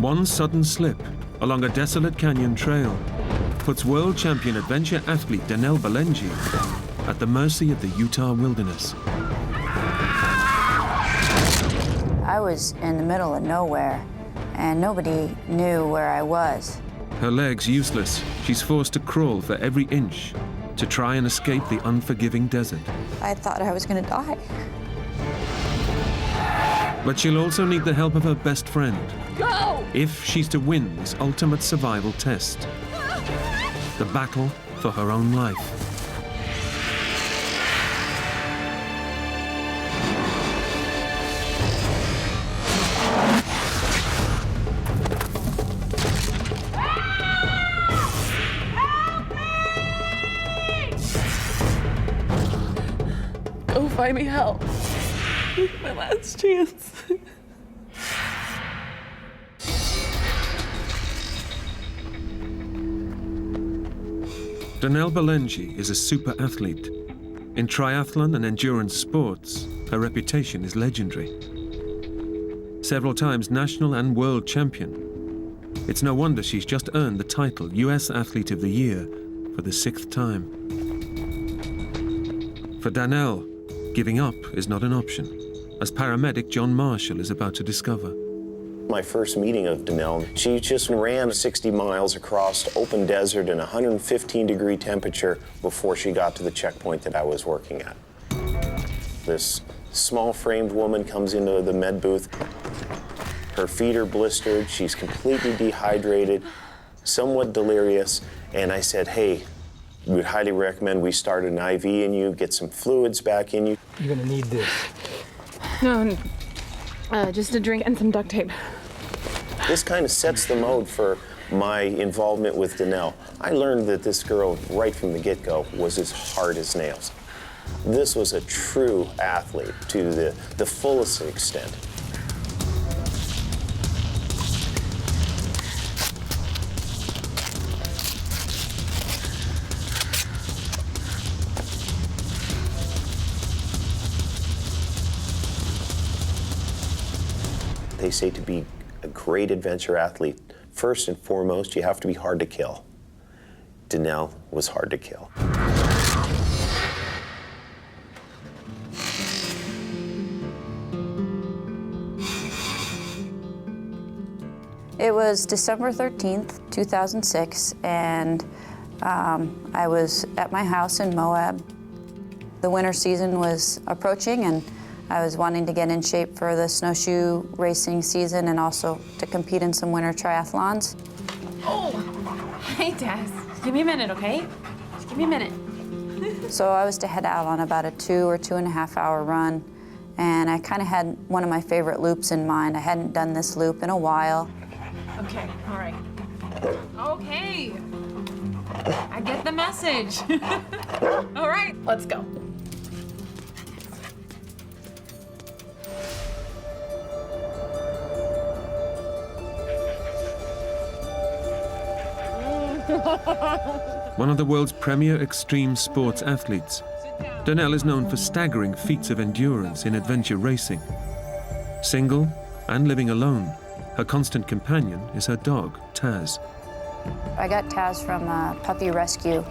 One sudden slip along a desolate canyon trail puts world champion adventure athlete Danell Baleni at the mercy of the Utah wilderness. I was in the middle of nowhere, and nobody knew where I was. Her legs useless, she's forced to crawl for every inch to try and escape the unforgiving desert. I thought I was gonna die. But she'll also need the help of her best friend. Go! If she's to win this ultimate survival test. The battle for her own life. Go find me help. My last chance. Danell Baleni is a super athlete. In triathlon and endurance sports, her reputation is legendary. Several times national and world champion. It's no wonder she's just earned the title US Athlete of the Year for the 6th time. For Danell, giving up is not an option, as paramedic John Marshall is about to discover. My first meeting of Danell, she just ran 60 miles across open desert in 115-degree temperature before she got to the checkpoint that I was working at. This small-framed woman comes into the med booth. Her feet are blistered, she's completely dehydrated, somewhat delirious, and I said, hey, we would highly recommend we start an IV in you, get some fluids back in you. You're gonna need this. No, just a drink and some duct tape. This kind of sets the mode for my involvement with Danell. I learned that this girl, right from the get-go, was as hard as nails. This was a true athlete to the fullest extent. They say to be a great adventure athlete, first and foremost, you have to be hard to kill. Danell was hard to kill. It was December 13th, 2006, and I was at my house in Moab. The winter season was approaching, and I was wanting to get in shape for the snowshoe racing season and also to compete in some winter triathlons. Oh, hey, Taz. Give me a minute, okay? Just give me a minute. So I was to head out on about a 2 or 2.5 hour run, and I kind of had one of my favorite loops in mind. I hadn't done this loop in a while. Okay, all right. Okay. I get the message. All right, let's go. One of the world's premier extreme sports athletes, Danell is known for staggering feats of endurance in adventure racing. Single and living alone, her constant companion is her dog, Taz. I got Taz from a puppy rescue.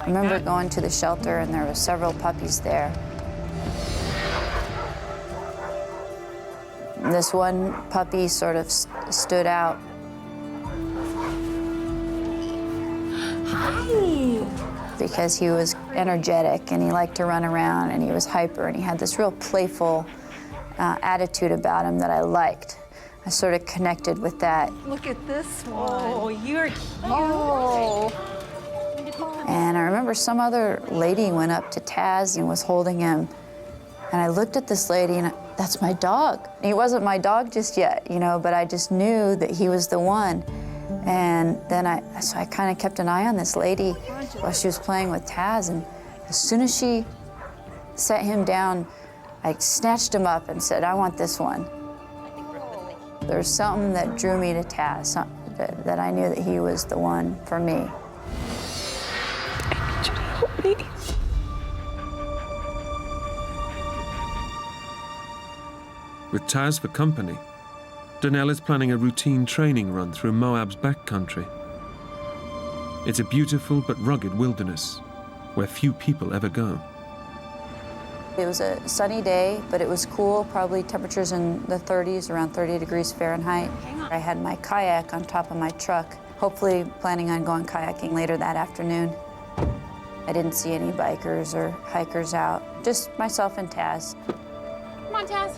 I remember going to the shelter and there were several puppies there. This one puppy sort of stood out. Hi. Because he was energetic and he liked to run around and he was hyper and he had this real playful attitude about him that I liked. I sort of connected with that. Look at this one. Oh, you're cute. Oh. And I remember some other lady went up to Taz and was holding him. And I looked at this lady and that's my dog. He wasn't my dog just yet, you know, but I just knew that he was the one. And then so I kind of kept an eye on this lady while she was playing with Taz. And as soon as she set him down, I snatched him up and said, I want this one. There's something that drew me to Taz, that I knew that he was the one for me. I need you to help me. With Taz for company, Danell is planning a routine training run through Moab's backcountry. It's a beautiful but rugged wilderness where few people ever go. It was a sunny day, but it was cool, probably temperatures in the 30s, around 30 degrees Fahrenheit. I had my kayak on top of my truck, hopefully planning on going kayaking later that afternoon. I didn't see any bikers or hikers out, just myself and Taz. Come on, Taz.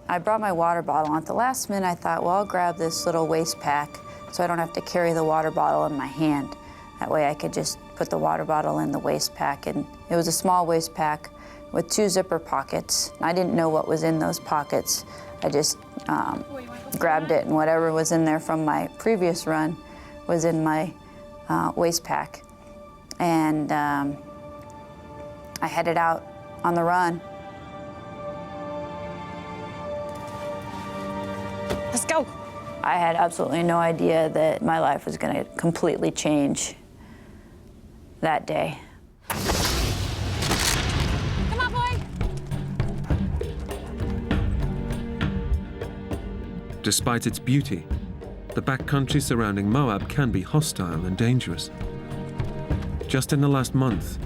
I brought my water bottle. At the last minute, I thought, well, I'll grab this little waist pack so I don't have to carry the water bottle in my hand. That way I could just put the water bottle in the waist pack. And it was a small waist pack with 2 zipper pockets. I didn't know what was in those pockets. I just grabbed it, and whatever was in there from my previous run was in my waist pack. And I headed out on the run. Let's go. I had absolutely no idea that my life was going to completely change that day. Come on, boy. Despite its beauty, the backcountry surrounding Moab can be hostile and dangerous. Just in the last month,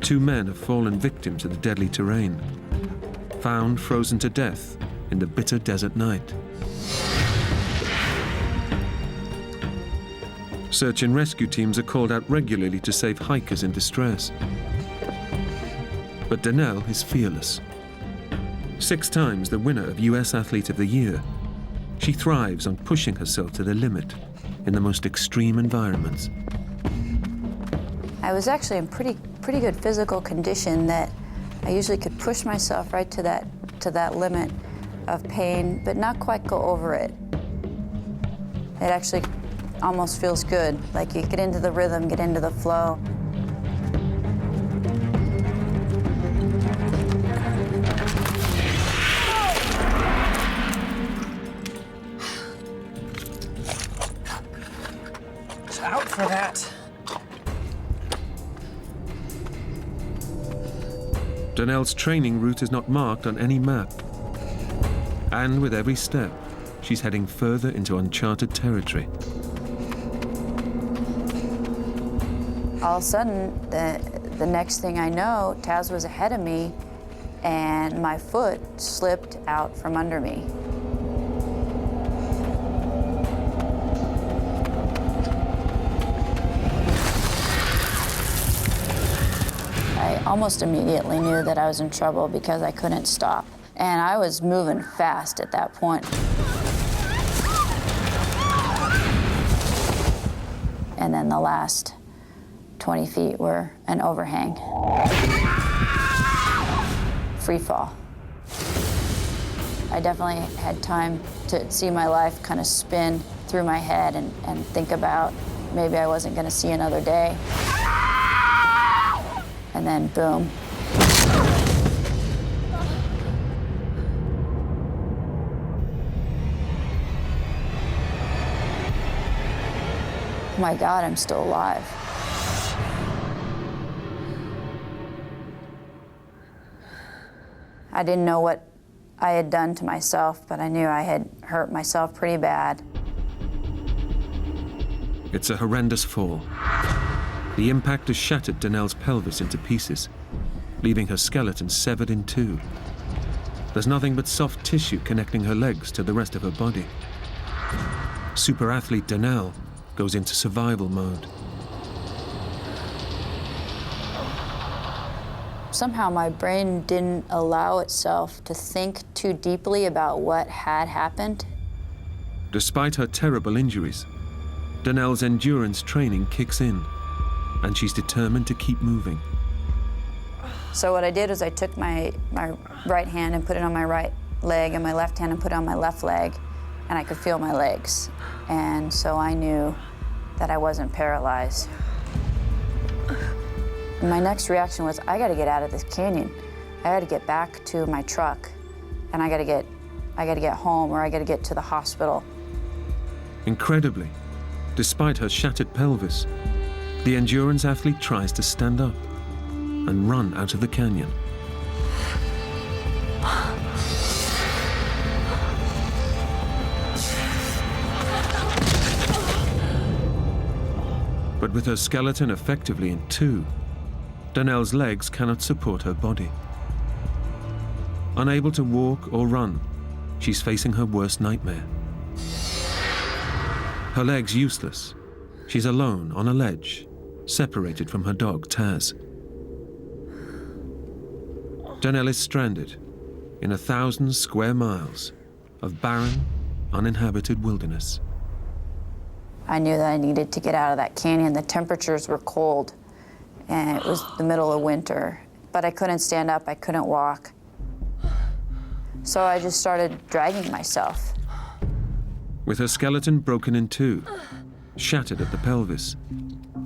2 men have fallen victim to the deadly terrain, found frozen to death in the bitter desert night. Search and rescue teams are called out regularly to save hikers in distress. But Danell is fearless. 6 times the winner of US Athlete of the Year, she thrives on pushing herself to the limit in the most extreme environments. I was actually in pretty good physical condition that I usually could push myself right to that limit of pain, but not quite go over it. It actually almost feels good, like you get into the rhythm, get into the flow. Out for that. Danell's training route is not marked on any map. And with every step, she's heading further into uncharted territory. All of a sudden, the next thing I know, Taz was ahead of me, and my foot slipped out from under me. I almost immediately knew that I was in trouble because I couldn't stop. And I was moving fast at that point. And then the last 20 feet were an overhang. Free fall. I definitely had time to see my life kind of spin through my head and think about maybe I wasn't going to see another day. And then boom. Oh my God, I'm still alive. I didn't know what I had done to myself, but I knew I had hurt myself pretty bad. It's a horrendous fall. The impact has shattered Danell's pelvis into pieces, leaving her skeleton severed in 2. There's nothing but soft tissue connecting her legs to the rest of her body. Super athlete Danell goes into survival mode. Somehow my brain didn't allow itself to think too deeply about what had happened. Despite her terrible injuries, Danell's endurance training kicks in, and she's determined to keep moving. So what I did was I took my right hand and put it on my right leg, and my left hand and put it on my left leg, and I could feel my legs. And so I knew that I wasn't paralyzed. And my next reaction was, I gotta get out of this canyon. I gotta get back to my truck, and I gotta get home, or I gotta get to the hospital. Incredibly, despite her shattered pelvis, the endurance athlete tries to stand up and run out of the canyon. with her skeleton effectively in two, Danell's legs cannot support her body. Unable to walk or run, she's facing her worst nightmare. Her legs useless, she's alone on a ledge, separated from her dog, Taz. Danell is stranded in 1,000 square miles of barren, uninhabited wilderness. I knew that I needed to get out of that canyon. The temperatures were cold, and it was the middle of winter. But I couldn't stand up, I couldn't walk. So I just started dragging myself. With her skeleton broken in two, shattered at the pelvis,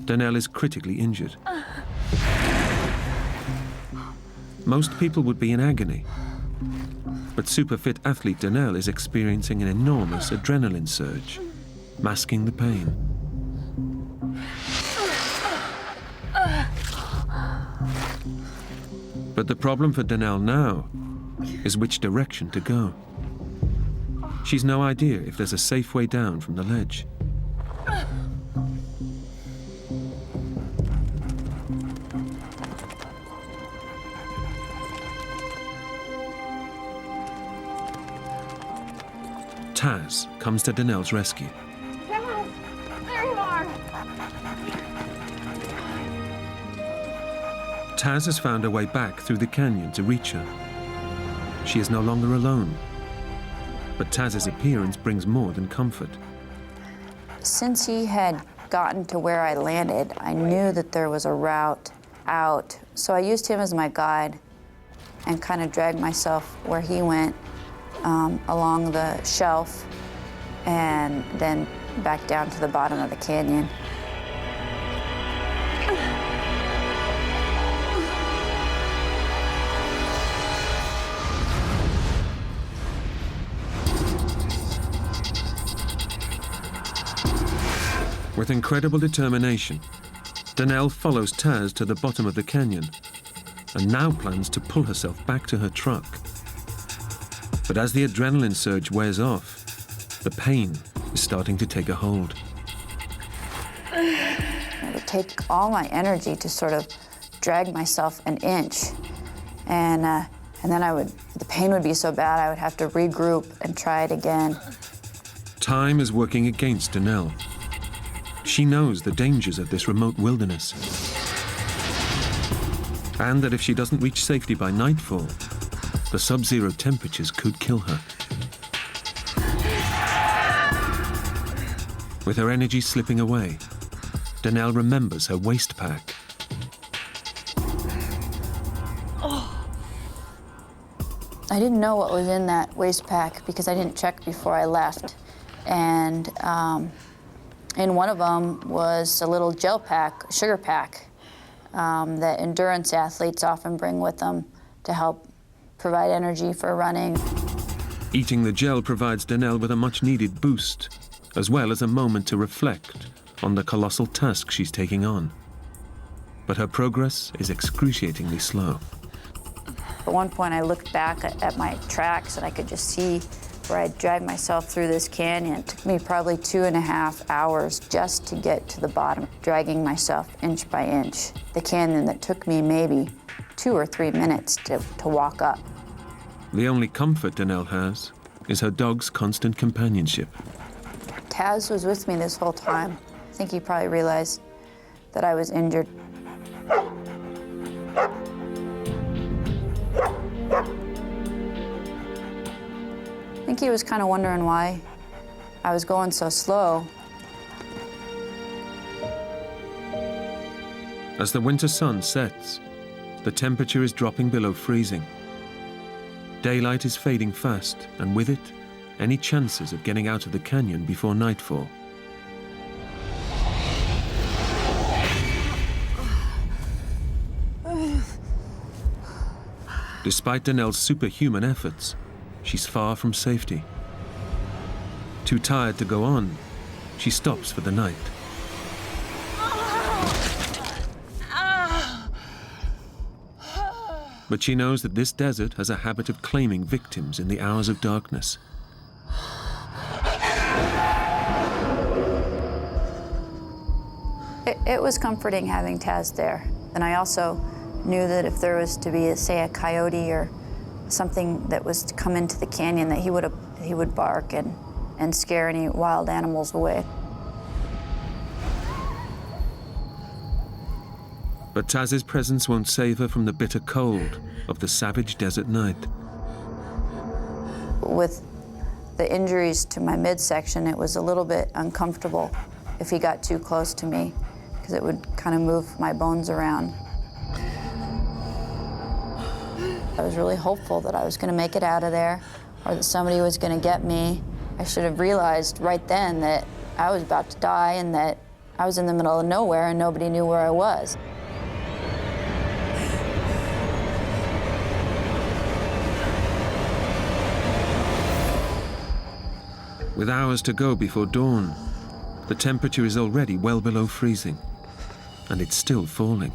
Danell is critically injured. Most people would be in agony, but superfit athlete Danell is experiencing an enormous adrenaline surge, masking the pain. But the problem for Danell now is which direction to go. She's no idea if there's a safe way down from the ledge. Taz comes to Danell's rescue. Taz, there you are. Taz has found her way back through the canyon to reach her. She is no longer alone, but Taz's appearance brings more than comfort. Since he had gotten to where I landed, I knew that there was a route out. So I used him as my guide and kind of dragged myself where he went, along the shelf and then back down to the bottom of the canyon. With incredible determination, Danell follows Taz to the bottom of the canyon and now plans to pull herself back to her truck. But as the adrenaline surge wears off, the pain is starting to take a hold. It would take all my energy to sort of drag myself an inch. And then the pain would be so bad I would have to regroup and try it again. Time is working against Danell. She knows the dangers of this remote wilderness, and that if she doesn't reach safety by nightfall, the sub-zero temperatures could kill her. With her energy slipping away, Danell remembers her waist pack. I didn't know what was in that waist pack because I didn't check before I left. And in one of them was a little gel pack, sugar pack, that endurance athletes often bring with them to help provide energy for running. Eating the gel provides Danell with a much-needed boost, as well as a moment to reflect on the colossal task she's taking on. But her progress is excruciatingly slow. At one point, I looked back at my tracks and I could just see where I'd dragged myself through this canyon. It took me probably 2.5 hours just to get to the bottom, dragging myself inch by inch. The canyon that took me maybe 2 or 3 minutes to walk up. The only comfort Danell has is her dog's constant companionship. Taz was with me this whole time. I think he probably realized that I was injured. I think he was kind of wondering why I was going so slow. As the winter sun sets, the temperature is dropping below freezing. Daylight is fading fast, and with it, any chances of getting out of the canyon before nightfall. Despite Danell's superhuman efforts, she's far from safety. Too tired to go on, she stops for the night. But she knows that this desert has a habit of claiming victims in the hours of darkness. It was comforting having Taz there. And I also knew that if there was to be, say, a coyote or something that was to come into the canyon, that he would bark and scare any wild animals away. But Taz's presence won't save her from the bitter cold of the savage desert night. With the injuries to my midsection, it was a little bit uncomfortable if he got too close to me, because it would kind of move my bones around. I was really hopeful that I was going to make it out of there, or that somebody was going to get me. I should have realized right then that I was about to die and that I was in the middle of nowhere and nobody knew where I was. With hours to go before dawn, the temperature is already well below freezing, and it's still falling.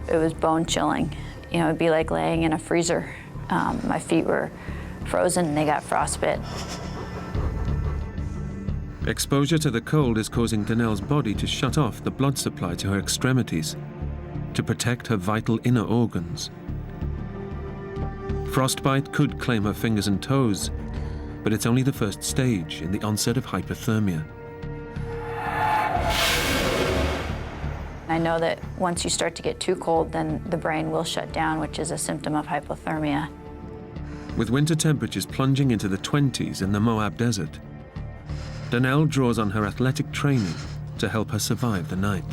It was bone chilling. You know, it'd be like laying in a freezer. My feet were frozen and they got frostbite. Exposure to the cold is causing Danell's body to shut off the blood supply to her extremities to protect her vital inner organs. Frostbite could claim her fingers and toes, but it's only the first stage in the onset of hypothermia. I know that once you start to get too cold, then the brain will shut down, which is a symptom of hypothermia. With winter temperatures plunging into the 20s in the Moab Desert, Danell draws on her athletic training to help her survive the night.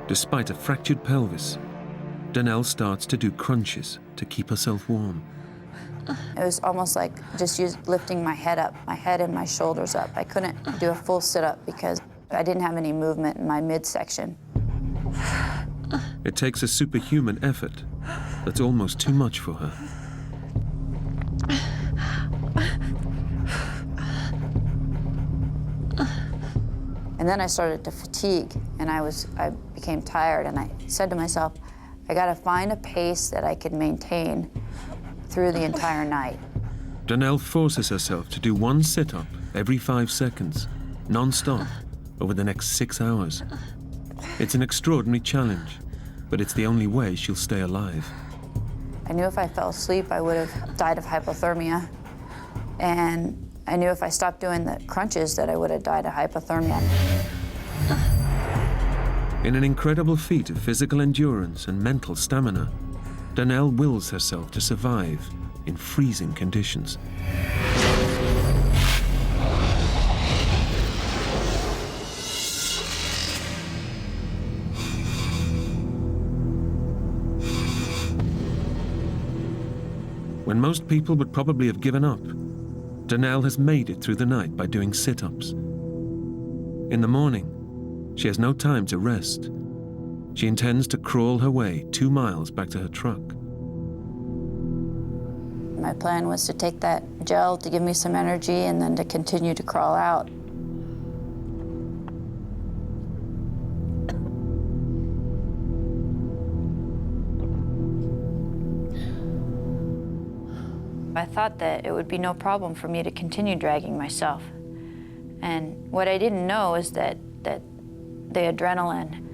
Despite a fractured pelvis, Danell starts to do crunches to keep herself warm. It was almost like just lifting my head up, my head and my shoulders up. I couldn't do a full sit-up because I didn't have any movement in my midsection. It takes a superhuman effort that's almost too much for her. And then I started to fatigue, and I became tired, and I said to myself, I gotta find a pace that I could maintain through the entire night. Danell forces herself to do one sit-up every 5 seconds, non-stop, over the next 6 hours. It's an extraordinary challenge, but it's the only way she'll stay alive. I knew if I fell asleep, I would have died of hypothermia. And I knew if I stopped doing the crunches that I would have died of hypothermia. In an incredible feat of physical endurance and mental stamina, Danell wills herself to survive in freezing conditions. When most people would probably have given up, Danell has made it through the night by doing sit-ups. In the morning, she has no time to rest. She intends to crawl her way 2 miles back to her truck. My plan was to take that gel to give me some energy and then to continue to crawl out. I thought that it would be no problem for me to continue dragging myself. And what I didn't know is that the adrenaline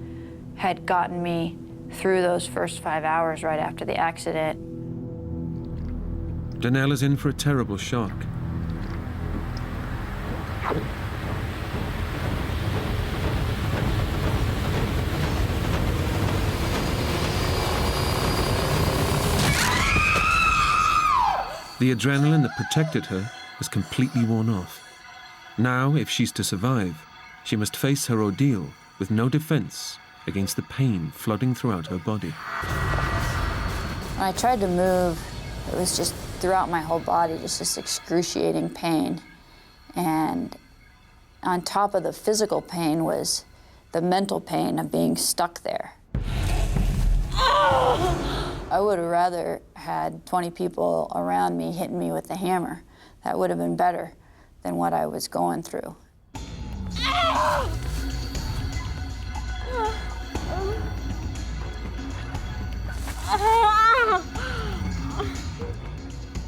had gotten me through those first 5 hours right after the accident. Danell is in for a terrible shock. The adrenaline that protected her has completely worn off. Now, if she's to survive, she must face her ordeal with no defense against the pain flooding throughout her body. When I tried to move, it was just throughout my whole body, just this excruciating pain. And on top of the physical pain was the mental pain of being stuck there. I would have rather had 20 people around me hitting me with a hammer. That would have been better than what I was going through.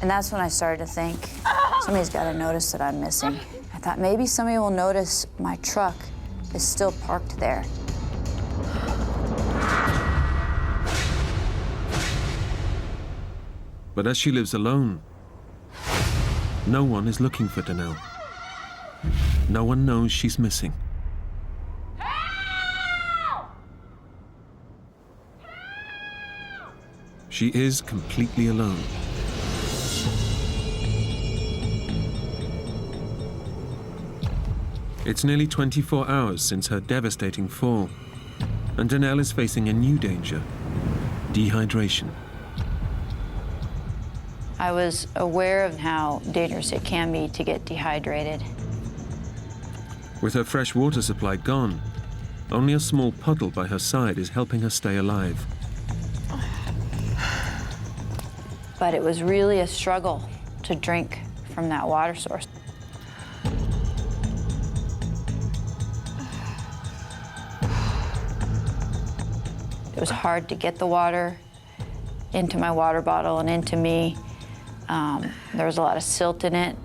And that's when I started to think, somebody's got to notice that I'm missing. I thought maybe somebody will notice my truck is still parked there. But as she lives alone, no one is looking for Danell. No one knows she's missing. She is completely alone. It's nearly 24 hours since her devastating fall, and Danell is facing a new danger: dehydration. I was aware of how dangerous it can be to get dehydrated. With her fresh water supply gone, only a small puddle by her side is helping her stay alive. But it was really a struggle to drink from that water source. It was hard to get the water into my water bottle and into me. There was a lot of silt in it.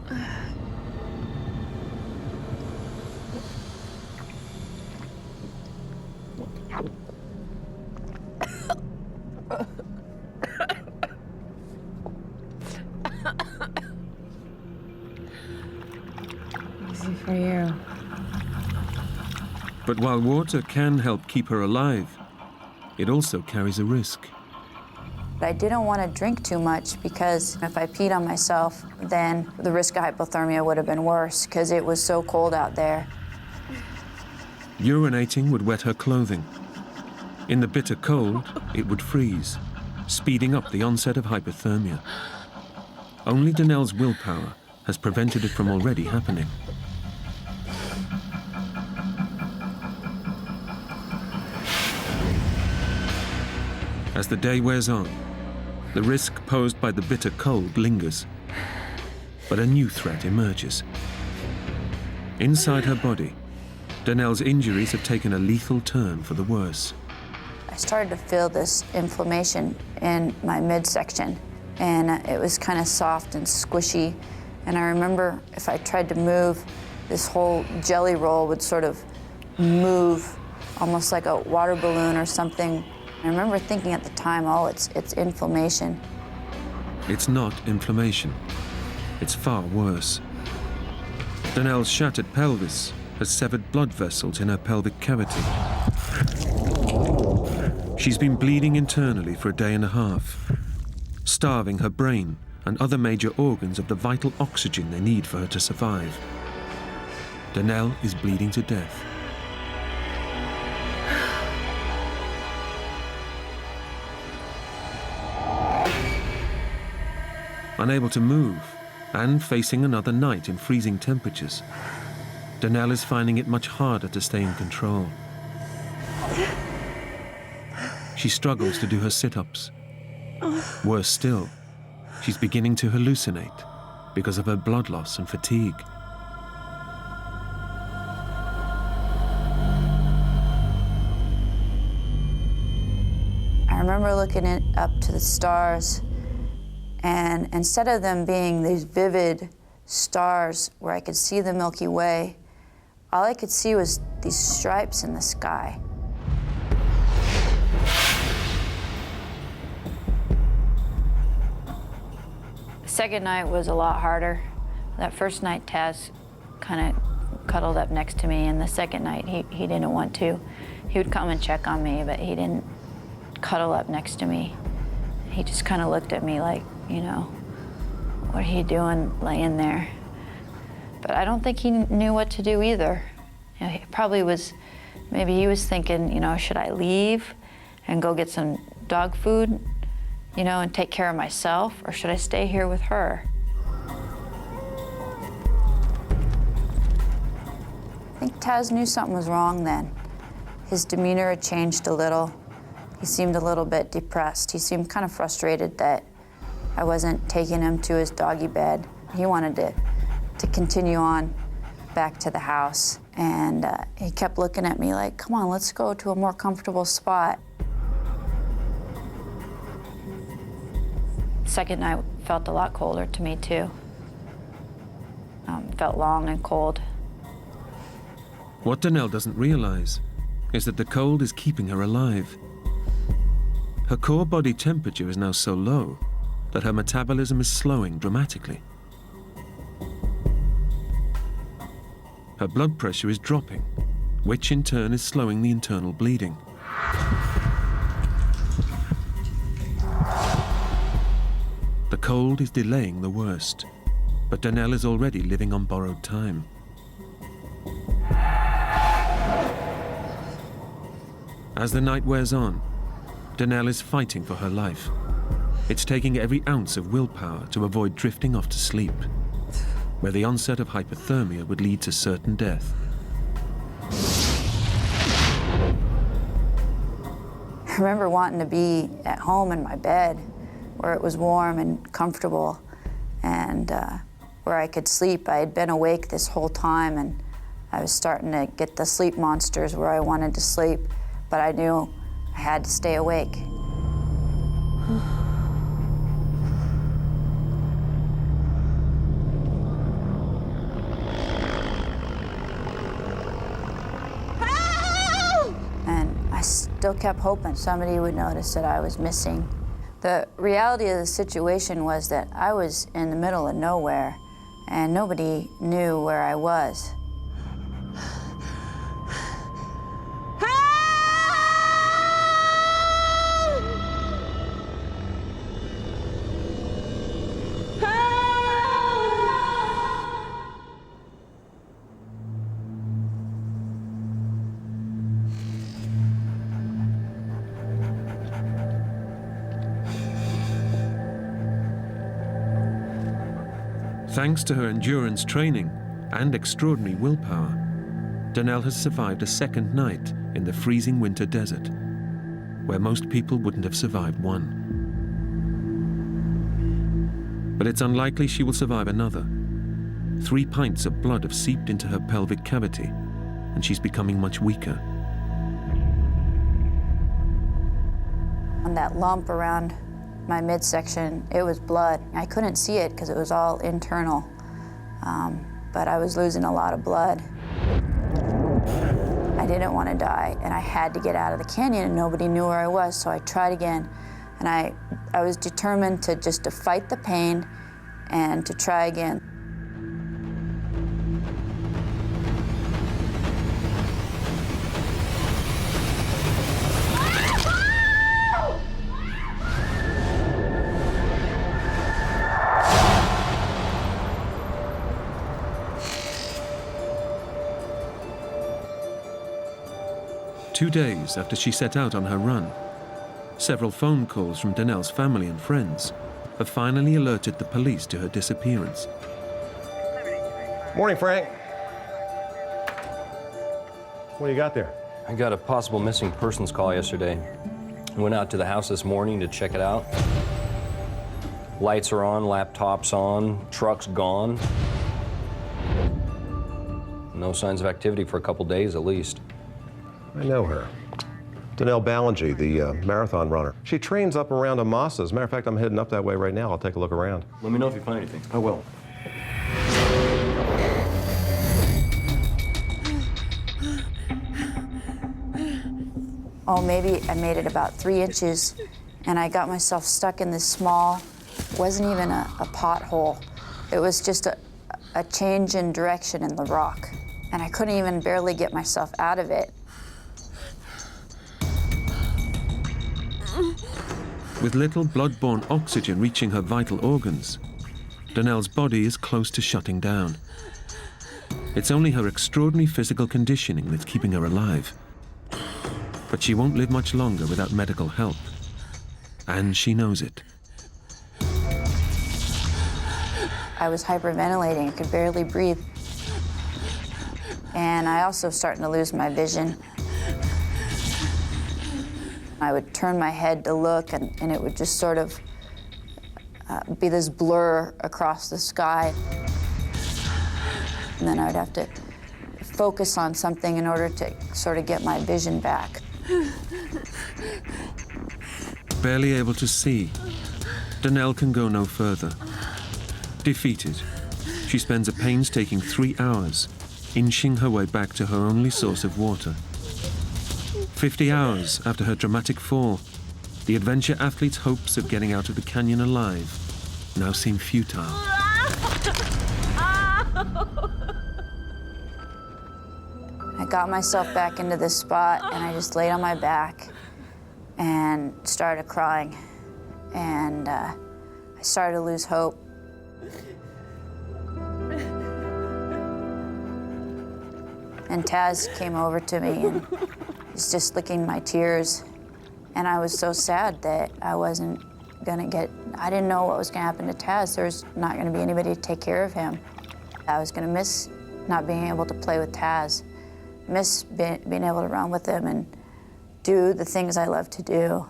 Easy for you. But while water can help keep her alive, it also carries a risk. I didn't want to drink too much because if I peed on myself, then the risk of hypothermia would have been worse because it was so cold out there. Urinating would wet her clothing. In the bitter cold, it would freeze, speeding up the onset of hypothermia. Only Danell's willpower has prevented it from already happening. As the day wears on, the risk posed by the bitter cold lingers, but a new threat emerges. Inside her body, Danell's injuries have taken a lethal turn for the worse. I started to feel this inflammation in my midsection, and it was kind of soft and squishy. And I remember if I tried to move, this whole jelly roll would sort of move, almost like a water balloon or something. I remember thinking at the time, oh, it's inflammation. It's not inflammation. It's far worse. Danell's shattered pelvis has severed blood vessels in her pelvic cavity. She's been bleeding internally for a day and a half, starving her brain and other major organs of the vital oxygen they need for her to survive. Danell is bleeding to death. Unable to move and facing another night in freezing temperatures, Danell is finding it much harder to stay in control. She struggles to do her sit-ups. Worse still, she's beginning to hallucinate because of her blood loss and fatigue. I remember looking up to the stars, and instead of them being these vivid stars where I could see the Milky Way, all I could see was these stripes in the sky. The second night was a lot harder. That first night, Taz kind of cuddled up next to me, and the second night, he didn't want to. He would come and check on me, but he didn't cuddle up next to me. He just kind of looked at me like, you know, what are you doing laying there? But I don't think he knew what to do either. You know, he probably was, maybe he was thinking, you know, should I leave and go get some dog food, you know, and take care of myself, or should I stay here with her? I think Taz knew something was wrong then. His demeanor had changed a little. He seemed a little bit depressed. He seemed kind of frustrated that I wasn't taking him to his doggy bed. He wanted to continue on back to the house. And he kept looking at me like, come on, let's go to a more comfortable spot. second night felt a lot colder to me, too. Felt long and cold. What Danell doesn't realize is that the cold is keeping her alive. Her core body temperature is now so low that her metabolism is slowing dramatically. Her blood pressure is dropping, which in turn is slowing the internal bleeding. The cold is delaying the worst, but Danell is already living on borrowed time. As the night wears on, Danell is fighting for her life. It's taking every ounce of willpower to avoid drifting off to sleep, where the onset of hypothermia would lead to certain death. I remember wanting to be at home in my bed, where it was warm and comfortable, and where I could sleep. I had been awake this whole time, and I was starting to get the sleep monsters where I wanted to sleep, but I knew I had to stay awake. And I still kept hoping somebody would notice that I was missing. The reality of the situation was that I was in the middle of nowhere, and nobody knew where I was. Thanks to her endurance training and extraordinary willpower, Danell has survived a second night in the freezing winter desert, where most people wouldn't have survived one. But it's unlikely she will survive another. 3 pints of blood have seeped into her pelvic cavity, and she's becoming much weaker. On that lump around my midsection, it was blood. I couldn't see it because it was all internal, but I was losing a lot of blood. I didn't want to die, and I had to get out of the canyon, and nobody knew where I was, so I tried again. And I was determined to just to fight the pain and to try again. Two days after she set out on her run, several phone calls from Danell's family and friends have finally alerted the police to her disappearance. Morning, Frank. What do you got there? I got a possible missing persons call yesterday. I went out to the house this morning to check it out. Lights are on, laptops on, truck's gone. No signs of activity for a couple days at least. I know her. Danell Baleni, the marathon runner. She trains up around Amasa. As a matter of fact, I'm heading up that way right now. I'll take a look around. Let me know if you find anything. I will. Oh, maybe I made it about 3 inches, and I got myself stuck in this small, wasn't even a pothole. It was just a change in direction in the rock, and I couldn't even barely get myself out of it. With little blood-borne oxygen reaching her vital organs, Danell's body is close to shutting down. It's only her extraordinary physical conditioning that's keeping her alive. But she won't live much longer without medical help. And she knows it. I was hyperventilating, I could barely breathe. And I also starting to lose my vision. I would turn my head to look, and it would just sort of be this blur across the sky. And then I would have to focus on something in order to sort of get my vision back. Barely able to see, Danell can go no further. Defeated, she spends a painstaking 3 hours inching her way back to her only source of water. 50 hours after her dramatic fall, the adventure athlete's hopes of getting out of the canyon alive now seem futile. I got myself back into this spot and I just laid on my back and started crying. And I started to lose hope. And Taz came over to me and was just licking my tears. And I was so sad that I wasn't gonna I didn't know what was gonna happen to Taz. There was not gonna be anybody to take care of him. I was gonna miss not being able to play with Taz, miss being able to run with him and do the things I love to do.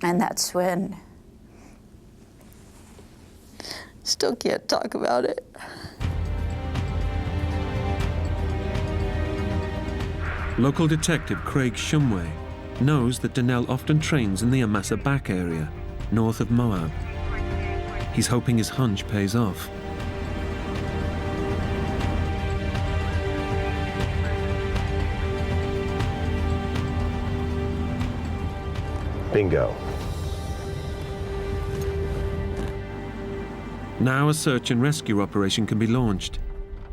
And that's when, still can't talk about it. Local detective Craig Shumway knows that Danell often trains in the Amasa back area, north of Moab. He's hoping his hunch pays off. Bingo. Now a search and rescue operation can be launched,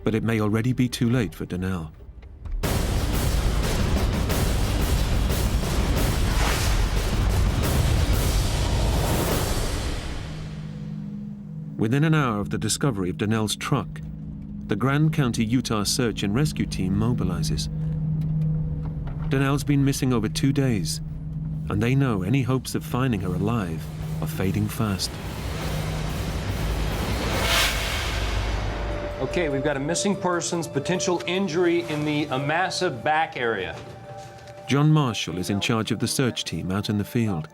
but it may already be too late for Danell. Within an hour of the discovery of Danell's truck, the Grand County, Utah search and rescue team mobilizes. Danell's been missing over 2 days, and they know any hopes of finding her alive are fading fast. Okay, we've got a missing persons, potential injury in the Amasa back area. John Marshall is in charge of the search team out in the field.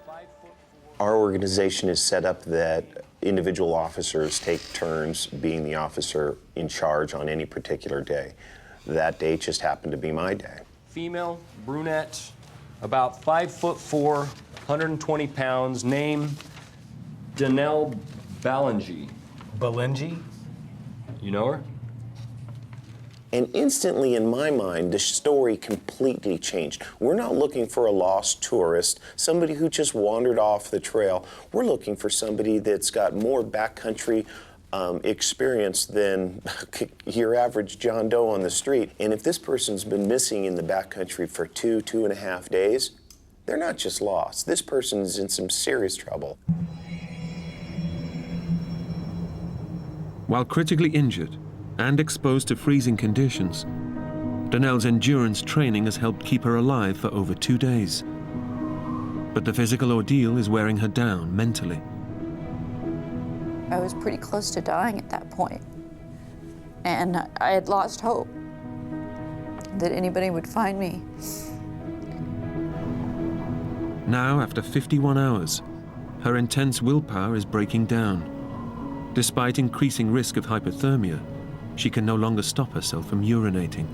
Our organization is set up that individual officers take turns being the officer in charge on any particular day. That day just happened to be my day. Female, brunette, about 5'4", 120 pounds, name Danell Baleni. Baleni? You know her? And instantly, in my mind, the story completely changed. We're not looking for a lost tourist, somebody who just wandered off the trail. We're looking for somebody that's got more backcountry experience than your average John Doe on the street. And if this person's been missing in the backcountry for 2.5 days, they're not just lost. This person's in some serious trouble. While critically injured and exposed to freezing conditions, Danell's endurance training has helped keep her alive for over 2 days. But the physical ordeal is wearing her down mentally. I was pretty close to dying at that point. And I had lost hope that anybody would find me. Now, after 51 hours, her intense willpower is breaking down. Despite increasing risk of hypothermia, she can no longer stop herself from urinating.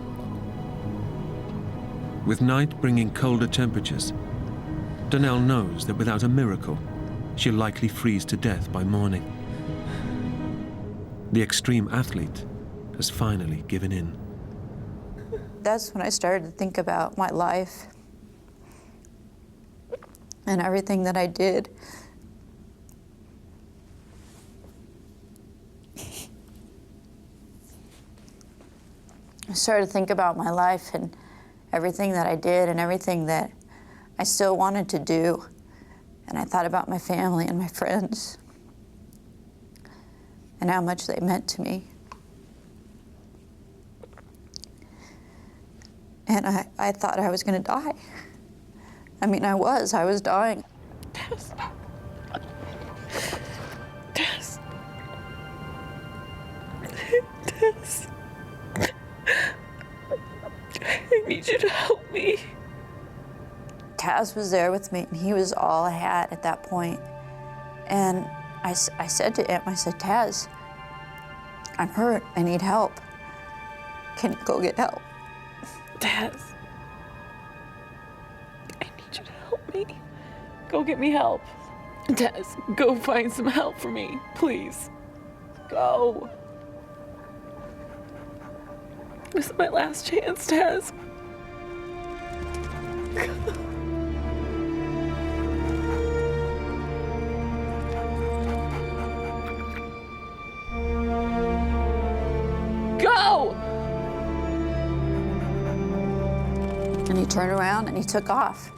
With night bringing colder temperatures, Danell knows that without a miracle, she'll likely freeze to death by morning. The extreme athlete has finally given in. That's when I started to think about my life and everything that I did. I started to think about my life and everything that I did and everything that I still wanted to do. And I thought about my family and my friends and how much they meant to me. And I thought I was gonna die. I mean, I was dying. Tess. Tess. Tess. I need you to help me. Taz was there with me, and he was all I had at that point. And I said to him, I said, Taz, I'm hurt, I need help. Can you go get help? Tess. I need you to help me. Go get me help. Tess, go find some help for me, please. Go. This is my last chance, Tess. Go! And he turned around and he took off.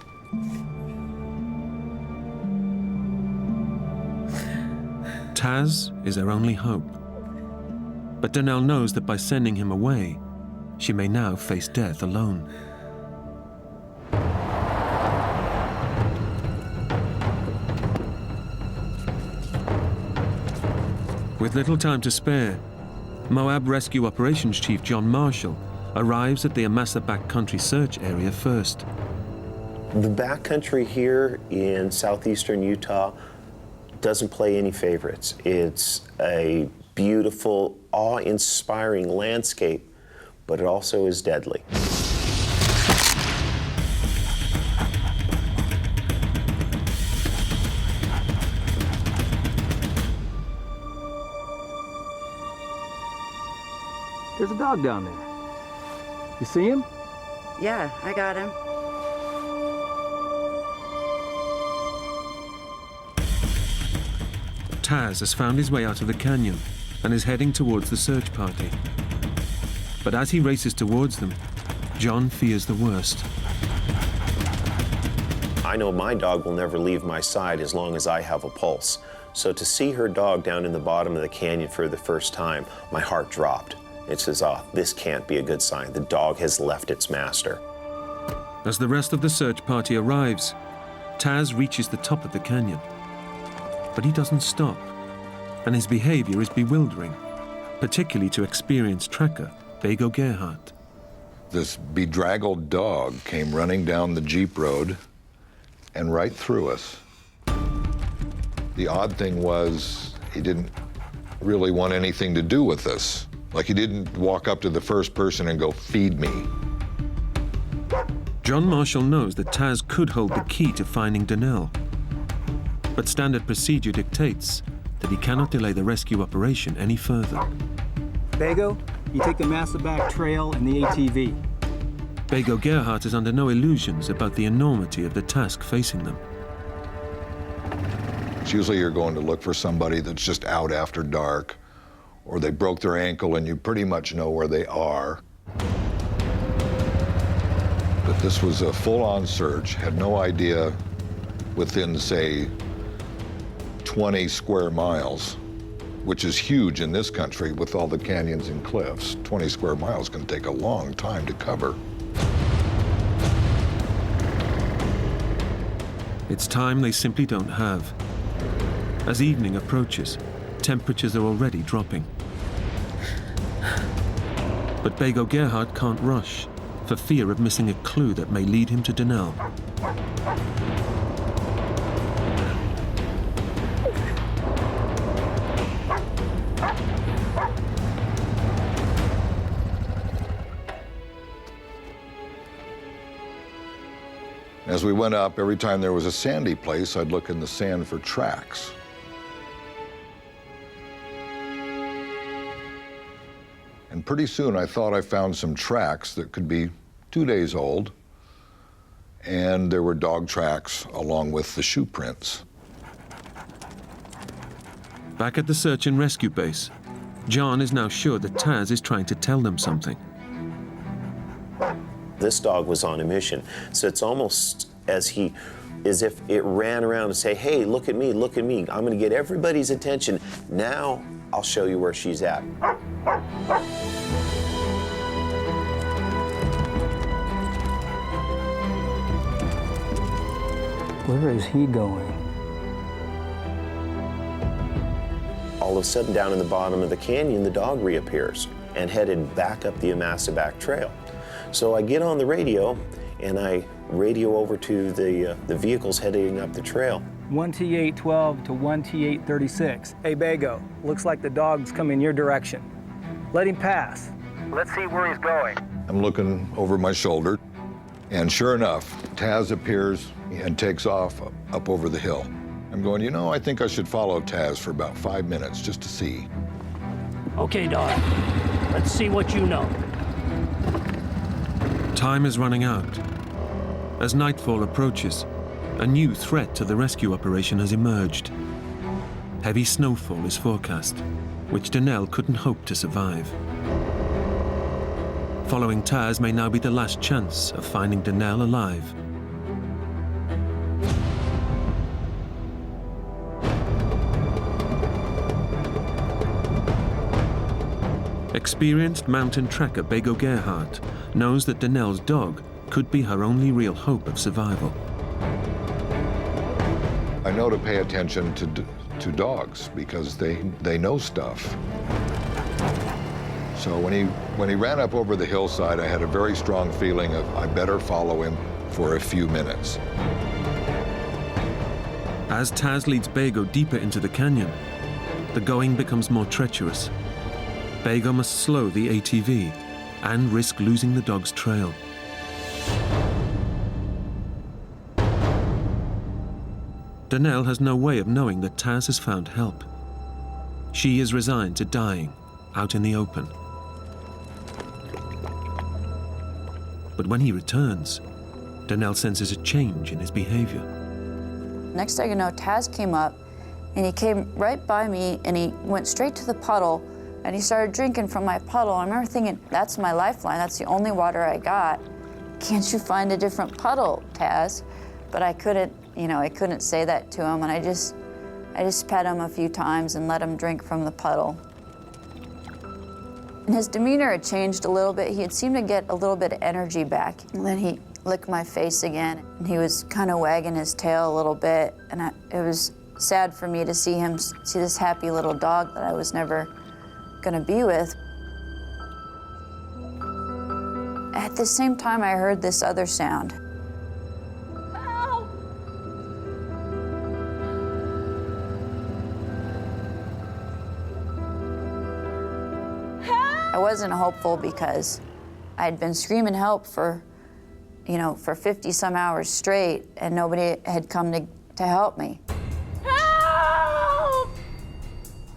Taz is her only hope. But Danell knows that by sending him away, she may now face death alone. With little time to spare, Moab Rescue Operations Chief John Marshall arrives at the Amasa backcountry search area first. The backcountry here in southeastern Utah doesn't play any favorites. It's a beautiful, awe-inspiring landscape, but it also is deadly. There's a dog down there. You see him? Yeah, I got him. Taz has found his way out of the canyon and is heading towards the search party. But as he races towards them, John fears the worst. I know my dog will never leave my side as long as I have a pulse. So to see her dog down in the bottom of the canyon for the first time, my heart dropped. It says, oh, this can't be a good sign. The dog has left its master. As the rest of the search party arrives, Taz reaches the top of the canyon. But he doesn't stop, and his behavior is bewildering, particularly to experienced tracker Bego Gerhardt. This bedraggled dog came running down the Jeep road and right through us. The odd thing was he didn't really want anything to do with us. Like he didn't walk up to the first person and go, feed me. John Marshall knows that Taz could hold the key to finding Danell. But standard procedure dictates that he cannot delay the rescue operation any further. Bego, you take the Massaback Trail and the ATV. Bego Gerhardt is under no illusions about the enormity of the task facing them. It's usually you're going to look for somebody that's just out after dark, or they broke their ankle and you pretty much know where they are. But this was a full-on search, had no idea within, say, 20 square miles, which is huge in this country with all the canyons and cliffs. 20 square miles can take a long time to cover. It's time they simply don't have. As evening approaches, temperatures are already dropping. But Bego Gerhardt can't rush, for fear of missing a clue that may lead him to Danell. As we went up, every time there was a sandy place, I'd look in the sand for tracks. And pretty soon I thought I found some tracks that could be 2 days old, and there were dog tracks along with the shoe prints. Back at the search and rescue base, John is now sure that Taz is trying to tell them something. This dog was on a mission, so it's almost as if it ran around to say, hey, look at me, I'm gonna get everybody's attention. Now I'll show you where she's at. Where is he going? All of a sudden, down in the bottom of the canyon, the dog reappears and headed back up the Amasaback Trail. So I get on the radio and I radio over to the vehicles heading up the trail. 1T812 to 1T836. Hey, Bego, looks like the dog's coming your direction. Let him pass. Let's see where he's going. I'm looking over my shoulder, and sure enough, Taz appears and takes off up over the hill. I'm going, you know, I think I should follow Taz for about 5 minutes just to see. Okay, dog. Let's see what you know. Time is running out. As nightfall approaches, a new threat to the rescue operation has emerged. Heavy snowfall is forecast, which Danell couldn't hope to survive. Following Taz may now be the last chance of finding Danell alive. Experienced mountain trekker Bego Gerhardt knows that Danell's dog could be her only real hope of survival. I know to pay attention to dogs because they know stuff. So when he ran up over the hillside, I had a very strong feeling of I better follow him for a few minutes. As Taz leads Bego deeper into the canyon, the going becomes more treacherous. Bego must slow the ATV and risk losing the dog's trail. Danell has no way of knowing that Taz has found help. She is resigned to dying out in the open. But when he returns, Danell senses a change in his behavior. Next thing you know, Taz came up and he came right by me and he went straight to the puddle and he started drinking from my puddle. I remember thinking, that's my lifeline, that's the only water I got. Can't you find a different puddle, Taz? But I couldn't, I couldn't say that to him, and I just pet him a few times and let him drink from the puddle. And his demeanor had changed a little bit. He had seemed to get a little bit of energy back. And then he licked my face again, and he was kind of wagging his tail a little bit, and it was sad for me to see this happy little dog that I was never gonna be with. At the same time, I heard this other sound. Help! I wasn't hopeful because I'd been screaming help for 50 some hours straight, and nobody had come to help me. Help!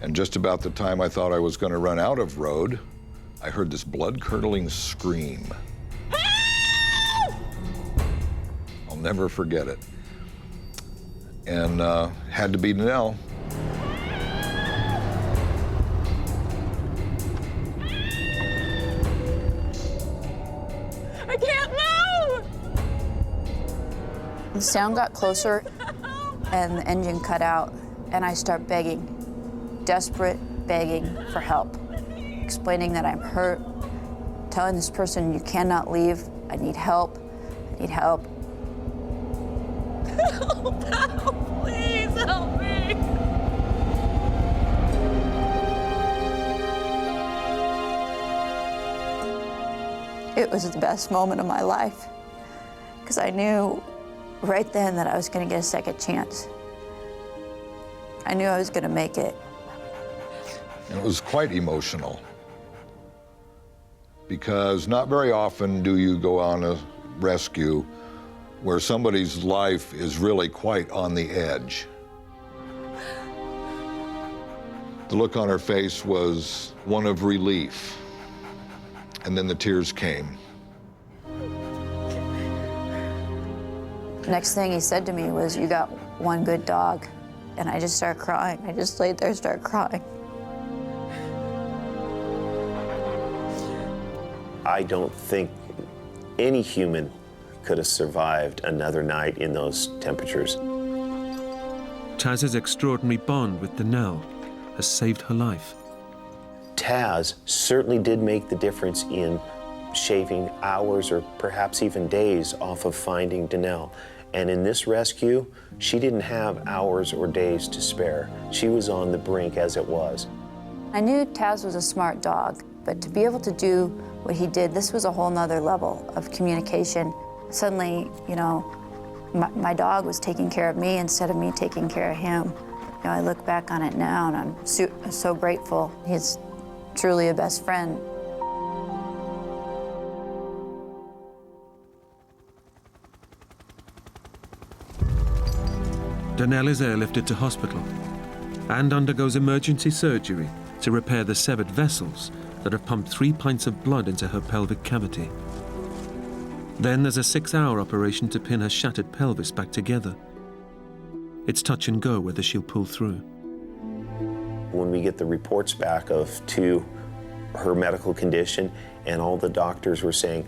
And just about the time I thought I was going to run out of road, I heard this blood-curdling scream. Help! I'll never forget it. And had to be Danell. I can't move! The sound got closer, and the engine cut out, and I start begging, desperate begging for help, explaining that I'm hurt, telling this person, you cannot leave, I need help, I need help. Help! Help! Please help me! It was the best moment of my life, because I knew right then that I was going to get a second chance. I knew I was going to make it. It was quite emotional because not very often do you go on a rescue where somebody's life is really quite on the edge. The look on her face was one of relief, and then the tears came. Next thing he said to me was, you got one good dog. And I just started crying. I just laid there and started crying. I don't think any human could have survived another night in those temperatures. Taz's extraordinary bond with Danell has saved her life. Taz certainly did make the difference in shaving hours or perhaps even days off of finding Danell. And in this rescue, she didn't have hours or days to spare. She was on the brink as it was. I knew Taz was a smart dog, but to be able to do what he did, this was a whole nother level of communication. Suddenly, my dog was taking care of me instead of me taking care of him. I look back on it now and I'm so grateful. He's truly a best friend. Danell is airlifted to hospital and undergoes emergency surgery to repair the severed vessels that have pumped 3 pints of blood into her pelvic cavity. Then there's a 6-hour operation to pin her shattered pelvis back together. It's touch and go whether she'll pull through. When we get the reports back to her medical condition, and all the doctors were saying,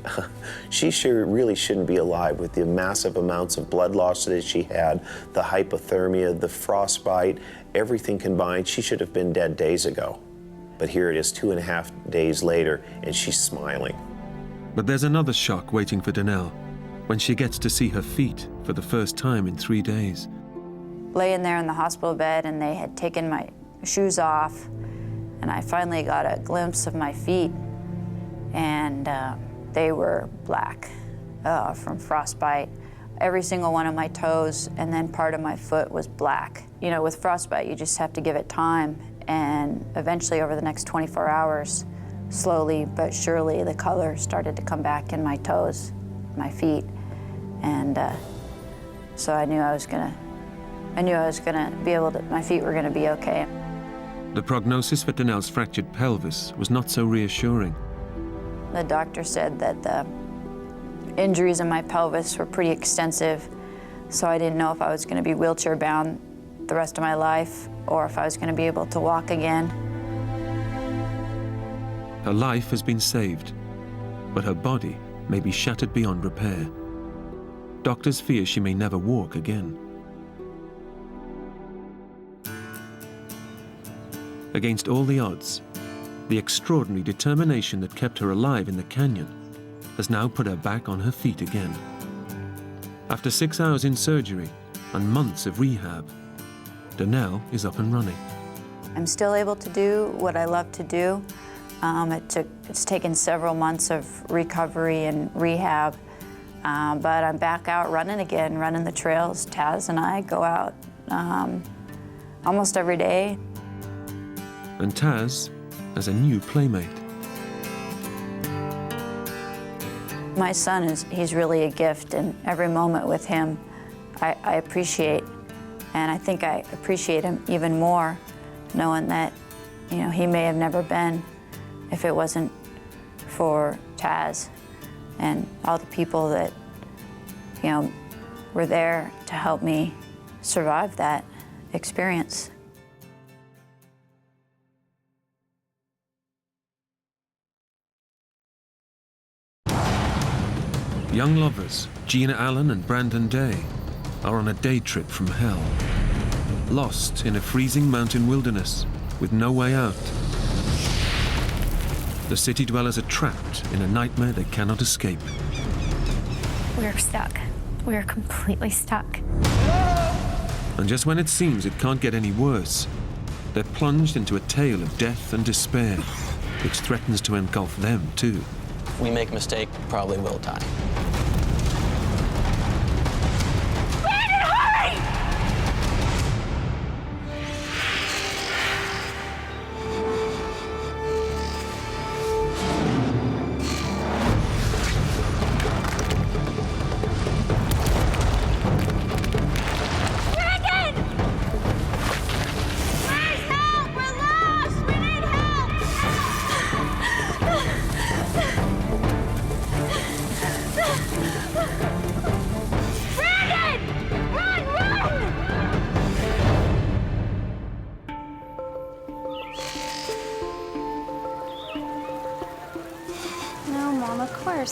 she really shouldn't be alive with the massive amounts of blood loss that she had, the hypothermia, the frostbite, everything combined, she should have been dead days ago. But here it is 2.5 days later, and she's smiling. But there's another shock waiting for Danell when she gets to see her feet for the first time in 3 days. Laying there in the hospital bed, and they had taken my shoes off, and I finally got a glimpse of my feet, and they were black from frostbite. Every single one of my toes and then part of my foot was black. You know, with frostbite, you just have to give it time, and eventually over the next 24 hours, slowly but surely, the color started to come back in my toes, my feet, and so I knew I was gonna be able to, my feet were gonna be okay. The prognosis for Danell's fractured pelvis was not so reassuring. The doctor said that the injuries in my pelvis were pretty extensive, so I didn't know if I was going to be wheelchair bound the rest of my life or if I was going to be able to walk again. Her life has been saved, but her body may be shattered beyond repair. Doctors fear she may never walk again. Against all the odds, the extraordinary determination that kept her alive in the canyon has now put her back on her feet again. After 6 hours in surgery and months of rehab, Danell is up and running. I'm still able to do what I love to do. It's taken several months of recovery and rehab, but I'm back out running again, running the trails. Taz and I go out almost every day. And Taz has a new playmate. My son he's really a gift, and every moment with him I appreciate, and I think I appreciate him even more knowing that, you know, he may have never been if it wasn't for Taz and all the people that, you know, were there to help me survive that experience. Young lovers, Gina Allen and Brandon Day, are on a day trip from hell, lost in a freezing mountain wilderness with no way out. The city dwellers are trapped in a nightmare they cannot escape. We're stuck. We're completely stuck. And just when it seems it can't get any worse, they're plunged into a tale of death and despair, which threatens to engulf them too. If we make a mistake, probably will die.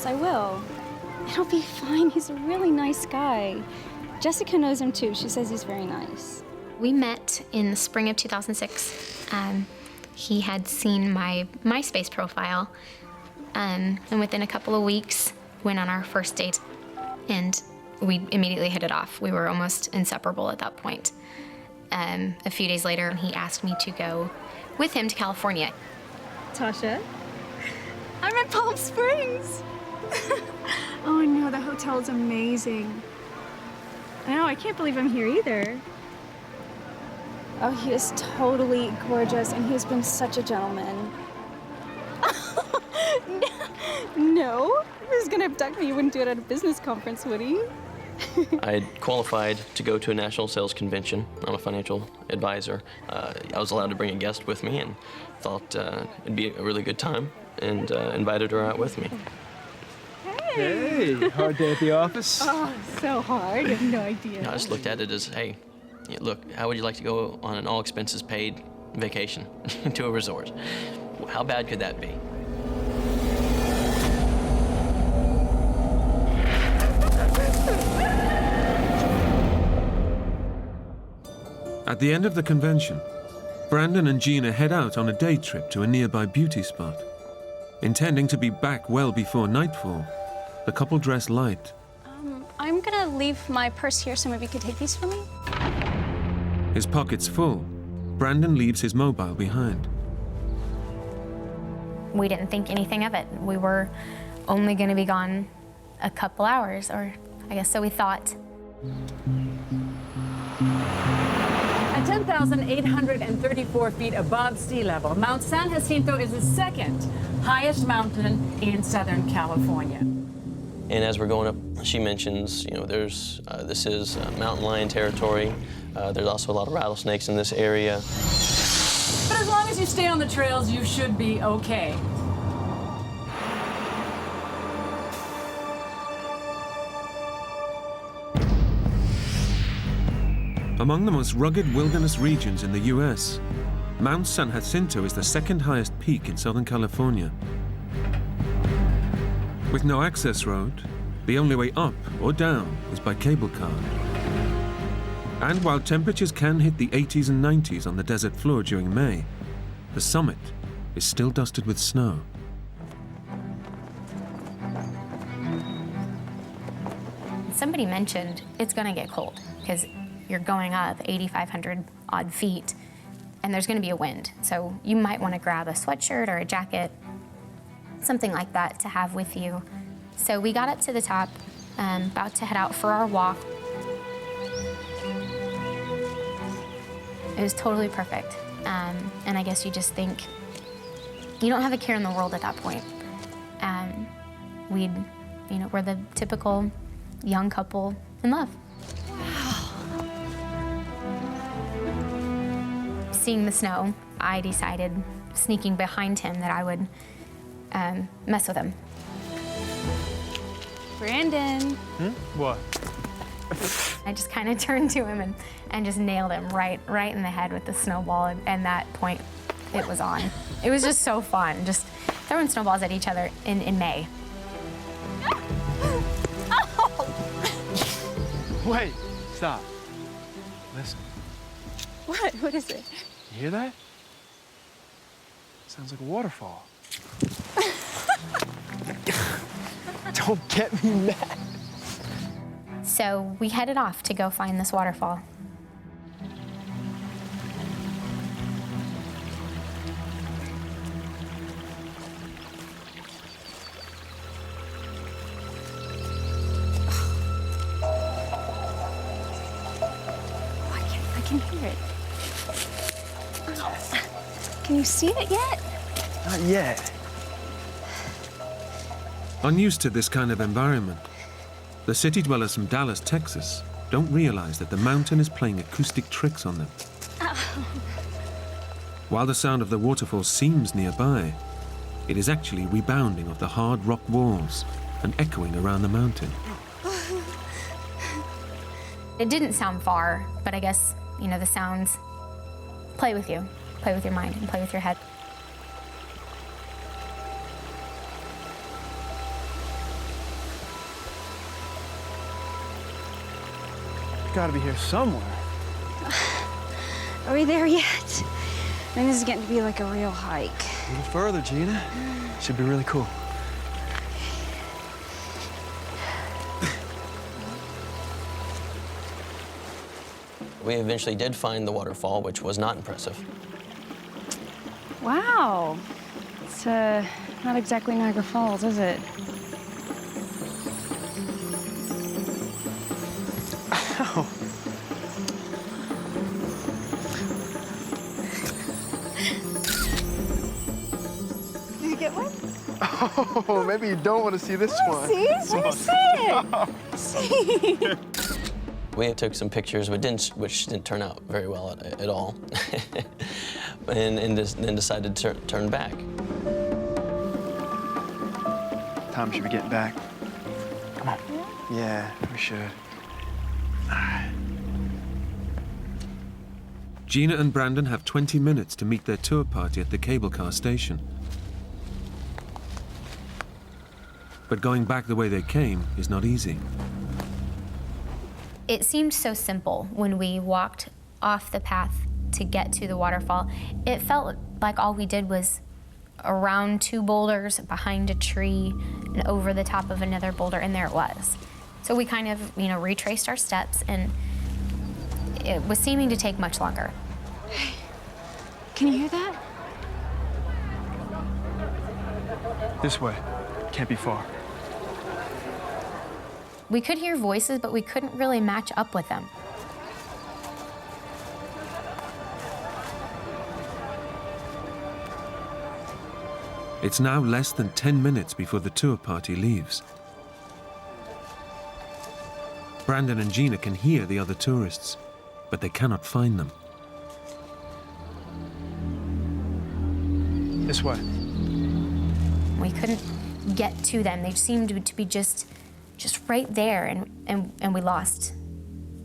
I will. It'll be fine. He's a really nice guy. Jessica knows him too. She says he's very nice. We met in the spring of 2006. He had seen my MySpace profile, and within a couple of weeks, went on our first date, and we immediately hit it off. We were almost inseparable at that point. A few days later, he asked me to go with him to California. Tasha, I'm in Palm Springs. Oh, I know, the hotel is amazing. I know, I can't believe I'm here either. Oh, he is totally gorgeous, and he's been such a gentleman. No, if he was gonna abduct me, he wouldn't do it at a business conference, would he? I qualified to go to a national sales convention. I'm a financial advisor. I was allowed to bring a guest with me and thought it'd be a really good time and invited her out with me. Hey, hard day at the office? Oh, so hard. You have no idea. I just looked at it as, hey, look, how would you like to go on an all-expenses-paid vacation to a resort? How bad could that be? At the end of the convention, Brandon and Gina head out on a day trip to a nearby beauty spot. Intending to be back well before nightfall, the couple dress light. I'm gonna leave my purse here so maybe you could take these for me. His pockets full, Brandon leaves his mobile behind. We didn't think anything of it. We were only going to be gone a couple hours, or I guess so we thought. At 10,834 feet above sea level, Mount San Jacinto is the second highest mountain in Southern California. And as we're going up, she mentions, there's this is mountain lion territory. There's also a lot of rattlesnakes in this area. But as long as you stay on the trails, you should be okay. Among the most rugged wilderness regions in the US, Mount San Jacinto is the second highest peak in Southern California. With no access road, the only way up or down is by cable car. And while temperatures can hit the 80s and 90s on the desert floor during May, the summit is still dusted with snow. Somebody mentioned it's going to get cold because you're going up 8,500 odd feet and there's going to be a wind. So you might want to grab a sweatshirt or a jacket, something like that to have with you. So we got up to the top, about to head out for our walk. It was totally perfect. And I guess you just think, you don't have a care in the world at that point. We're the typical young couple in love. Wow. Seeing the snow, I decided, sneaking behind him, that I would mess with him. Brandon. What? I just kind of turned to him and just nailed him right in the head with the snowball, and that point, it was on. It was just so fun, just throwing snowballs at each other in May. Wait, stop. Listen. What? What is it? You hear that? Sounds like a waterfall. Don't get me mad. So we headed off to go find this waterfall. I can hear it. Can you see it yet? Not yet. Unused to this kind of environment, the city dwellers from Dallas, Texas, don't realize that the mountain is playing acoustic tricks on them. While the sound of the waterfall seems nearby, it is actually rebounding off the hard rock walls and echoing around the mountain. It didn't sound far, but I guess, the sounds play with you, play with your mind, and play with your head. Gotta be here somewhere. Are we there yet? I mean, this is getting to be like a real hike. A little further, Gina. Should be really cool. We eventually did find the waterfall, which was not impressive. Wow. It's not exactly Niagara Falls, is it? Ow. Did you get one? Oh, maybe you don't want to see this one. See? Let me see it. See? We took some pictures, which didn't turn out very well at all, and then decided to turn back. Time should be getting back. Come on. Yeah, we should. All right. Gina and Brandon have 20 minutes to meet their tour party at the cable car station. But going back the way they came is not easy. It seemed so simple when we walked off the path to get to the waterfall. It felt like all we did was around 2 boulders, behind a tree, and over the top of another boulder, and there it was. So we kind of, retraced our steps, and it was seeming to take much longer. Hey, can you hear that? This way. Can't be far. We could hear voices, but we couldn't really match up with them. It's now less than 10 minutes before the tour party leaves. Brandon and Gina can hear the other tourists, but they cannot find them. This way. We couldn't get to them. They seemed to be just right there, and we lost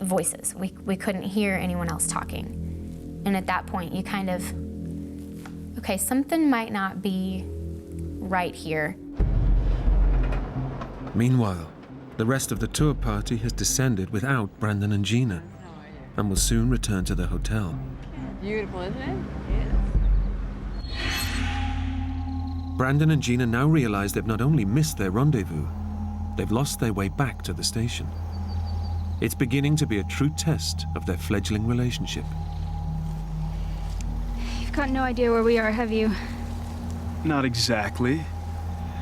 voices. We couldn't hear anyone else talking. And at that point, you kind of, okay, something might not be right here. Meanwhile, the rest of the tour party has descended without Brandon and Gina and will soon return to the hotel. Beautiful, isn't it? Brandon and Gina now realize they've not only missed their rendezvous, they've lost their way back to the station. It's beginning to be a true test of their fledgling relationship. You've got no idea where we are, have you? Not exactly.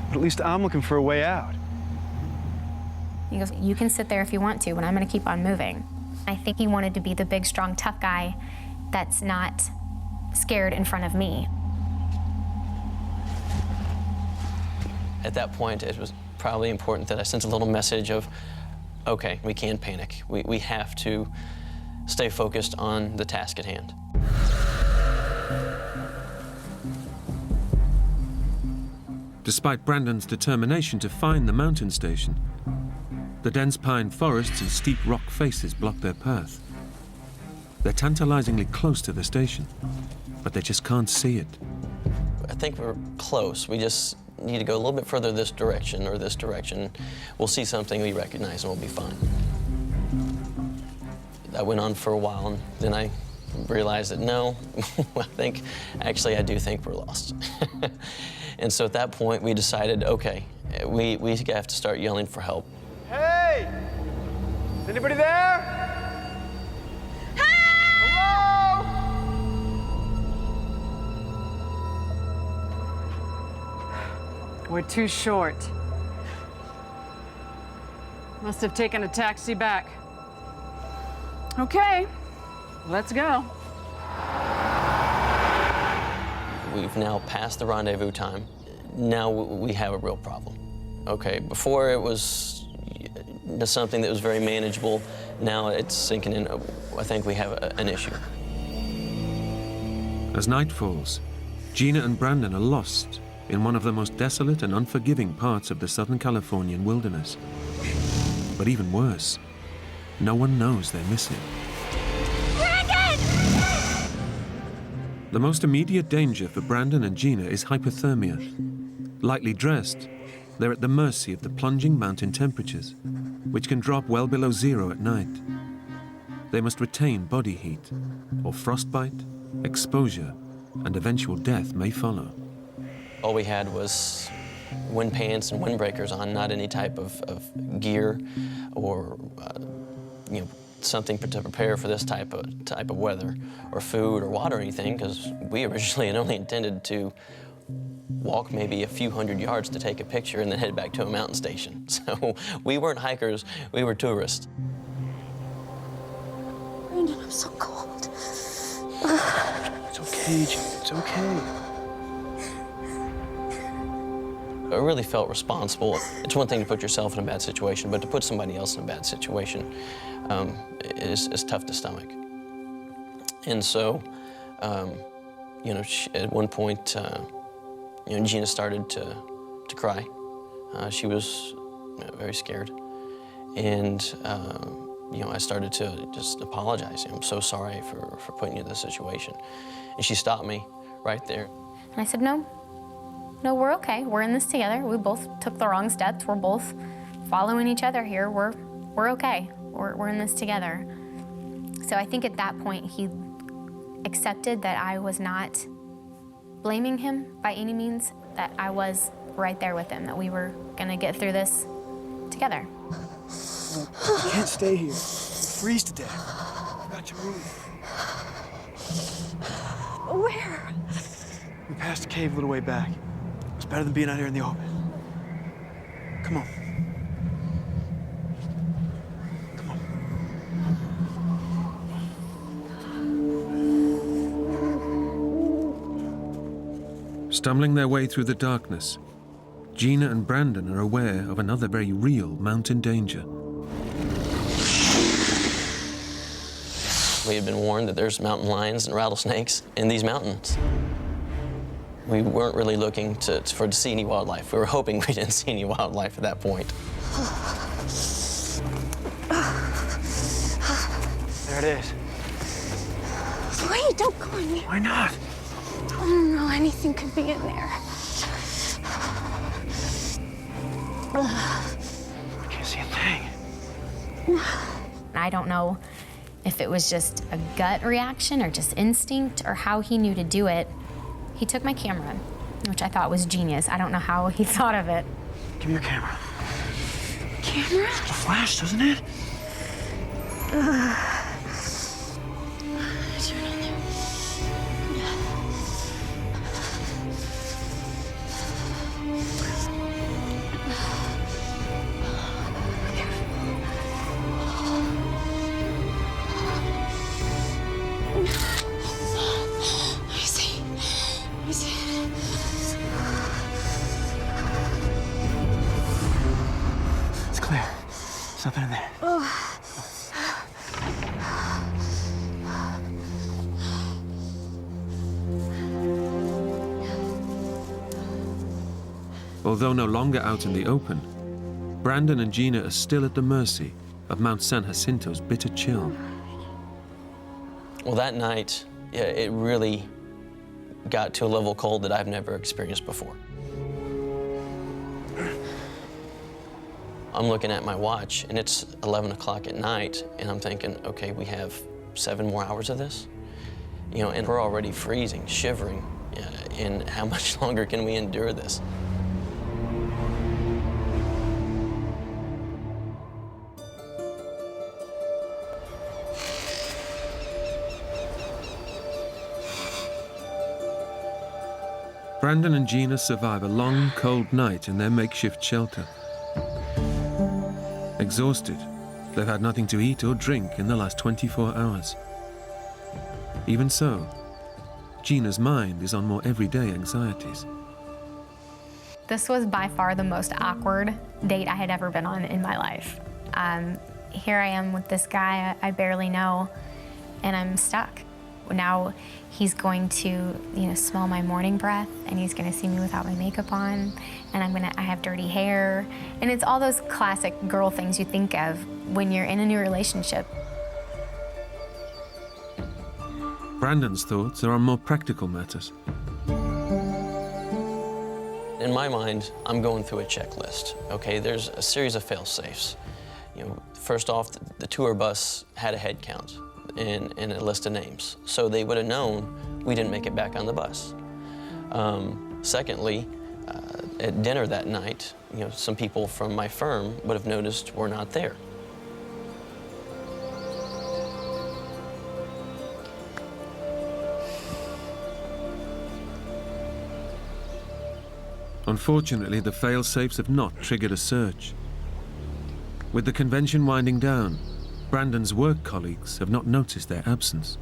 But at least I'm looking for a way out. He goes, you can sit there if you want to, but I'm gonna keep on moving. I think he wanted to be the big, strong, tough guy that's not scared in front of me. At that point, it was probably important that I sent a little message of, okay, we can't panic. We have to stay focused on the task at hand. Despite Brandon's determination to find the mountain station, the dense pine forests and steep rock faces block their path. They're tantalizingly close to the station, but they just can't see it. I think we're close. We just need to go a little bit further this direction or this direction. We'll see something we recognize and we'll be fine. That went on for a while, and then I realized that no, I do think we're lost. And so at that point, we decided, okay, we have to start yelling for help. Hey! Is anybody there? Hello? We're too short. Must have taken a taxi back. Okay, let's go. We've now passed the rendezvous time. Now we have a real problem. Okay, before it was something that was very manageable. Now it's sinking in. I think we have an issue. As night falls, Gina and Brandon are lost in one of the most desolate and unforgiving parts of the Southern Californian wilderness. But even worse, no one knows they're missing. The most immediate danger for Brandon and Gina is hypothermia. Lightly dressed, they're at the mercy of the plunging mountain temperatures, which can drop well below zero at night. They must retain body heat, or frostbite, exposure, and eventual death may follow. All we had was wind pants and windbreakers on, not any type of gear or something to prepare for this type of weather, or food or water or anything, because we originally had only intended to walk maybe a few hundred yards to take a picture and then head back to a mountain station. So we weren't hikers, we were tourists. Brandon, I'm so cold. It's okay, Gina, it's okay. I really felt responsible. It's one thing to put yourself in a bad situation, but to put somebody else in a bad situation is tough to stomach. And so, you know, at one point, you know, Gina started to cry. She was very scared. And, you know, I started to just apologize. I'm so sorry for putting you in this situation. And she stopped me right there. And I said, no, we're okay. We're in this together. We both took the wrong steps. We're both following each other here. We're okay. We're in this together. So I think at that point, he accepted that I was not blaming him by any means, that I was right there with him, that we were gonna get through this together. You can't stay here. You'll freeze to death. You've got to move. Where? We passed the cave a little way back. It's better than being out here in the open. Come on. Come on. Stumbling their way through the darkness, Gina and Brandon are aware of another very real mountain danger. We had been warned that there's mountain lions and rattlesnakes in these mountains. We weren't really looking to see any wildlife. We were hoping we didn't see any wildlife at that point. There it is. Wait, don't go in there. Why not? I don't know, anything could be in there. I can't see a thing. I don't know if it was just a gut reaction or just instinct or how he knew to do it. He took my camera, which I thought was genius. I don't know how he thought of it. Give me your camera. Camera? It's got a flash, doesn't it? Turn on there. It's clear. There's nothing in there. Although no longer out in the open, Brandon and Gina are still at the mercy of Mount San Jacinto's bitter chill. Well, that night, yeah, it really got to a level of cold that I've never experienced before. I'm looking at my watch, and it's 11 o'clock at night, and I'm thinking, okay, we have 7 more hours of this? You know, and we're already freezing, shivering, and how much longer can we endure this? Brandon and Gina survive a long, cold night in their makeshift shelter. Exhausted, they've had nothing to eat or drink in the last 24 hours. Even so, Gina's mind is on more everyday anxieties. This was by far the most awkward date I had ever been on in my life. Here I am with this guy I barely know, and I'm stuck. Now he's going to, smell my morning breath, and he's going to see me without my makeup on, and I have dirty hair, and it's all those classic girl things you think of when you're in a new relationship. Brandon's thoughts are on more practical matters. In my mind, I'm going through a checklist, okay? There's a series of fail-safes. First off, the tour bus had a head count and a list of names, so they would have known we didn't make it back on the bus. Secondly, at dinner that night, some people from my firm would have noticed we're not there. Unfortunately, the fail-safes have not triggered a search. With the convention winding down, Brandon's work colleagues have not noticed their absence.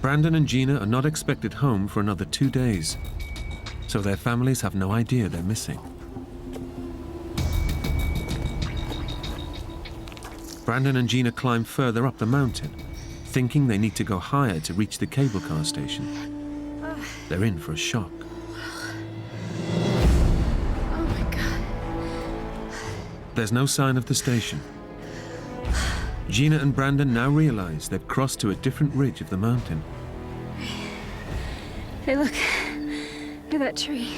Brandon and Gina are not expected home for another 2 days, so their families have no idea they're missing. Brandon and Gina climb further up the mountain, thinking they need to go higher to reach the cable car station. They're in for a shock. Oh my God. There's no sign of the station. Gina and Brandon now realize they've crossed to a different ridge of the mountain. Hey, look. Look at that tree.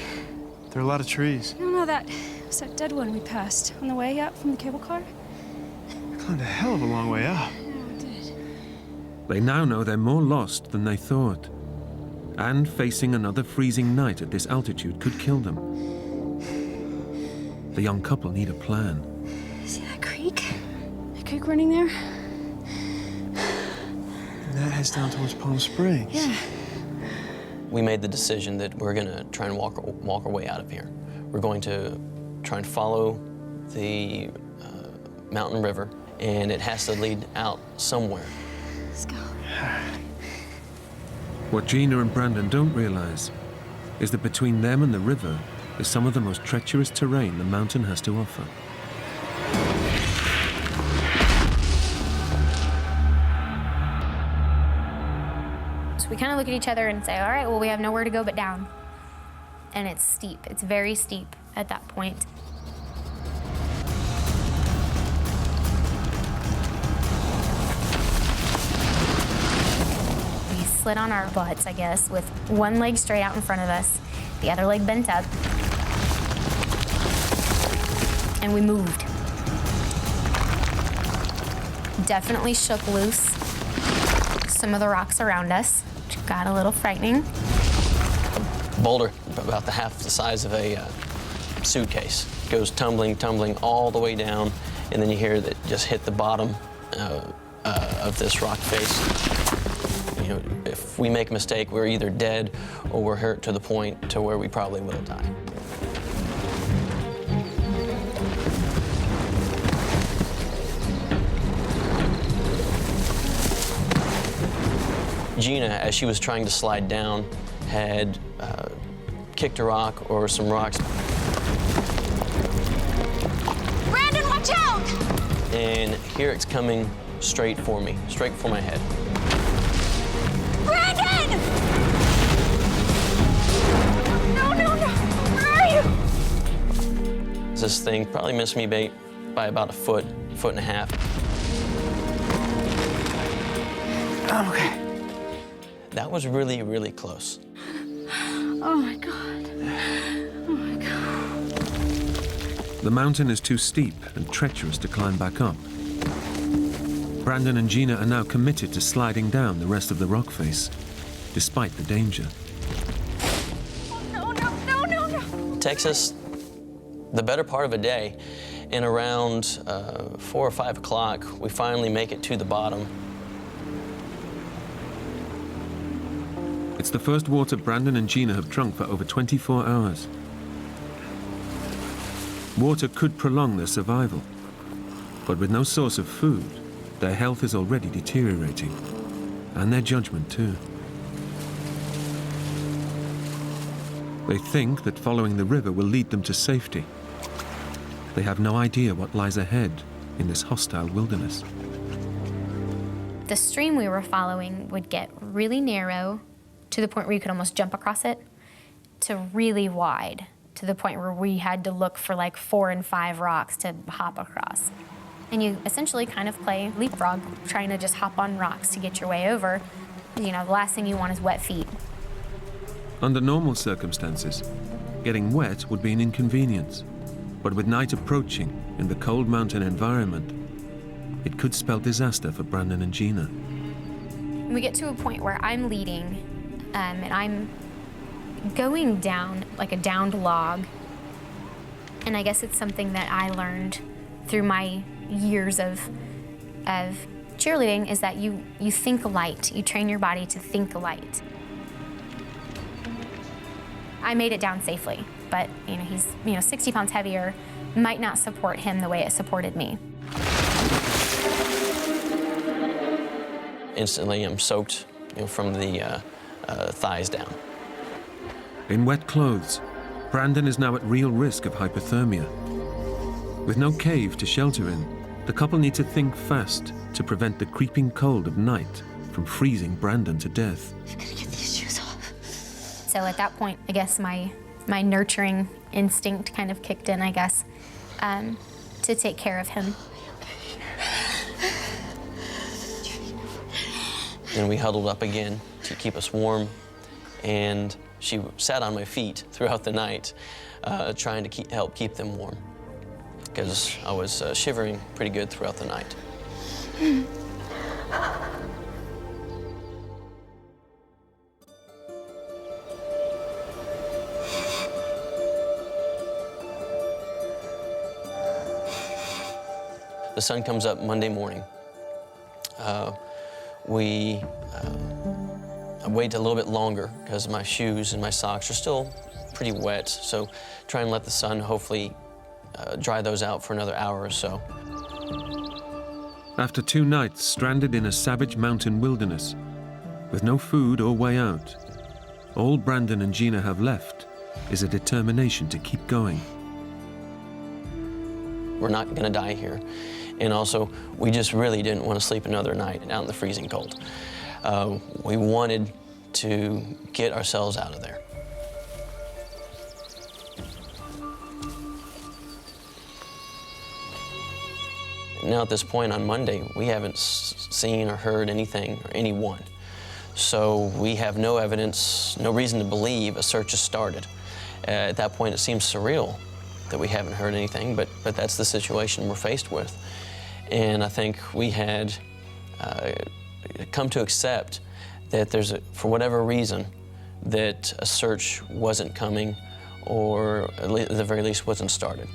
There are a lot of trees. No, no, that was that dead one we passed on the way up from the cable car. I climbed a hell of a long way up. They now know they're more lost than they thought. And facing another freezing night at this altitude could kill them. The young couple need a plan. See that creek? That creek running there? And that heads down towards Palm Springs. Yeah. We made the decision that we're gonna try and walk our way out of here. We're going to try and follow the mountain river, and it has to lead out somewhere. Let's go. What Gina and Brandon don't realize is that between them and the river is some of the most treacherous terrain the mountain has to offer. So we kind of look at each other and say, all right, well, we have nowhere to go but down. And it's steep. It's very steep at that point. We slid on our butts, I guess, with one leg straight out in front of us, the other leg bent up. And we moved. Definitely shook loose some of the rocks around us, which got a little frightening. A boulder about the half the size of a suitcase goes tumbling, tumbling all the way down, and then you hear that just hit the bottom of this rock face. You know, if we make a mistake, we're either dead or we're hurt to the point to where we probably will die. Gina, as she was trying to slide down, had kicked a rock or some rocks. Brandon, watch out! And here it's coming straight for me, straight for my head. Brandon! No, no, no. Where are you? This thing probably missed me by about a foot and a half. I'm okay. That was really, really close. Oh my God. Oh my God. The mountain is too steep and treacherous to climb back up. Brandon and Gina are now committed to sliding down the rest of the rock face, despite the danger. No, no, no, no, no. Takes us the better part of a day, and around 4 or 5 o'clock, we finally make it to the bottom. It's the first water Brandon and Gina have drunk for over 24 hours. Water could prolong their survival, but with no source of food, their health is already deteriorating, and their judgment too. They think that following the river will lead them to safety. They have no idea what lies ahead in this hostile wilderness. The stream we were following would get really narrow, to the point where you could almost jump across it, to really wide, to the point where we had to look for like 4 and 5 rocks to hop across. And you essentially kind of play leapfrog, trying to just hop on rocks to get your way over. You know, the last thing you want is wet feet. Under normal circumstances, getting wet would be an inconvenience. But with night approaching in the cold mountain environment, it could spell disaster for Brandon and Gina. And we get to a point where I'm leading, and I'm going down like a downed log. And I guess it's something that I learned through my years of cheerleading, is that you think light. You train your body to think light. I made it down safely, but he's 60 pounds heavier, might not support him the way it supported me. Instantly, I'm soaked from the thighs down. In wet clothes, Brandon is now at real risk of hypothermia. With no cave to shelter in, the couple need to think fast to prevent the creeping cold of night from freezing Brandon to death. I'm gonna get these shoes off. So at that point, I guess my nurturing instinct kind of kicked in, I guess, to take care of him. And we huddled up again to keep us warm, and she sat on my feet throughout the night, trying to help keep them warm, because I was shivering pretty good throughout the night. The sun comes up Monday morning. I wait a little bit longer because my shoes and my socks are still pretty wet, so try and let the sun hopefully dry those out for another hour or so. After 2 nights stranded in a savage mountain wilderness, with no food or way out, all Brandon and Gina have left is a determination to keep going. We're not gonna die here. And also, we just really didn't want to sleep another night out in the freezing cold. We wanted to get ourselves out of there. Now at this point on Monday, we haven't seen or heard anything or anyone. So we have no evidence, no reason to believe a search has started. At that point, it seems surreal that we haven't heard anything, but that's the situation we're faced with. And I think we had come to accept that for whatever reason, that a search wasn't coming, or at the very least wasn't started.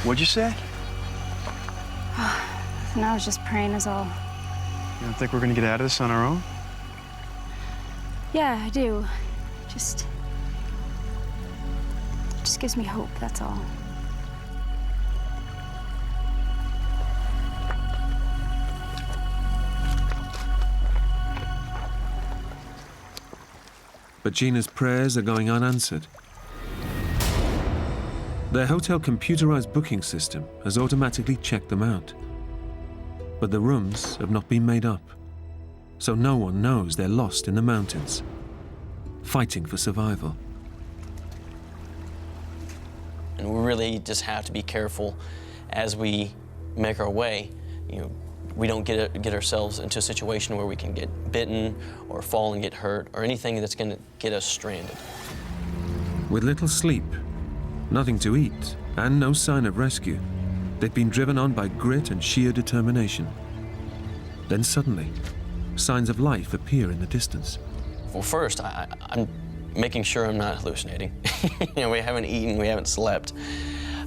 What'd you say? And I was just praying is all. You don't think we're gonna get out of this on our own? Yeah, I do. Just gives me hope, that's all. But Gina's prayers are going unanswered. Their hotel computerized booking system has automatically checked them out. But the rooms have not been made up, so no one knows they're lost in the mountains, fighting for survival. And we really just have to be careful as we make our way. We don't get ourselves into a situation where we can get bitten or fall and get hurt or anything that's going to get us stranded. With little sleep, nothing to eat, and no sign of rescue, they'd been driven on by grit and sheer determination. Then suddenly, signs of life appear in the distance. Well, first, I'm making sure I'm not hallucinating. We haven't eaten, we haven't slept.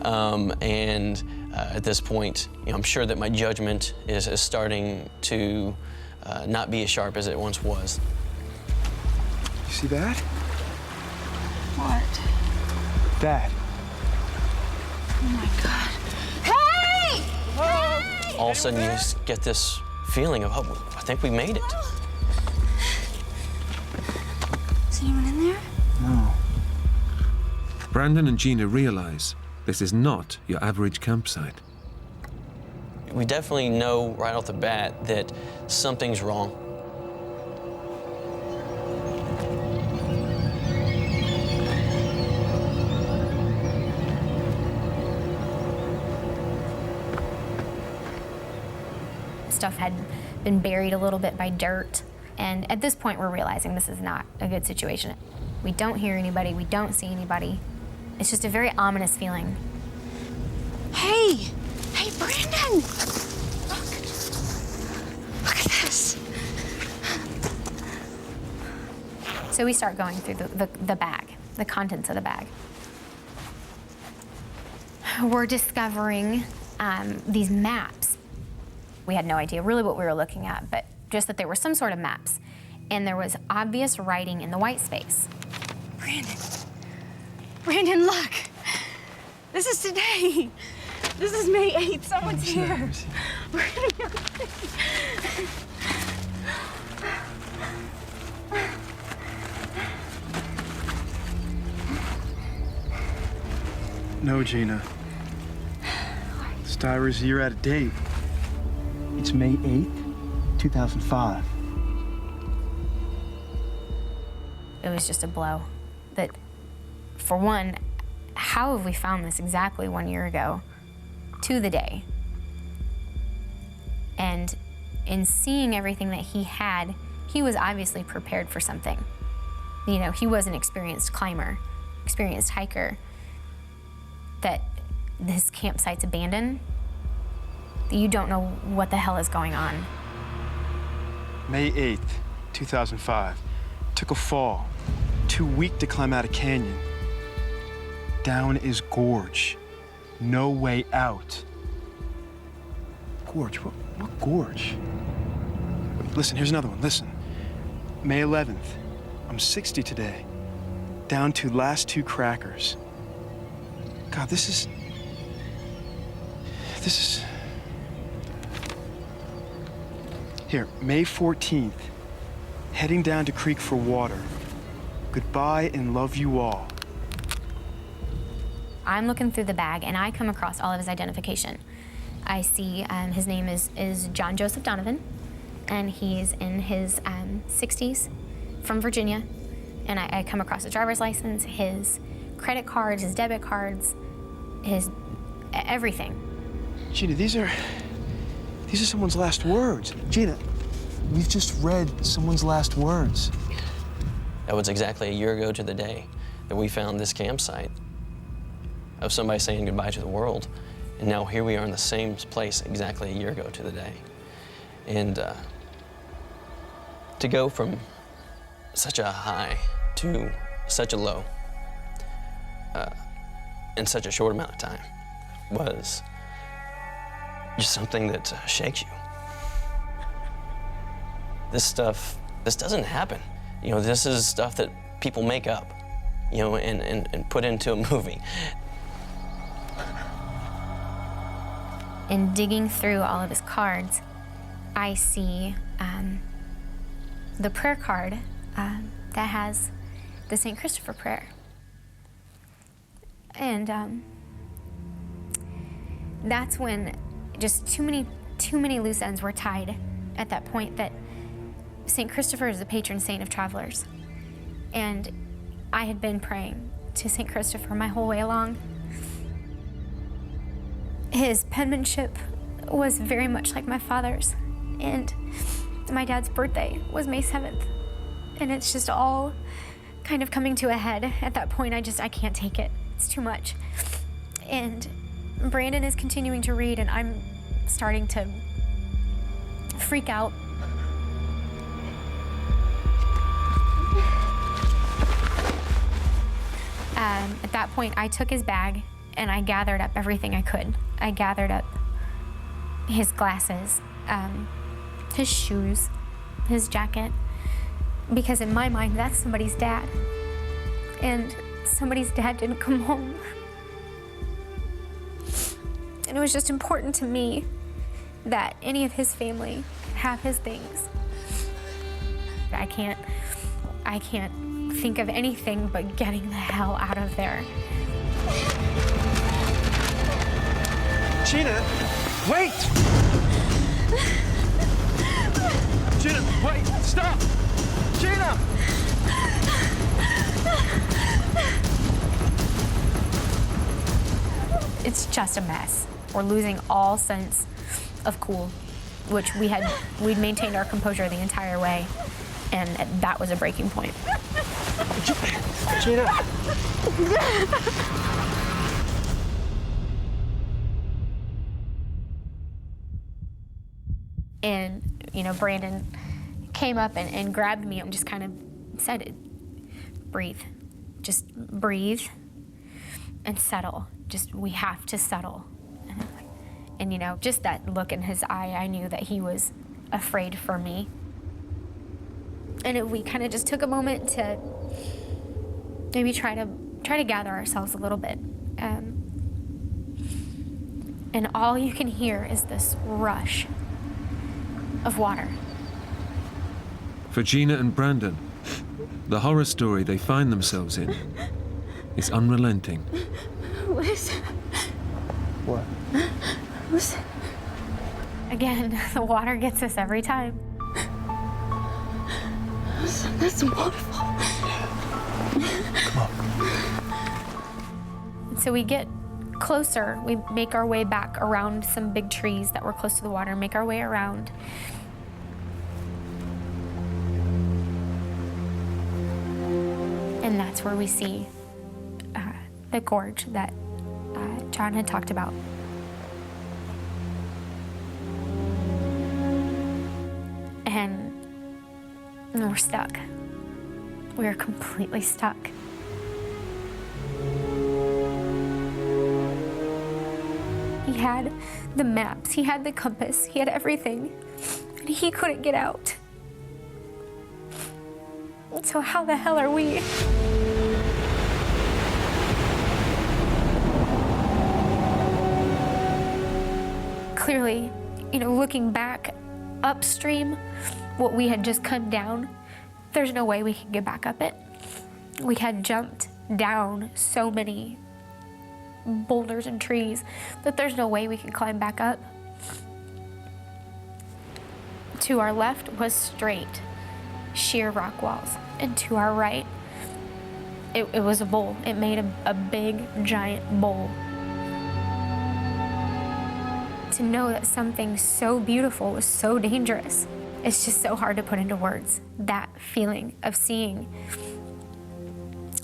At this point, I'm sure that my judgment is starting to not be as sharp as it once was. You see that? What? That. Oh my God. Hey! Hey! All of a sudden, you just get this feeling of, oh, I think we made it. Is anyone in there? No. Brandon and Gina realize this is not your average campsite. We definitely know right off the bat that something's wrong. Stuff had been buried a little bit by dirt. And at this point, we're realizing this is not a good situation. We don't hear anybody, we don't see anybody. It's just a very ominous feeling. Hey! Hey, Brandon! Look at this. So we start going through the bag, the contents of the bag. We're discovering these maps. We had no idea really what we were looking at, but just that there were some sort of maps. and there was obvious writing in the white space. Brandon, look. This is today. This is May 8th. Someone's here. No, Gina. This diary's a year out of date. It's May 8th, 2005. It was just a blow. That, for one, how have we found this exactly 1 year ago to the day? And in seeing everything that he had, he was obviously prepared for something. You know, he was an experienced climber, experienced hiker. That this campsite's abandoned, you don't know what the hell is going on. May 8th, 2005. Took a fall. Too weak to climb out a canyon. Down is gorge. No way out. Gorge? What gorge? Wait, listen, here's another one. Listen. May 11th. I'm 60 today. Down to last 2 crackers. God, this is... Here, May 14th. Heading down to creek for water. Goodbye and love you all. I'm looking through the bag and I come across all of his identification. I see his name is John Joseph Donovan, and he's in his 60s from Virginia. And I come across his driver's license, his credit cards, his debit cards, his everything. Gina, these are someone's last words. Gina, we've just read someone's last words. That was exactly a year ago to the day that we found this campsite of somebody saying goodbye to the world. And now here we are in the same place exactly a year ago to the day. And to go from such a high to such a low in such a short amount of time was just something that shakes you. This doesn't happen. You know, this is stuff that people make up, you know, and put into a movie. In digging through all of his cards, I see the prayer card that has the St. Christopher prayer. And that's when just too many loose ends were tied at that point, that St. Christopher is the patron saint of travelers. And I had been praying to St. Christopher my whole way along. His penmanship was very much like my father's, and my dad's birthday was May 7th. And it's just all kind of coming to a head at that point. I can't take it. It's too much. And Brandon is continuing to read, and I'm starting to freak out. At that point, I took his bag and I gathered up everything I could. I gathered up his glasses, his shoes, his jacket, because in my mind, that's somebody's dad. And somebody's dad didn't come home. And it was just important to me that any of his family have his things. I can't think of anything but getting the hell out of there. Gina, wait! Gina, wait, stop! Gina! It's just a mess. We're losing all sense of cool, which we'd maintained our composure the entire way, and that was a breaking point. Gina! And, you know, Brandon came up and grabbed me and just kind of said, breathe. Just breathe and settle. We have to settle. And, you know, just that look in his eye, I knew that he was afraid for me. And we kind of just took a moment to maybe try to gather ourselves a little bit. And all you can hear is this rush of water. For Gina and Brandon, the horror story they find themselves in is unrelenting. What is it? What? What's it? Again, the water gets us every time. That's a waterfall. So we get closer, we make our way back around some big trees that were close to the water, make our way around. And that's where we see the gorge that John had talked about. And we're stuck. We're completely stuck. He had the maps, he had the compass, he had everything, and he couldn't get out. So how the hell are we? Clearly, looking back upstream, what we had just come down, there's no way we can get back up it. We had jumped down so many boulders and trees that there's no way we can climb back up. To our left was straight, sheer rock walls, and to our right, it was a bowl. It made a big, giant bowl. To know that something so beautiful was so dangerous, it's just so hard to put into words. That feeling of seeing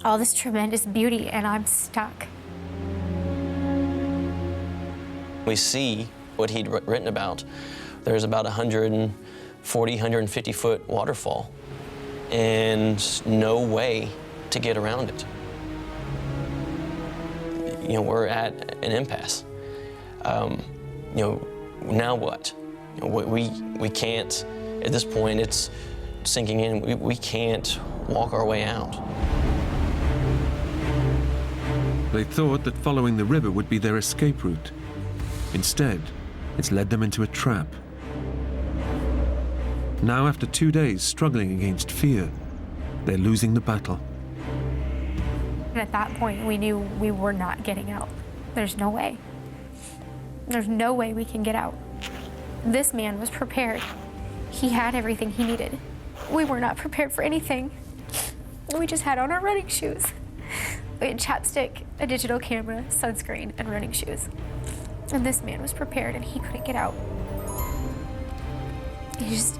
all this tremendous beauty and I'm stuck. We see what he'd written about. There's about 140, 150 foot waterfall and no way to get around it. We're at an impasse. Now what? We can't, at this point it's sinking in, we can't walk our way out. They thought that following the river would be their escape route. Instead, it's led them into a trap. Now, after 2 days struggling against fear, they're losing the battle. And at that point, we knew we were not getting out. There's no way. There's no way we can get out. This man was prepared. He had everything he needed. We were not prepared for anything. We just had on our running shoes. We had chapstick, a digital camera, sunscreen, and running shoes. And this man was prepared and he couldn't get out. It's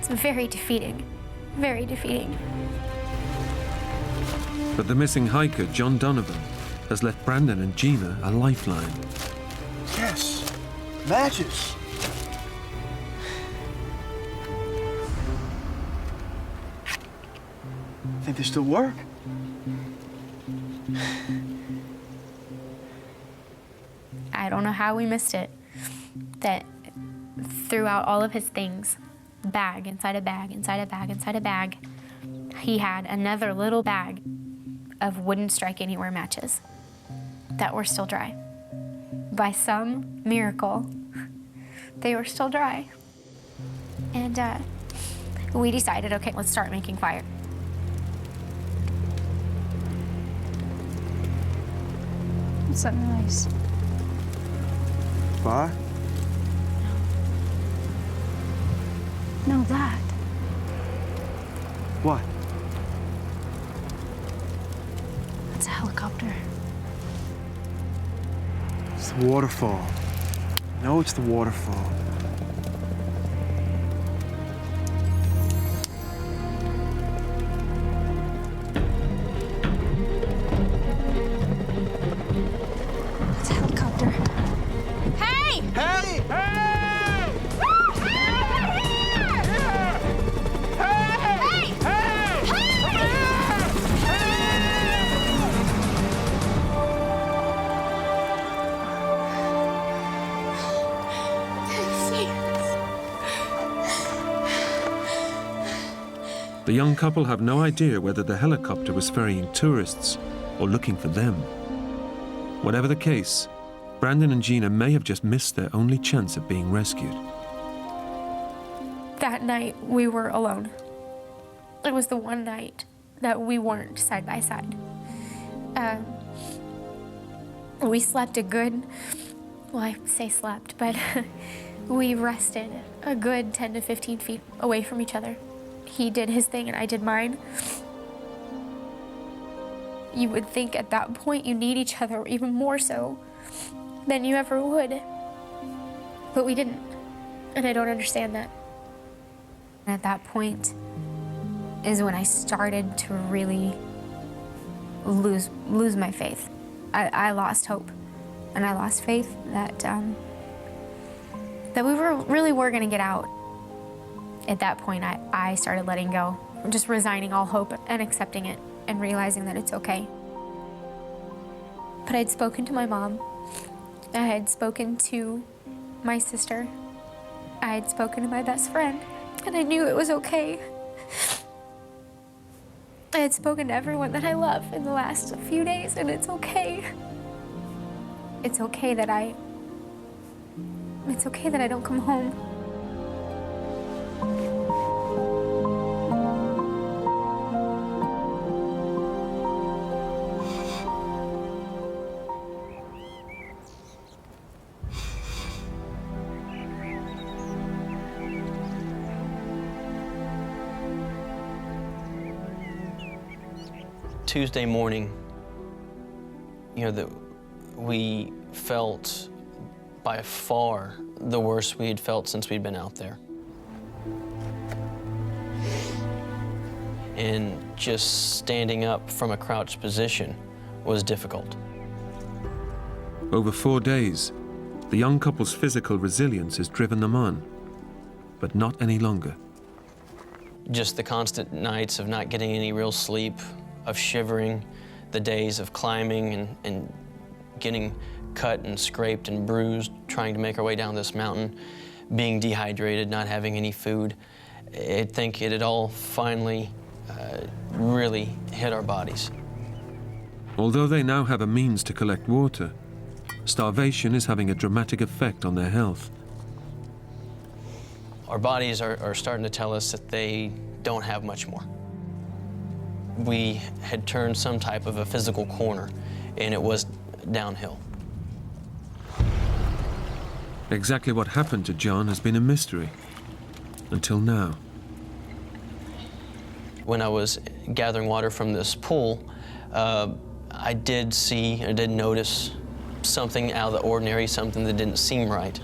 very defeating, very defeating. But the missing hiker, John Donovan, has left Brandon and Gina a lifeline. Yes, matches. Think they still work? I don't know how we missed it. That throughout all of his things, bag inside a bag, inside a bag, inside a bag, he had another little bag of wouldn't strike anywhere matches that were still dry. By some miracle, they were still dry. And we decided, okay, let's start making fire. What's that noise? Fire? No, that. What? It's a helicopter. It's the waterfall. No, it's the waterfall. It's a helicopter. Hey! Hey! Hey! The young couple have no idea whether the helicopter was ferrying tourists or looking for them. Whatever the case, Brandon and Gina may have just missed their only chance of being rescued. That night, we were alone. It was the one night that we weren't side by side. We slept a good, well, I say slept, but we rested a good 10 to 15 feet away from each other. He did his thing and I did mine. You would think at that point you need each other even more so than you ever would. But we didn't, and I don't understand that. At that point is when I started to really lose my faith. I lost hope, and I lost faith that we really were gonna get out. At that point, I started letting go, just resigning all hope and accepting it and realizing that it's okay. But I'd spoken to my mom, I had spoken to my sister, I had spoken to my best friend, and I knew it was okay. I had spoken to everyone that I love in the last few days, and it's okay. It's okay that I don't come home. Tuesday morning, we felt by far the worst we had felt since we'd been out there. And just standing up from a crouched position was difficult. Over 4 days, the young couple's physical resilience has driven them on, but not any longer. Just the constant nights of not getting any real sleep, of shivering, the days of climbing and getting cut and scraped and bruised, trying to make our way down this mountain, being dehydrated, not having any food. I think it had all finally really hit our bodies. Although they now have a means to collect water, starvation is having a dramatic effect on their health. Our bodies are starting to tell us that they don't have much more. We had turned some type of a physical corner, and it was downhill. Exactly what happened to John has been a mystery, until now. When I was gathering water from this pool, I did notice something out of the ordinary, something that didn't seem right.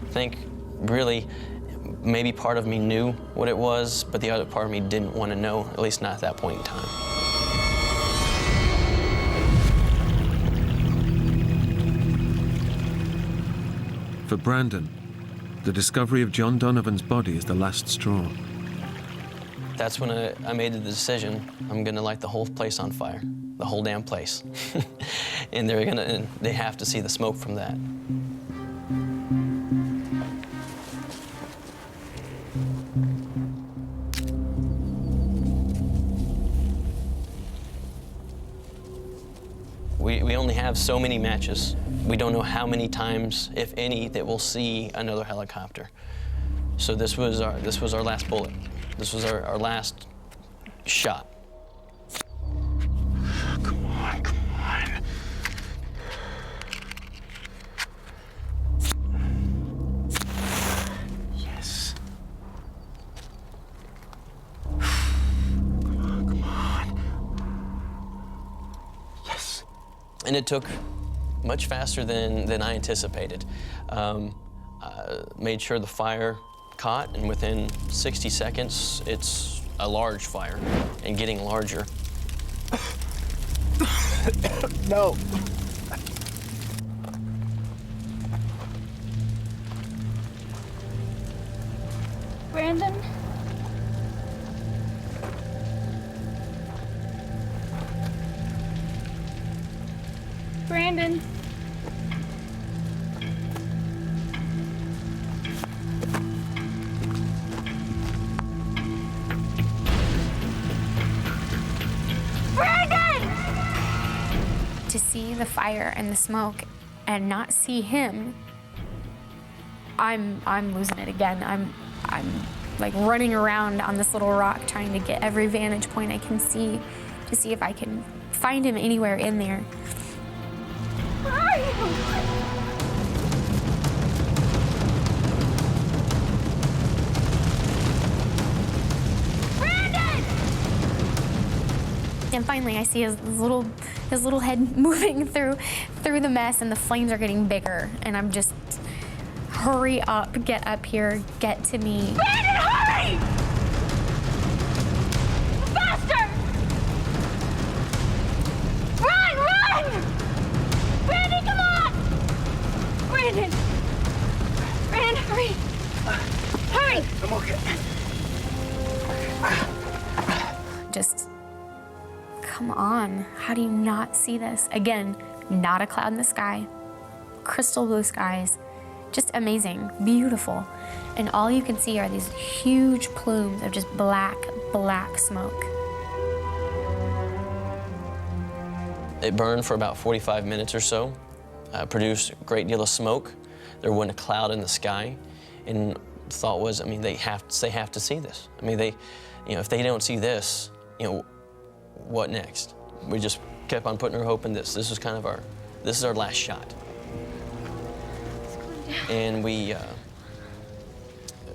I think really, maybe part of me knew what it was, but the other part of me didn't want to know, at least not at that point in time. For Brandon, the discovery of John Donovan's body is the last straw. That's when I made the decision, I'm gonna light the whole place on fire, the whole damn place. And they have to see the smoke from that. We only have so many matches. We don't know how many times, if any, that we'll see another helicopter. So this was our last bullet. This was our last shot. Come on, come on. Yes. Come on. Yes. And it took much faster than I anticipated. Made sure the fire caught, and within 60 seconds, it's a large fire and getting larger. No. Brandon? Brandon? see the fire and the smoke and not see him, I'm losing it again. I'm like running around on this little rock trying to get every vantage point I can see to see if I can find him anywhere in there. Where are you? And finally, I see his little head moving through the mess, and the flames are getting bigger. And I'm just, hurry up, get up here, get to me. Brandon, hurry! Faster! Run! Brandon, come on! Brandon, hurry! Hurry! I'm okay. Just, come on. How do you not see this? Again, not a cloud in the sky, crystal blue skies, just amazing, beautiful. And all you can see are these huge plumes of just black smoke. It burned for about 45 minutes or so, produced a great deal of smoke. There wasn't a cloud in the sky. And the thought was, I mean, they have to see this. I mean, if they don't see this, what next? We just kept on putting our hope in this. This is kind of this is our last shot. And we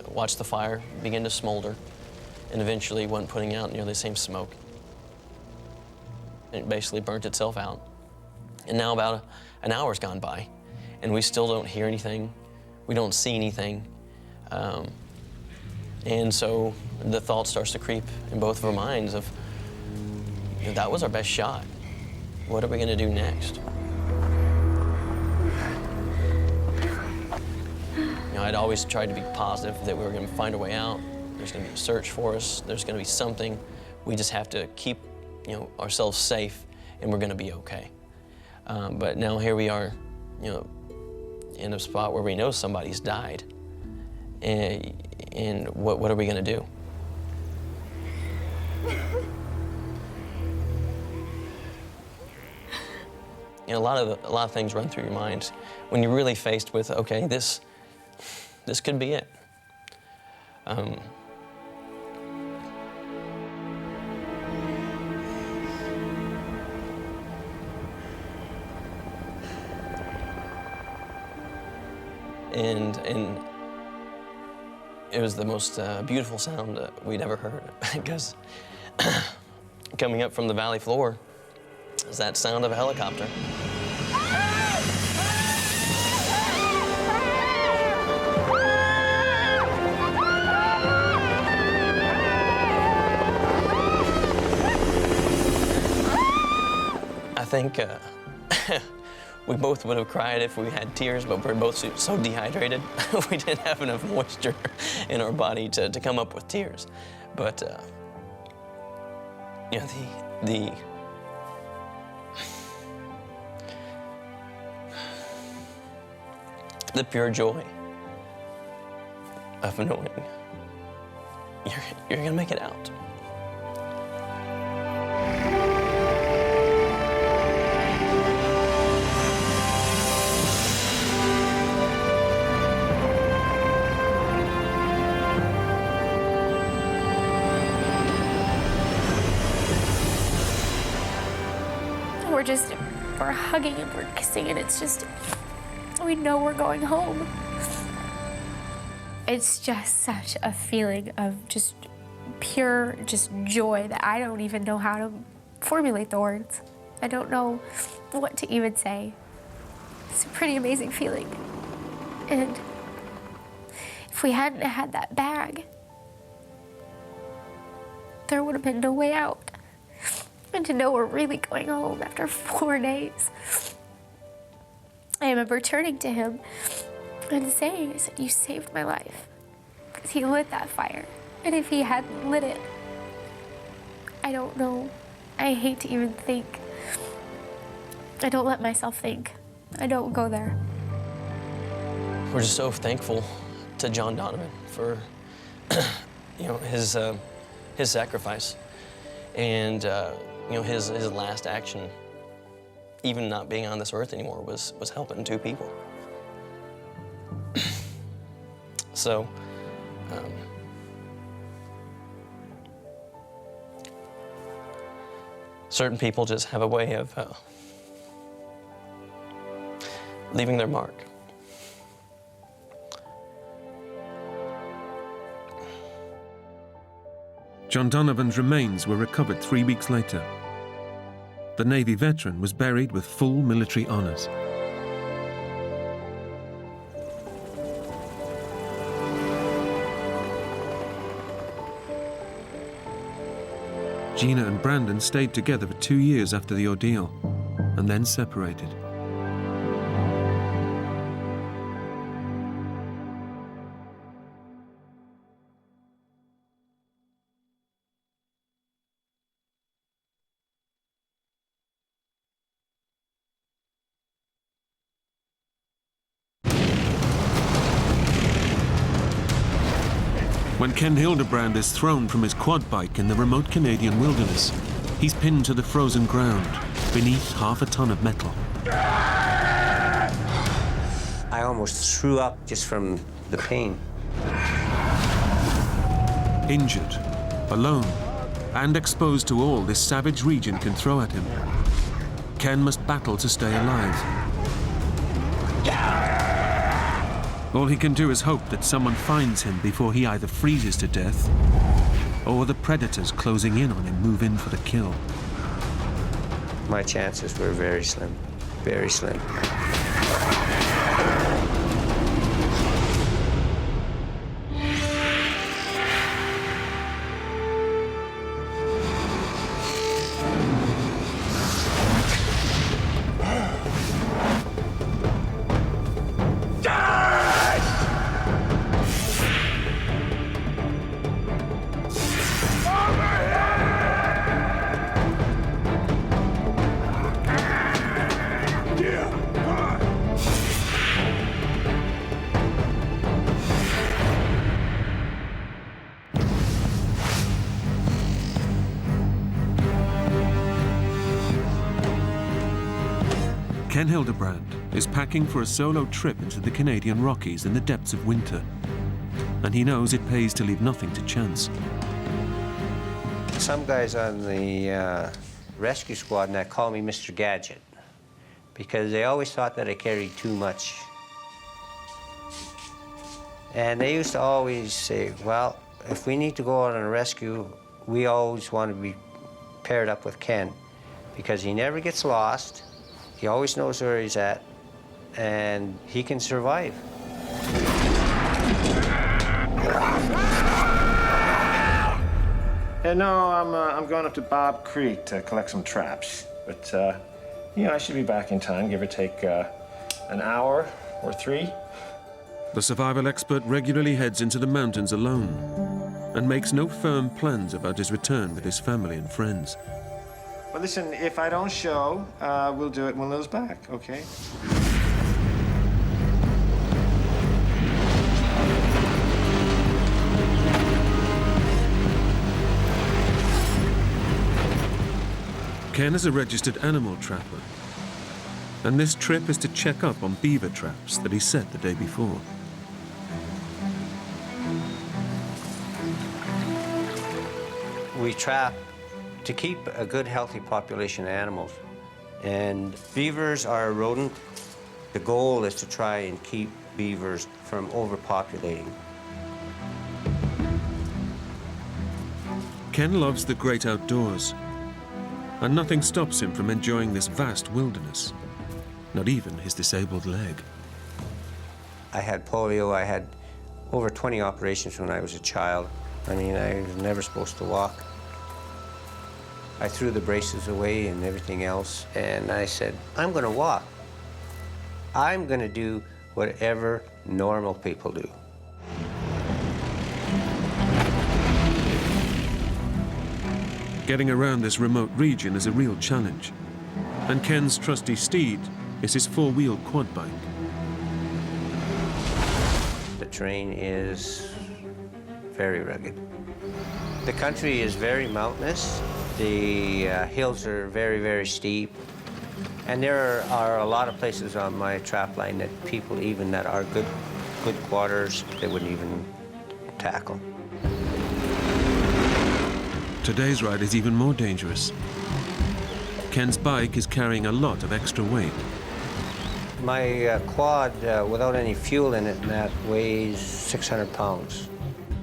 watched the fire begin to smolder, and eventually wasn't putting out nearly the same smoke. It basically burnt itself out. And now about an hour's gone by, and we still don't hear anything. We don't see anything. And so the thought starts to creep in both of our minds of, that was our best shot. What are we gonna do next? I'd always tried to be positive that we were gonna find a way out. There's gonna be a search for us. There's gonna be something. We just have to keep, ourselves safe, and we're gonna be okay. But now here we are, in a spot where we know somebody's died. And what are we gonna do? A lot of things run through your mind when you're really faced with, okay, this could be it. And it was the most beautiful sound we'd ever heard, because coming up from the valley floor is that sound of a helicopter. I think we both would have cried if we had tears, but we're both so dehydrated. We didn't have enough moisture in our body to come up with tears. But the pure joy of knowing you're gonna make it out. We're hugging and we're kissing, and it's just, we know we're going home. It's just such a feeling of just pure joy that I don't even know how to formulate the words. I don't know what to even say. It's a pretty amazing feeling. And if we hadn't had that bag, there would have been no way out. And to know we're really going home after 4 days. I remember turning to him and saying, I said, you saved my life. Because he lit that fire. And if he hadn't lit it, I don't know. I hate to even think. I don't let myself think. I don't go there. We're just so thankful to John Donovan for his sacrifice, and his last action even not being on this earth anymore was helping 2 people. So, certain people just have a way of leaving their mark. John Donovan's remains were recovered 3 weeks later. The Navy veteran was buried with full military honors. Gina and Brandon stayed together for 2 years after the ordeal, and then separated. When Ken Hildebrand is thrown from his quad bike in the remote Canadian wilderness, he's pinned to the frozen ground beneath half a ton of metal. I almost threw up just from the pain. Injured, alone, and exposed to all this savage region can throw at him, Ken must battle to stay alive. All he can do is hope that someone finds him before he either freezes to death or the predators closing in on him move in for the kill. My chances were very slim, very slim. Ken Hildebrand is packing for a solo trip into the Canadian Rockies in the depths of winter, and he knows it pays to leave nothing to chance. Some guys on the rescue squad and that call me Mr. Gadget because they always thought that I carried too much. And they used to always say, well, if we need to go out on a rescue, we always want to be paired up with Ken because he never gets lost. He always knows where he's at, and he can survive. Yeah, no, I'm going up to Bob Creek to collect some traps. But, you know, I should be back in time, give or take an hour or 3. The survival expert regularly heads into the mountains alone and makes no firm plans about his return with his family and friends. Well, listen, if I don't show, we'll do it when Lil's back, okay? Ken is a registered animal trapper, and this trip is to check up on beaver traps that he set the day before. We trap to keep a good, healthy population of animals. And beavers are a rodent. The goal is to try and keep beavers from overpopulating. Ken loves the great outdoors, and nothing stops him from enjoying this vast wilderness, not even his disabled leg. I had polio. I had over 20 operations when I was a child. I mean, I was never supposed to walk. I threw the braces away and everything else, and I said, I'm going to walk. I'm going to do whatever normal people do. Getting around this remote region is a real challenge, and Ken's trusty steed is his 4-wheeled quad bike. The terrain is very rugged. The country is very mountainous. The hills are very, very steep. And there are a lot of places on my trap line that people, even that are good quarters, they wouldn't even tackle. Today's ride is even more dangerous. Ken's bike is carrying a lot of extra weight. My quad, without any fuel in it, and that weighs 600 pounds.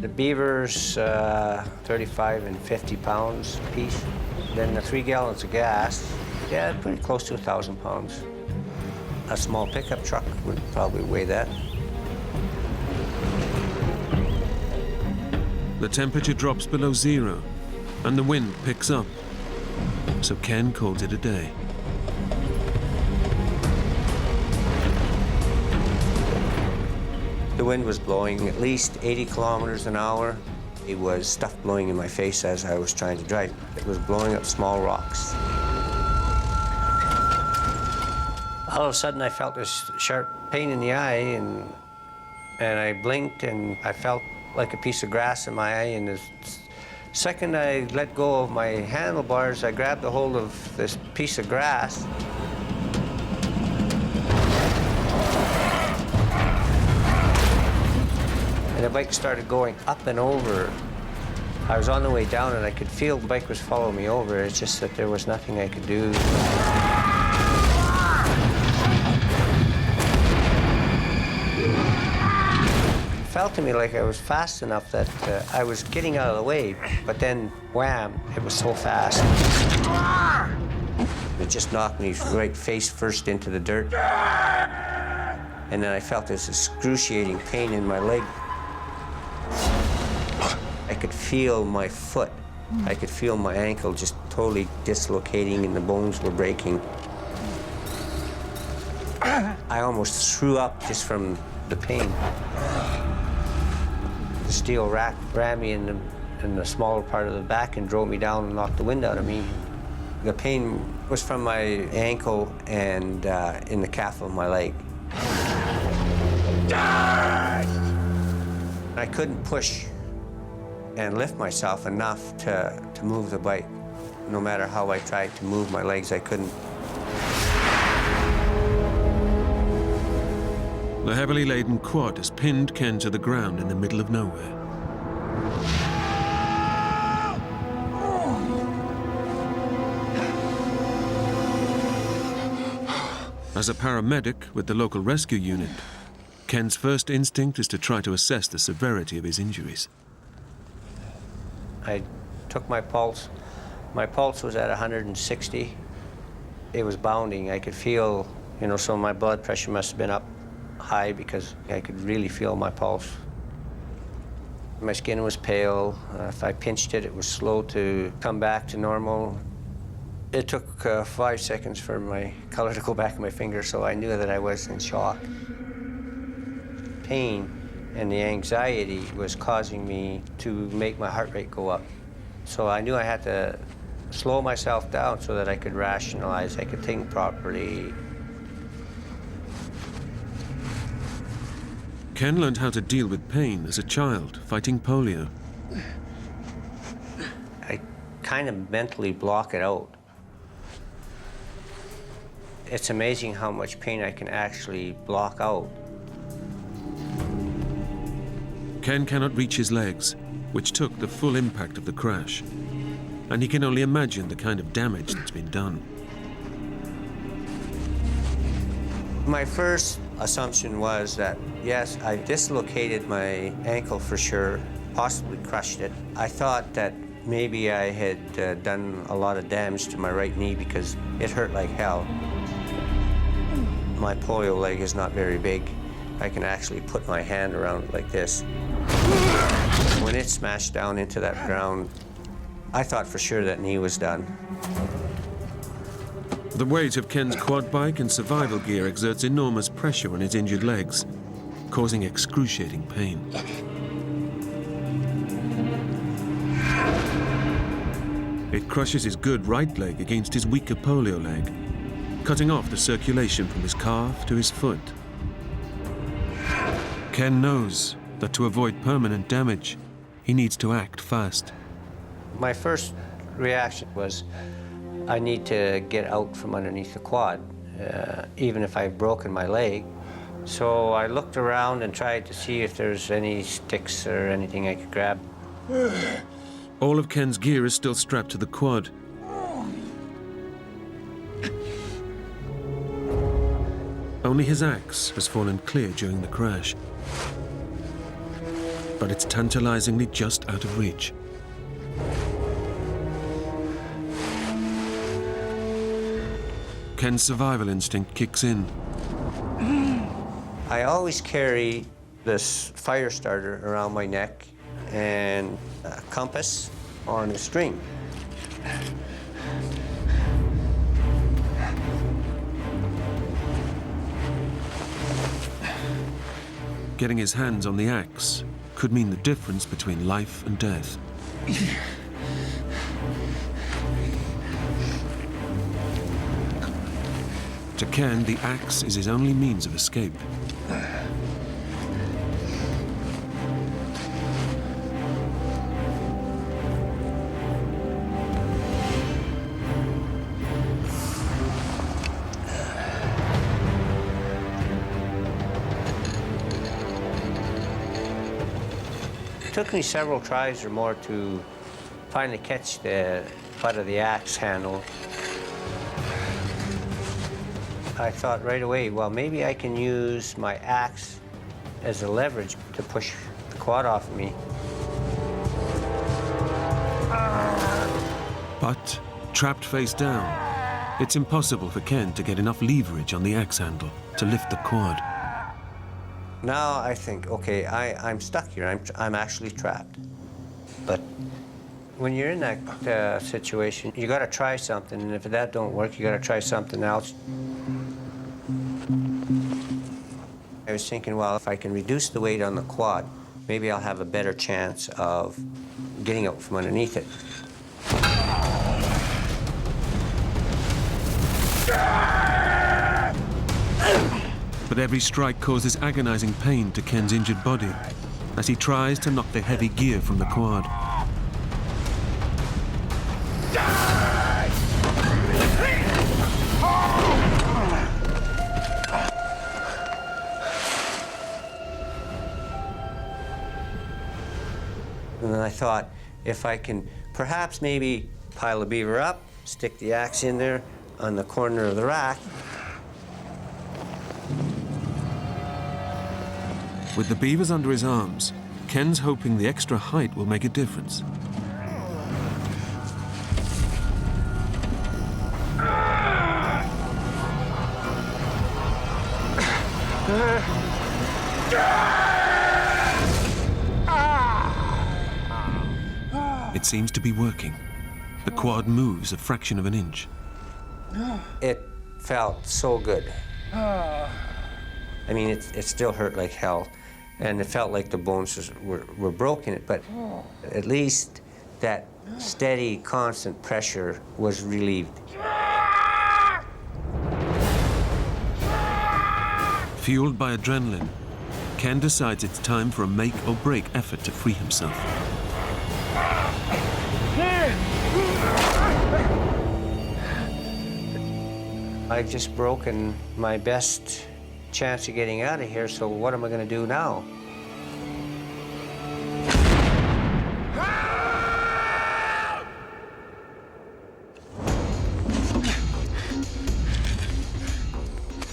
The beavers, 35 and 50 pounds a piece. Then the 3 gallons of gas, yeah, pretty close to 1,000 pounds. A small pickup truck would probably weigh that. The temperature drops below zero, and the wind picks up. So Ken calls it a day. The wind was blowing at least 80 kilometers an hour. It was stuff blowing in my face as I was trying to drive. It was blowing up small rocks. All of a sudden, I felt this sharp pain in the eye, and I blinked, and I felt like a piece of grass in my eye. And the second I let go of my handlebars, I grabbed a hold of this piece of grass. And the bike started going up and over. I was on the way down, and I could feel the bike was following me over. It's just that there was nothing I could do. It felt to me like I was fast enough that I was getting out of the way, but then, wham, it was so fast. It just knocked me right face first into the dirt. And then I felt this excruciating pain in my leg. I could feel my foot. I could feel my ankle just totally dislocating and the bones were breaking. I almost threw up just from the pain. The steel rack rammed me in the smaller part of the back and drove me down and knocked the wind out of me. The pain was from my ankle and in the calf of my leg. I couldn't push and lift myself enough to move the bike. No matter how I tried to move my legs, I couldn't. The heavily laden quad has pinned Ken to the ground in the middle of nowhere. As a paramedic with the local rescue unit, Ken's first instinct is to try to assess the severity of his injuries. I took my pulse. My pulse was at 160. It was bounding. I could feel, so my blood pressure must have been up high because I could really feel my pulse. My skin was pale. If I pinched it, it was slow to come back to normal. It took 5 seconds for my color to go back in my finger, so I knew that I was in shock. Pain and the anxiety was causing me to make my heart rate go up. So I knew I had to slow myself down so that I could rationalize, I could think properly. Ken learned how to deal with pain as a child, fighting polio. I kind of mentally block it out. It's amazing how much pain I can actually block out. Ken cannot reach his legs, which took the full impact of the crash. And he can only imagine the kind of damage that's been done. My first assumption was that, yes, I dislocated my ankle for sure, possibly crushed it. I thought that maybe I had done a lot of damage to my right knee because it hurt like hell. My polio leg is not very big. I can actually put my hand around it like this. When it smashed down into that ground, I thought for sure that knee was done. The weight of Ken's quad bike and survival gear exerts enormous pressure on his injured legs, causing excruciating pain. It crushes his good right leg against his weaker polio leg, cutting off the circulation from his calf to his foot. Ken knows that to avoid permanent damage, he needs to act fast. My first reaction was I need to get out from underneath the quad, even if I've broken my leg. So I looked around and tried to see if there's any sticks or anything I could grab. All of Ken's gear is still strapped to the quad. Only his axe has fallen clear during the crash. But it's tantalizingly just out of reach. Ken's survival instinct kicks in. I always carry this fire starter around my neck and a compass on a string. Getting his hands on the axe could mean the difference between life and death. To Ken, the axe is his only means of escape. It took me several tries or more to finally catch the butt of the axe handle. I thought right away, well, maybe I can use my axe as a leverage to push the quad off of me. But, trapped face down, it's impossible for Ken to get enough leverage on the axe handle to lift the quad. Now I think, okay, I'm stuck here. I'm actually trapped. But when you're in that situation, you got to try something, and if that don't work, you got to try something else. I was thinking, well, if I can reduce the weight on the quad, maybe I'll have a better chance of getting out from underneath it. But every strike causes agonizing pain to Ken's injured body as he tries to knock the heavy gear from the quad. And then I thought, if I can perhaps maybe pile the beaver up, stick the axe in there on the corner of the rack. With the beavers under his arms, Ken's hoping the extra height will make a difference. It seems to be working. The quad moves a fraction of an inch. It felt so good. I mean, it still hurt like hell, and it felt like the bones were broken, but at least that steady, constant pressure was relieved. Fueled by adrenaline, Ken decides it's time for a make-or-break effort to free himself. I've just broken my best chance of getting out of here, so what am I going to do now?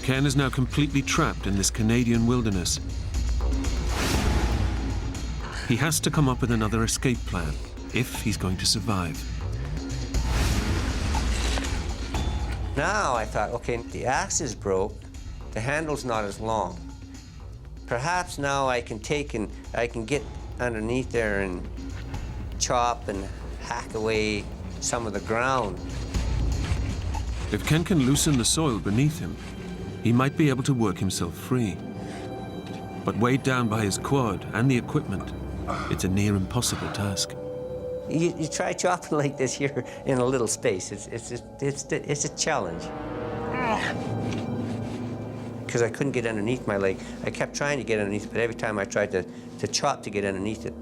Ken is now completely trapped in this Canadian wilderness. He has to come up with another escape plan if he's going to survive. Now I thought, okay, the axe is broke, the handle's not as long. Perhaps now I can get underneath there and chop and hack away some of the ground. If Ken can loosen the soil beneath him, he might be able to work himself free. But weighed down by his quad and the equipment, it's a near impossible task. You try chopping like this here in a little space. It's a challenge. Because I couldn't get underneath my leg. I kept trying to get underneath, but every time I tried to chop to get underneath it,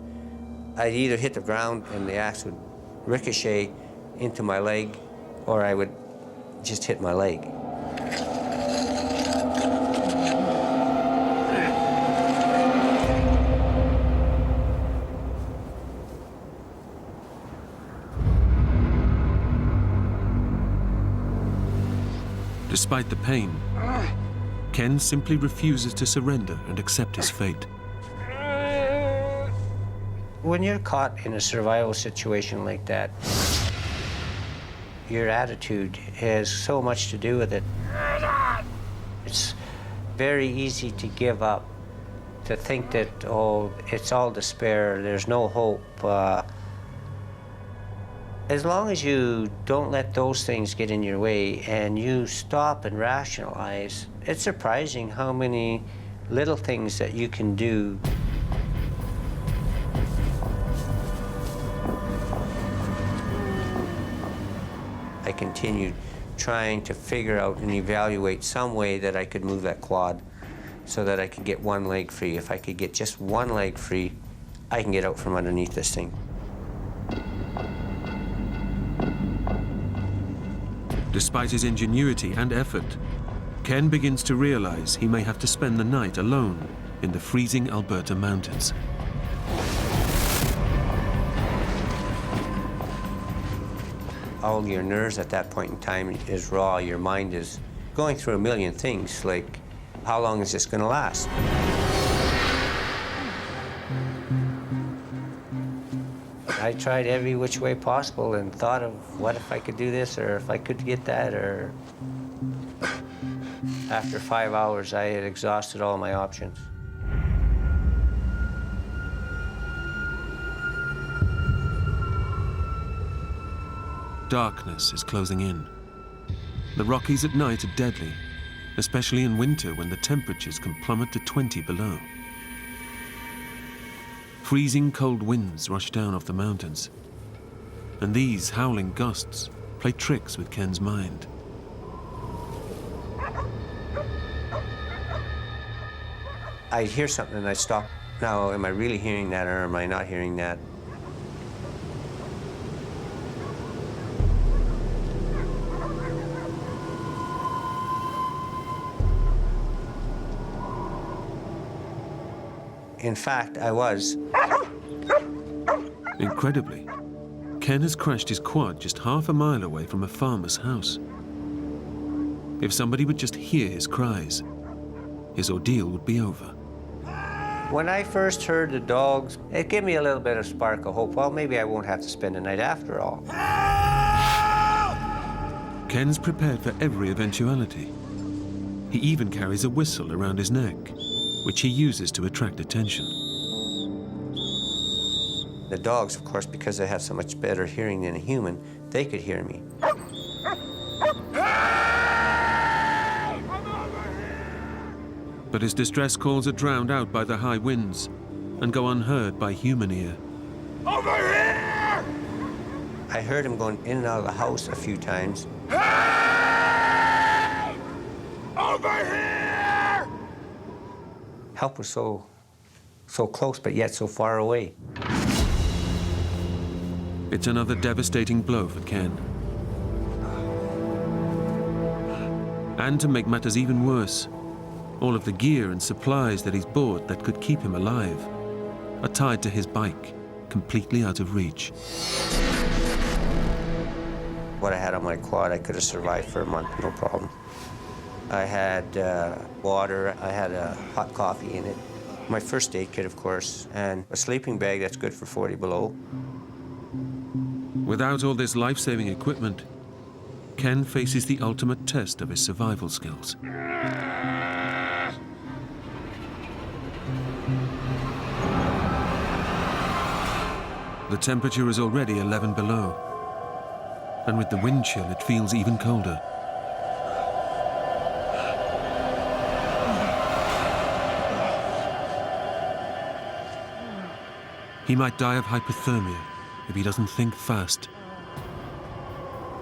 I'd either hit the ground and the axe would ricochet into my leg, or I would just hit my leg. Despite the pain, Ken simply refuses to surrender and accept his fate. When you're caught in a survival situation like that, your attitude has so much to do with it. It's very easy to give up, to think that, oh, it's all despair, there's no hope. As long as you don't let those things get in your way and you stop and rationalize, it's surprising how many little things that you can do. I continued trying to figure out and evaluate some way that I could move that quad so that I could get one leg free. If I could get just one leg free, I can get out from underneath this thing. Despite his ingenuity and effort, Ken begins to realize he may have to spend the night alone in the freezing Alberta mountains. All your nerves at that point in time is raw. Your mind is going through a million things, like, how long is this going to last? I tried every which way possible and thought of what if I could do this, or if I could get that, or... After 5 hours, I had exhausted all my options. Darkness is closing in. The Rockies at night are deadly, especially in winter when the temperatures can plummet to 20 below. Freezing cold winds rush down off the mountains, and these howling gusts play tricks with Ken's mind. I'd hear something and I'd stop. Now, am I really hearing that, or am I not hearing that? In fact, I was. Incredibly, Ken has crashed his quad just half a mile away from a farmer's house. If somebody would just hear his cries, his ordeal would be over. When I first heard the dogs, it gave me a little bit of spark of hope. Well, maybe I won't have to spend the night after all. Ken's prepared for every eventuality. He even carries a whistle around his neck, which he uses to attract attention. The dogs, of course, because they have so much better hearing than a human, they could hear me. But his distress calls are drowned out by the high winds and go unheard by human ear. Over here! I heard him going in and out of the house a few times. Hey! Over here! Help was so close, but yet so far away. It's another devastating blow for Ken. And to make matters even worse, all of the gear and supplies that he's bought that could keep him alive are tied to his bike, completely out of reach. What I had on my quad, I could have survived for a month, no problem. I had water, I had a hot coffee in it, my first aid kit, of course, and a sleeping bag that's good for 40 below. Without all this life-saving equipment, Ken faces the ultimate test of his survival skills. The temperature is already 11 below, and with the wind chill, it feels even colder. He might die of hypothermia if he doesn't think fast.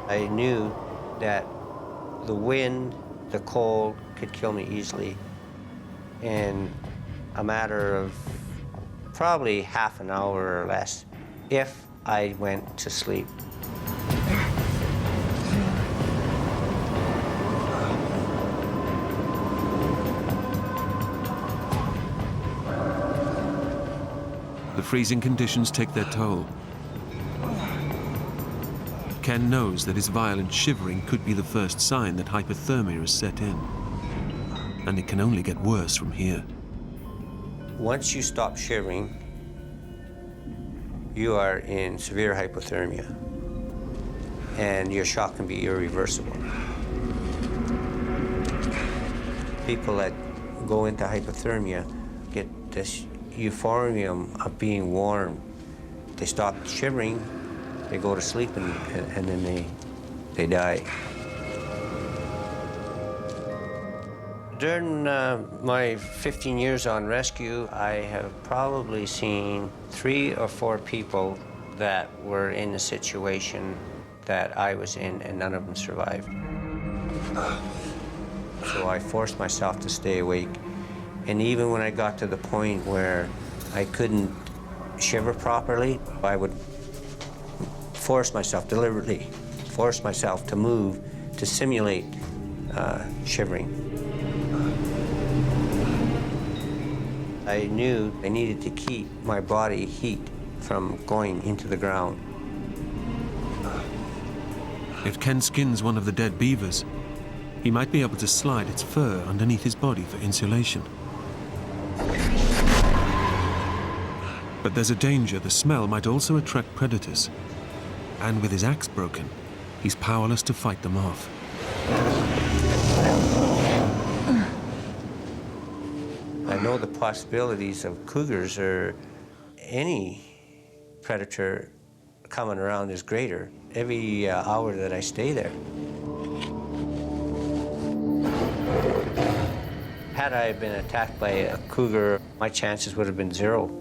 I knew that the wind, the cold could kill me easily in a matter of probably half an hour or less if I went to sleep. The freezing conditions take their toll. Ken knows that his violent shivering could be the first sign that hypothermia has set in. And it can only get worse from here. Once you stop shivering, you are in severe hypothermia, and your shock can be irreversible. People that go into hypothermia get this euphorium of being warm. They stop shivering, they go to sleep, and then they die. During my 15 years on rescue, I have probably seen 3 or 4 people that were in a situation that I was in, and none of them survived. So I forced myself to stay awake. And even when I got to the point where I couldn't shiver properly, I would deliberately force myself to move to simulate shivering. I knew I needed to keep my body heat from going into the ground. If Ken skins one of the dead beavers, he might be able to slide its fur underneath his body for insulation. But there's a danger the smell might also attract predators. And with his axe broken, he's powerless to fight them off. I know the possibilities of cougars or any predator coming around is greater every hour that I stay there. Had I been attacked by a cougar, my chances would have been 0.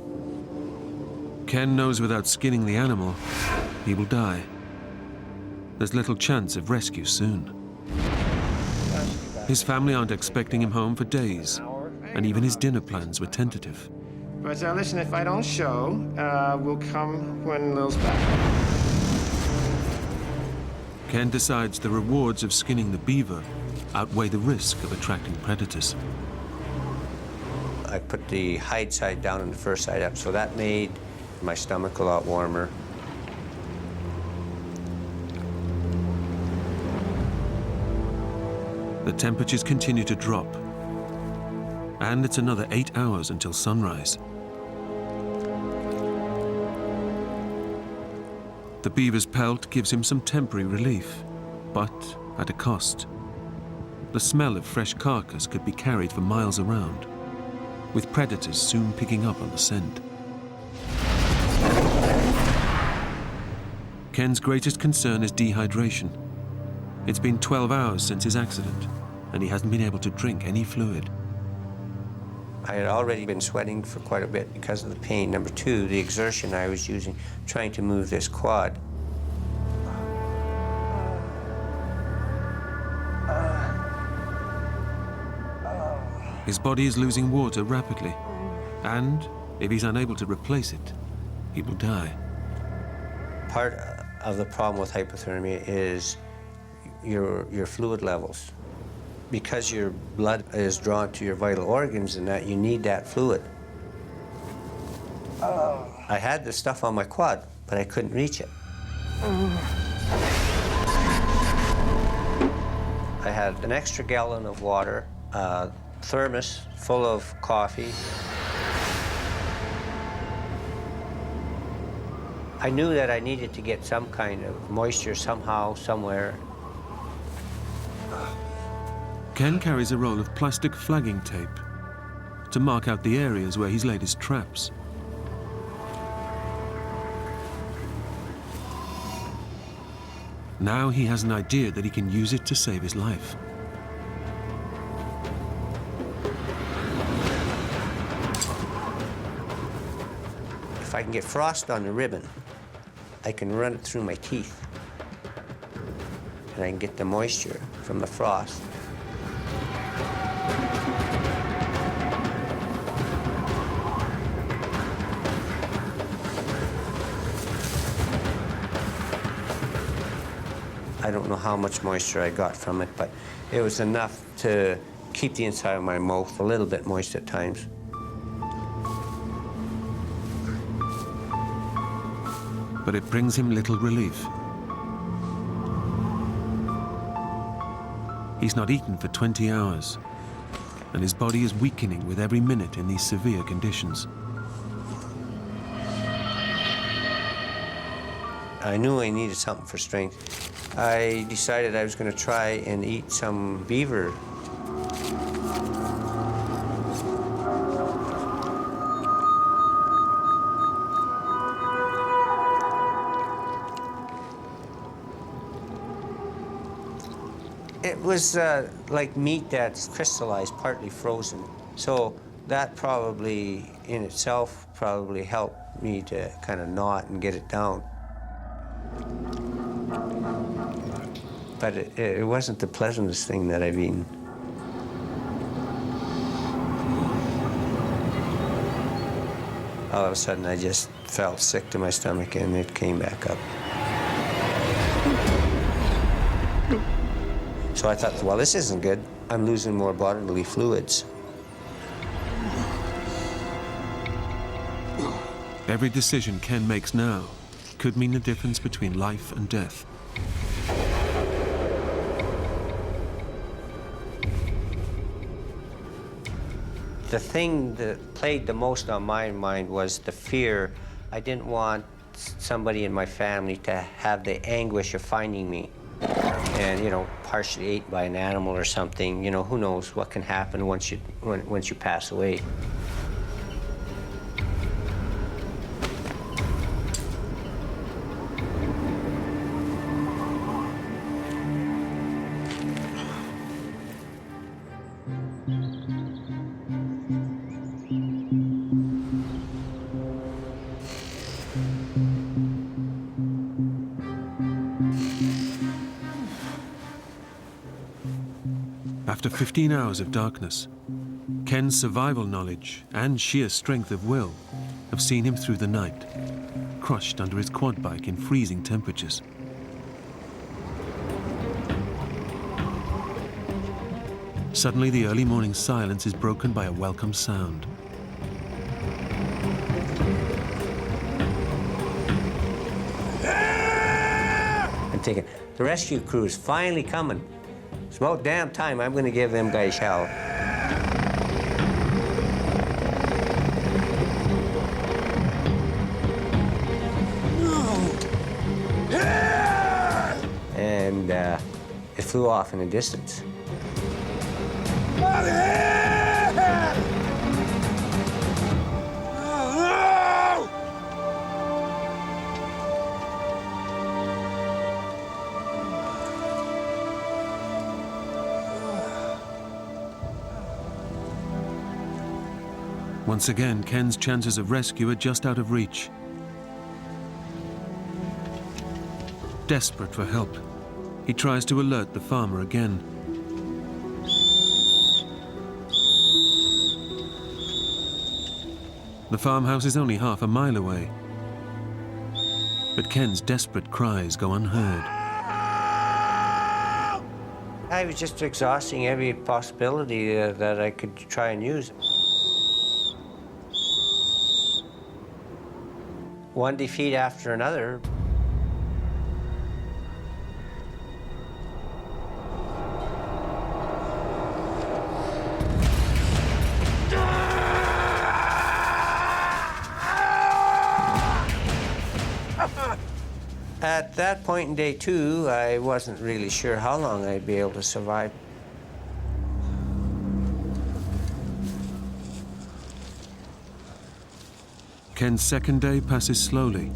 Ken knows without skinning the animal, he will die. There's little chance of rescue soon. His family aren't expecting him home for days, and even his dinner plans were tentative. But listen, if I don't show, we'll come when Lil's back. Ken decides the rewards of skinning the beaver outweigh the risk of attracting predators. I put the hide side down and the fur side up, so that made my stomach a lot warmer. The temperatures continue to drop, and it's another 8 hours until sunrise. The beaver's pelt gives him some temporary relief, but at a cost. The smell of fresh carcass could be carried for miles around, with predators soon picking up on the scent. Ken's greatest concern is dehydration. It's been 12 hours since his accident, and he hasn't been able to drink any fluid. I had already been sweating for quite a bit because of the pain. Number 2, the exertion I was using trying to move this quad. His body is losing water rapidly, and if he's unable to replace it, he will die. Part of the problem with hypothermia is your fluid levels. Because your blood is drawn to your vital organs and that, you need that fluid. I had the stuff on my quad, but I couldn't reach it. I had an extra gallon of water, a thermos full of coffee. I knew that I needed to get some kind of moisture somehow, somewhere. Ken carries a roll of plastic flagging tape to mark out the areas where he's laid his traps. Now he has an idea that he can use it to save his life. If I can get frost on the ribbon, I can run it through my teeth, and I can get the moisture from the frost. I don't know how much moisture I got from it, but it was enough to keep the inside of my mouth a little bit moist at times. but it brings him little relief. He's not eaten for 20 hours, and his body is weakening with every minute in these severe conditions. I knew I needed something for strength. I decided I was going to try and eat some beaver. It was like meat that's crystallized, partly frozen. So that probably in itself probably helped me to kind of gnaw it and get it down. But it wasn't the pleasantest thing that I've eaten. All of a sudden, I just felt sick to my stomach, and it came back up. So I thought, well, this isn't good. I'm losing more bodily fluids. Every decision Ken makes now could mean the difference between life and death. The thing that played the most on my mind was the fear. I didn't want somebody in my family to have the anguish of finding me and, you know, partially ate by an animal or something. You know, who knows what can happen once you pass away. After 15 hours of darkness, Ken's survival knowledge and sheer strength of will have seen him through the night, crushed under his quad bike in freezing temperatures. Suddenly, the early morning silence is broken by a welcome sound. I'm thinking, the rescue crew is finally coming. It's about damn time I'm going to give them guys hell. And it flew off in the distance. Once again, Ken's chances of rescue are just out of reach. Desperate for help, he tries to alert the farmer again. The farmhouse is only half a mile away, but Ken's desperate cries go unheard. I was just exhausting every possibility that I could try and use. One defeat after another. At that point in day 2, I wasn't really sure how long I'd be able to survive. Ken's second day passes slowly,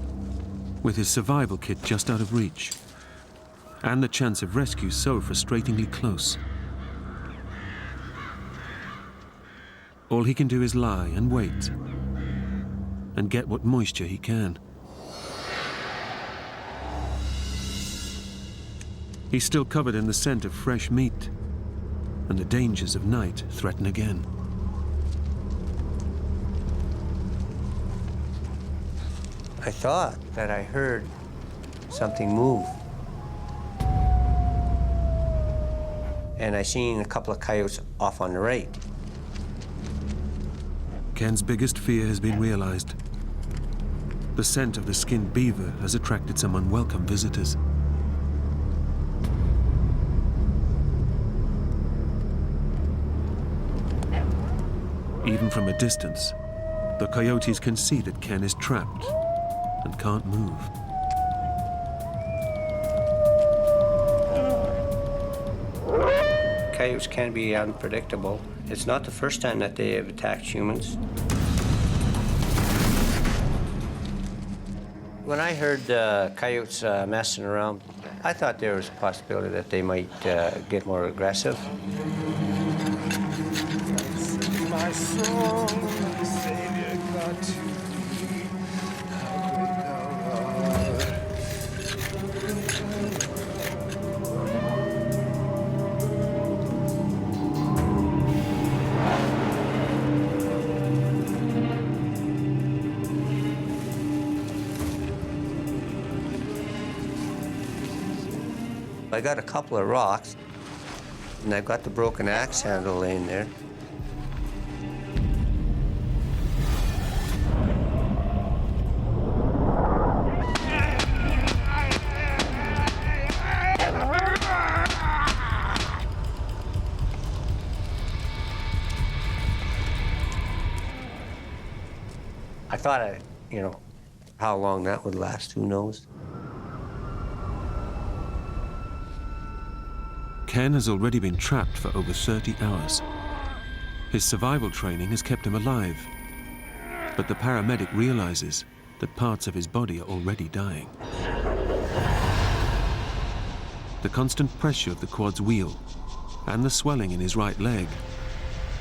with his survival kit just out of reach, and the chance of rescue so frustratingly close. All he can do is lie and wait, and get what moisture he can. He's still covered in the scent of fresh meat, and the dangers of night threaten again. I thought that I heard something move. And I seen a couple of coyotes off on the right. Ken's biggest fear has been realized. The scent of the skinned beaver has attracted some unwelcome visitors. Even from a distance, the coyotes can see that Ken is trapped and can't move. Coyotes can be unpredictable. It's not the first time that they have attacked humans. When I heard coyotes messing around, I thought there was a possibility that they might get more aggressive. My soul, my Savior, God to thee, how great thou art. I got a couple of rocks, and I've got the broken axe handle laying there. I thought, how long that would last, who knows? Ken has already been trapped for over 30 hours. His survival training has kept him alive, but the paramedic realizes that parts of his body are already dying. The constant pressure of the quad's wheel and the swelling in his right leg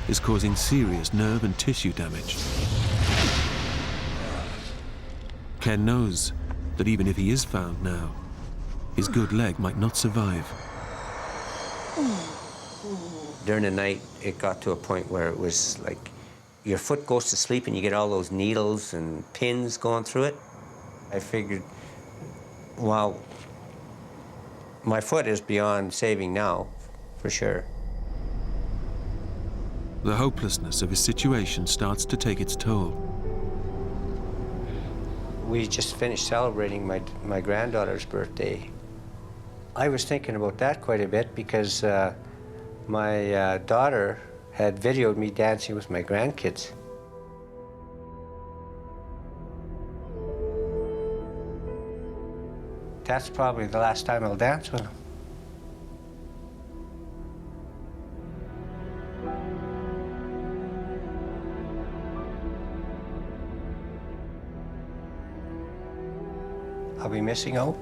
is causing serious nerve and tissue damage. Ken knows that even if he is found now, his good leg might not survive. During the night, it got to a point where it was like your foot goes to sleep and you get all those needles and pins going through it. I figured, well, my foot is beyond saving now, for sure. The hopelessness of his situation starts to take its toll. We just finished celebrating my granddaughter's birthday. I was thinking about that quite a bit because my daughter had videoed me dancing with my grandkids. That's probably the last time I'll dance with them. I'll be missing out.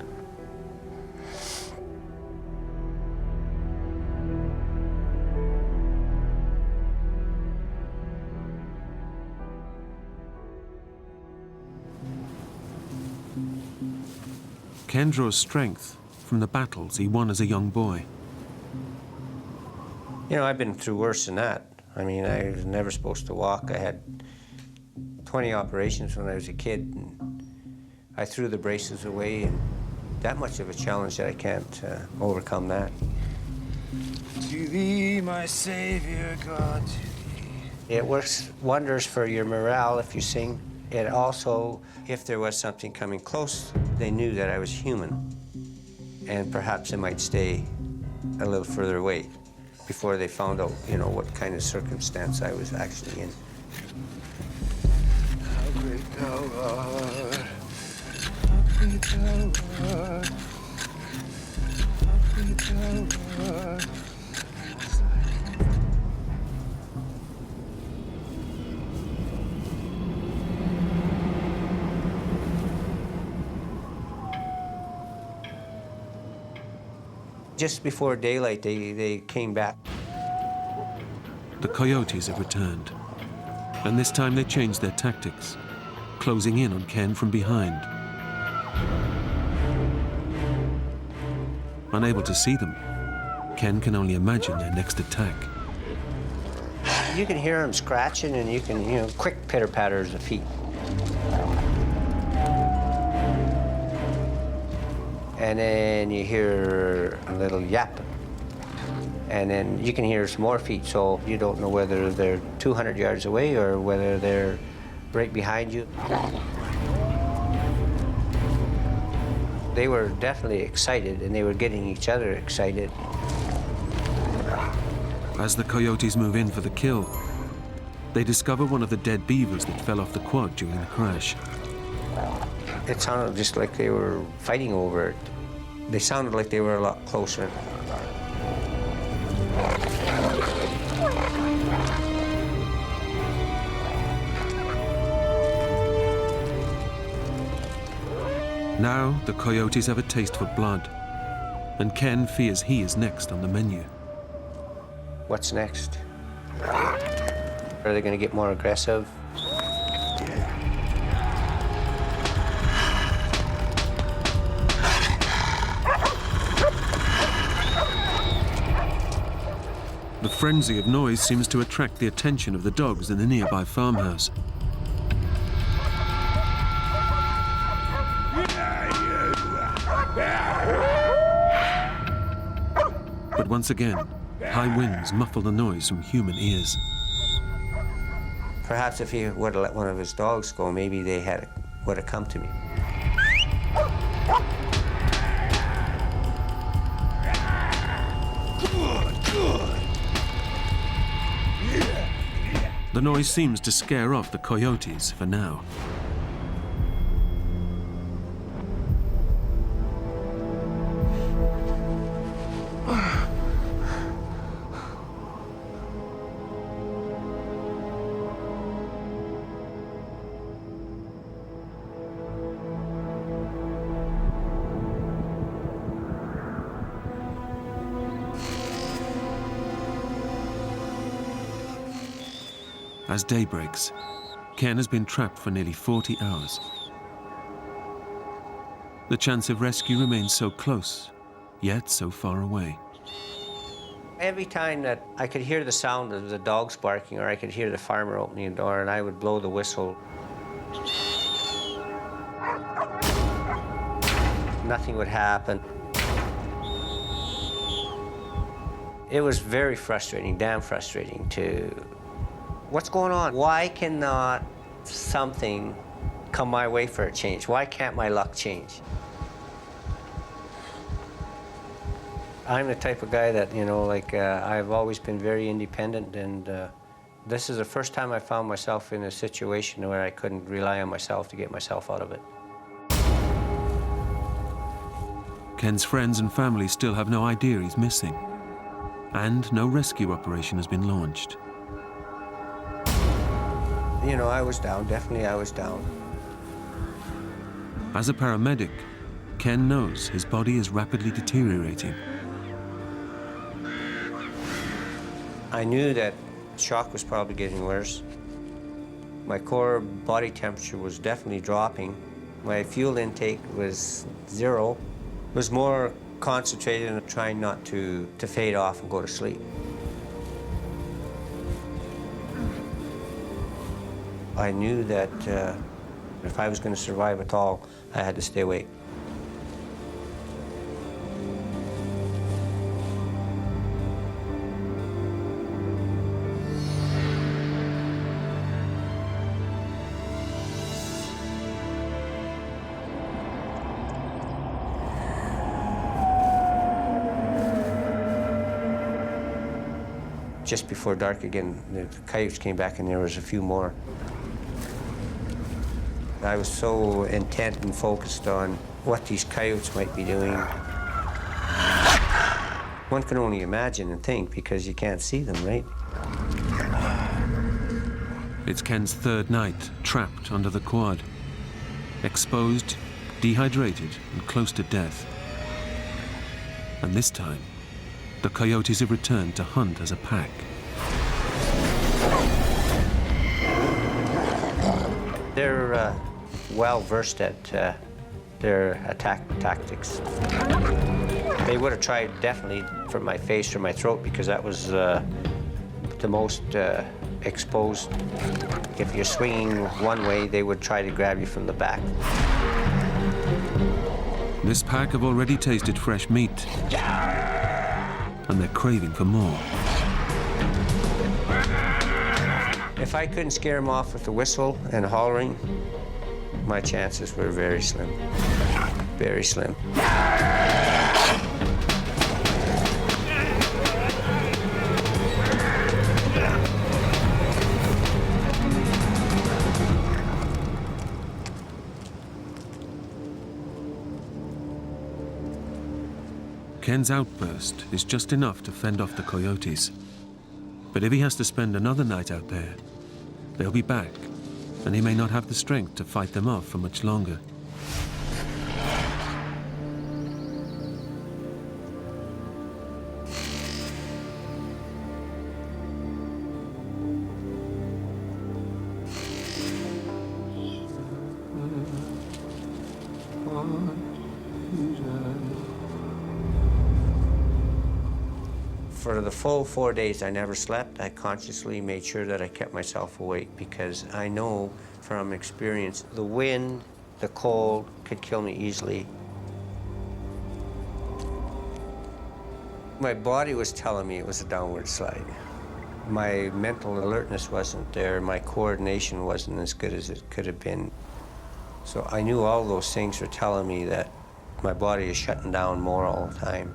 Ken draws strength from the battles he won as a young boy. I've been through worse than that. I mean, I was never supposed to walk. I had 20 operations when I was a kid, and I threw the braces away, and that much of a challenge that I can't overcome that. To thee, my Savior, God, to thee. It works wonders for your morale if you sing. It also, if there was something coming close, they knew that I was human, and perhaps they might stay a little further away before they found out, what kind of circumstance I was actually in. How great thou art, how great thou art, how great thou art. Just before daylight, they came back. The coyotes have returned, and this time they changed their tactics, closing in on Ken from behind. Unable to see them, Ken can only imagine their next attack. You can hear them scratching, and you can, quick pitter-patters of feet. And then you hear a little yap. And then you can hear some more feet, so you don't know whether they're 200 yards away or whether they're right behind you. They were definitely excited, and they were getting each other excited. As the coyotes move in for the kill, they discover one of the dead beavers that fell off the quad during the crash. It sounded just like they were fighting over it. They sounded like they were a lot closer. Now, the coyotes have a taste for blood, and Ken fears he is next on the menu. What's next? Are they going to get more aggressive? The frenzy of noise seems to attract the attention of the dogs in the nearby farmhouse. But once again, high winds muffle the noise from human ears. Perhaps if he would have let one of his dogs go, maybe they would have come to me. The noise seems to scare off the coyotes for now. As day breaks, Ken has been trapped for nearly 40 hours. The chance of rescue remains so close, yet so far away. Every time that I could hear the sound of the dogs barking, or I could hear the farmer opening the door, and I would blow the whistle, nothing would happen. It was very frustrating, damn frustrating to... What's going on? Why cannot something come my way for a change? Why can't my luck change? I'm the type of guy that, you know, like, I've always been very independent, and this is the first time I found myself in a situation where I couldn't rely on myself to get myself out of it. Ken's friends and family still have no idea he's missing, and no rescue operation has been launched. You know, I was down, definitely I was down. As a paramedic, Ken knows his body is rapidly deteriorating. I knew that shock was probably getting worse. My core body temperature was definitely dropping. My fuel intake was 0. It was more concentrated on trying not to fade off and go to sleep. I knew that if I was going to survive at all, I had to stay awake. Just before dark again, the coyotes came back and there was a few more. I was so intent and focused on what these coyotes might be doing. One can only imagine and think because you can't see them, right? It's Ken's third night trapped under the quad, exposed, dehydrated, and close to death. And this time, the coyotes have returned to hunt as a pack. They're well-versed at their attack tactics. They would have tried definitely for my face or my throat because that was the most exposed. If you're swinging one way, they would try to grab you from the back. This pack have already tasted fresh meat, and they're craving for more. If I couldn't scare them off with the whistle and hollering, my chances were very slim. very slim. Ken's outburst is just enough to fend off the coyotes. But if he has to spend another night out there, they'll be back, and he may not have the strength to fight them off for much longer. For the full 4 days, I never slept. I consciously made sure that I kept myself awake because I know from experience the wind, the cold could kill me easily. My body was telling me it was a downward slide. My mental alertness wasn't there. My coordination wasn't as good as it could have been. So I knew all those things were telling me that my body is shutting down more all the time.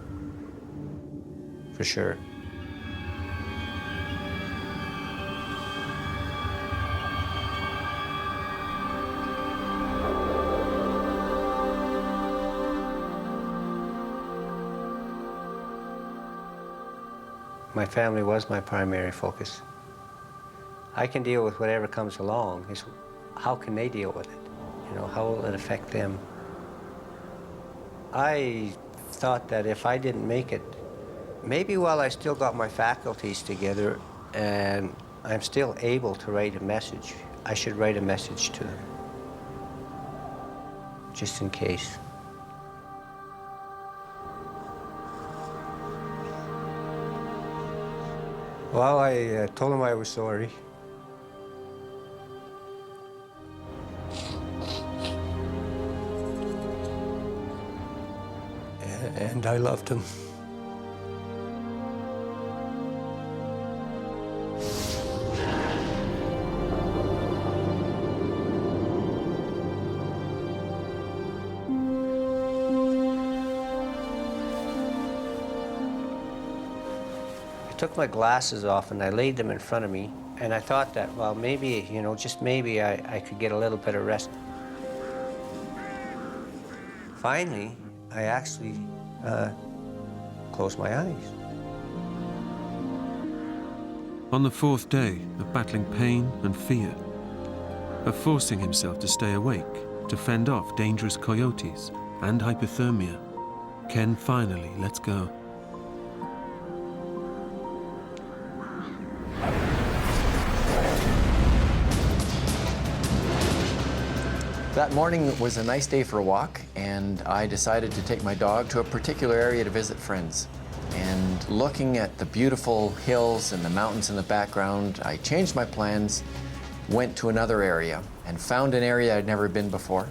For sure. My family was my primary focus. I can deal with whatever comes along. It's how can they deal with it? You know, how will it affect them? I thought that if I didn't make it, maybe while I still got my faculties together and I'm still able to write a message, I should write a message to them, just in case. Well, I told him I was sorry. And I loved him. I took my glasses off and I laid them in front of me, and I thought that, well, maybe, you know, just maybe I could get a little bit of rest. Finally, I actually closed my eyes. On the fourth day of battling pain and fear, of forcing himself to stay awake, to fend off dangerous coyotes and hypothermia, Ken finally lets go. That morning was a nice day for a walk, and I decided to take my dog to a particular area to visit friends. And looking at the beautiful hills and the mountains in the background, I changed my plans, went to another area, and found an area I'd never been before.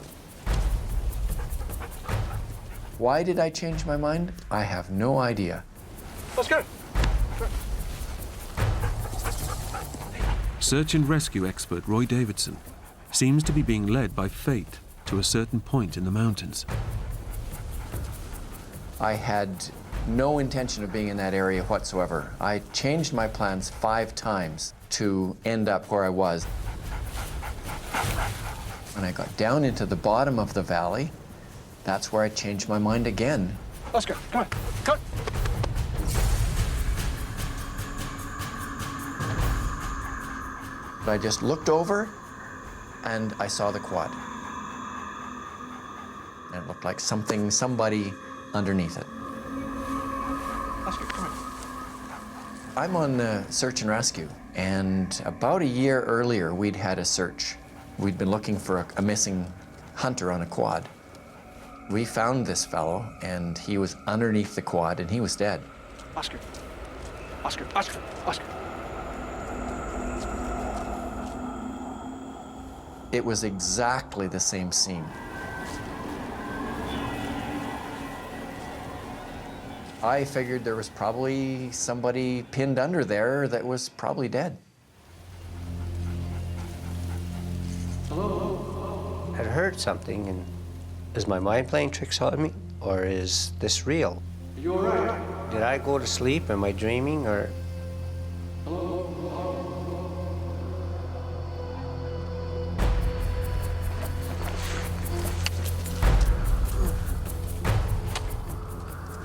Why did I change my mind? I have no idea. Let's go. Search and rescue expert Roy Davidson seems to be being led by fate to a certain point in the mountains. I had no intention of being in that area whatsoever. I changed my plans 5 times to end up where I was. When I got down into the bottom of the valley, that's where I changed my mind again. Let's go. Come on. Come on. I just looked over and I saw the quad. And it looked like somebody underneath it. Let's go. Come on. I'm on search and rescue, and about a year earlier, we'd had a search. We'd been looking for a missing hunter on a quad. We found this fellow, and he was underneath the quad, and he was dead. Oscar. Oscar. Oscar. Oscar. It was exactly the same scene. I figured there was probably somebody pinned under there that was probably dead. Hello? I heard something, and Is my mind playing tricks on me, or is this real? Are you all right? Did I go to sleep? Am I dreaming, or?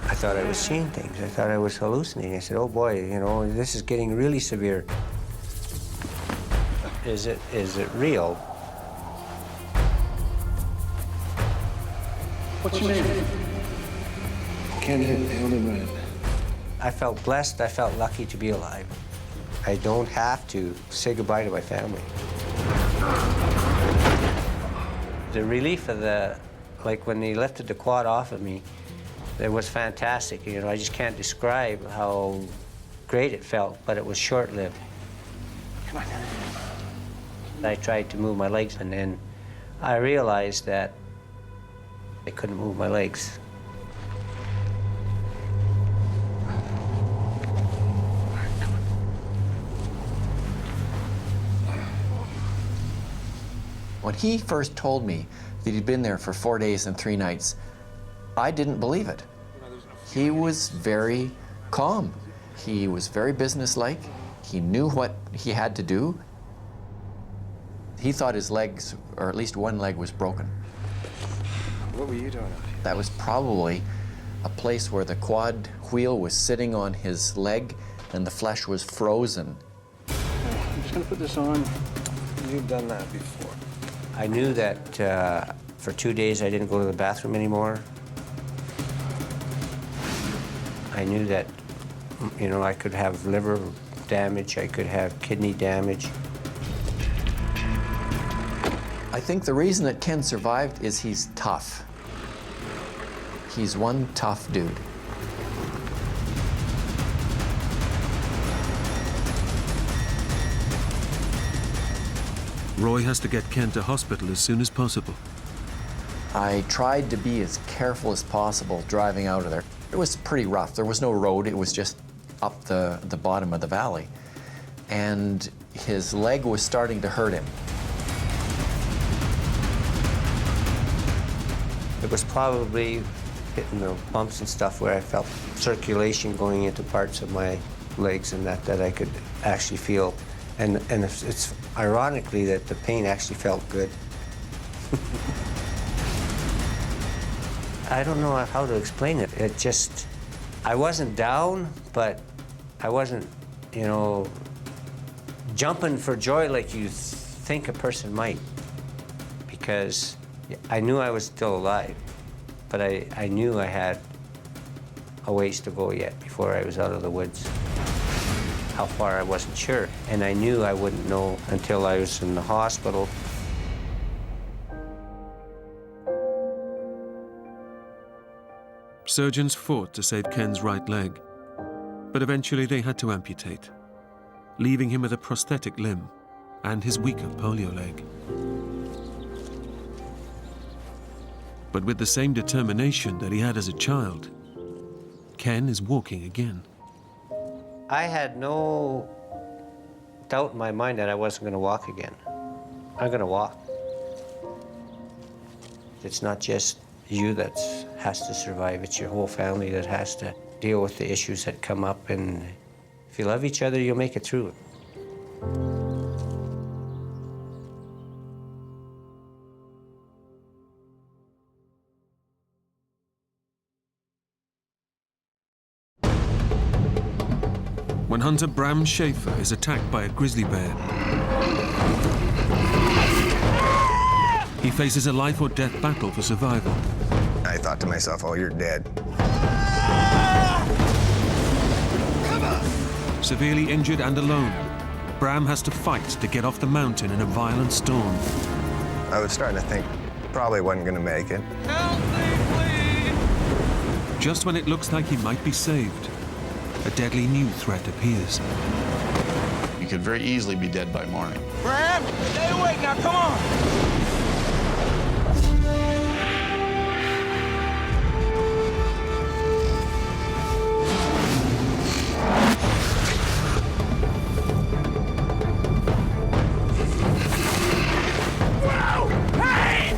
I thought I was seeing things. I thought I was hallucinating. I said, oh boy, you know, this is getting really severe. Is it real? What's your name? Ken Hildebrand. I felt blessed. I felt lucky to be alive. I don't have to say goodbye to my family. The relief of like when they lifted the quad off of me, it was fantastic. You know, I just can't describe how great it felt, but it was short-lived. Come on. I tried to move my legs, and then I realized that I couldn't move my legs. When he first told me that he'd been there for 4 days and 3 nights, I didn't believe it. He was very calm. He was very businesslike. He knew what he had to do. He thought his legs, or at least one leg, was broken. What were you doing out here? That was probably a place where the quad wheel was sitting on his leg and the flesh was frozen. I'm just gonna put this on. You've done that before. I knew that for 2 days I didn't go to the bathroom anymore. I knew that, you know, I could have liver damage, I could have kidney damage. I think the reason that Ken survived is he's tough. He's one tough dude. Roy has to get Ken to hospital as soon as possible. I tried to be as careful as possible driving out of there. It was pretty rough. There was no road. It was just up the bottom of the valley. And his leg was starting to hurt him. It was probably hitting the bumps and stuff where I felt circulation going into parts of my legs and that I could actually feel. And it's ironically that the pain actually felt good. I don't know how to explain it. It just, I wasn't down, but I wasn't, you know, jumping for joy like you think a person might. Because I knew I was still alive, but I knew I had a ways to go yet before I was out of the woods. How far, I wasn't sure. And I knew I wouldn't know until I was in the hospital. Surgeons fought to save Ken's right leg, but eventually they had to amputate, leaving him with a prosthetic limb and his weaker polio leg. But with the same determination that he had as a child, Ken is walking again. I had no doubt in my mind that I wasn't going to walk again. I'm going to walk. It's not just you that has to survive, it's your whole family that has to deal with the issues that come up, and if you love each other, you'll make it through it. When hunter Bram Schaefer is attacked by a grizzly bear, he faces a life or death battle for survival. I thought to myself, oh, you're dead. Severely injured and alone, Bram has to fight to get off the mountain in a violent storm. I was starting to think probably wasn't going to make it. Help me, please! Just when it looks like he might be saved, a deadly new threat appears. You could very easily be dead by morning. Bram, stay awake now, come on! Whoa! Hey!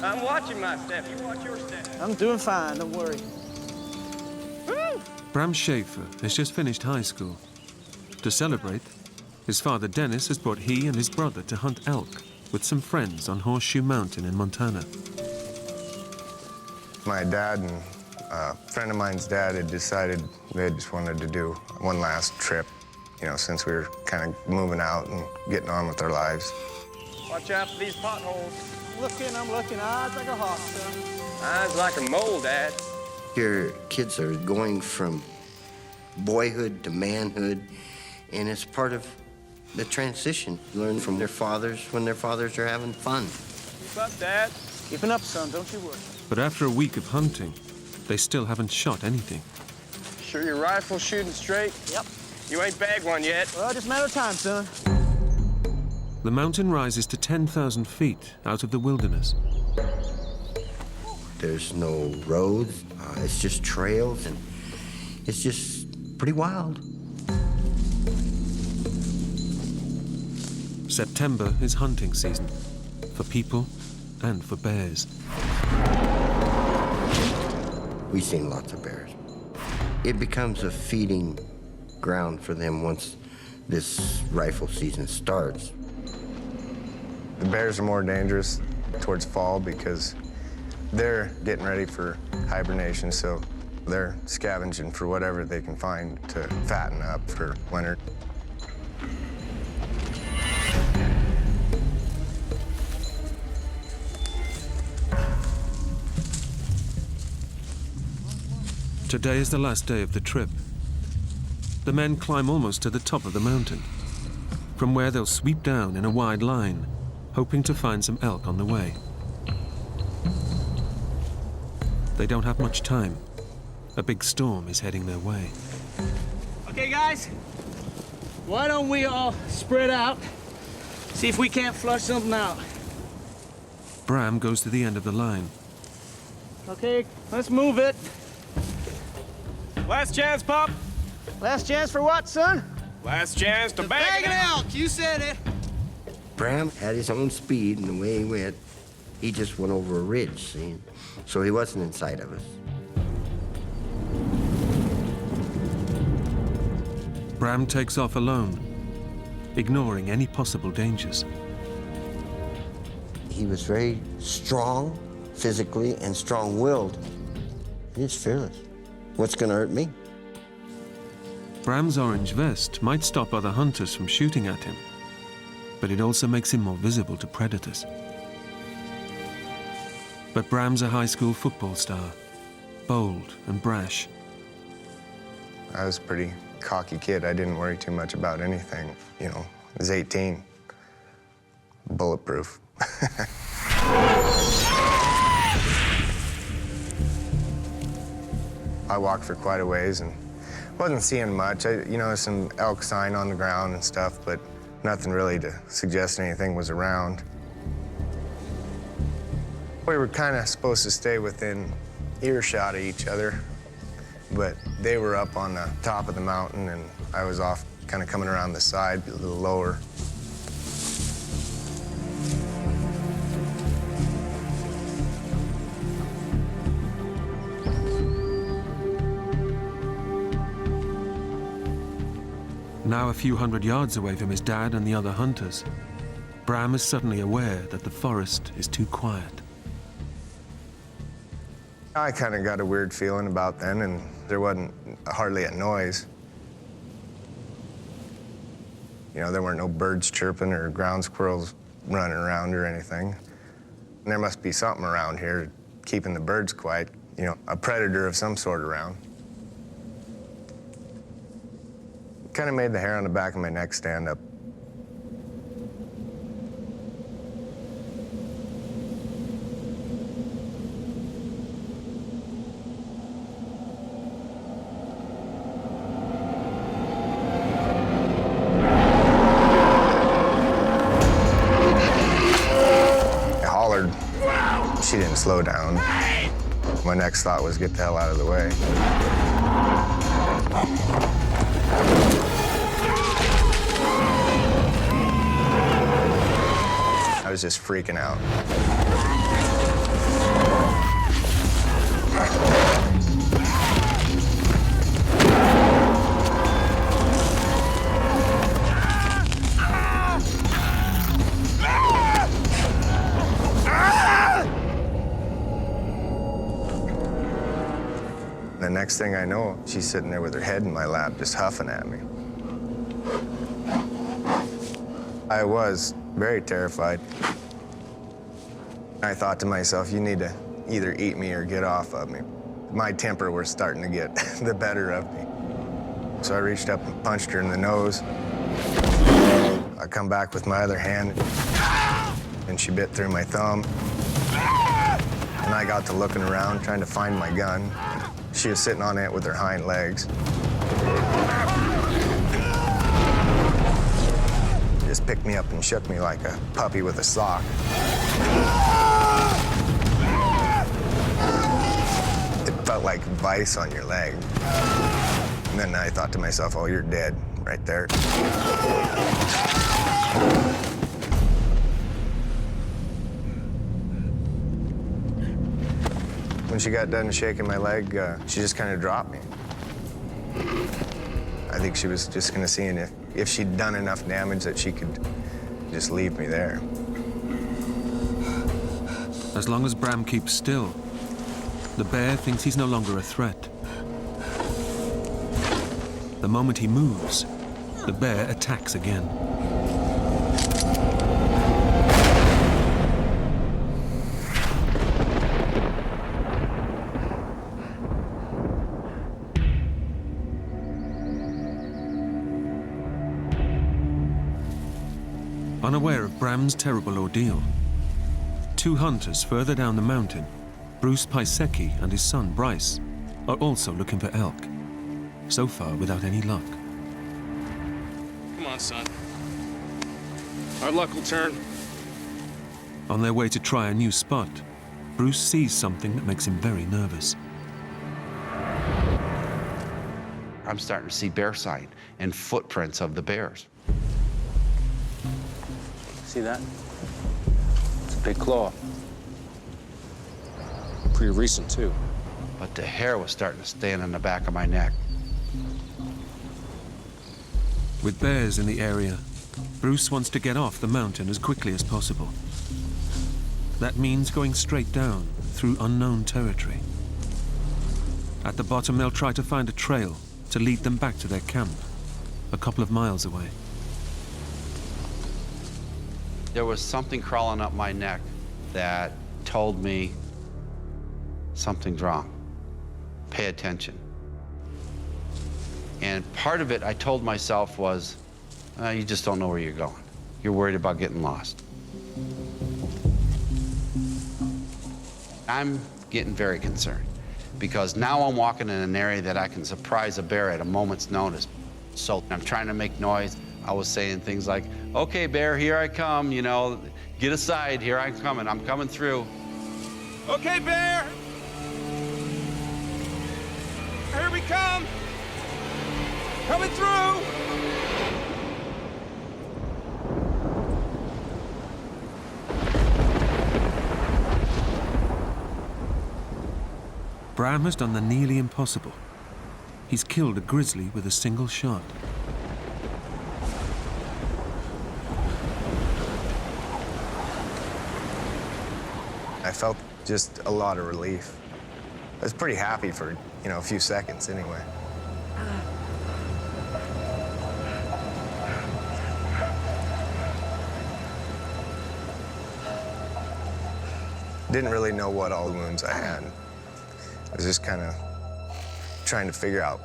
I'm watching my step. You watch your step. I'm doing fine, don't worry. Bram Schaefer has just finished high school. To celebrate, his father Dennis has brought he and his brother to hunt elk with some friends on Horseshoe Mountain in Montana. My dad and a friend of mine's dad had decided they just wanted to do one last trip, you know, since we were kind of moving out and getting on with our lives. Watch out for these potholes. I'm looking. Eyes like a hawk, son. Eyes like a mole, Dad. Your kids are going from boyhood to manhood, and it's part of the transition. Learn from their fathers when their fathers are having fun. Keep up, Dad. Keeping up, son, don't you worry. But after a week of hunting, they still haven't shot anything. Sure your rifle's shooting straight? Yep. You ain't bagged one yet. Well, just a matter of time, son. The mountain rises to 10,000 feet out of the wilderness. There's no roads, it's just trails, and it's just pretty wild. September is hunting season, for people and for bears. We've seen lots of bears. It becomes a feeding ground for them once this rifle season starts. The bears are more dangerous towards fall because they're getting ready for hibernation, so they're scavenging for whatever they can find to fatten up for winter. Today is the last day of the trip. The men climb almost to the top of the mountain, from where they'll sweep down in a wide line, hoping to find some elk on the way. They don't have much time. A big storm is heading their way. Okay, guys, why don't we all spread out, see if we can't flush something out. Bram goes to the end of the line. Okay, let's move it. Last chance, Pop. Last chance for what, son? Last chance to bag an elk. You said it. Bram had his own speed, and the way he went, he just went over a ridge, see? So he wasn't in sight of us. Bram takes off alone, ignoring any possible dangers. He was very strong physically and strong-willed. He was fearless. What's gonna hurt me? Bram's orange vest might stop other hunters from shooting at him, but it also makes him more visible to predators. But Bram's a high school football star, bold and brash. I was a pretty cocky kid. I didn't worry too much about anything. You know, I was 18, bulletproof. I walked for quite a ways and wasn't seeing much. You know, some elk sign on the ground and stuff, but nothing really to suggest anything was around. We were kind of supposed to stay within earshot of each other, but they were up on the top of the mountain and I was off kind of coming around the side, a little lower. Now a few hundred yards away from his dad and the other hunters, Bram is suddenly aware that the forest is too quiet. I kind of got a weird feeling about then, and there wasn't hardly a noise. You know, there weren't no birds chirping or ground squirrels running around or anything. And there must be something around here keeping the birds quiet, you know, a predator of some sort around. Kind of made the hair on the back of my neck stand up. I hollered. She didn't slow down. My next thought was get the hell out of the way. I was just freaking out. Next thing I know, she's sitting there with her head in my lap, just huffing at me. I was very terrified. I thought to myself, you need to either eat me or get off of me. My temper was starting to get the better of me. So I reached up and punched her in the nose. I come back with my other hand, and she bit through my thumb. And I got to looking around, trying to find my gun. She was sitting on it with her hind legs. Just picked me up and shook me like a puppy with a sock. It felt like vice on your leg. And then I thought to myself, oh, you're dead right there. When she got done shaking my leg, she just kind of dropped me. I think she was just gonna see if she'd done enough damage that she could just leave me there. As long as Bram keeps still, the bear thinks he's no longer a threat. The moment he moves, the bear attacks again. Unaware of Bram's terrible ordeal, two hunters further down the mountain, Bruce Pisecki and his son Bryce, are also looking for elk. So far, without any luck. Come on, son. Our luck will turn. On their way to try a new spot, Bruce sees something that makes him very nervous. I'm starting to see bear sign and footprints of the bears. See that? It's a big claw. Pretty recent, too. But the hair was starting to stand on the back of my neck. With bears in the area, Bruce wants to get off the mountain as quickly as possible. That means going straight down through unknown territory. At the bottom, they'll try to find a trail to lead them back to their camp, a couple of miles away. There was something crawling up my neck that told me something's wrong. Pay attention. And part of it I told myself was, you just don't know where you're going. You're worried about getting lost. I'm getting very concerned because now I'm walking in an area that I can surprise a bear at a moment's notice. So I'm trying to make noise. I was saying things like, okay, bear, here I come, you know, get aside, here I'm coming through. Okay, bear! Here we come! Coming through! Bram has done the nearly impossible. He's killed a grizzly with a single shot. I felt just a lot of relief. I was pretty happy for, a few seconds anyway. Didn't really know what all the wounds I had. I was just kind of trying to figure out,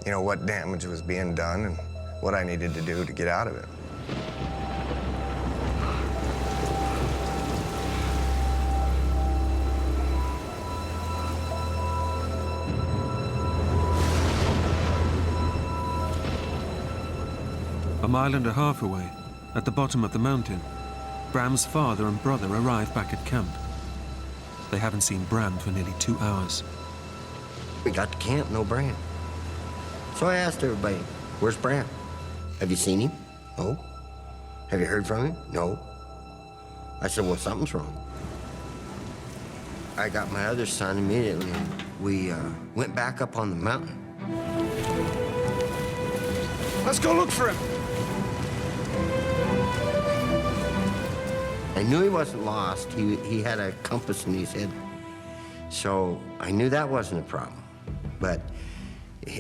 what damage was being done and what I needed to do to get out of it. A mile and a half away, at the bottom of the mountain, Bram's father and brother arrive back at camp. They haven't seen Bram for nearly 2 hours. We got to camp, no Bram. So I asked everybody, where's Bram? Have you seen him? No. Have you heard from him? No. I said, well, something's wrong. I got my other son immediately, and we went back up on the mountain. Let's go look for him. I knew he wasn't lost. He had a compass in his head. So I knew that wasn't a problem. But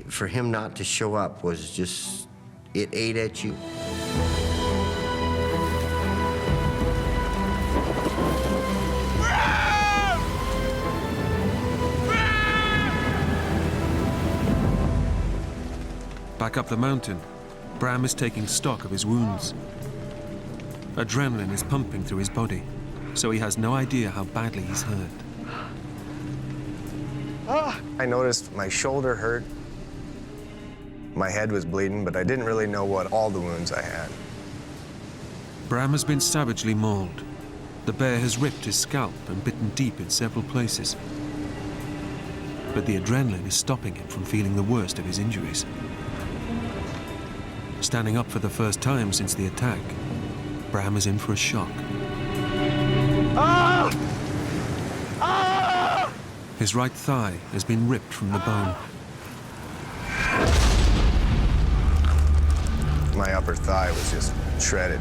for him not to show up was just, it ate at you. Back up the mountain, Bram is taking stock of his wounds. Adrenaline is pumping through his body, so he has no idea how badly he's hurt. I noticed my shoulder hurt. My head was bleeding, but I didn't really know what all the wounds I had. Bram has been savagely mauled. The bear has ripped his scalp and bitten deep in several places. But the adrenaline is stopping him from feeling the worst of his injuries. Standing up for the first time since the attack, Bram is in for a shock. Ah! Ah! His right thigh has been ripped from the bone. My upper thigh was just shredded.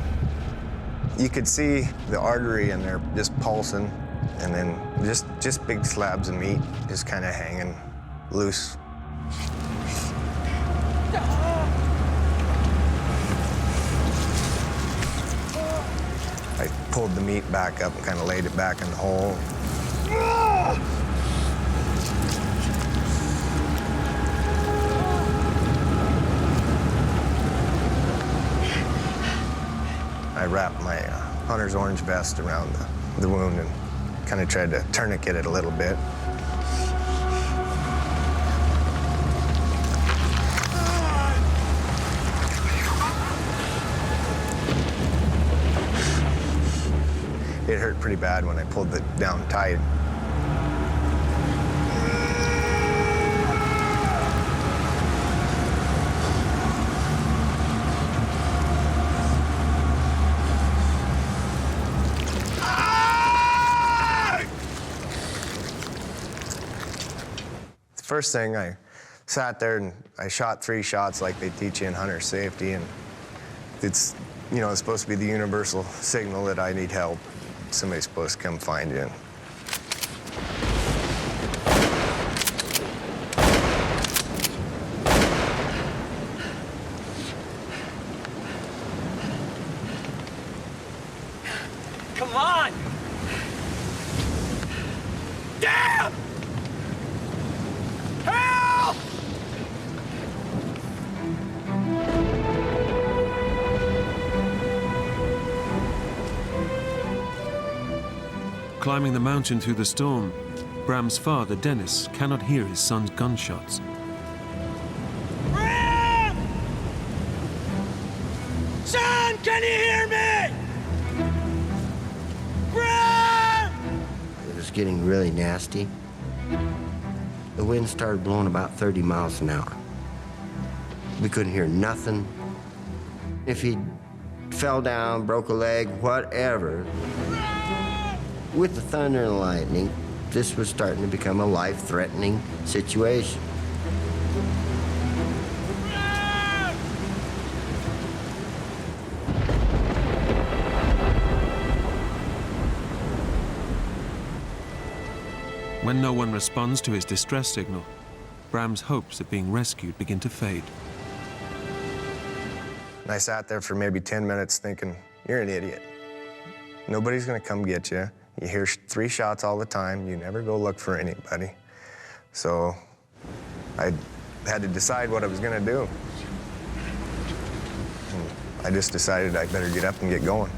You could see the artery in there just pulsing, and then just big slabs of meat just kind of hanging loose. I pulled the meat back up and kind of laid it back in the hole. I wrapped my hunter's orange vest around the wound and kind of tried to tourniquet it a little bit. It hurt pretty bad when I pulled it down tight. First thing, I sat there and I shot 3 shots like they teach you in hunter safety, and it's, you know, it's supposed to be the universal signal that I need help. Somebody's supposed to come find you. Come on! Damn! Help! Climbing the mountain through the storm, Bram's father, Dennis, cannot hear his son's gunshots. Bram! Son, can you hear me? Bram! It was getting really nasty. The wind started blowing about 30 miles an hour. We couldn't hear nothing. If he fell down, broke a leg, whatever, with the thunder and lightning, this was starting to become a life-threatening situation. When no one responds to his distress signal, Bram's hopes of being rescued begin to fade. And I sat there for maybe 10 minutes thinking, you're an idiot. Nobody's gonna come get you. You hear 3 shots all the time. You never go look for anybody. So I had to decide what I was gonna do. And I just decided I better get up and get going.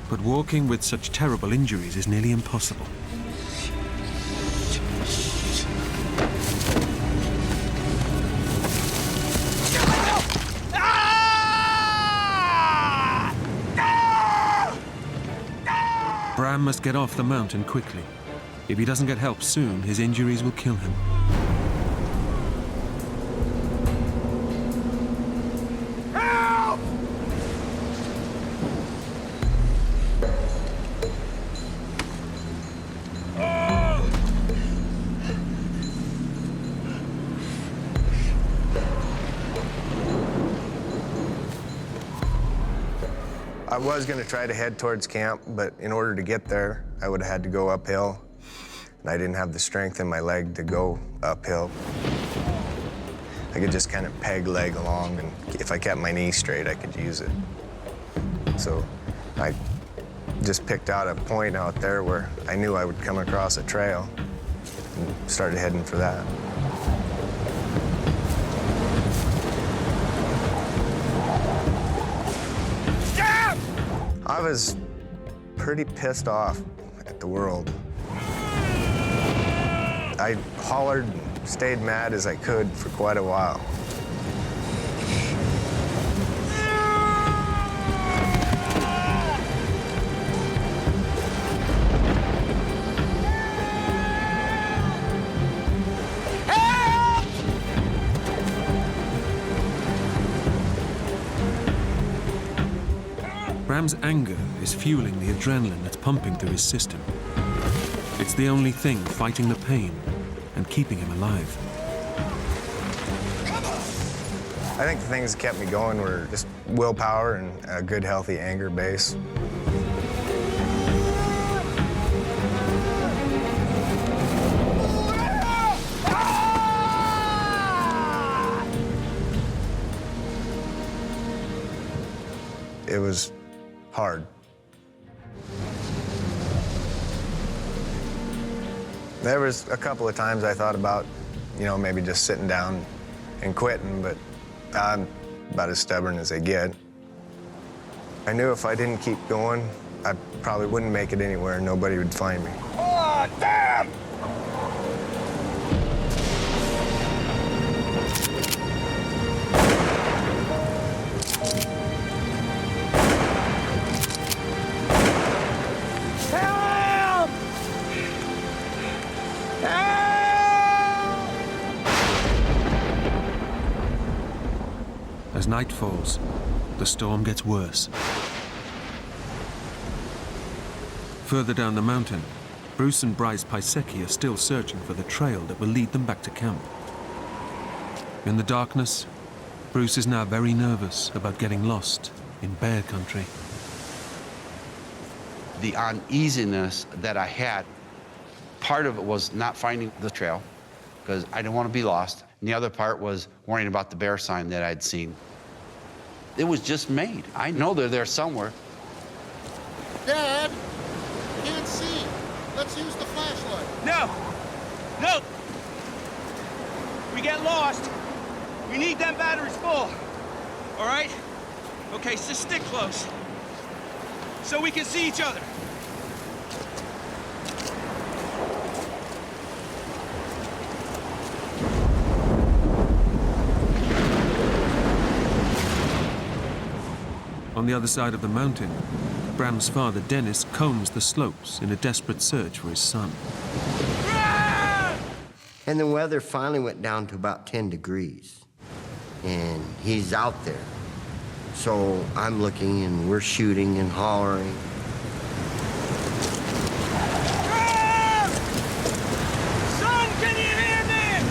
But walking with such terrible injuries is nearly impossible. Bram must get off the mountain quickly. If he doesn't get help soon, his injuries will kill him. Help! I was gonna try to head towards camp, but in order to get there, I would have had to go uphill. And I didn't have the strength in my leg to go uphill. I could just kind of peg leg along, and if I kept my knee straight, I could use it. So I just picked out a point out there where I knew I would come across a trail and started heading for that. I was pretty pissed off at the world. I hollered and stayed mad as I could for quite a while. Bram's anger is fueling the adrenaline that's pumping through his system. It's the only thing fighting the pain and keeping him alive. I think the things that kept me going were just willpower and a good, healthy anger base. It was hard. There was a couple of times I thought about, maybe just sitting down and quitting, but I'm about as stubborn as they get. I knew if I didn't keep going, I probably wouldn't make it anywhere. Nobody would find me. Oh, damn! As night falls, the storm gets worse. Further down the mountain, Bruce and Bryce Pisecki are still searching for the trail that will lead them back to camp. In the darkness, Bruce is now very nervous about getting lost in bear country. The uneasiness that I had, part of it was not finding the trail, because I didn't want to be lost. And the other part was worrying about the bear sign that I'd seen. It was just made. I know they're there somewhere. Dad, can't see. Let's use the flashlight. No! No! We get lost. We need them batteries full. All right? Okay, so stick close. So we can see each other. On the other side of the mountain, Bram's father, Dennis, combs the slopes in a desperate search for his son. And the weather finally went down to about 10 degrees. And he's out there. So I'm looking and we're shooting and hollering. Son, can you hear me?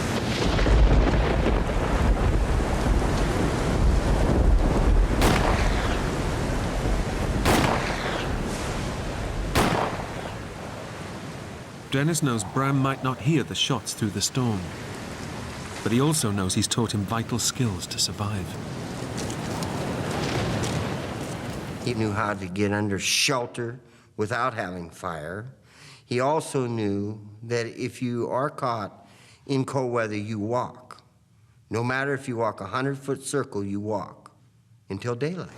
Dennis knows Bram might not hear the shots through the storm, but he also knows he's taught him vital skills to survive. He knew how to get under shelter without having fire. He also knew that if you are caught in cold weather, you walk. No matter if you walk a 100-foot circle, you walk until daylight.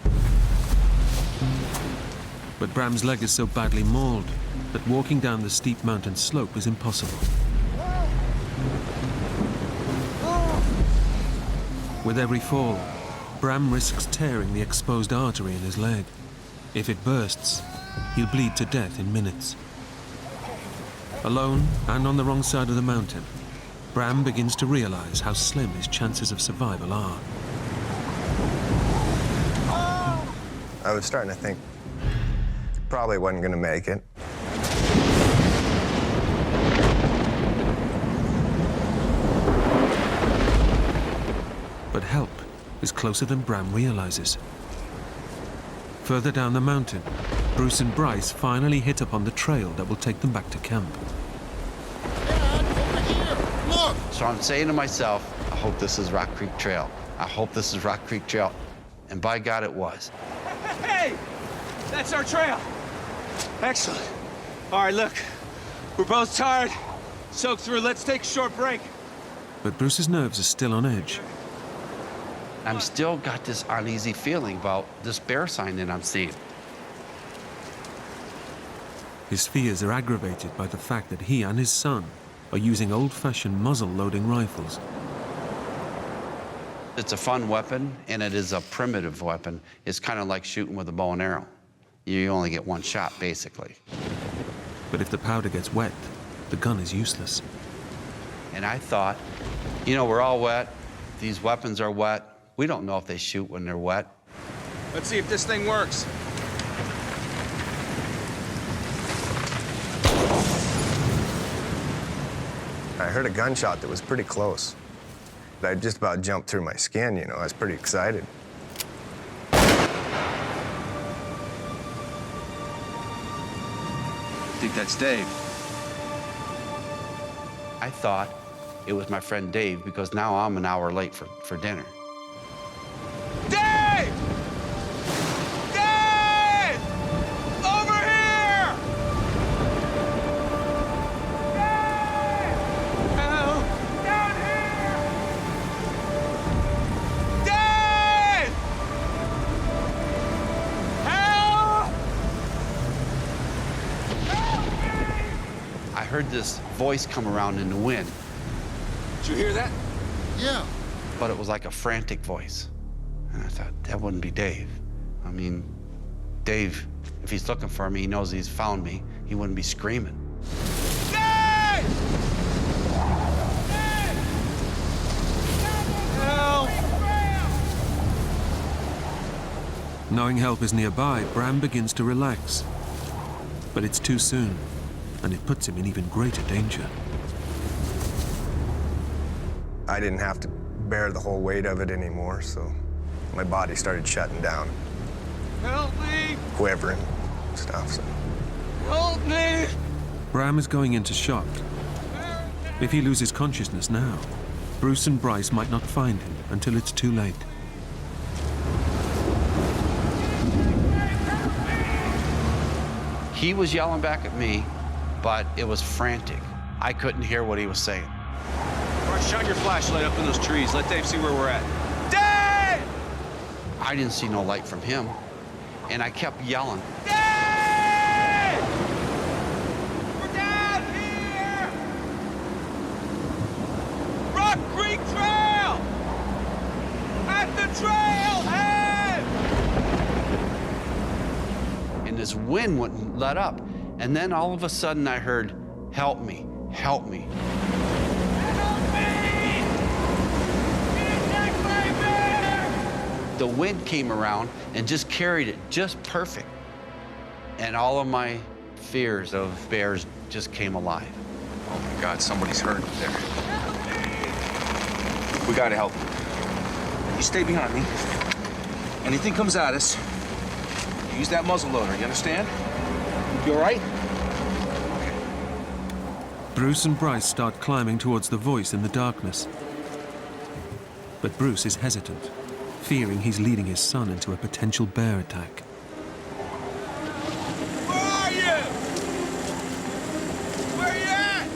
But Bram's leg is so badly mauled that walking down the steep mountain slope is impossible. With every fall, Bram risks tearing the exposed artery in his leg. If it bursts, he'll bleed to death in minutes. Alone and on the wrong side of the mountain, Bram begins to realize how slim his chances of survival are. I was starting to think probably wasn't going to make it. But help is closer than Bram realizes. Further down the mountain, Bruce and Bryce finally hit upon the trail that will take them back to camp. Dad, over here. Look. So I'm saying to myself, hope this is Rock Creek Trail. I hope this is Rock Creek Trail. And by God, it was. Hey! That's our trail. Excellent. All right, look. We're both tired, soaked through. Let's take a short break. But Bruce's nerves are still on edge. I'm still got this uneasy feeling about this bear sign that I'm seeing. His fears are aggravated by the fact that he and his son are using old-fashioned muzzle-loading rifles. It's a fun weapon, and it is a primitive weapon. It's kind of like shooting with a bow and arrow. You only get one shot, basically. But if the powder gets wet, the gun is useless. And I thought, you know, we're all wet. These weapons are wet. We don't know if they shoot when they're wet. Let's see if this thing works. I heard a gunshot that was pretty close. I just about jumped through my skin, you know. I was pretty excited. I think that's Dave. I thought it was my friend Dave because now I'm an hour late for dinner. Dave! Dave! Over here! Dave! Help! Down here! Dave! Help! I heard this voice come around in the wind. Did you hear that? Yeah. But it was like a frantic voice. And I thought, that wouldn't be Dave. I mean, Dave, if he's looking for me, he knows he's found me. He wouldn't be screaming. Dave! Help! Knowing help is nearby, Bram begins to relax. But it's too soon, and it puts him in even greater danger. I didn't have to bear the whole weight of it anymore, so my body started shutting down, Help me! quivering, and stuff. So Help me! Bram is going into shock. If he loses consciousness now, Bruce and Bryce might not find him until it's too late. He was yelling back at me, but it was frantic. I couldn't hear what he was saying. All right, shine your flashlight up in those trees. Let Dave see where we're at. Dave! I didn't see no light from him, and I kept yelling. Dave! We're down here! Rock Creek Trail! At the trailhead! And this wind wouldn't let up. And then all of a sudden I heard, help me, help me. The wind came around and just carried it just perfect. And all of my fears of bears just came alive. Oh my God, somebody's hurt there. We gotta help. You stay behind me. Anything comes at us, use that muzzle loader, you understand? You all right? Bruce and Bryce start climbing towards the voice in the darkness. But Bruce is hesitant, fearing he's leading his son into a potential bear attack. Where are you? Where are you at?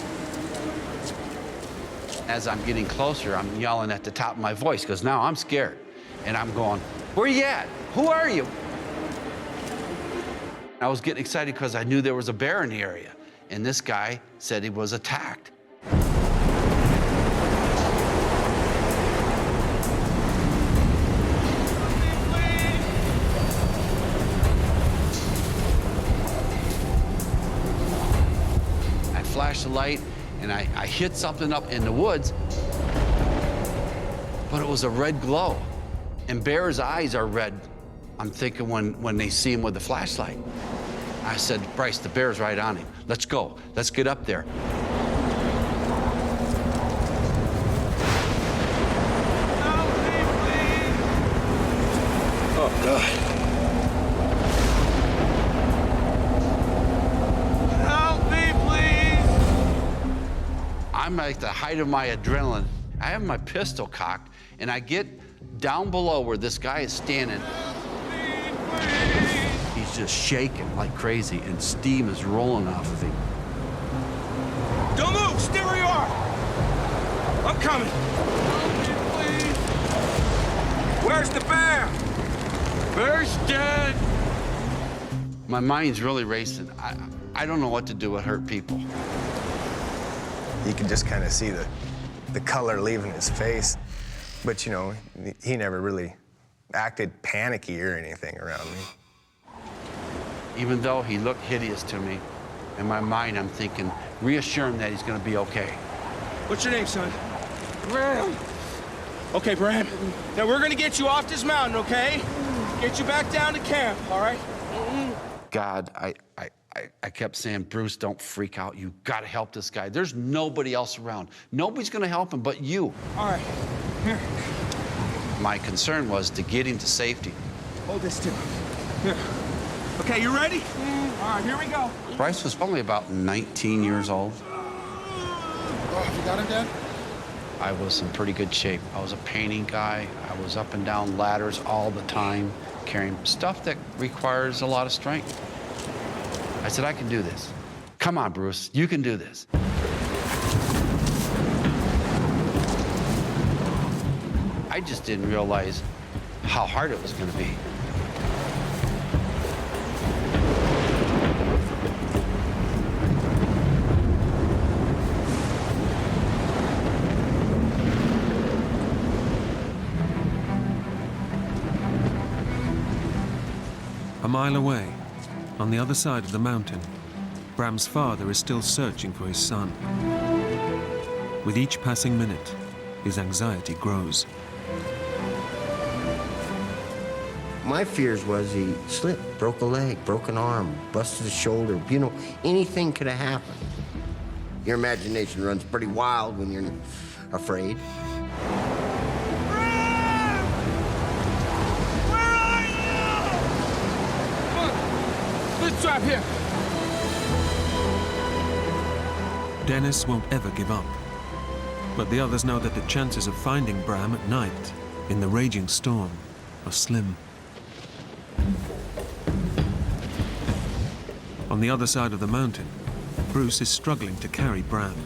As I'm getting closer, I'm yelling at the top of my voice because now I'm scared. And I'm going, where you at? Who are you? I was getting excited because I knew there was a bear in the area. And this guy said he was attacked. I flashed the light and I hit something up in the woods, but it was a red glow. And bears' eyes are red, I'm thinking, when they see him with the flashlight. I said, Bryce, the bear's right on him. Let's go. Let's get up there. Oh, God. Help me, please! I'm at the height of my adrenaline. I have my pistol cocked, and I get down below where this guy is standing. He's just shaking like crazy, and steam is rolling off of him. Don't move! Stay where you are! I'm coming! Please! Where's the bear? Bear's dead! My mind's really racing. I don't know what to do with hurt people. You could just kind of see the color leaving his face. But, you know, he never really acted panicky or anything around me. Even though he looked hideous to me, in my mind I'm thinking, reassure him that he's gonna be okay. What's your name, son? Bram. Okay, Bram. Now we're gonna get you off this mountain, okay? Get you back down to camp, all right? God, I kept saying, Bruce, don't freak out. You gotta help this guy. There's nobody else around. Nobody's gonna help him but you. All right, here. My concern was to get him to safety. Hold this too. Here. Okay, you ready? All right, here we go. Bryce was probably about 19 years old. Oh, you got him, Dad? I was in pretty good shape. I was a painting guy. I was up and down ladders all the time, carrying stuff that requires a lot of strength. I said, I can do this. Come on, Bruce, you can do this. I just didn't realize how hard it was gonna be. A mile away, on the other side of the mountain, Bram's father is still searching for his son. With each passing minute, his anxiety grows. My fears was he slipped, broke a leg, broke an arm, busted a shoulder. You know, anything could have happened. Your imagination runs pretty wild when you're afraid. Let's drive here. Dennis won't ever give up. But the others know that the chances of finding Bram at night, in the raging storm, are slim. On the other side of the mountain, Bruce is struggling to carry Bram.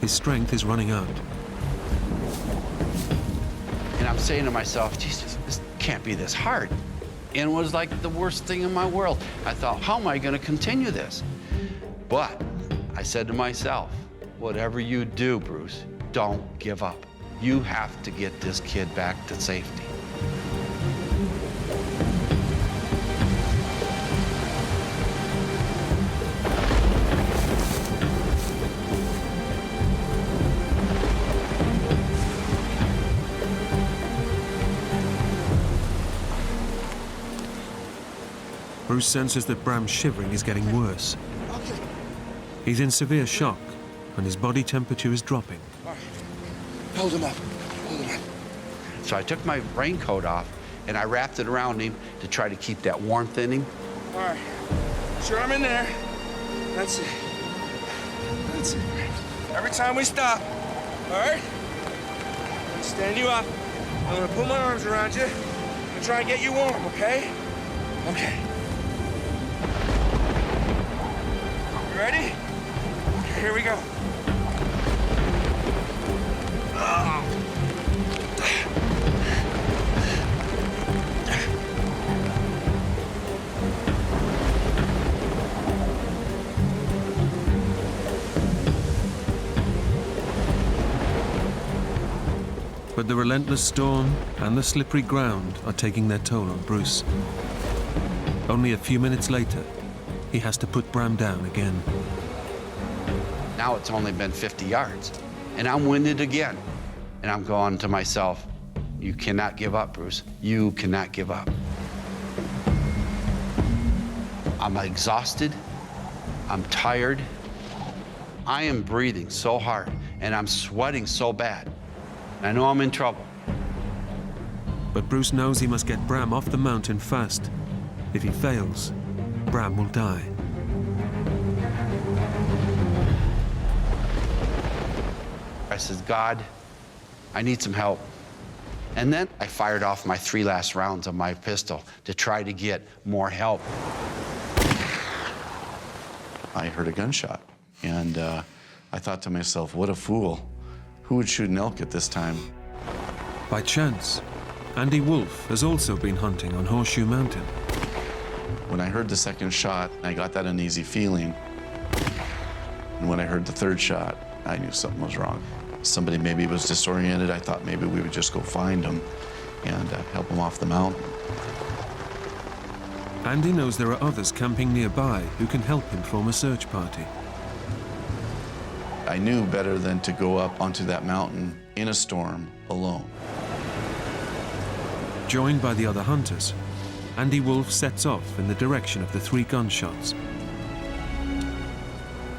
His strength is running out. And I'm saying to myself, Jesus, this can't be this hard. And it was like the worst thing in my world. I thought, how am I gonna continue this? But I said to myself, whatever you do, Bruce, don't give up. You have to get this kid back to safety. Bruce senses that Bram's shivering is getting worse. He's in severe shock, and his body temperature is dropping. All right. Hold him up. Hold him up. So I took my raincoat off, and I wrapped it around him to try to keep that warmth in him. All right. Put your arm in there. That's it. That's it. Every time we stop, all right? I'm gonna stand you up. I'm gonna put my arms around you and try and get you warm, okay? Okay. You ready? Here we go. But the relentless storm and the slippery ground are taking their toll on Bruce. Only a few minutes later, he has to put Bram down again. Now it's only been 50 yards, and I'm winded again. And I'm going to myself, you cannot give up, Bruce. You cannot give up. I'm exhausted. I'm tired. I am breathing so hard, and I'm sweating so bad. I know I'm in trouble. But Bruce knows he must get Bram off the mountain fast. If he fails, Bram will die. I said, God, I need some help. And then I fired off my 3 last rounds of my pistol to try to get more help. I heard a gunshot, and I thought to myself, what a fool. Who would shoot an elk at this time? By chance, Andy Wolf has also been hunting on Horseshoe Mountain. When I heard the second shot, I got that uneasy feeling. And when I heard the third shot, I knew something was wrong. Somebody maybe was disoriented. I thought maybe we would just go find him and help him off the mountain. Andy knows there are others camping nearby who can help him form a search party. I knew better than to go up onto that mountain in a storm alone. Joined by the other hunters, Andy Wolf sets off in the direction of the 3 gunshots.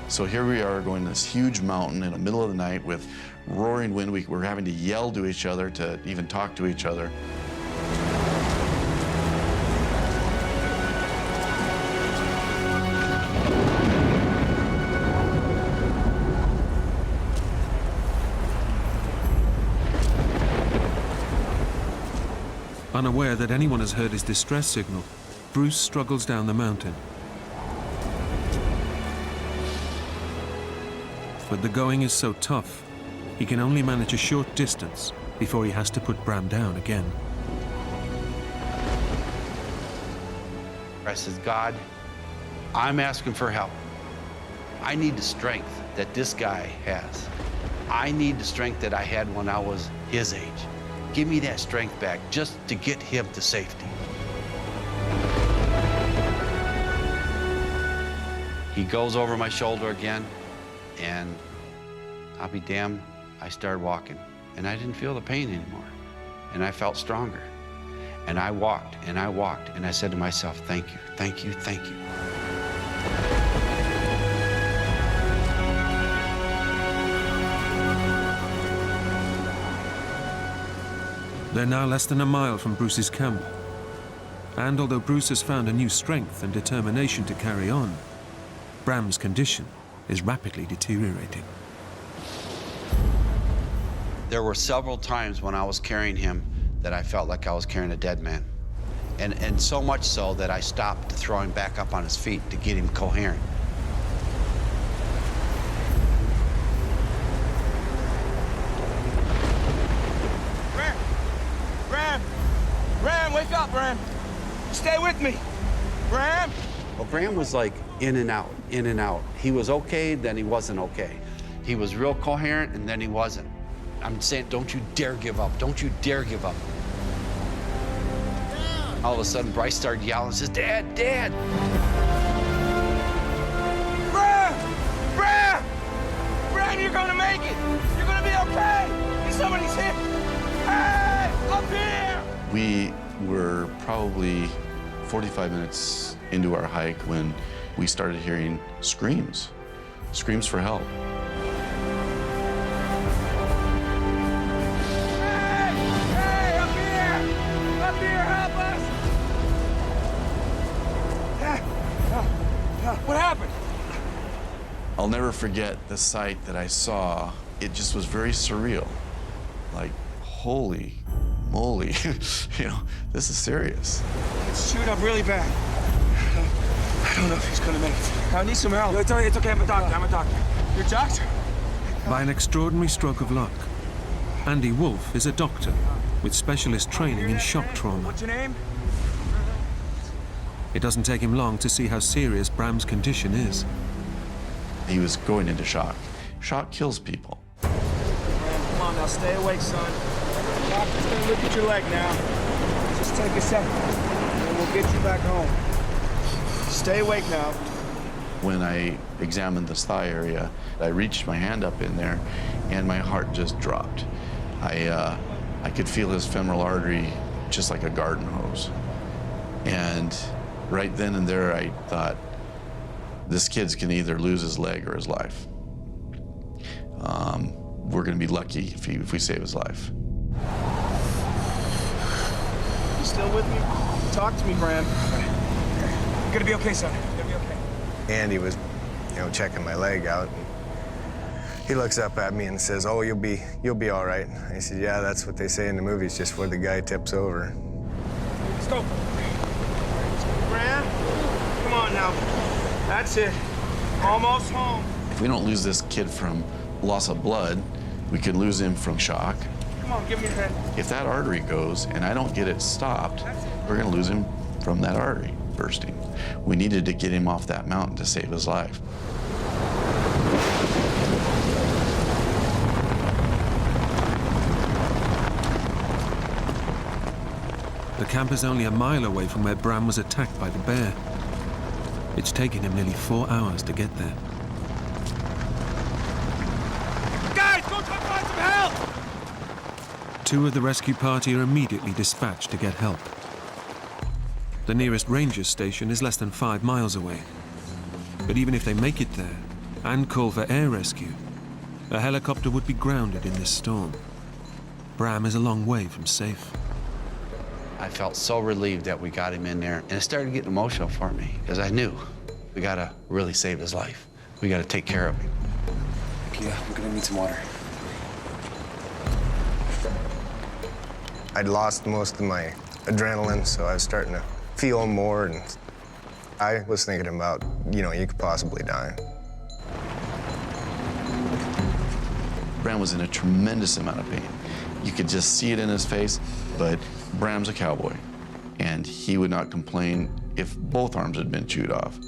So here we are going this huge mountain in the middle of the night with roaring wind. We're having to yell to each other to even talk to each other. Unaware that anyone has heard his distress signal, Bruce struggles down the mountain. But the going is so tough, he can only manage a short distance before he has to put Bram down again. I said, God, I'm asking for help. I need the strength that this guy has. I need the strength that I had when I was his age. Give me that strength back just to get him to safety. He goes over my shoulder again, and I'll be damned, I started walking. And I didn't feel the pain anymore. And I felt stronger. And I walked, and I walked, and I said to myself, thank you, thank you, thank you. They're now less than a mile from Bruce's camp. And although Bruce has found a new strength and determination to carry on, Bram's condition is rapidly deteriorating. There were several times when I was carrying him that I felt like I was carrying a dead man. And so much so that I stopped to throw him back up on his feet to get him coherent. Bram, wake up, Bram. Stay with me. Bram? Well, Bram was like in and out, in and out. He was okay, then he wasn't okay. He was real coherent, and then he wasn't. I'm saying, don't you dare give up. Don't you dare give up. All of a sudden, Bryce started yelling and says, Dad, Dad! Bram! Bram! Bram, you're gonna make it! You're gonna be okay! Somebody's hit! Hey! Up here! We were probably 45 minutes into our hike when we started hearing screams. Screams for help. Hey, up here! Up here, help us! What happened? I'll never forget the sight that I saw. It just was very surreal. Like, holy moly, you know, this is serious. It's chewed up really bad. I don't know if he's gonna make it. I need some help. It's okay, I'm a doctor. You're a doctor? By an extraordinary stroke of luck, Andy Wolf is a doctor with specialist training in shock trauma. What's your name? It doesn't take him long to see how serious Bram's condition is. He was going into shock. Shock kills people. Man, come on now, stay awake, son. The doctor's gonna look at your leg now. Just take a second, and we'll get you back home. Stay awake now. When I examined this thigh area, I reached my hand up in there, and my heart just dropped. I could feel his femoral artery just like a garden hose. And right then and there, I thought, this kid's can either lose his leg or his life. We're gonna be lucky if we save his life. You still with me? Talk to me, Bram. You're gonna be okay, son. You're gonna be okay. Andy was, checking my leg out. And He looks up at me and says, "Oh, you'll be all right." I said, "Yeah, that's what they say in the movies, just before the guy tips over." Let's go. Bram, come on now. That's it. Almost home. If we don't lose this kid from loss of blood, we could lose him from shock. Come on, give me your hand. If that artery goes and I don't get it stopped, we're gonna lose him from that artery bursting. We needed to get him off that mountain to save his life. The camp is only a mile away from where Bram was attacked by the bear. It's taken him nearly 4 hours to get there. Guys, go try to find some help! 2 of the rescue party are immediately dispatched to get help. The nearest ranger station is less than 5 miles away. But even if they make it there and call for air rescue, a helicopter would be grounded in this storm. Bram is a long way from safe. I felt so relieved that we got him in there, and it started getting emotional for me, because I knew we gotta really save his life. We gotta take care of him. Yeah, I'm gonna need some water. I'd lost most of my adrenaline, so I was starting to feel more, and I was thinking about, you could possibly die. Bram was in a tremendous amount of pain. You could just see it in his face, but Bram's a cowboy, and he would not complain if both arms had been chewed off.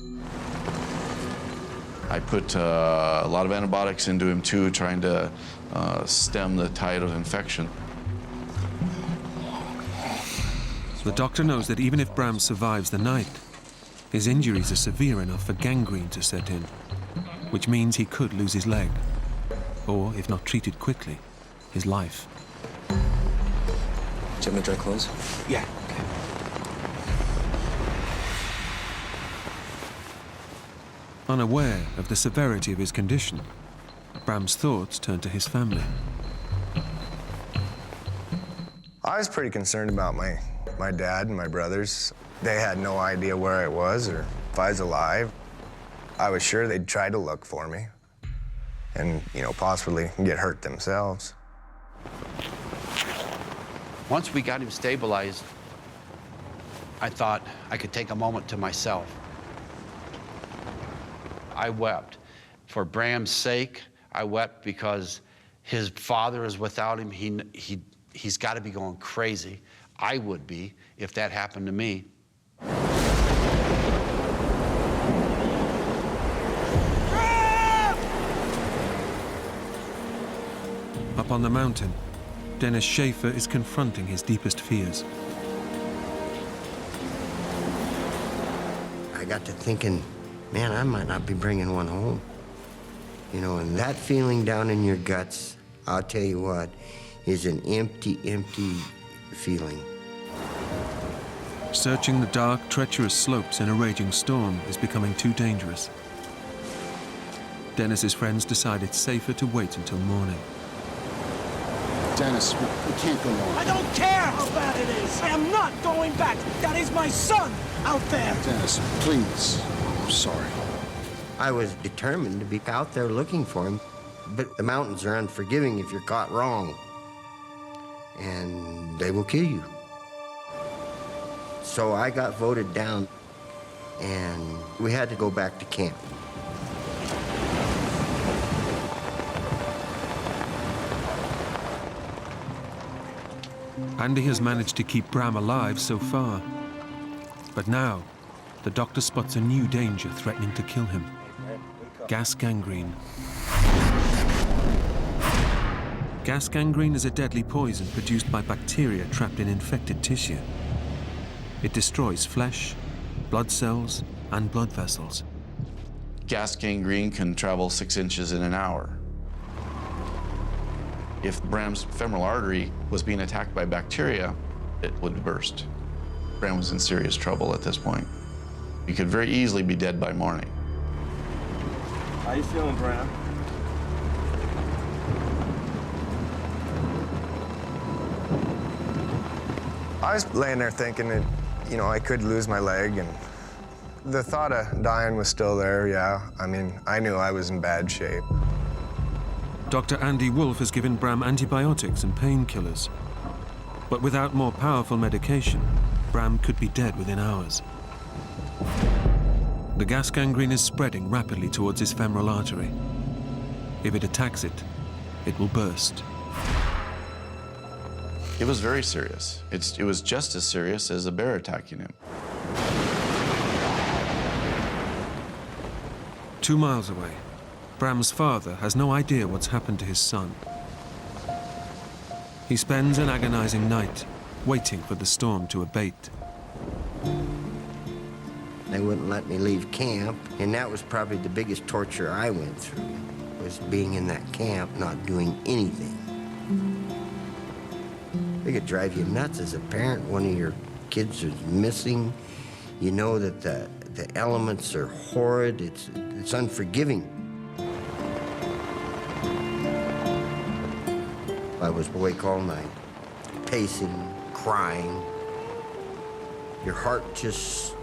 I put a lot of antibiotics into him too, trying to stem the tide of infection. The doctor knows that even if Bram survives the night, his injuries are severe enough for gangrene to set in, which means he could lose his leg, or, if not treated quickly, his life. Do you have my dry clothes? Yeah. Unaware of the severity of his condition, Bram's thoughts turn to his family. I was pretty concerned about my dad and my brothers. They had no idea where I was or if I was alive. I was sure they'd try to look for me and, possibly get hurt themselves. Once we got him stabilized, I thought I could take a moment to myself. I wept. For Bram's sake, I wept because his father is without him. He's got to be going crazy. I would be if that happened to me. Up on the mountain, Dennis Schaefer is confronting his deepest fears. I got to thinking, man, I might not be bringing one home. And that feeling down in your guts, I'll tell you what, is an empty, empty feeling. Searching the dark, treacherous slopes in a raging storm is becoming too dangerous. Dennis's friends decide it's safer to wait until morning. Dennis, we can't go on. I don't care how bad it is. I am not going back. That is my son out there. Dennis, please. I'm sorry. I was determined to be out there looking for him, but the mountains are unforgiving if you're caught wrong. And they will kill you. So I got voted down, and we had to go back to camp. Andy has managed to keep Bram alive so far. But now, the doctor spots a new danger threatening to kill him. Gas gangrene. Gas gangrene is a deadly poison produced by bacteria trapped in infected tissue. It destroys flesh, blood cells, and blood vessels. Gas gangrene can travel 6 inches in an hour. If Bram's femoral artery was being attacked by bacteria, it would burst. Bram was in serious trouble at this point. He could very easily be dead by morning. How you feeling, Bram? I was laying there thinking that, I could lose my leg, and the thought of dying was still there, yeah. I mean, I knew I was in bad shape. Dr. Andy Wolfe has given Bram antibiotics and painkillers. But without more powerful medication, Bram could be dead within hours. The gas gangrene is spreading rapidly towards his femoral artery. If it attacks it, it will burst. It was very serious. It was just as serious as a bear attacking him. 2 miles away, Bram's father has no idea what's happened to his son. He spends an agonizing night waiting for the storm to abate. They wouldn't let me leave camp, and that was probably the biggest torture I went through, was being in that camp, not doing anything. It could drive you nuts as a parent. One of your kids is missing. You know that the elements are horrid. It's unforgiving. I was awake all night, pacing, crying. Your heart just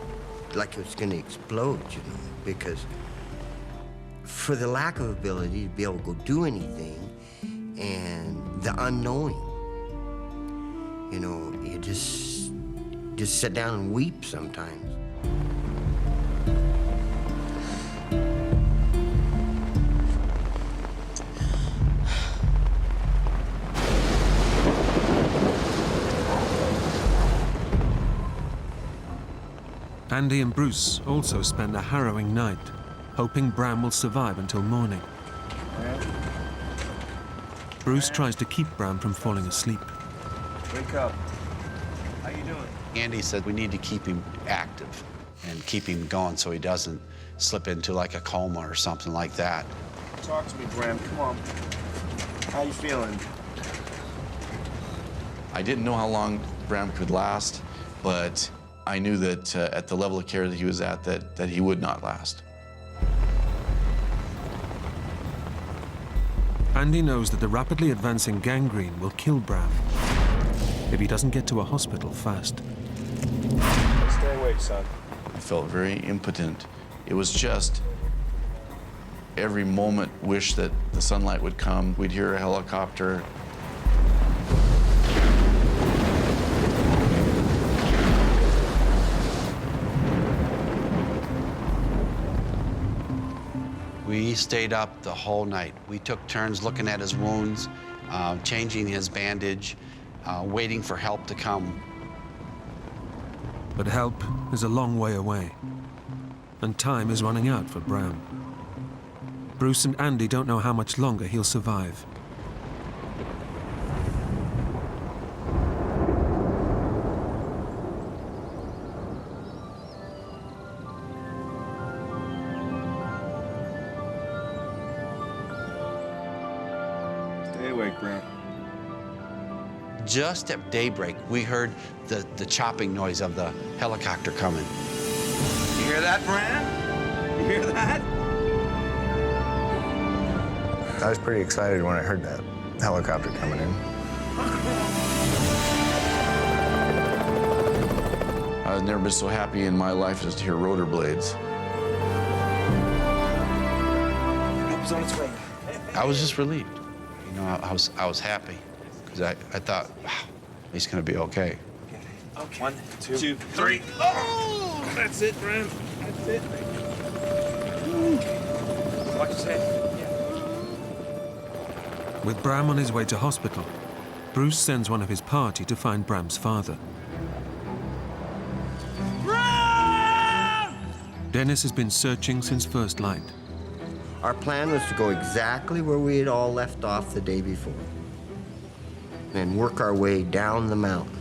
like it was going to explode, you know, because for the lack of ability to be able to go do anything and the unknowing, you know, you just sit down and weep sometimes. Andy and Bruce also spend a harrowing night, hoping Bram will survive until morning. Bruce tries to keep Bram from falling asleep. Wake up. How you doing? Andy said we need to keep him active and keep him going so he doesn't slip into like a coma or something like that. Talk to me, Bram. Come on. How you feeling? I didn't know how long Bram could last, but I knew that at the level of care that he was at, that he would not last. Andy knows that the rapidly advancing gangrene will kill Bram if he doesn't get to a hospital fast. Stay awake, son. I felt very impotent. It was just every moment wish that the sunlight would come. We'd hear a helicopter. We stayed up the whole night. We took turns looking at his wounds, changing his bandage, waiting for help to come. But help is a long way away, and time is running out for Bram. Bruce and Andy don't know how much longer he'll survive. Stay awake, Bram. Just at daybreak, we heard the chopping noise of the helicopter coming. You hear that, Bram? You hear that? I was pretty excited when I heard that helicopter coming in. I've never been so happy in my life as to hear rotor blades. Help is on its way. I was just relieved. You know, I was happy because I thought, wow, he's going to be okay. Okay. 1, 2, 3. Oh, that's it, Bram. That's it. Watch his head. With Bram on his way to hospital, Bruce sends one of his party to find Bram's father. Bram! Dennis has been searching since first light. Our plan was to go exactly where we had all left off the day before, and work our way down the mountain.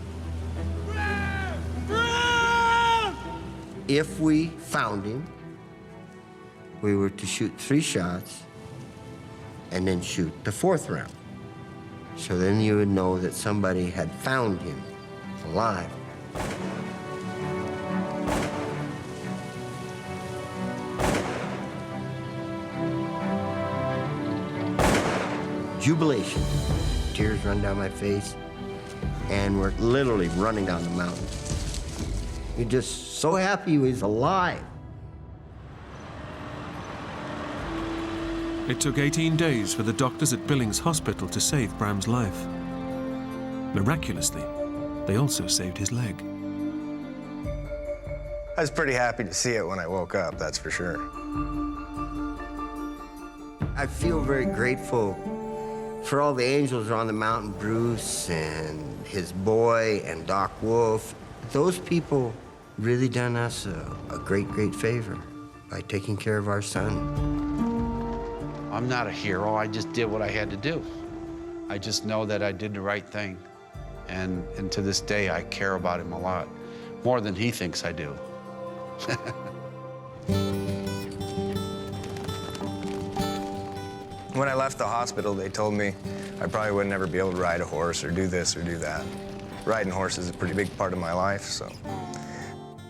If we found him, we were to shoot 3 shots and then shoot the 4th round. So then you would know that somebody had found him alive. Jubilation. Tears run down my face, and we're literally running down the mountain. You're just so happy he was alive. It took 18 days for the doctors at Billings Hospital to save Bram's life. Miraculously, they also saved his leg. I was pretty happy to see it when I woke up, that's for sure. I feel very grateful for all the angels on the mountain, Bruce and his boy and Doc Wolf. Those people really done us a great, great favor by taking care of our son. I'm not a hero, I just did what I had to do. I just know that I did the right thing. And to this day, I care about him a lot, more than he thinks I do. When I left the hospital, they told me I probably would never be able to ride a horse or do this or do that. Riding horses is a pretty big part of my life, so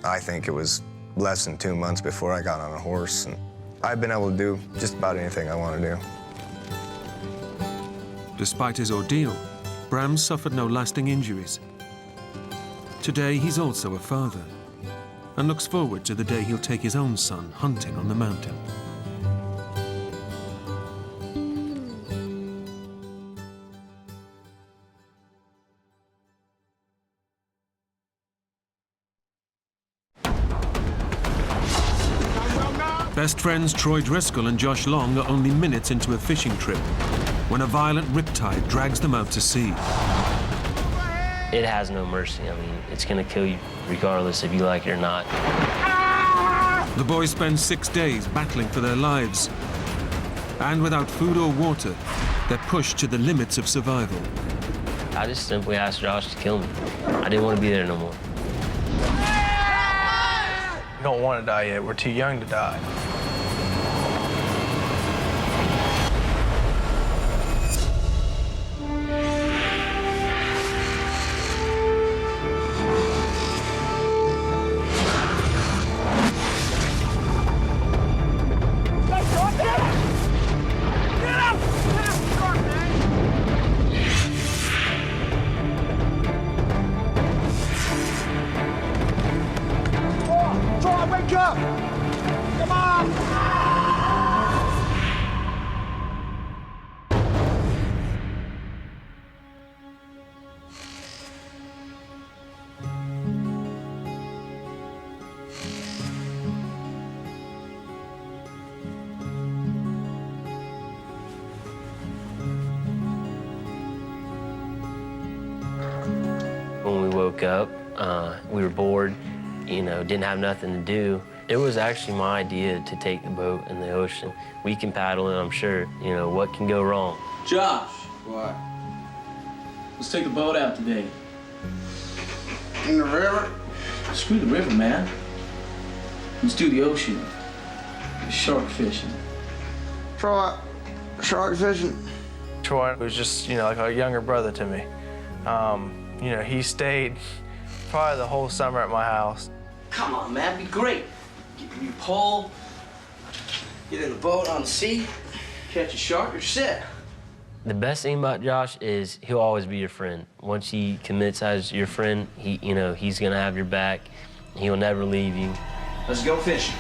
I think it was less than 2 months before I got on a horse, and I've been able to do just about anything I want to do. Despite his ordeal, Bram suffered no lasting injuries. Today, he's also a father and looks forward to the day he'll take his own son hunting on the mountain. Best friends Troy Driscoll and Josh Long are only minutes into a fishing trip when a violent riptide drags them out to sea. It has no mercy. I mean, it's gonna kill you regardless if you like it or not. The boys spend 6 days battling for their lives. And without food or water, they're pushed to the limits of survival. I just simply asked Josh to kill me. I didn't want to be there no more. We don't want to die yet. We're too young to die. When we woke up, we were bored, you know, didn't have nothing to do. It was actually my idea to take the boat in the ocean. We can paddle it, I'm sure. You know, what can go wrong? Josh! What? Let's take the boat out today. In the river? Screw the river, man. Let's do the ocean. Shark fishing. Troy, shark fishing? Troy was just, you know, like a younger brother to me. You know, he stayed probably the whole summer at my house. Come on, man, be great. Get your new pole, get in the boat on the sea, catch a shark, you're set. The best thing about Josh is he'll always be your friend. Once he commits as your friend, you know, he's gonna have your back. He'll never leave you. Let's go fishing.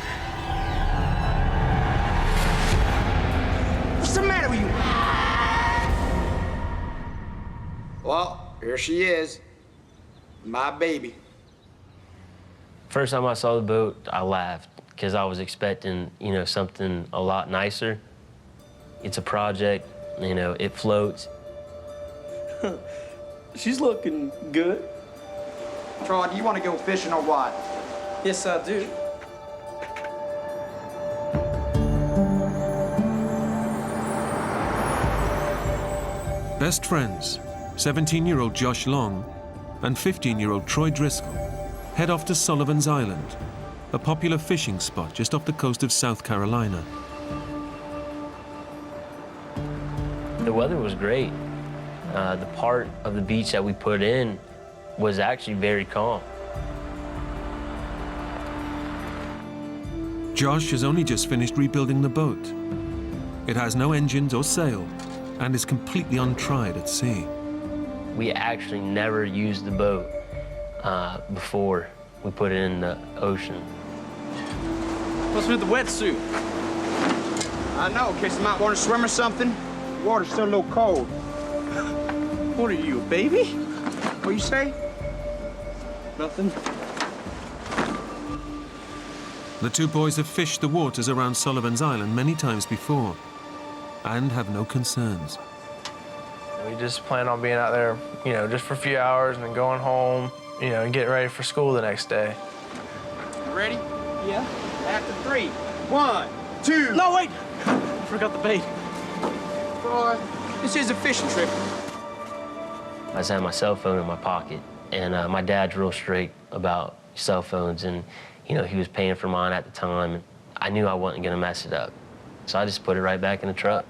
What's the matter with you? Well, here she is, my baby. First time I saw the boat, I laughed because I was expecting, you know, something a lot nicer. It's a project, you know, it floats. She's looking good. Troy, do you want to go fishing or what? Yes, I do. Best friends, 17-year-old Josh Long and 15-year-old Troy Driscoll head off to Sullivan's Island, a popular fishing spot just off the coast of South Carolina. The weather was great. The part of the beach that we put in was actually very calm. Josh has only just finished rebuilding the boat. It has no engines or sail and is completely untried at sea. We actually never used the boat before we put it in the ocean. What's with the wetsuit? I know. In case you might want to swim or something. The water's still a little cold. What are you, a baby? What you say? Nothing. The two boys have fished the waters around Sullivan's Island many times before and have no concerns. We just plan on being out there, you know, just for a few hours and then going home, you know, and getting ready for school the next day. You ready? Yeah. After 3. 1, 2. No, wait! I forgot the bait. Boy, this is a fishing trip. I just had my cell phone in my pocket, and my dad's real straight about cell phones, and you know, he was paying for mine at the time, and I knew I wasn't gonna mess it up. So I just put it right back in the truck.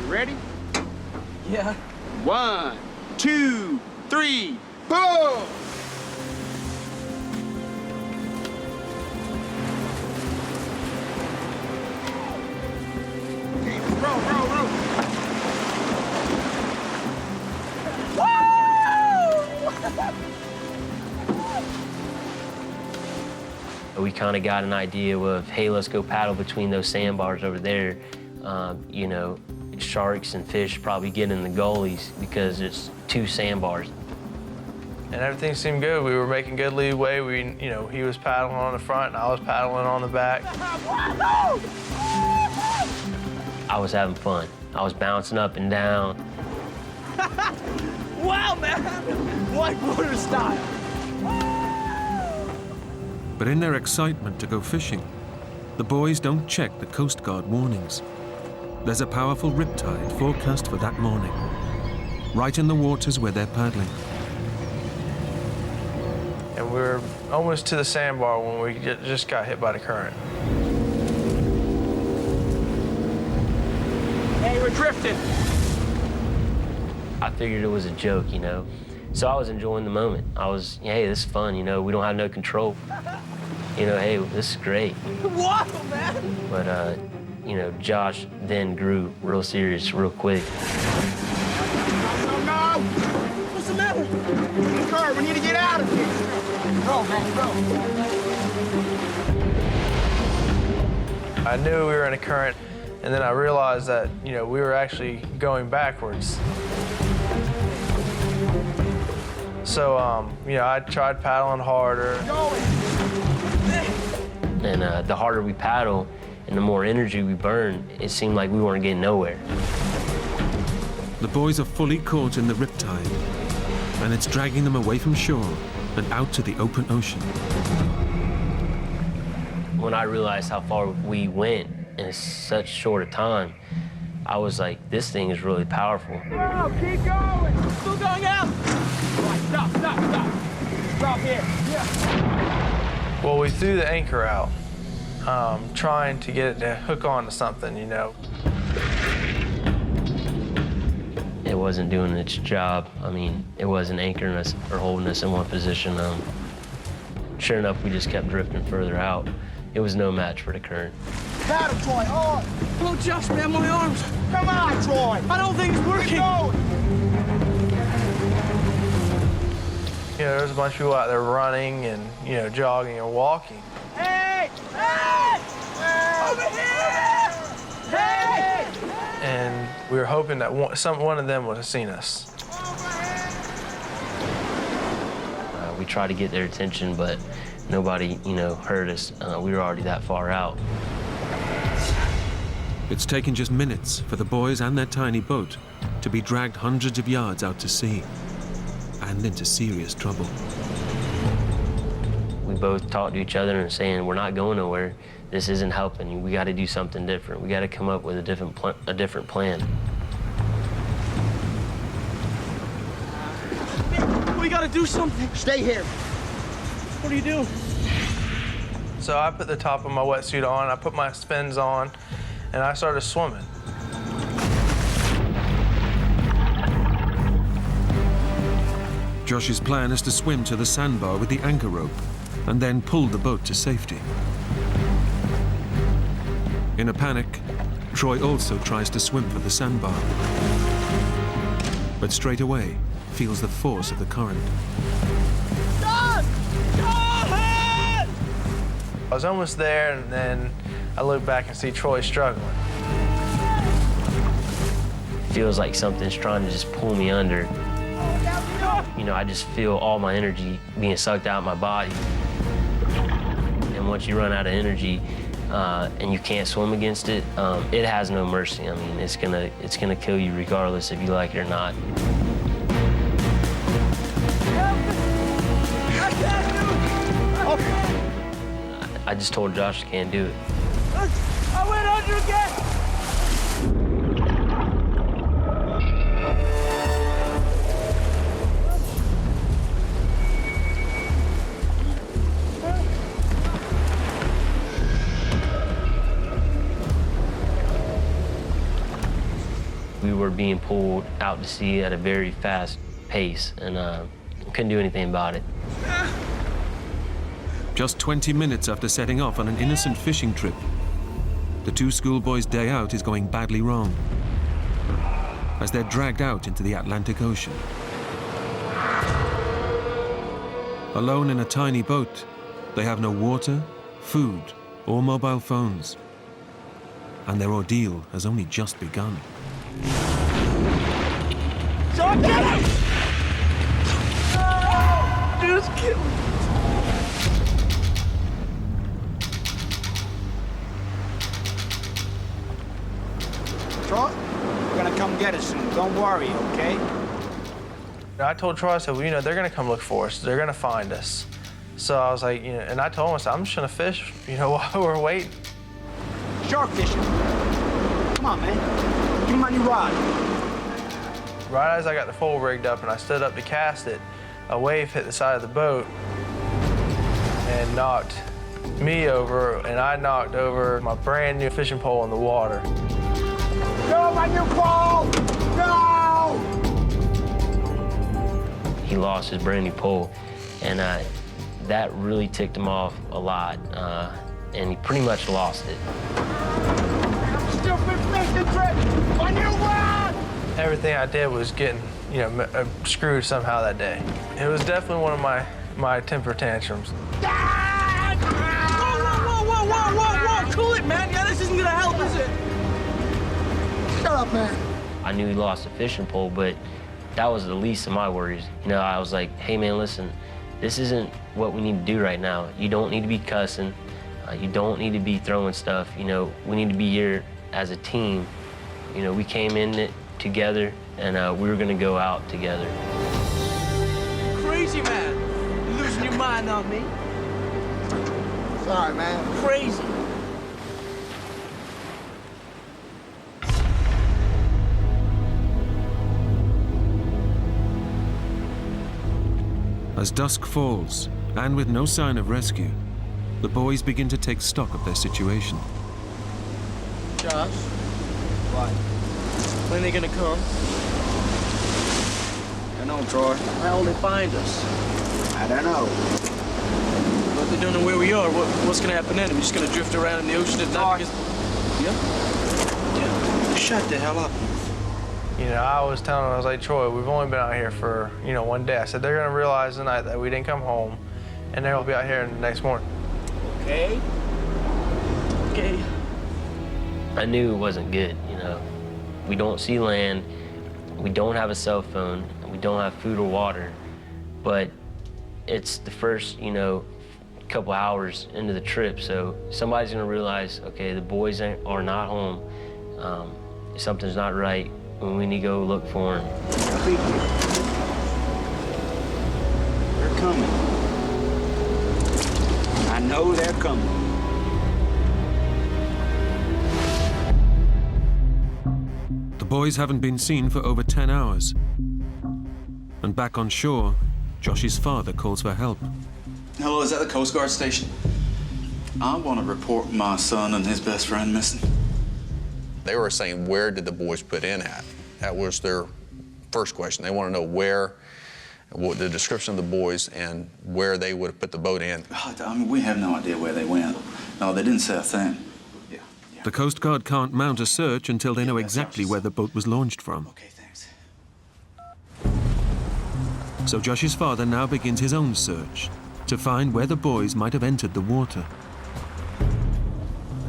You ready? Yeah. 1, 2, 3, pull! Row. We kind of got an idea of, hey, let's go paddle between those sandbars over there. You know, sharks and fish probably get in the gullies because it's 2 sandbars. And everything seemed good. We were making good leeway. You know, he was paddling on the front and I was paddling on the back. I was having fun. I was bouncing up and down. Wow, man! Whitewater style. But in their excitement to go fishing, the boys don't check the Coast Guard warnings. There's a powerful riptide forecast for that morning, right in the waters where they're paddling. And we were almost to the sandbar when we just got hit by the current. Hey, we're drifting. I figured it was a joke, you know. So I was enjoying the moment. I was, hey, this is fun, you know, we don't have no control. You know, hey, this is great. Wow, man! But, you know, Josh then grew real serious real quick. No! What's the matter? Kurt, we need to get out of here. Go, man, go. I knew we were in a current, and then I realized that, you know, we were actually going backwards. So, you know, I tried paddling harder. And the harder we paddle and the more energy we burn, it seemed like we weren't getting nowhere. The boys are fully caught in the riptide, and it's dragging them away from shore and out to the open ocean. When I realized how far we went in such short a time, I was like, this thing is really powerful. Go, keep going. Still going out! Stop. Stop here. Yeah. Well, we threw the anchor out, trying to get it to hook onto something, you know. It wasn't doing its job. I mean, it wasn't anchoring us or holding us in one position. Sure enough, we just kept drifting further out. It was no match for the current. Paddle, Troy, on. Oh, Josh, man, my arms. Come on, Troy. I don't think it's working. Keep going. You know, there's a bunch of people out there running and, you know, jogging and walking. Hey! Over here! Hey! And we were hoping that one of them would have seen us. We tried to get their attention, but nobody, you know, heard us. We were already that far out. It's taken just minutes for the boys and their tiny boat to be dragged hundreds of yards out to sea and into serious trouble. We both talked to each other and saying, we're not going nowhere. This isn't helping. We got to do something different. We got to come up with a different plan. We gotta do something. Stay here. What do you do? So I put the top of my wetsuit on, I put my fins on, and I started swimming. Josh's plan is to swim to the sandbar with the anchor rope and then pull the boat to safety. In a panic, Troy also tries to swim for the sandbar, but straight away feels the force of the current. John! John! I was almost there, and then I look back and see Troy struggling. Feels like something's trying to just pull me under. You know, I just feel all my energy being sucked out of my body. And once you run out of energy and you can't swim against it, it has no mercy. I mean, it's gonna kill you regardless if you like it or not. I just told Josh I can't do it. I went under again! We were being pulled out to sea at a very fast pace, and couldn't do anything about it. Just 20 minutes after setting off on an innocent fishing trip, the two schoolboys' day out is going badly wrong as they're dragged out into the Atlantic Ocean. Alone in a tiny boat, they have no water, food, or mobile phones. And their ordeal has only just begun. John, get him! Just kill him. Troy, we're gonna come get us soon. Don't worry, okay? I told Troy, I said, well, you know, they're gonna come look for us. They're gonna find us. So I was like, you know, and I told him, I said, I'm just gonna fish, you know, while we're waiting. Shark fishing. Come on, man. Give me my new rod. Right as I got the pole rigged up and I stood up to cast it, a wave hit the side of the boat and knocked me over, and I knocked over my brand new fishing pole in the water. No, my new pole! No! He lost his brand new pole, and that really ticked him off a lot, and he pretty much lost it. Stupid fishing trip! My new rod! Everything I did was getting, you know, screwed somehow that day. It was definitely one of my temper tantrums. Whoa! Cool it, man. Yeah, this isn't gonna help, is it? Shut up, man. I knew he lost a fishing pole, but that was the least of my worries. You know, I was like, hey man, listen, this isn't what we need to do right now. You don't need to be cussing. You don't need to be throwing stuff. You know, we need to be here as a team. You know, we came in it together, and we were gonna go out together. Crazy, man. You're losing your mind on me. Sorry, man. Crazy. As dusk falls, and with no sign of rescue, the boys begin to take stock of their situation. Josh? What? When are they gonna come? I don't know, Troy. How will they find us? I don't know. But they don't know where we are. What's gonna happen then? Are we just gonna drift around in the ocean at night? Yeah? Shut the hell up. You know, I was telling him, I was like, Troy, we've only been out here for, you know, one day. I said, they're gonna realize tonight that we didn't come home, and they're gonna be out here the next morning. Okay. Okay. I knew it wasn't good, you know. We don't see land, we don't have a cell phone, and we don't have food or water, but it's the first, you know, couple hours into the trip, so somebody's gonna realize, okay, the boys are not home, something's not right, and we need to go look for them. They're coming. I know they're coming. The boys haven't been seen for over 10 hours. And back on shore, Josh's father calls for help. Hello, is that the Coast Guard station? I want to report my son and his best friend missing. They were saying, where did the boys put in at? That was their first question. They want to know where, what the description of the boys, and where they would have put the boat in. I mean, we have no idea where they went. No, they didn't say a thing. The Coast Guard can't mount a search until they know exactly where the boat was launched from. Okay, thanks. So Josh's father now begins his own search to find where the boys might have entered the water.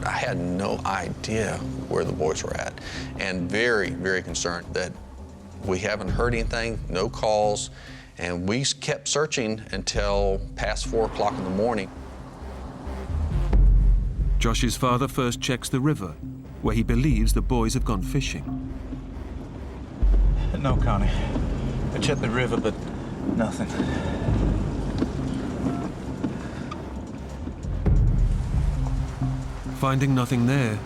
I had no idea where the boys were at, and very, very concerned that we haven't heard anything, no calls, and we kept searching until past 4 o'clock in the morning. Josh's father first checks the river, where he believes the boys have gone fishing. No, Connie. I checked the river, but nothing. Finding nothing there,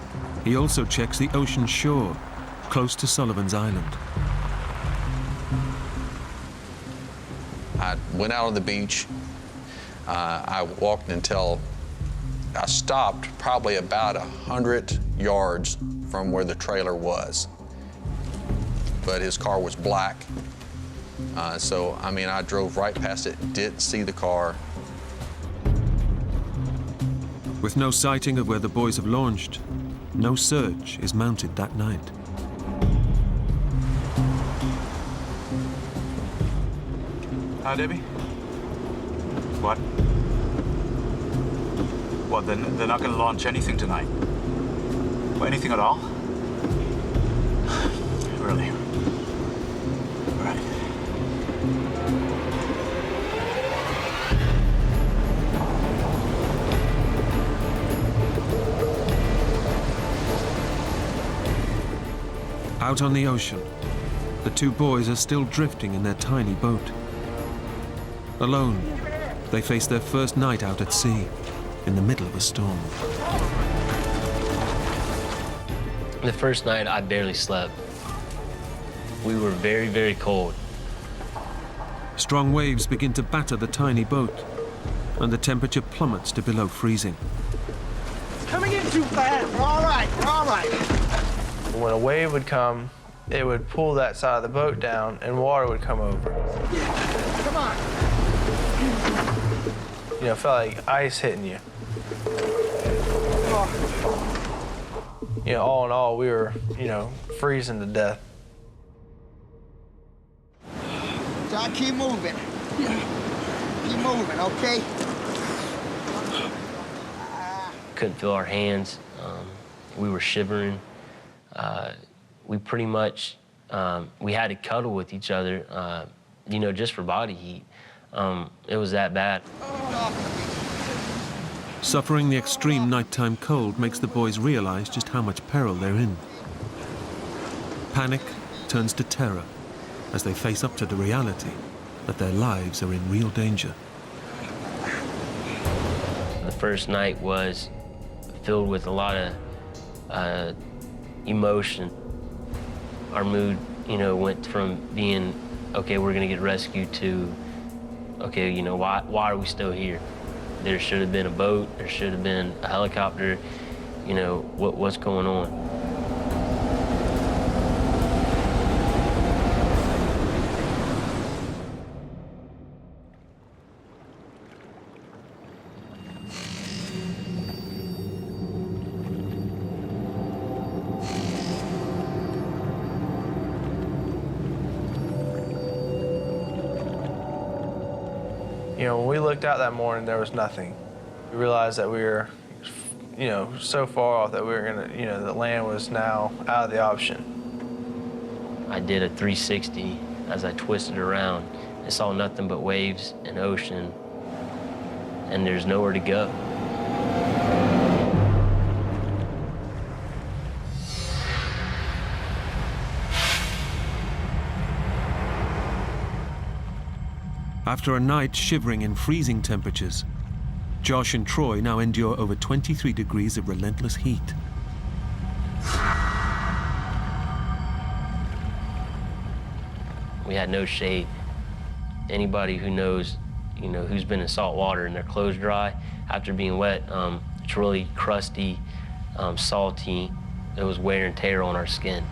he also checks the ocean shore, close to Sullivan's Island. I went out on the beach. I walked until I stopped probably about 100 yards from where the trailer was. But his car was black. So, I mean, I drove right past it, didn't see the car. With no sighting of where the boys have launched, no search is mounted that night. Hi, Debbie. What? What, they're not going to launch anything tonight? Or anything at all? Really? Right. Out on the ocean, the two boys are still drifting in their tiny boat. Alone, they face their first night out at sea, in the middle of a storm. The first night, I barely slept. We were very, very cold. Strong waves begin to batter the tiny boat, and the temperature plummets to below freezing. Coming in too fast. We're all right. We're all right. When a wave would come, it would pull that side of the boat down, and water would come over. Come on. You know, it felt like ice hitting you. You know, all in all, we were, you know, freezing to death. John, keep moving. Keep moving, okay? Couldn't feel our hands. We were shivering. We pretty much, we had to cuddle with each other, you know, just for body heat. It was that bad. Suffering the extreme nighttime cold makes the boys realize just how much peril they're in. Panic turns to terror as they face up to the reality that their lives are in real danger. The first night was filled with a lot of emotion. Our mood, you know, went from being, okay, we're gonna get rescued, to, okay, you know, why are we still here? There should have been a boat, there should have been a helicopter, you know, what's going on? You know, when we looked out that morning, there was nothing. We realized that we were, you know, so far off that we were gonna, you know, the land was now out of the option. I did a 360 as I twisted around. I saw nothing but waves and ocean, and there's nowhere to go. After a night shivering in freezing temperatures, Josh and Troy now endure over 23 degrees of relentless heat. We had no shade. Anybody who knows, you know, who's been in salt water and their clothes dry after being wet, it's really crusty, salty. It was wear and tear on our skin.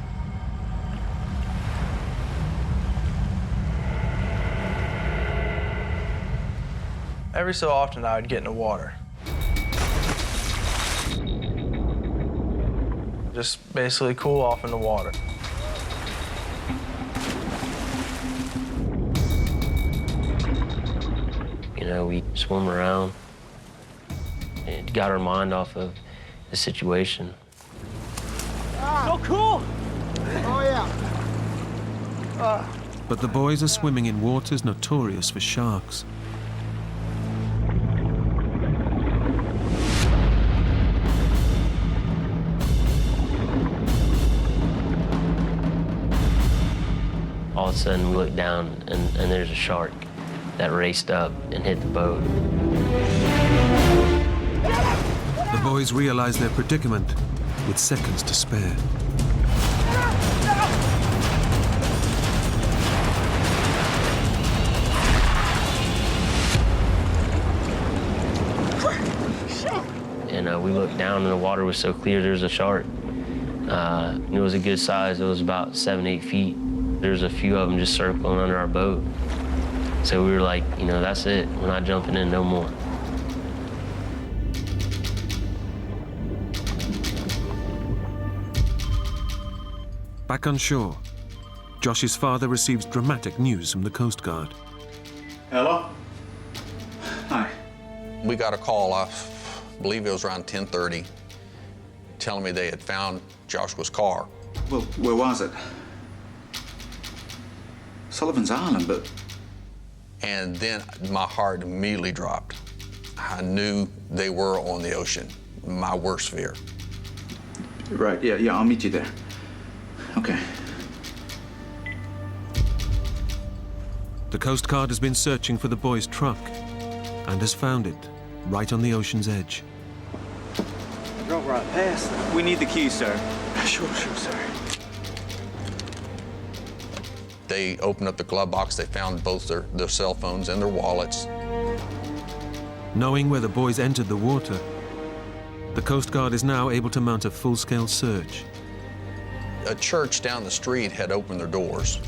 Every so often, I would get in the water. Just basically cool off in the water. You know, we swim around. It got our mind off of, the situation. So cool! Oh, yeah. But the boys are swimming in waters notorious for sharks. All of a sudden, we look down, and there's a shark that raced up and hit the boat. The boys realize their predicament with seconds to spare. And we looked down, and the water was so clear, there was a shark. It was a good size. It was about 7-8 feet. There's a few of them just circling under our boat. So we were like, you know, that's it. We're not jumping in no more. Back on shore, Josh's father receives dramatic news from the Coast Guard. Hello? Hi. We got a call, I believe it was around 10:30, telling me they had found Joshua's car. Well, where was it? Sullivan's Island, but... And then my heart immediately dropped. I knew they were on the ocean, my worst fear. Right, yeah, I'll meet you there. Okay. The Coast Guard has been searching for the boys' truck and has found it right on the ocean's edge. Drove right past. We need the key, sir. Sure, sir. They opened up the glove box, they found both their cell phones and their wallets. Knowing where the boys entered the water, the Coast Guard is now able to mount a full-scale search. A church down the street had opened their doors,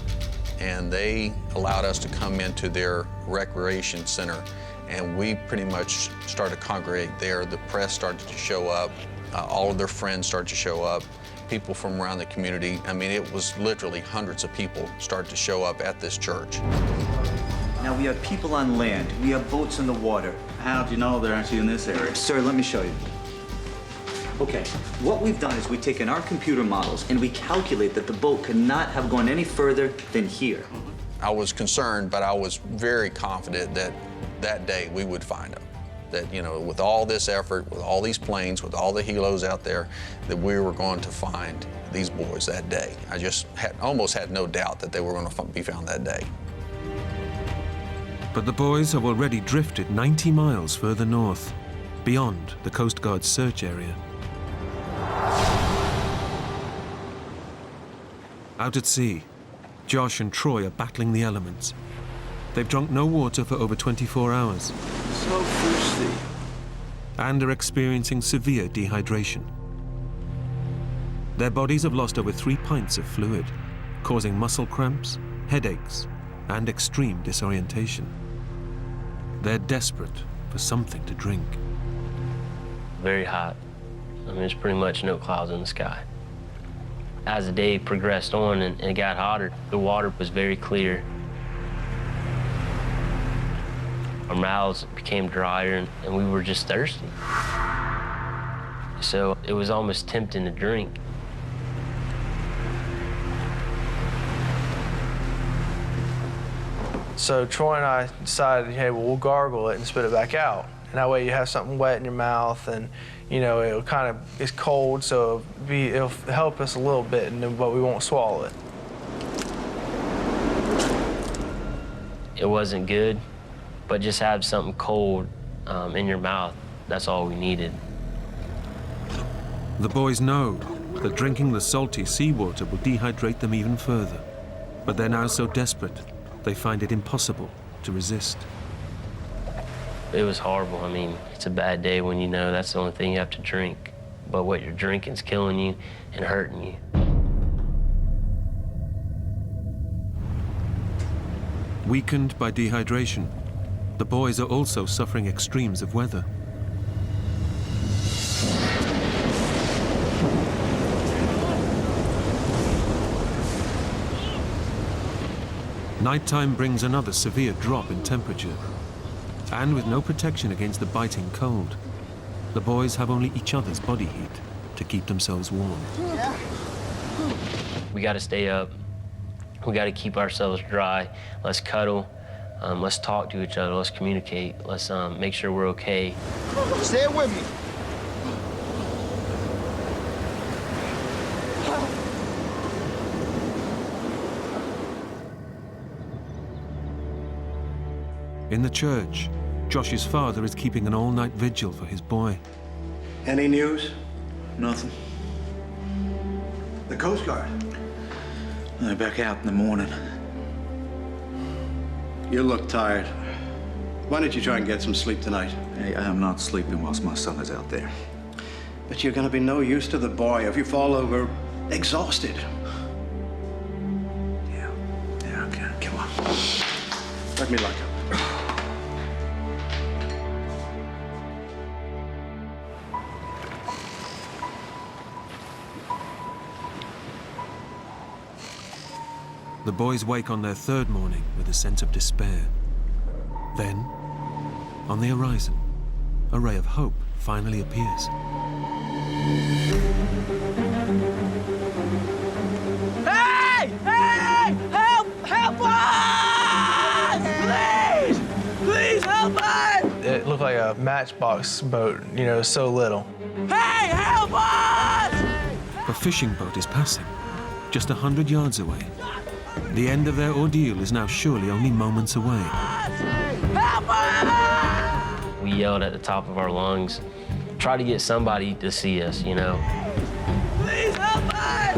and they allowed us to come into their recreation center, and we pretty much started to congregate there. The press started to show up, all of their friends started to show up, people from around the community. I mean, it was literally hundreds of people started to show up at this church. Now, we have people on land, we have boats in the water. How do you know they're actually in this area? Sir, let me show you. Okay, what we've done is we've taken our computer models and we calculate that the boat could not have gone any further than here. I was concerned, but I was very confident that that day we would find them. That, you know, with all this effort, with all these planes, with all the helos out there, that we were going to find these boys that day. I just almost had no doubt that they were going to be found that day. But the boys have already drifted 90 miles further north, beyond the Coast Guard's search area. Out at sea, Josh and Troy are battling the elements. They've drunk no water for over 24 hours. So thirsty. And are experiencing severe dehydration. Their bodies have lost over 3 pints of fluid, causing muscle cramps, headaches, and extreme disorientation. They're desperate for something to drink. Very hot. I mean, there's pretty much no clouds in the sky. As the day progressed on and it got hotter, the water was very clear. Our mouths became drier and we were just thirsty. So it was almost tempting to drink. So Troy and I decided, hey, well, we'll gargle it and spit it back out. And that way you have something wet in your mouth and, you know, it'll kind of, it's cold, so it'll help us a little bit, but we won't swallow it. It wasn't good, but just have something cold in your mouth. That's all we needed. The boys know that drinking the salty seawater will dehydrate them even further. But they're now so desperate, they find it impossible to resist. It was horrible. I mean, it's a bad day when you know that's the only thing you have to drink. But what you're drinking's killing you and hurting you. Weakened by dehydration, the boys are also suffering extremes of weather. Nighttime brings another severe drop in temperature. And with no protection against the biting cold, The boys have only each other's body heat to keep themselves warm. We got to stay up. We got to keep ourselves dry. Let's cuddle. Let's talk to each other. Let's communicate. Let's make sure we're okay. Stay with me. In the church, Josh's father is keeping an all-night vigil for his boy. Any news? Nothing. The Coast Guard? They're back out in the morning. You look tired. Why don't you try and get some sleep tonight? Hey, I am not sleeping whilst my son is out there. But you're gonna be no use to the boy if you fall over exhausted. Yeah, okay, come on. Let me lock up. The boys wake on their third morning with a sense of despair. Then, on the horizon, a ray of hope finally appears. Hey! Hey! Help! Help us! Please! Please help us! It looked like a matchbox boat, you know, so little. Hey! Help us! A fishing boat is passing, just 100 yards away. The end of their ordeal is now surely only moments away. Help us! We yelled at the top of our lungs, tried to get somebody to see us, you know. Please help us!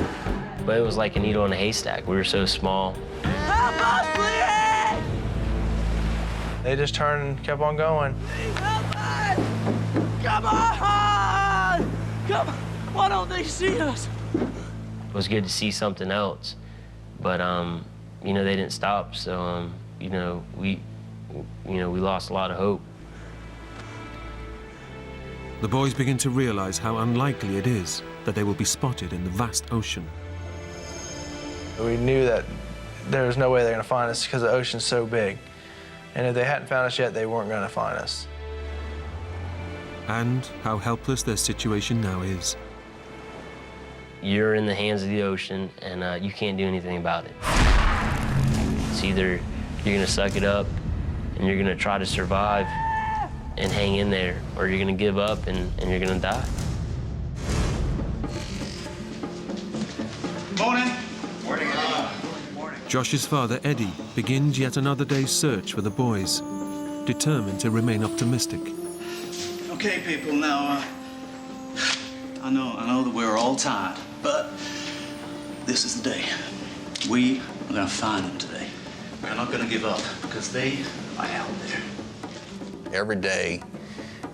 But it was like a needle in a haystack. We were so small. Help us, please! They just turned and kept on going. Please help us! Come on! Come on! Why don't they see us? It was good to see something else. But, you know, they didn't stop, so, you know, we lost a lot of hope. The boys begin to realize how unlikely it is that they will be spotted in the vast ocean. We knew that there was no way they're going to find us because the ocean's so big. And if they hadn't found us yet, they weren't going to find us. And how helpless their situation now is. You're in the hands of the ocean, and you can't do anything about it. It's either you're gonna suck it up, and you're gonna try to survive and hang in there, or you're gonna give up and you're gonna die. Morning. Josh's father, Eddie, begins yet another day's search for the boys, determined to remain optimistic. Okay, people, now, I know that we're all tired, but this is the day. We are gonna find them today. We're not gonna give up, because they are out there. Every day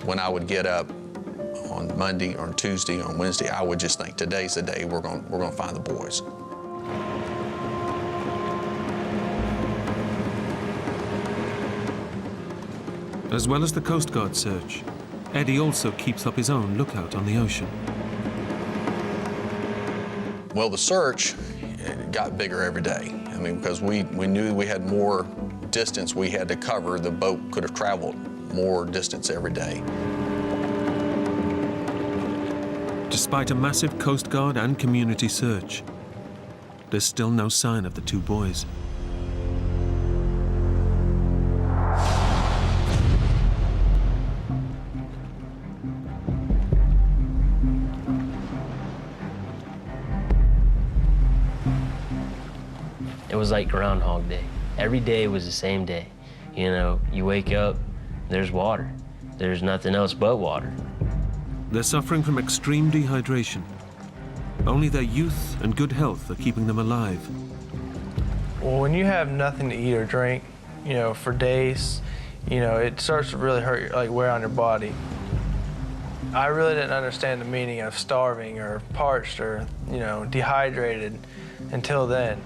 when I would get up on Monday or Tuesday or Wednesday, I would just think, today's the day we're gonna find the boys. As well as the Coast Guard search, Eddie also keeps up his own lookout on the ocean. Well, the search got bigger every day. I mean, because we knew we had more distance we had to cover. The boat could have traveled more distance every day. Despite a massive Coast Guard and community search, there's still no sign of the two boys. It was like Groundhog Day. Every day was the same day. You know, you wake up, there's water. There's nothing else but water. They're suffering from extreme dehydration. Only their youth and good health are keeping them alive. Well, when you have nothing to eat or drink, you know, for days, you know, it starts to really hurt, like wear on your body. I really didn't understand the meaning of starving or parched or, you know, dehydrated until then.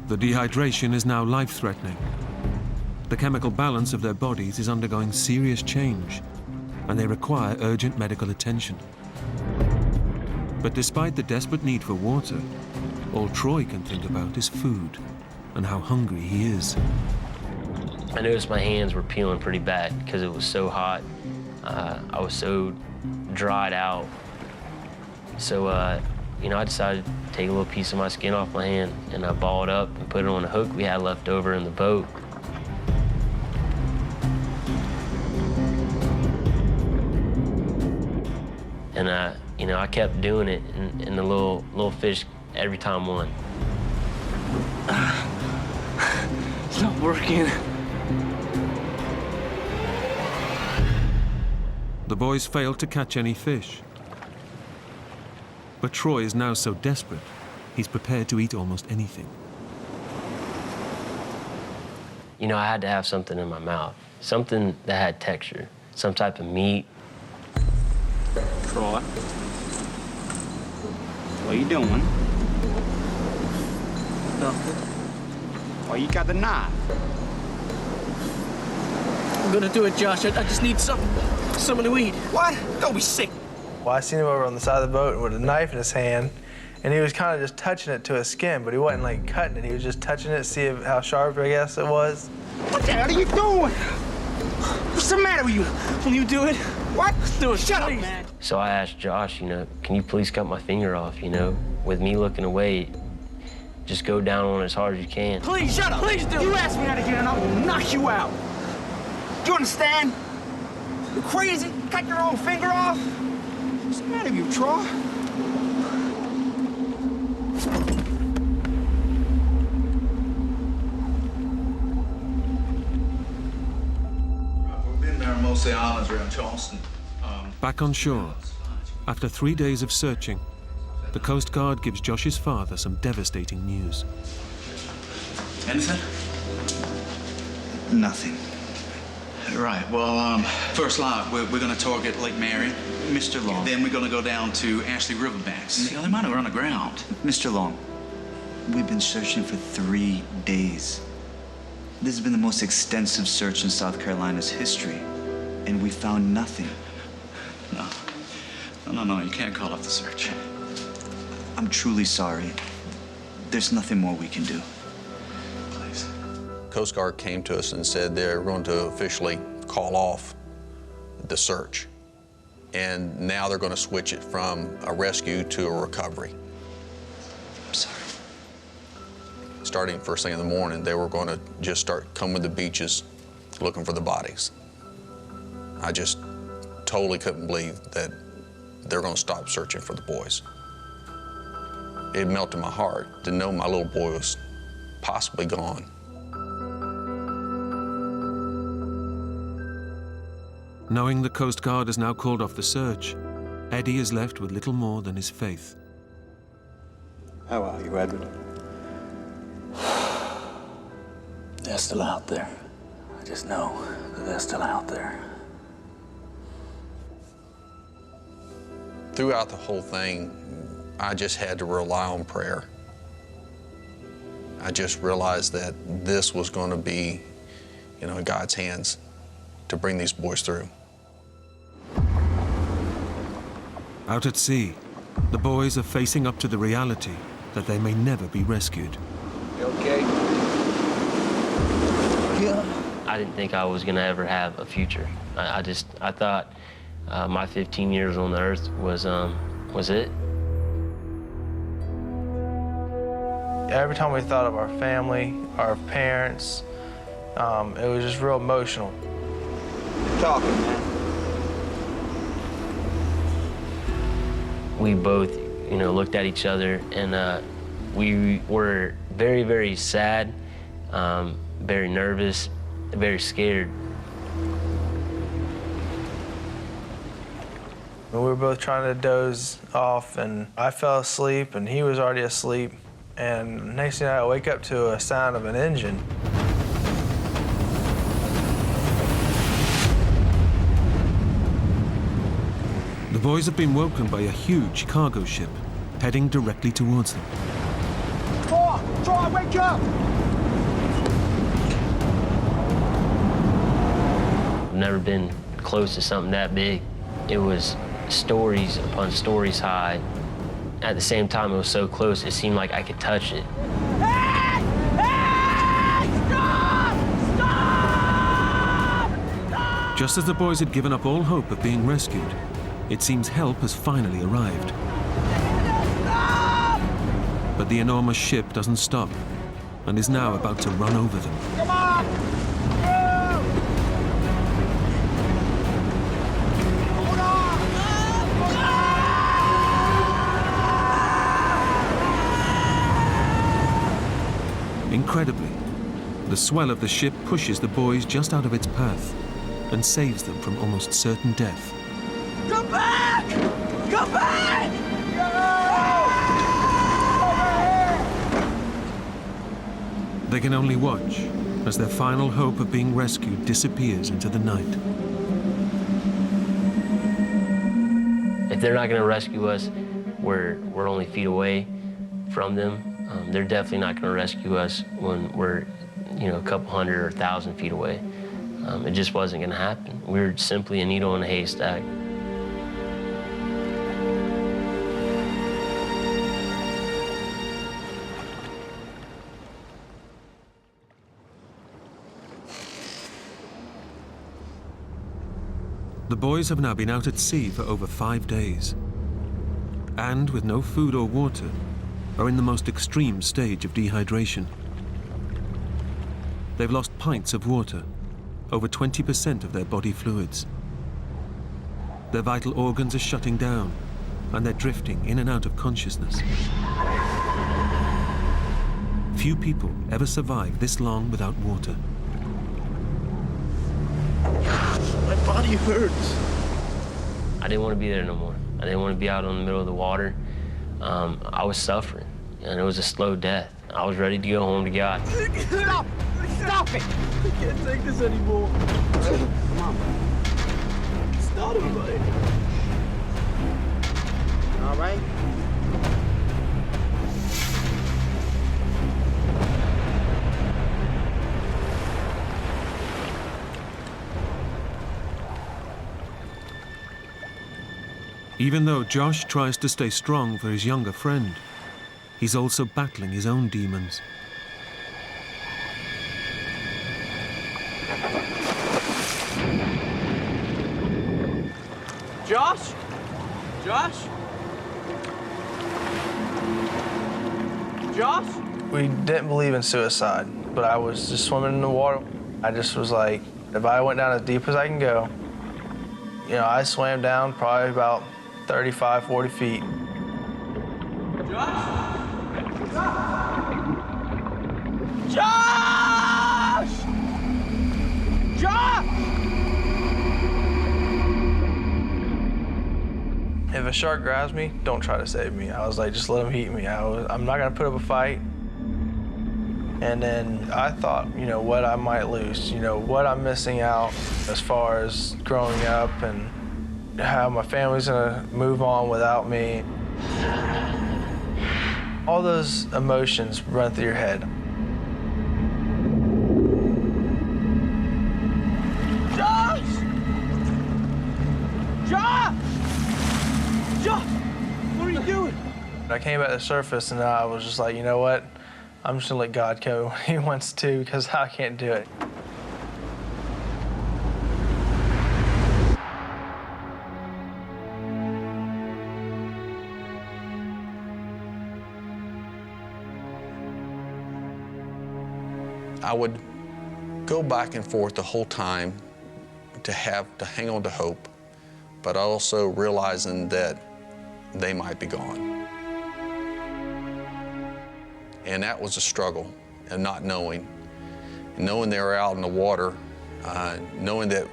The dehydration is now life-threatening. The chemical balance of their bodies is undergoing serious change, and they require urgent medical attention. But despite the desperate need for water, all Troy can think about is food and how hungry he is. I noticed my hands were peeling pretty bad because it was so hot. I was so dried out. So, you know, I decided to take a little piece of my skin off my hand, and I balled up and put it on a hook we had left over in the boat. And, you know, I kept doing it, and the little fish every time won. It's not working. The boys failed to catch any fish. But Troy is now so desperate, he's prepared to eat almost anything. You know, I had to have something in my mouth, something that had texture, some type of meat. Troy, what you doing? Nothing. Why you got the knife? I'm gonna do it, Josh. I just need something to eat. What? Don't be sick. Well, I seen him over on the side of the boat with a knife in his hand, and he was kind of just touching it to his skin, but he wasn't like cutting it. He was just touching it, see how sharp, I guess, it was. What the hell are you doing? What's the matter with you? Can you do it? What? Do it, Shut please. up, man. So I asked Josh, you know, can you please cut my finger off, you know? With me looking away, just go down on it as hard as you can. Please, shut up. Please do. You ask me that again and I will knock you out. Do you understand? You crazy? Cut your own finger off? What's the matter with you, Troy? We've been there on most of the islands around Charleston. Back on shore, after 3 days of searching, the Coast Guard gives Josh's father some devastating news. Anything? Nothing. Right, well, first light, we're going to target Lake Mary. Mr. Long. Then we're going to go down to Ashley Riverbanks. They might have run aground. Mr. Long, we've been searching for 3 days. This has been the most extensive search in South Carolina's history, and we found nothing. No, you can't call off the search. I'm truly sorry. There's nothing more we can do. Please. Coast Guard came to us and said they're going to officially call off the search. And now they're going to switch it from a rescue to a recovery. I'm sorry. Starting first thing in the morning, they were going to just start combing the beaches looking for the bodies. I just totally couldn't believe that they're going to stop searching for the boys. It melted my heart to know my little boy was possibly gone. Knowing the Coast Guard has now called off the search, Eddie is left with little more than his faith. How are you, Edward? They're still out there. I just know that they're still out there. Throughout the whole thing, I just had to rely on prayer. I just realized that this was going to be, you know, in God's hands to bring these boys through. Out at sea, the boys are facing up to the reality that they may never be rescued. You okay? Yeah. I didn't think I was going to ever have a future. I thought my 15 years on the earth was it. Every time we thought of our family, our parents, it was just real emotional. You're talking, man. We both, you know, looked at each other, and we were very, very sad, very nervous, very scared. We were both trying to doze off, and I fell asleep, and he was already asleep. And next thing I wake up to a sound of an engine. The boys have been woken by a huge cargo ship heading directly towards them. Troy, wake up! I've never been close to something that big. It was stories upon stories high. At the same time, it was so close, it seemed like I could touch it. Hey! Hey! Stop! Stop! Stop! Just as the boys had given up all hope of being rescued, it seems help has finally arrived. But the enormous ship doesn't stop and is now about to run over them. Come on! Hold on! Incredibly, the swell of the ship pushes the boys just out of its path and saves them from almost certain death. Come back! Come back! They can only watch as their final hope of being rescued disappears into the night. If they're not going to rescue us, we're only feet away from them. They're definitely not going to rescue us when we're, a couple hundred or 1,000 feet away. It just wasn't going to happen. We were simply a needle in a haystack. The boys have now been out at sea for over 5 days, and with no food or water, are in the most extreme stage of dehydration. They've lost pints of water, over 20% of their body fluids. Their vital organs are shutting down, and they're drifting in and out of consciousness. Few people ever survive this long without water. My body hurts. I didn't want to be there no more. I didn't want to be out in the middle of the water. I was suffering, and it was a slow death. I was ready to go home to God. Stop! Stop it! I can't take this anymore. Come on. Stop it, buddy. All right? Even though Josh tries to stay strong for his younger friend, he's also battling his own demons. Josh? Josh? Josh? We didn't believe in suicide, but I was just swimming in the water. I just was like, if I went down as deep as I can go, I swam down probably about 35, 40 feet. Josh! Josh! Josh! If a shark grabs me, don't try to save me. I was like, just let him eat me. I'm not gonna put up a fight. And then I thought, what I might lose, what I'm missing out as far as growing up and how my family's gonna move on without me. All those emotions run through your head. Josh! Josh! Josh! What are you doing? I came back to the surface and I was just like, you know what? I'm just gonna let God go when he wants to because I can't do it. I would go back and forth the whole time to hang on to hope, but also realizing that they might be gone. And that was a struggle, and not knowing they were out in the water, knowing that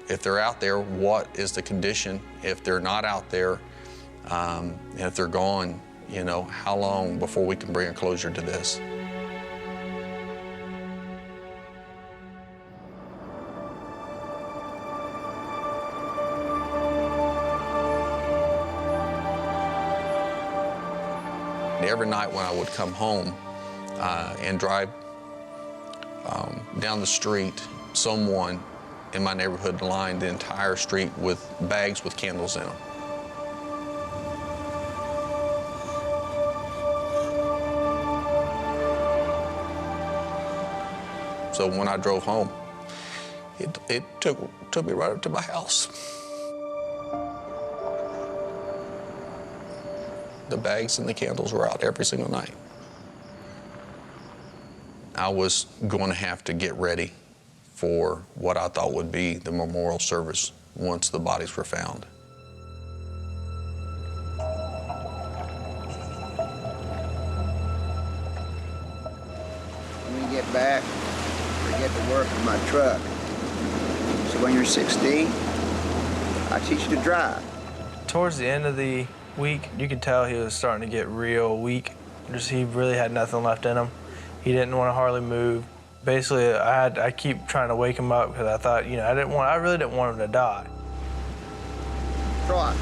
if they're out there, what is the condition? If they're not out there, and if they're gone, how long before we can bring a closure to this? Every night when I would come home and drive down the street, someone in my neighborhood lined the entire street with bags with candles in them. So when I drove home, It took me right up to my house. The bags and the candles were out every single night. I was going to have to get ready for what I thought would be the memorial service once the bodies were found. When we get back, I get to work in my truck. So when you're 16, I teach you to drive. Towards the end of the week, you could tell he was starting to get real weak. He really had nothing left in him. He didn't want to hardly move. Basically, I keep trying to wake him up because I thought, you know, I really didn't want him to die. Trot.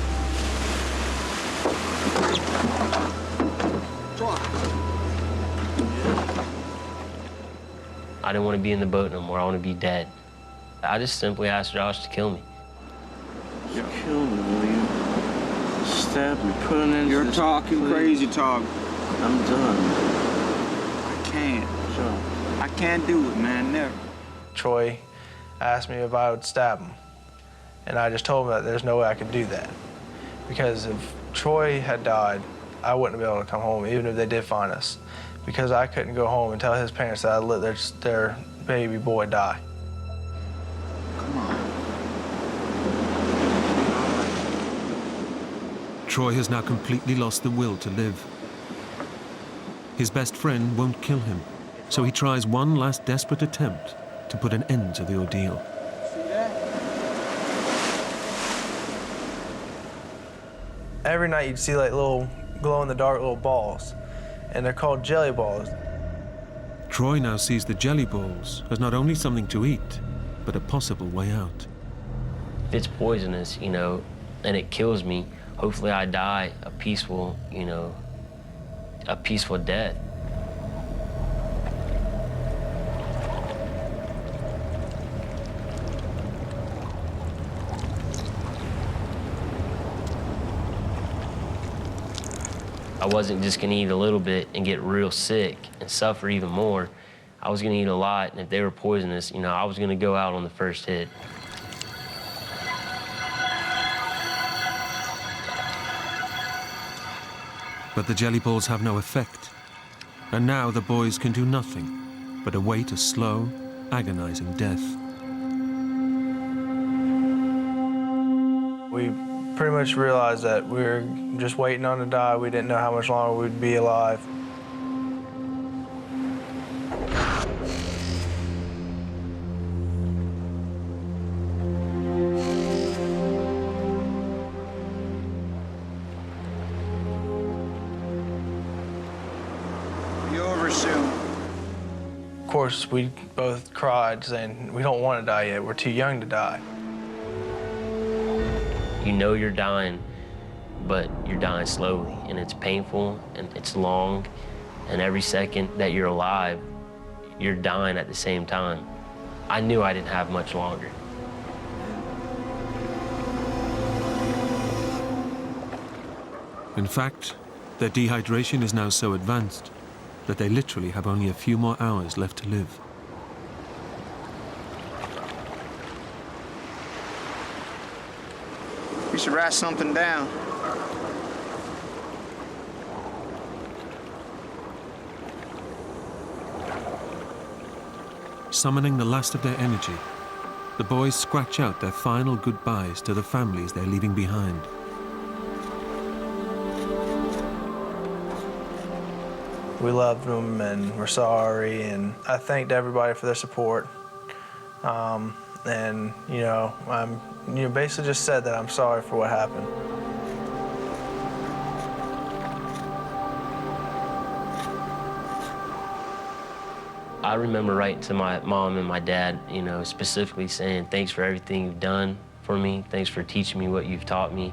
Trot. I didn't want to be in the boat no more. I want to be dead. I just simply asked Josh to kill me. Just kill me, will you? Stab me, put an end to You're this, talking please. crazy talk. I'm done. I can't. I can't do it, man, never. Troy asked me if I would stab him. And I just told him that there's no way I could do that. Because if Troy had died, I wouldn't be able to come home, even if they did find us. Because I couldn't go home and tell his parents that I let their baby boy die. Troy has now completely lost the will to live. His best friend won't kill him, so he tries one last desperate attempt to put an end to the ordeal. Every night you'd see like little glow-in-the-dark little balls, and they're called jelly balls. Troy now sees the jelly balls as not only something to eat, but a possible way out. If it's poisonous, you know, and it kills me, hopefully I die a peaceful, you know, a peaceful death. I wasn't just gonna eat a little bit and get real sick and suffer even more. I was gonna eat a lot, and if they were poisonous, you know, I was gonna go out on the first hit. But the jelly balls have no effect. And now the boys can do nothing but await a slow, agonizing death. We pretty much realized that we were just waiting on to die. We didn't know how much longer we'd be alive. Be over soon. Of course, we both cried, saying, we don't want to die yet. We're too young to die. You know you're dying, but you're dying slowly, and it's painful, and it's long, and every second that you're alive, you're dying at the same time. I knew I didn't have much longer. In fact, their dehydration is now so advanced that they literally have only a few more hours left to live. You should write something down. Summoning the last of their energy, the boys scratch out their final goodbyes to the families they're leaving behind. We loved them and we're sorry, and I thanked everybody for their support. And basically just said that I'm sorry for what happened. I remember writing to my mom and my dad, you know, specifically saying, thanks for everything you've done for me. Thanks for teaching me what you've taught me.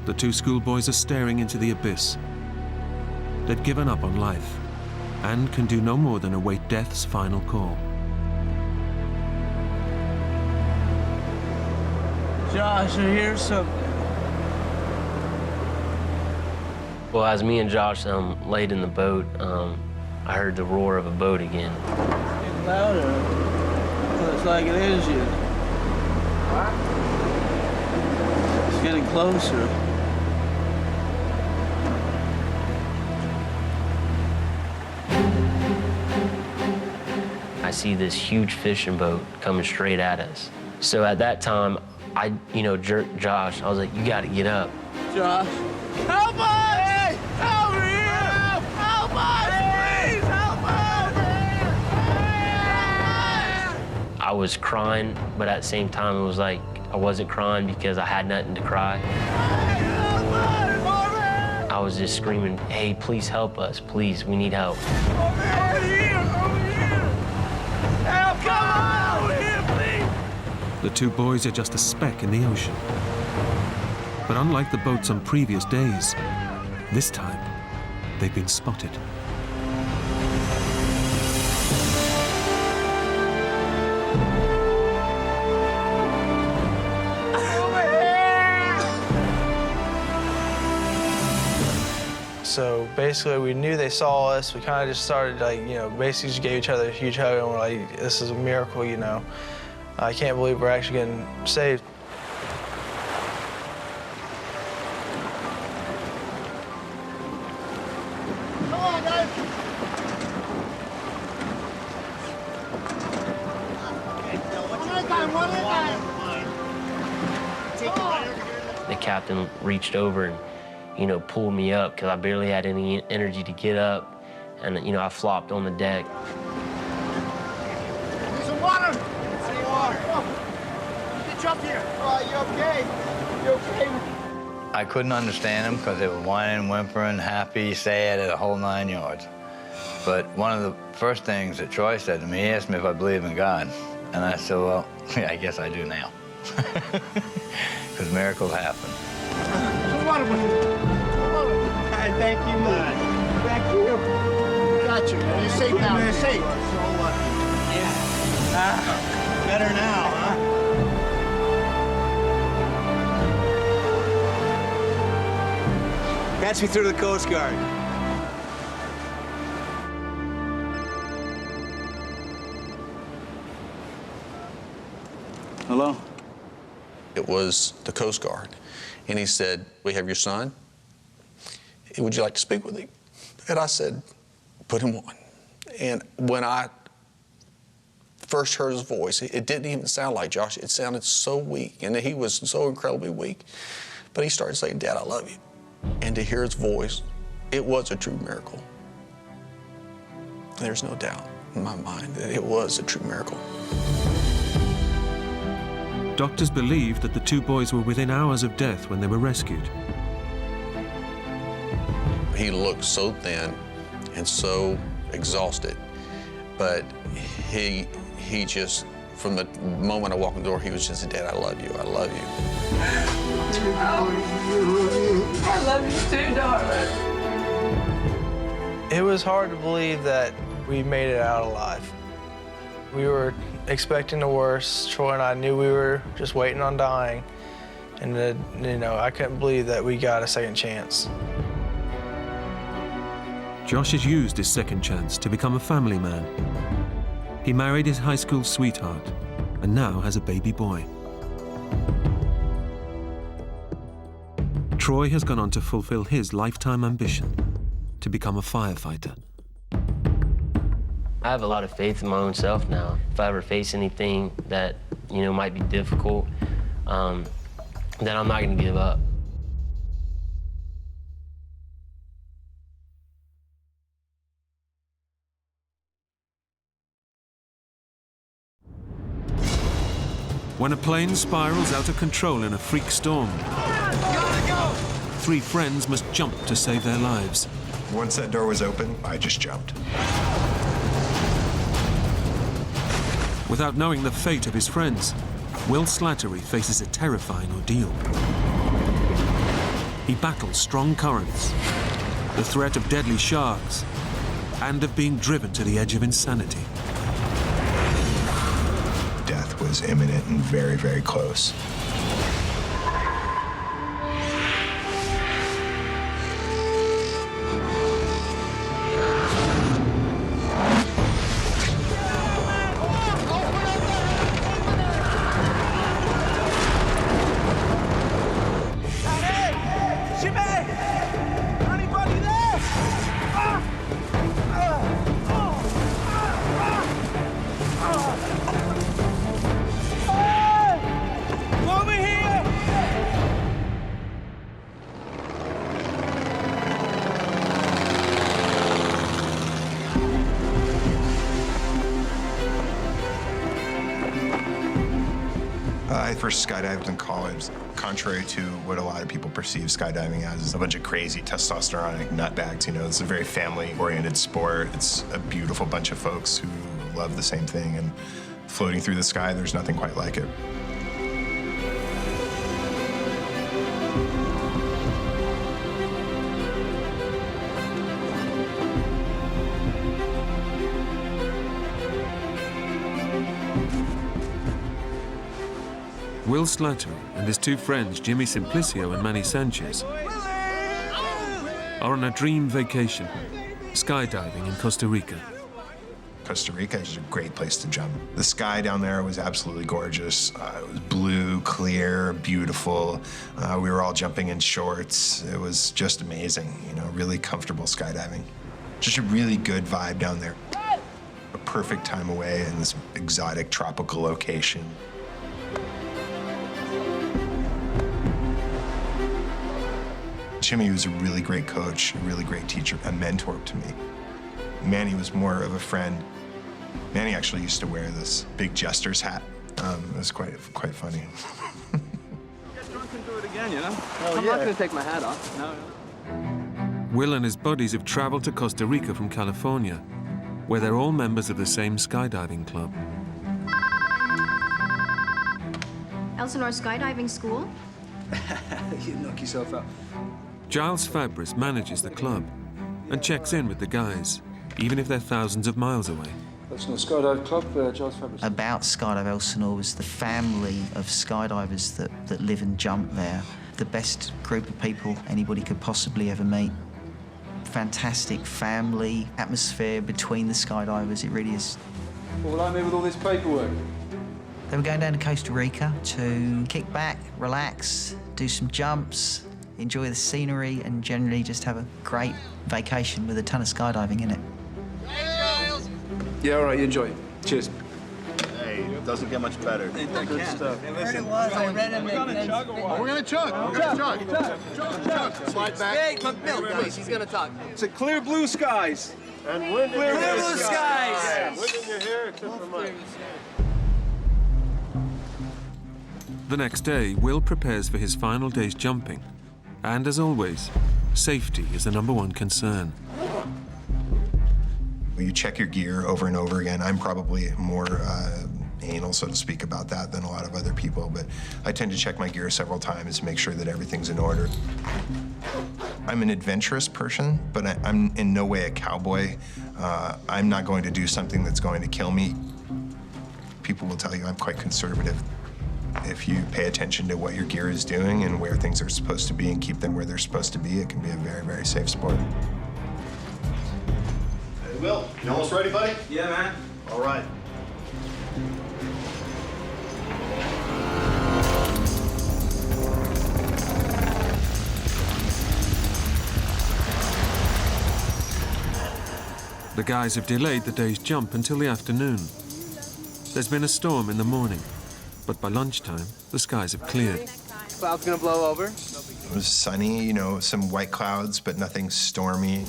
The two schoolboys are staring into the abyss. They've given up on life and can do no more than await death's final call. Josh, I hear something. Well, as me and Josh laid in the boat, I heard the roar of a boat again. Getting louder. Looks like it is you. What? It's getting closer. I see this huge fishing boat coming straight at us. So at that time, I, jerked Josh. I was like, you gotta get up. Josh, help us! Hey, help me! Help us! Please, help us! I was crying, but at the same time, it was like I wasn't crying because I had nothing to cry. I was just screaming, hey, please help us. Please, we need help. Over here! Help, come on! Over here, please! The two boys are just a speck in the ocean. But unlike the boats on previous days, this time they've been spotted. So basically, we knew they saw us. We kind of just started, basically just gave each other a huge hug, and we're like, this is a miracle, I can't believe we're actually getting saved. Come on, guys. One at a time, one at a time. The captain reached over and, pulled me up because I barely had any energy to get up. And, I flopped on the deck. Need some water. Any water? Get you up here. You okay? You okay? I couldn't understand them because they were whining, whimpering, happy, sad, the whole 9 yards. But one of the first things that Troy said to me, he asked me if I believe in God. And I said, well, yeah, I guess I do now. Because miracles happen. Some water with you. Some water. Thank you, man. Thank you. Got you, man. You're safe now. You're safe. So lucky. Yeah. Better now, huh? Catch me through to the Coast Guard. Hello? It was the Coast Guard. And he said, we have your son. Would you like to speak with him? And I said, put him on. And when I first heard his voice, it didn't even sound like Josh. It sounded so weak, and he was so incredibly weak. But he started saying, Dad, I love you. And to hear his voice, it was a true miracle. There's no doubt in my mind that it was a true miracle. Doctors believed that the two boys were within hours of death when they were rescued. He looked so thin and so exhausted, but he just, from the moment I walked in the door, he was just, Dad, I love you, I love you. I love you too, darling. It was hard to believe that we made it out alive. We were expecting the worst. Troy and I knew we were just waiting on dying. And I couldn't believe that we got a second chance. Josh has used his second chance to become a family man. He married his high school sweetheart and now has a baby boy. Troy has gone on to fulfill his lifetime ambition to become a firefighter. I have a lot of faith in my own self now. If I ever face anything that, might be difficult, then I'm not going to give up. When a plane spirals out of control in a freak storm, three friends must jump to save their lives. Once that door was open, I just jumped. Without knowing the fate of his friends, Will Slattery faces a terrifying ordeal. He battles strong currents, the threat of deadly sharks, and of being driven to the edge of insanity. Death was imminent and very, very close. I first skydived in college. Contrary to what a lot of people perceive skydiving as, a bunch of crazy testosteronic nutbags. You know, it's a very family-oriented sport. It's a beautiful bunch of folks who love the same thing, and floating through the sky, there's nothing quite like it. Will Slattery and his two friends, Jimmy Simplicio and Manny Sanchez, are on a dream vacation, skydiving in Costa Rica. Costa Rica is a great place to jump. The sky down there was absolutely gorgeous. It was blue, clear, beautiful. We were all jumping in shorts. It was just amazing, you know, really comfortable skydiving. Just a really good vibe down there. A perfect time away in this exotic tropical location. Jimmy was a really great coach, a really great teacher, a mentor to me. Manny was more of a friend. Manny actually used to wear this big jester's hat. It was quite funny. Get drunk and do it again, you know? I'm not going to take my hat off. No. Will and his buddies have traveled to Costa Rica from California, where they're all members of the same skydiving club. Elsinore Skydiving School? You knock yourself out. Giles Fabris manages the club and checks in with the guys, even if they're thousands of miles away. Elsinore Skydive Club, Giles Fabris. About Skydive Elsinore was the family of skydivers that live and jump there. The best group of people anybody could possibly ever meet. Fantastic family atmosphere between the skydivers, it really is. What will I do with all this paperwork? They were going down to Costa Rica to kick back, relax, do some jumps, enjoy the scenery, and generally just have a great vacation with a ton of skydiving in it. Yeah, all right, you enjoy it. Cheers. Hey, it doesn't get much better. Good stuff. Hey, listen, we're gonna chug a while. We're gonna chug. We're gonna chug. Slide back. Hey, Bill, please, he's going to talk. It's a clear blue skies. And wind in Clear your hair. blue skies. Yeah, wind in your hair except for mine. The next day, Will prepares for his final day's jumping. And as always, safety is the #1 concern. You check your gear over and over again. I'm probably more anal, so to speak, about that than a lot of other people, but I tend to check my gear several times to make sure that everything's in order. I'm an adventurous person, but I'm in no way a cowboy. I'm not going to do something that's going to kill me. People will tell you I'm quite conservative. If you pay attention to what your gear is doing and where things are supposed to be and keep them where they're supposed to be, it can be a very, very safe sport. Hey, Will, you almost ready, buddy? Yeah, man. All right. The guys have delayed the day's jump until the afternoon. There's been a storm in the morning, but by lunchtime, the skies have cleared. Cloud's going to blow over. It was sunny, you know, some white clouds, but nothing stormy.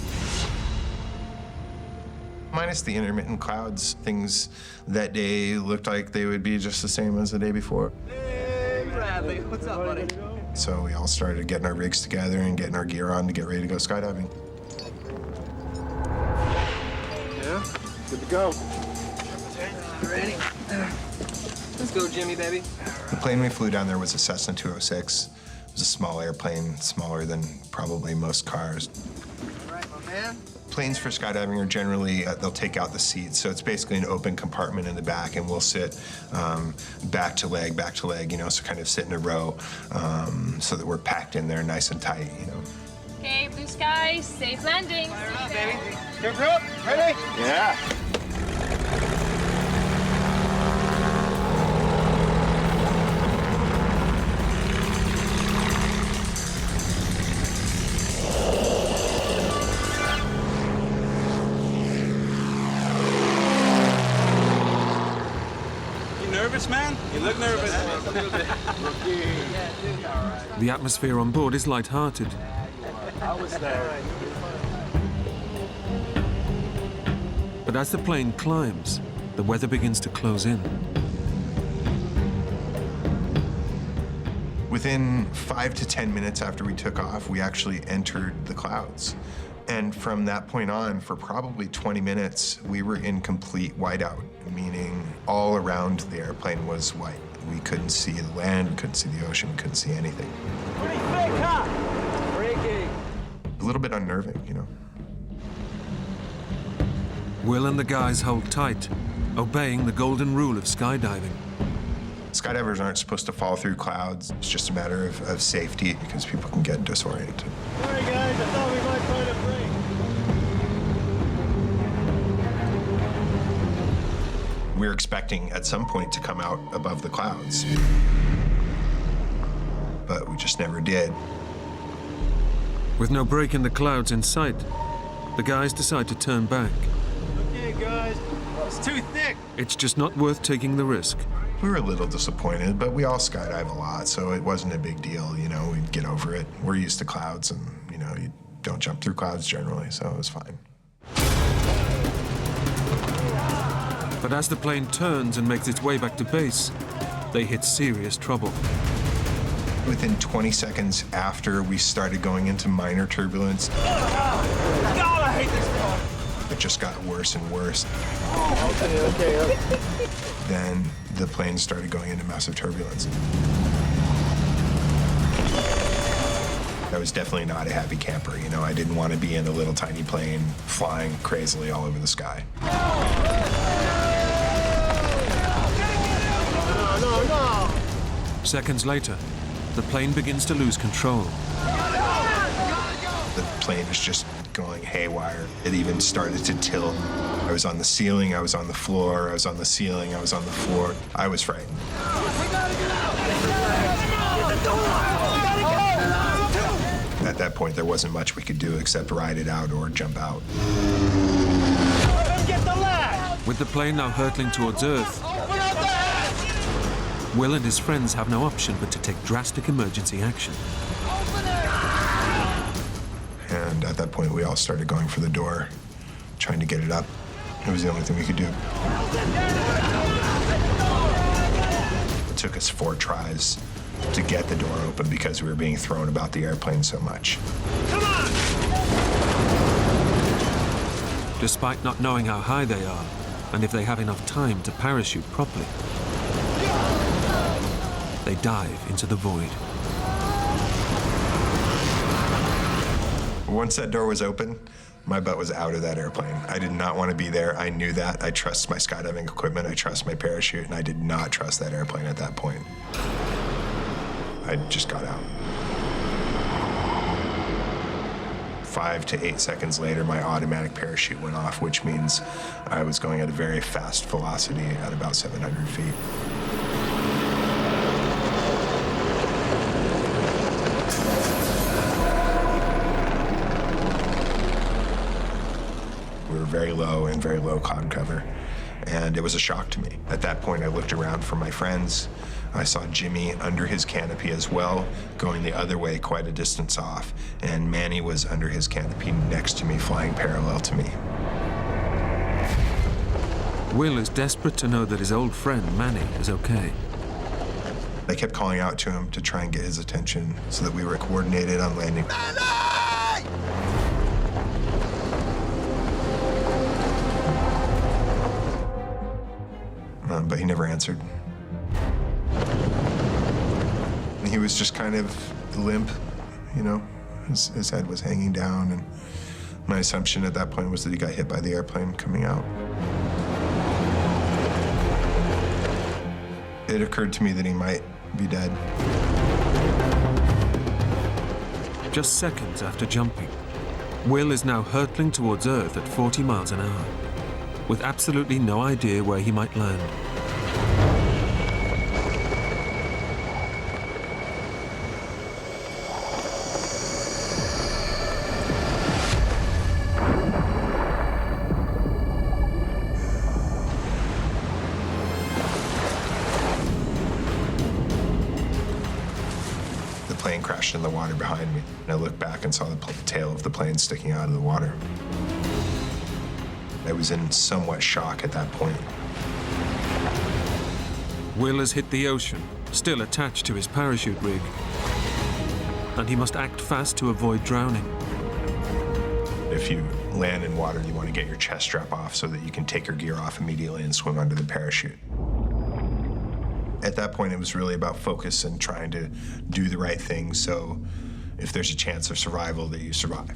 Minus the intermittent clouds, things that day looked like they would be just the same as the day before. Hey, Bradley, what's up, buddy? So we all started getting our rigs together and getting our gear on to get ready to go skydiving. Yeah, good to go. Ready? Let's go, Jimmy, baby. The plane we flew down there was a Cessna 206. It was a small airplane, smaller than probably most cars. All right, my man. Planes for skydiving are generally, they'll take out the seats, so it's basically an open compartment in the back, and we'll sit back to leg, you know, so kind of sit in a row so that we're packed in there nice and tight, you know. Okay, blue skies, safe landing. Fire up, baby. Get up. Ready? Yeah. Nervous, man? You look nervous. A little bit. The atmosphere on board is light-hearted. I was there. But as the plane climbs, the weather begins to close in. Within 5 to 10 minutes after we took off, we actually entered the clouds. And from that point on, for probably 20 minutes, we were in complete whiteout, meaning all around the airplane was white. We couldn't see the land, we couldn't see the ocean, we couldn't see anything. Pretty thick, huh? Freaky. A little bit unnerving, you know. Will and the guys hold tight, obeying the golden rule of skydiving. Skydivers aren't supposed to fall through clouds. It's just a matter of safety because people can get disoriented. Sorry, guys, I thought we might find a break. We were expecting at some point to come out above the clouds, but we just never did. With no break in the clouds in sight, the guys decide to turn back. Okay, guys, it's too thick. It's just not worth taking the risk. We were a little disappointed, but we all skydive a lot, so it wasn't a big deal, you know, we'd get over it. We're used to clouds and, you know, you don't jump through clouds generally, so it was fine. But as the plane turns and makes its way back to base, they hit serious trouble. Within 20 seconds after we started going into minor turbulence, God, I hate this car. it just got worse and worse. Okay. Then the plane started going into massive turbulence. I was definitely not a happy camper, you know. I didn't want to be in a little tiny plane flying crazily all over the sky. No. Seconds later, the plane begins to lose control. The plane was just going haywire. It even started to tilt. I was on the ceiling, I was on the floor, I was on the ceiling, I was on the floor. I was frightened. At that point, there wasn't much we could do except ride it out or jump out. With the plane now hurtling towards Earth, Will and his friends have no option but to take drastic emergency action. And at that point, we all started going for the door, trying to get it up. It was the only thing we could do. It took us 4 tries to get the door open because we were being thrown about the airplane so much. Despite not knowing how high they are and if they have enough time to parachute properly, they dive into the void. Once that door was open, my butt was out of that airplane. I did not want to be there. I knew that. I trust my skydiving equipment. I trust my parachute, and I did not trust that airplane at that point. I just got out. 5 to 8 seconds later, my automatic parachute went off, which means I was going at a very fast velocity at about 700 feet. We were very low in very low cloud cover, and it was a shock to me. At that point, I looked around for my friends. I saw Jimmy under his canopy as well, going the other way quite a distance off, and Manny was under his canopy next to me, flying parallel to me. Will is desperate to know that his old friend, Manny, is okay. I kept calling out to him to try and get his attention so that we were coordinated on landing. But he never answered. He was just kind of limp, you know. His head was hanging down, and my assumption at that point was that he got hit by the airplane coming out. It occurred to me that he might be dead. Just seconds after jumping, Will is now hurtling towards Earth at 40 miles an hour, with absolutely no idea where he might land. The plane crashed in the water behind me, and I looked back and saw the tail of the plane sticking out of the water. I was in somewhat shock at that point. Will has hit the ocean still attached to his parachute rig, and he must act fast to avoid drowning. If you land in water, you want to get your chest strap off so that you can take your gear off immediately and swim under the parachute. At that point, it was really about focus and trying to do the right thing, so if there's a chance of survival, that you survive.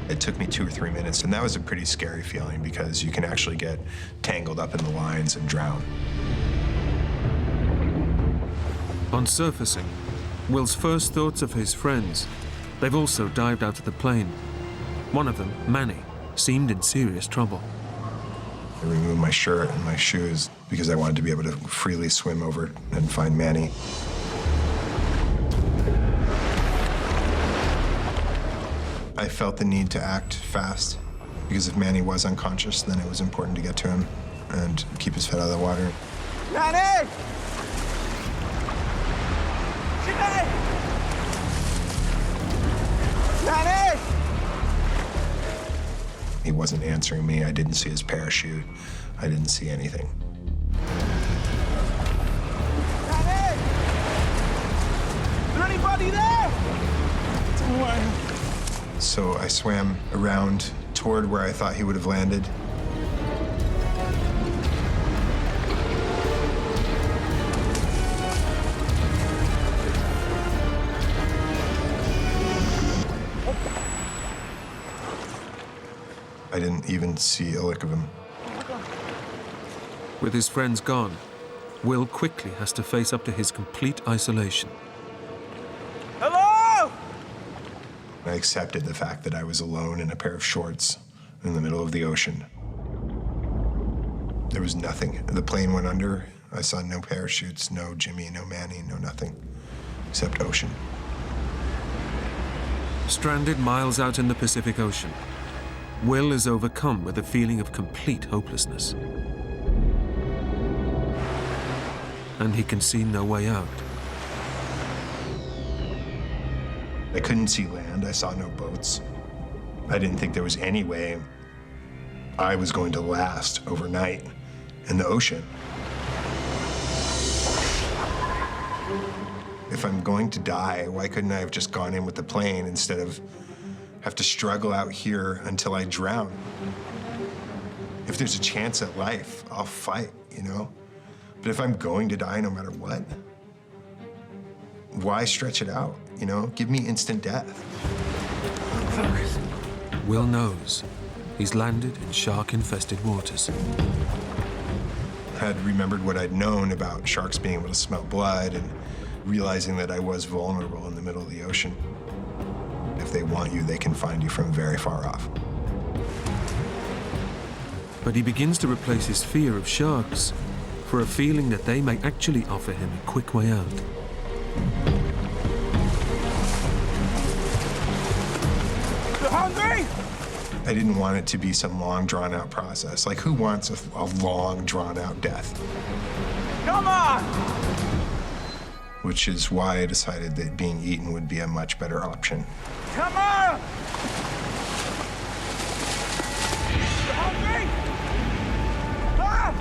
It took me 2 or 3 minutes, and that was a pretty scary feeling because you can actually get tangled up in the lines and drown. On surfacing, Will's first thoughts of his friends. They've also dived out of the plane. One of them, Manny, seemed in serious trouble. I removed my shirt and my shoes because I wanted to be able to freely swim over and find Manny. I felt the need to act fast because if Manny was unconscious, then it was important to get to him and keep his head out of the water. Manny! Manny! He wasn't answering me. I didn't see his parachute. I didn't see anything. Manny! Is there anybody there? Don't worry. So I swam around toward where I thought he would have landed. I didn't even see a lick of him. With his friends gone, Will quickly has to face up to his complete isolation. Hello? I accepted the fact that I was alone in a pair of shorts in the middle of the ocean. There was nothing. The plane went under. I saw no parachutes, no Jimmy, no Manny, no nothing, except ocean. Stranded miles out in the Pacific Ocean, Will is overcome with a feeling of complete hopelessness. And he can see no way out. I couldn't see land. I saw no boats. I didn't think there was any way I was going to last overnight in the ocean. If I'm going to die, why couldn't I have just gone in with the plane instead of have to struggle out here until I drown? If there's a chance at life, I'll fight, you know? But if I'm going to die no matter what, why stretch it out, you know? Give me instant death. Will knows he's landed in shark-infested waters. I had remembered what I'd known about sharks being able to smell blood and realizing that I was vulnerable in the middle of the ocean. If they want you, they can find you from very far off. But he begins to replace his fear of sharks for a feeling that they may actually offer him a quick way out. You hungry? I didn't want it to be some long, drawn-out process. Like, who wants a long, drawn-out death? Come on! Which is why I decided that being eaten would be a much better option. Come on! You hungry? Ah!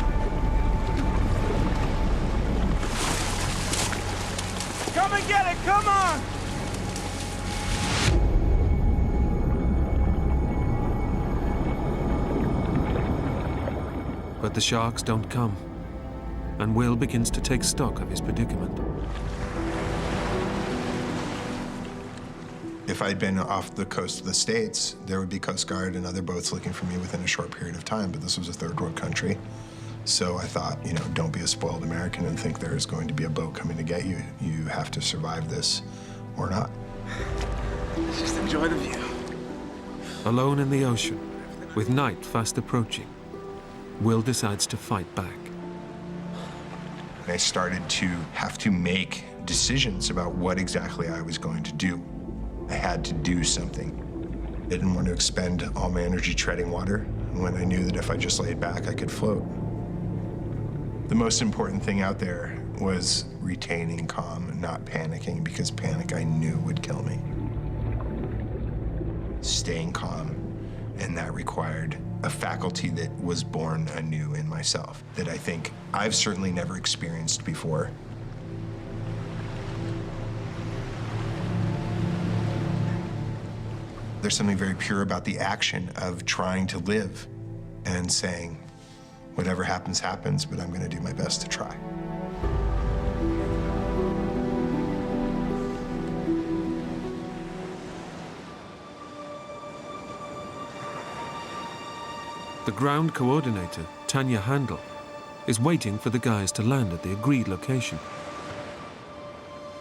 Come and get it, come on! But the sharks don't come, and Will begins to take stock of his predicament. If I'd been off the coast of the States, there would be Coast Guard and other boats looking for me within a short period of time, but this was a third world country. So I thought, you know, don't be a spoiled American and think there's going to be a boat coming to get you. You have to survive this or not. Just enjoy the view. Alone in the ocean, with night fast approaching, Will decides to fight back. I started to have to make decisions about what exactly I was going to do. I had to do something. I didn't want to expend all my energy treading water when I knew that if I just laid back, I could float. The most important thing out there was retaining calm, not panicking, because panic I knew would kill me. Staying calm, and that required a faculty that was born anew in myself, that I think I've certainly never experienced before. There's something very pure about the action of trying to live and saying, whatever happens, happens, but I'm going to do my best to try. The ground coordinator, Tanya Handel, is waiting for the guys to land at the agreed location.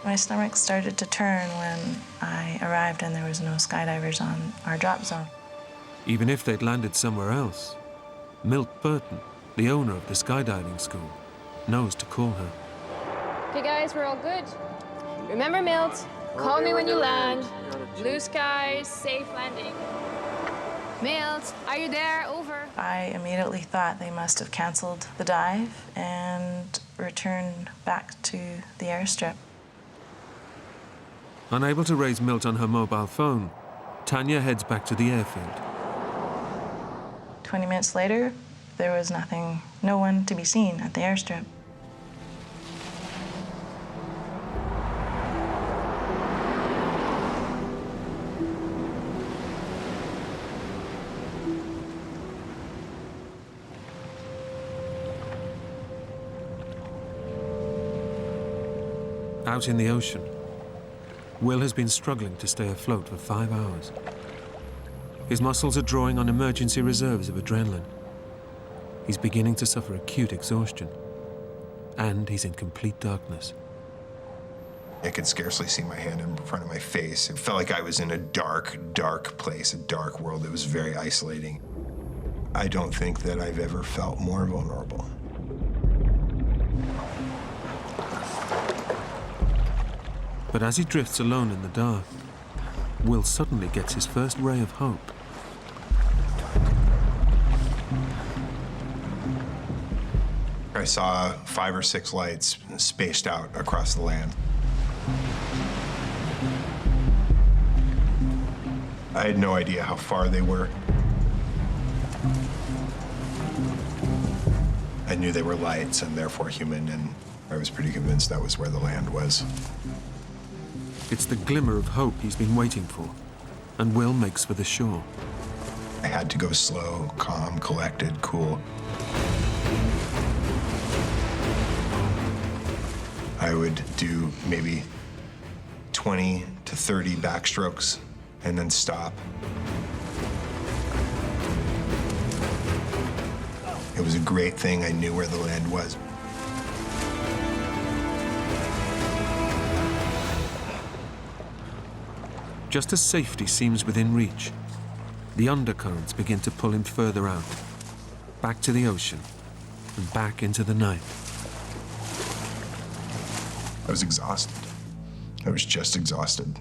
My stomach started to turn when I arrived and there was no skydivers on our drop zone. Even if they'd landed somewhere else, Milt Burton, the owner of the skydiving school, knows to call her. Okay, guys, we're all good. Remember, Milt, call me when you land. Blue skies, safe landing. Milt, are you there? Over. I immediately thought they must have canceled the dive and returned back to the airstrip. Unable to raise Milt on her mobile phone, Tanya heads back to the airfield. 20 minutes later, there was nothing, no one to be seen at the airstrip. Out in the ocean, Will has been struggling to stay afloat for 5 hours. His muscles are drawing on emergency reserves of adrenaline. He's beginning to suffer acute exhaustion, and he's in complete darkness. I could scarcely see my hand in front of my face. It felt like I was in a dark, dark place, a dark world. It was very isolating. I don't think that I've ever felt more vulnerable. But as he drifts alone in the dark, Will suddenly gets his first ray of hope. I saw 5 or 6 lights spaced out across the land. I had no idea how far they were. I knew they were lights and therefore human, and I was pretty convinced that was where the land was. It's the glimmer of hope he's been waiting for, and Will makes for the shore. I had to go slow, calm, collected, cool. I would do maybe 20 to 30 backstrokes and then stop. It was a great thing I knew where the land was. Just as safety seems within reach, the undercurrents begin to pull him further out, back to the ocean, and back into the night. I was exhausted. I was just exhausted.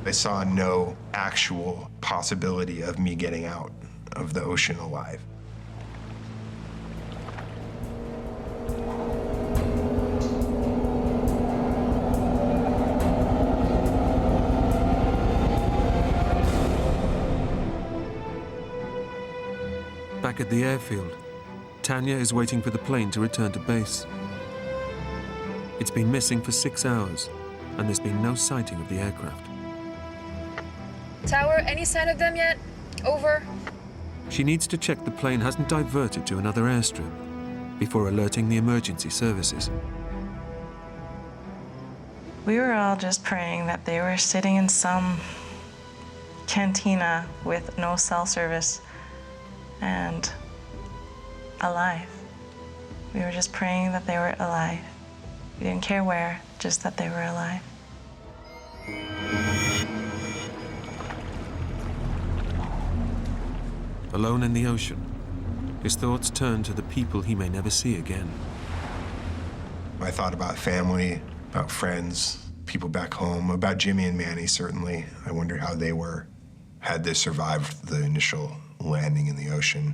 I saw no actual possibility of me getting out of the ocean alive. Back at the airfield, Tanya is waiting for the plane to return to base. It's been missing for 6 hours, and there's been no sighting of the aircraft. Tower, any sign of them yet? Over. She needs to check the plane hasn't diverted to another airstrip before alerting the emergency services. We were all just praying that they were sitting in some cantina with no cell service and alive. We were just praying that they were alive. We didn't care where, just that they were alive. Alone in the ocean, his thoughts turn to the people he may never see again. I thought about family, about friends, people back home, about Jimmy and Manny, certainly. I wondered how they were. Had they survived the initial landing in the ocean,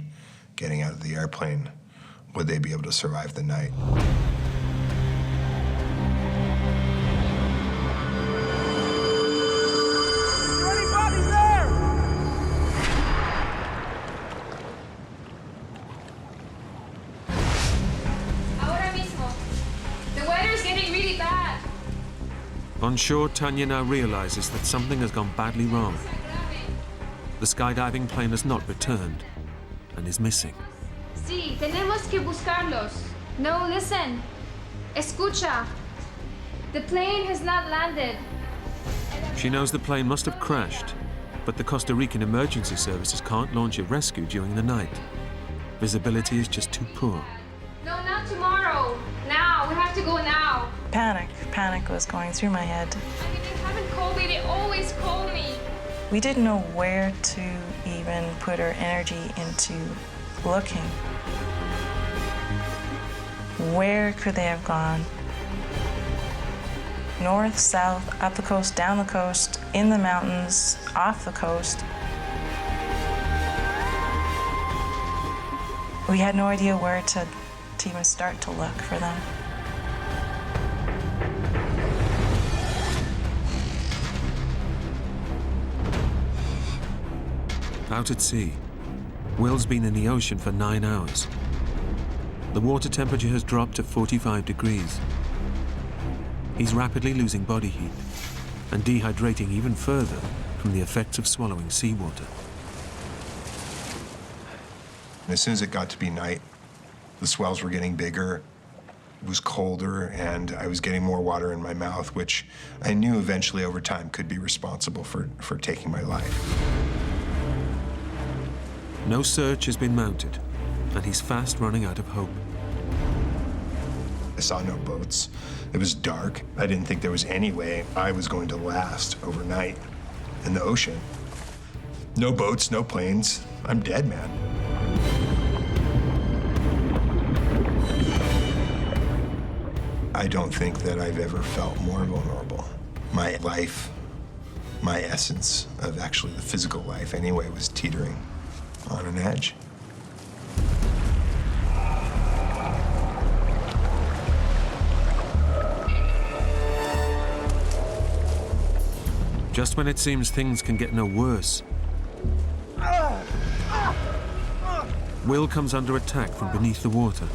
getting out of the airplane? would they be able to survive the night? On shore, Tanya now realizes that something has gone badly wrong. The skydiving plane has not returned and is missing. Sí, tenemos que buscarlos. No, listen. Escucha. The plane has not landed. She knows the plane must have crashed, but the Costa Rican emergency services can't launch a rescue during the night. Visibility is just too poor. No, not tomorrow. Now, we have to go now. Panic was going through my head. I mean, they haven't called me, they always call me. We didn't know where to even put our energy into looking. Where could they have gone? North, south, up the coast, down the coast, in the mountains, off the coast. We had no idea where to even start to look for them. Out at sea, Will's been in the ocean for 9 hours. The water temperature has dropped to 45 degrees. He's rapidly losing body heat and dehydrating even further from the effects of swallowing seawater. As soon as it got to be night, the swells were getting bigger, it was colder, and I was getting more water in my mouth, which I knew eventually over time could be responsible for taking my life. No search has been mounted, and he's fast running out of hope. I saw no boats. It was dark. I didn't think there was any way I was going to last overnight in the ocean. No boats, no planes. I'm dead, man. I don't think that I've ever felt more vulnerable. My life, my essence of actually the physical life anyway, was teetering on an edge. Just when it seems things can get no worse, Will comes under attack from beneath the water.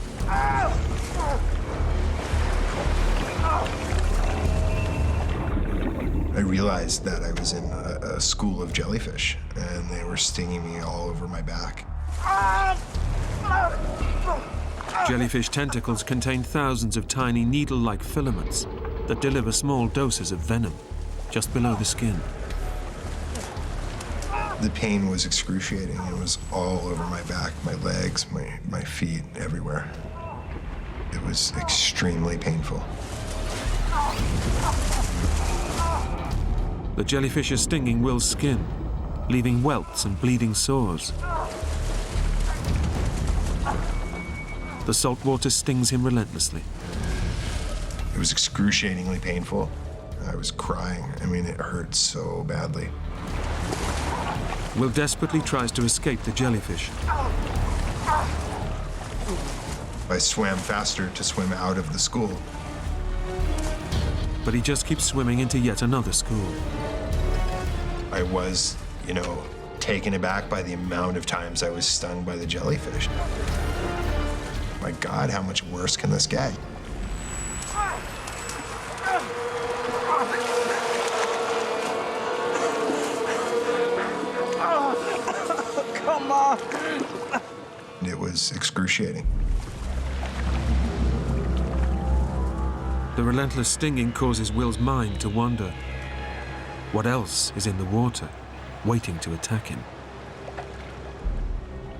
I realized that I was in a school of jellyfish, and they were stinging me all over my back. Jellyfish tentacles contain thousands of tiny needle-like filaments that deliver small doses of venom just below the skin. The pain was excruciating. It was all over my back, my legs, my feet, everywhere. It was extremely painful. The jellyfish is stinging Will's skin, leaving welts and bleeding sores. The salt water stings him relentlessly. It was excruciatingly painful. I was crying. I mean, it hurt so badly. Will desperately tries to escape the jellyfish. I swam faster to swim out of the school. But he just keeps swimming into yet another school. I was, taken aback by the amount of times I was stung by the jellyfish. My God, how much worse can this get? Come on! It was excruciating. The relentless stinging causes Will's mind to wander. What else is in the water, waiting to attack him?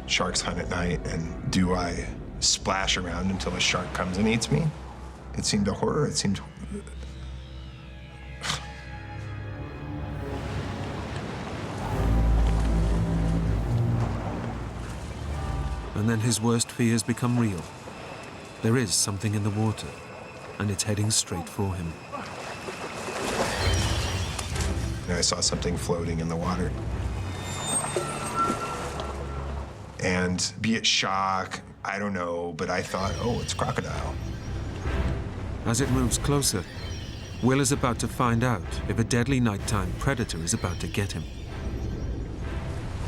Sharks hunt at night, and do I splash around until a shark comes and eats me? It seemed a horror. It seemed... And then his worst fears become real. There is something in the water, and it's heading straight for him. And I saw something floating in the water. And be it shock, I don't know, but I thought, oh, it's crocodile. As it moves closer, Will is about to find out if a deadly nighttime predator is about to get him.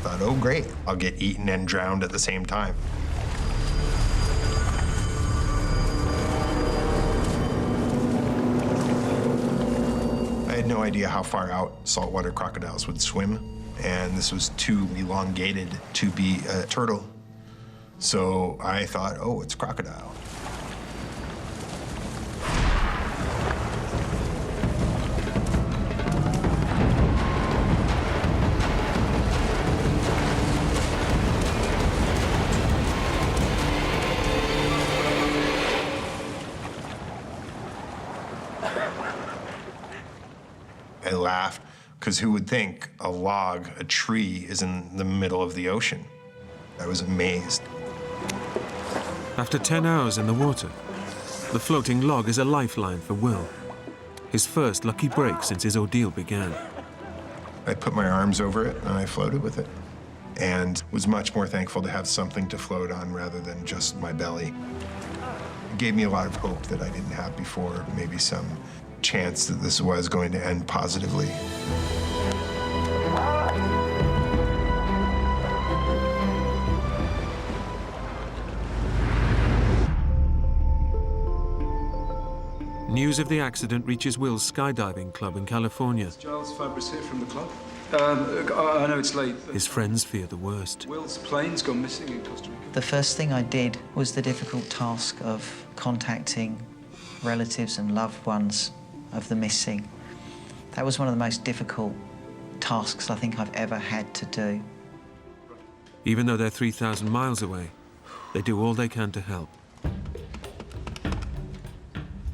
Thought, oh, great, I'll get eaten and drowned at the same time. I had no idea how far out saltwater crocodiles would swim, and this was too elongated to be a turtle. So I thought, oh, it's crocodile. I laughed, because who would think a log, a tree, is in the middle of the ocean? I was amazed. After 10 hours in the water, the floating log is a lifeline for Will. His first lucky break since his ordeal began. I put my arms over it and I floated with it, and was much more thankful to have something to float on rather than just my belly. It gave me a lot of hope that I didn't have before, maybe some chance that this was going to end positively. News of the accident reaches Will's skydiving club in California. Giles Fabris here from the club. I know it's late. His friends fear the worst. Will's plane's gone missing in Costa Rica. The first thing I did was the difficult task of contacting relatives and loved ones of the missing. That was one of the most difficult tasks I think I've ever had to do. Even though they're 3,000 miles away, they do all they can to help.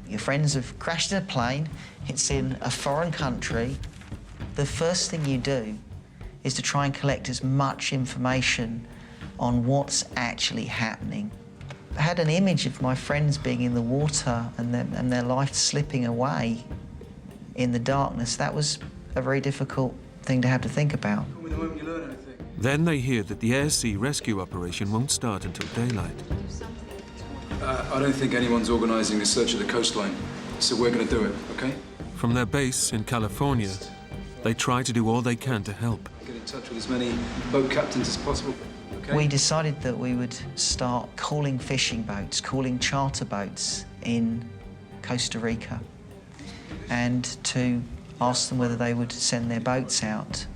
Your friends have crashed in a plane, it's in a foreign country. The first thing you do is to try and collect as much information on what's actually happening. I had an image of my friends being in the water and their life slipping away in the darkness. That was a very difficult thing to have to think about. Then they hear that the air-sea rescue operation won't start until daylight. I don't think anyone's organising a search of the coastline, so we're going to do it, okay? From their base in California, they try to do all they can to help. Get in touch with as many boat captains as possible, okay? We decided that we would start calling fishing boats, calling charter boats in Costa Rica, and to ask them whether they would send their boats out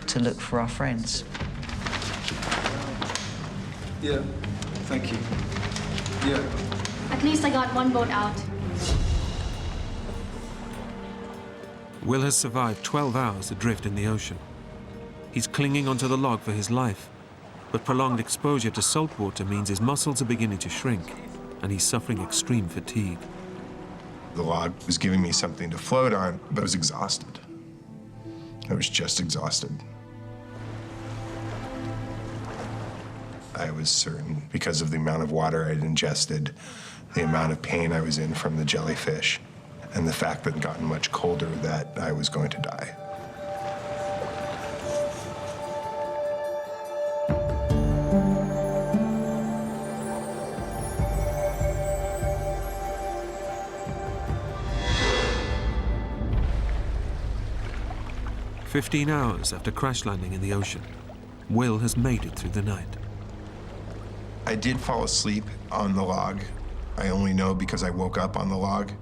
to look for our friends. Yeah, thank you. Yeah. At least I got one boat out. Will has survived 12 hours adrift in the ocean. He's clinging onto the log for his life, but prolonged exposure to salt water means his muscles are beginning to shrink, and he's suffering extreme fatigue. The log was giving me something to float on, but I was exhausted. I was just exhausted. I was certain, because of the amount of water I'd ingested, the amount of pain I was in from the jellyfish, and the fact that it had gotten much colder, that I was going to die. "15 hours after crash landing in the ocean, Will has made it through the night. I did fall asleep on the log. I only know because I woke up on the log.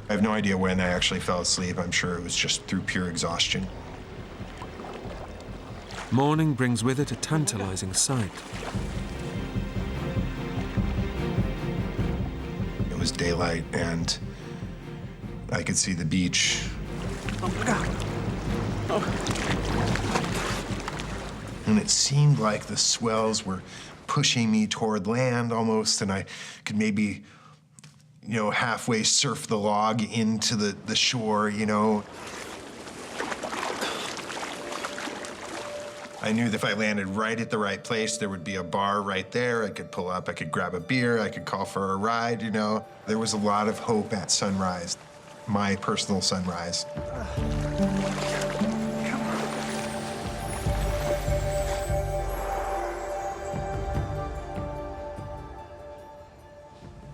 I have no idea when I actually fell asleep. I'm sure it was just through pure exhaustion. Morning brings with it a tantalizing sight. It was daylight, and I could see the beach. Oh, my God. Oh. And it seemed like the swells were pushing me toward land almost, and I could maybe, halfway surf the log into the shore, I knew that if I landed right at the right place, there would be a bar right there. I could pull up, I could grab a beer, I could call for a ride, There was a lot of hope at sunrise, my personal sunrise.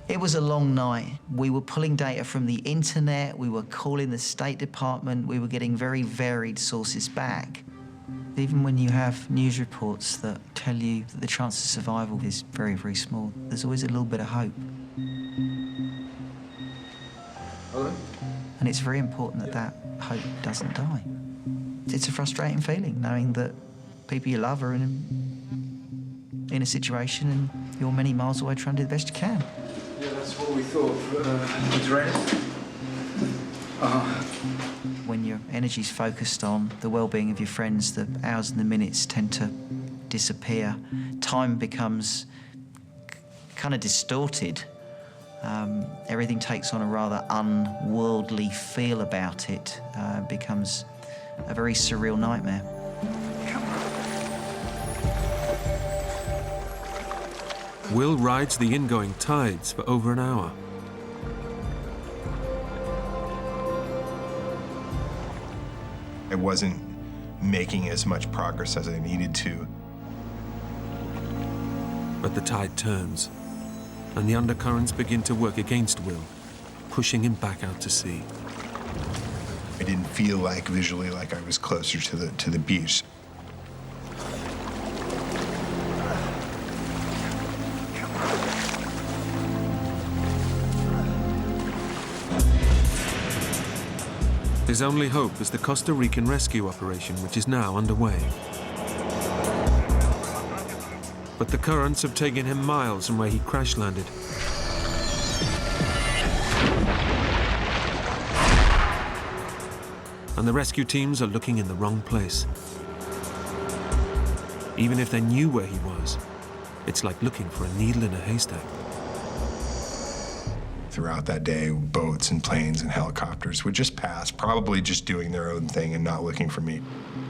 It was a long night. We were pulling data from the internet, we were calling the State Department, we were getting very varied sources back. Even when you have news reports that tell you that the chance of survival is very, very small, there's always a little bit of hope. Hello? And it's very important that that hope doesn't die. It's a frustrating feeling, knowing that people you love are in a situation and you're many miles away trying to do the best you can. Yeah, that's what we thought. It's raining. When your energy's focused on the well-being of your friends, the hours and the minutes tend to disappear. Time becomes kind of distorted. Everything takes on a rather unworldly feel about it. Becomes a very surreal nightmare. Will rides the ingoing tides for over an hour. I wasn't making as much progress as I needed to. But the tide turns, and the undercurrents begin to work against Will, pushing him back out to sea. I didn't feel like visually like I was closer to the beach. His only hope is the Costa Rican rescue operation, which is now underway. But the currents have taken him miles from where he crash landed. And the rescue teams are looking in the wrong place. Even if they knew where he was, it's like looking for a needle in a haystack. Throughout that day, boats and planes and helicopters would just pass, probably just doing their own thing and not looking for me.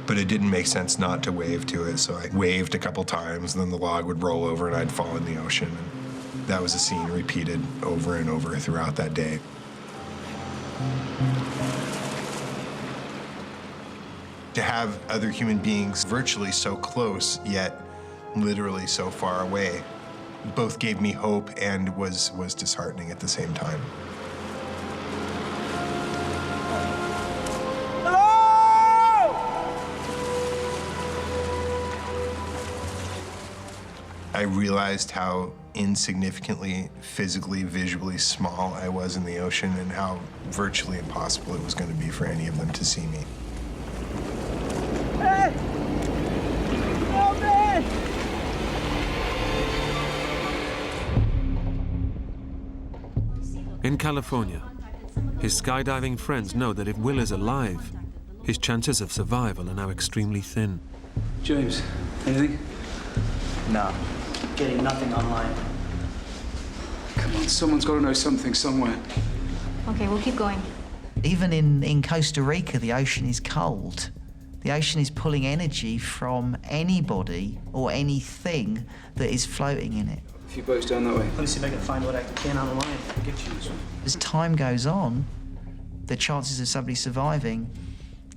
But it didn't make sense not to wave to it, so I waved a couple times, and then the log would roll over and I'd fall in the ocean. And that was a scene repeated over and over throughout that day. To have other human beings virtually so close, yet literally so far away, both gave me hope and was disheartening at the same time. Hello! I realized how insignificantly, physically, visually small I was in the ocean and how virtually impossible it was going to be for any of them to see me. Hey! Oh, man! In California, his skydiving friends know that if Will is alive, his chances of survival are now extremely thin. James, anything? No. Getting nothing online. Come on, someone's got to know something somewhere. Okay, we'll keep going. Even in Costa Rica, the ocean is cold. The ocean is pulling energy from anybody or anything that is floating in it. A few boats down that way. Let me see if I can find what I can online. Get you this one. As time goes on, the chances of somebody surviving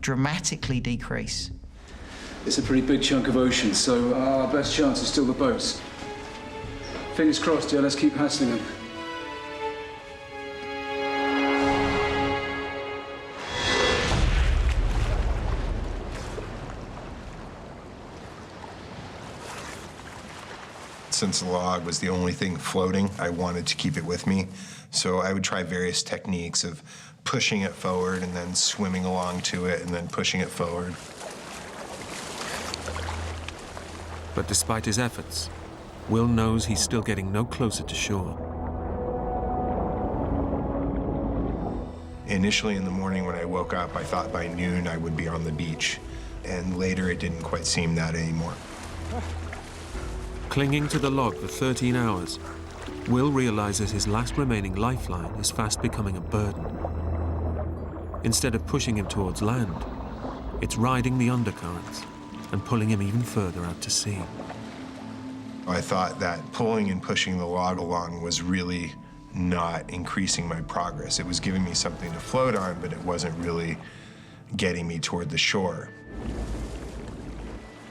dramatically decrease. It's a pretty big chunk of ocean, so our best chance is still the boats. Fingers crossed, yeah, let's keep hassling them. Since the log was the only thing floating, I wanted to keep it with me. So I would try various techniques of pushing it forward and then swimming along to it and then pushing it forward. But despite his efforts, Will knows he's still getting no closer to shore. Initially in the morning when I woke up, I thought by noon I would be on the beach. And later it didn't quite seem that anymore. Clinging to the log for 13 hours, Will realizes his last remaining lifeline is fast becoming a burden. Instead of pushing him towards land, it's riding the undercurrents and pulling him even further out to sea. I thought that pulling and pushing the log along was really not increasing my progress. It was giving me something to float on, but it wasn't really getting me toward the shore.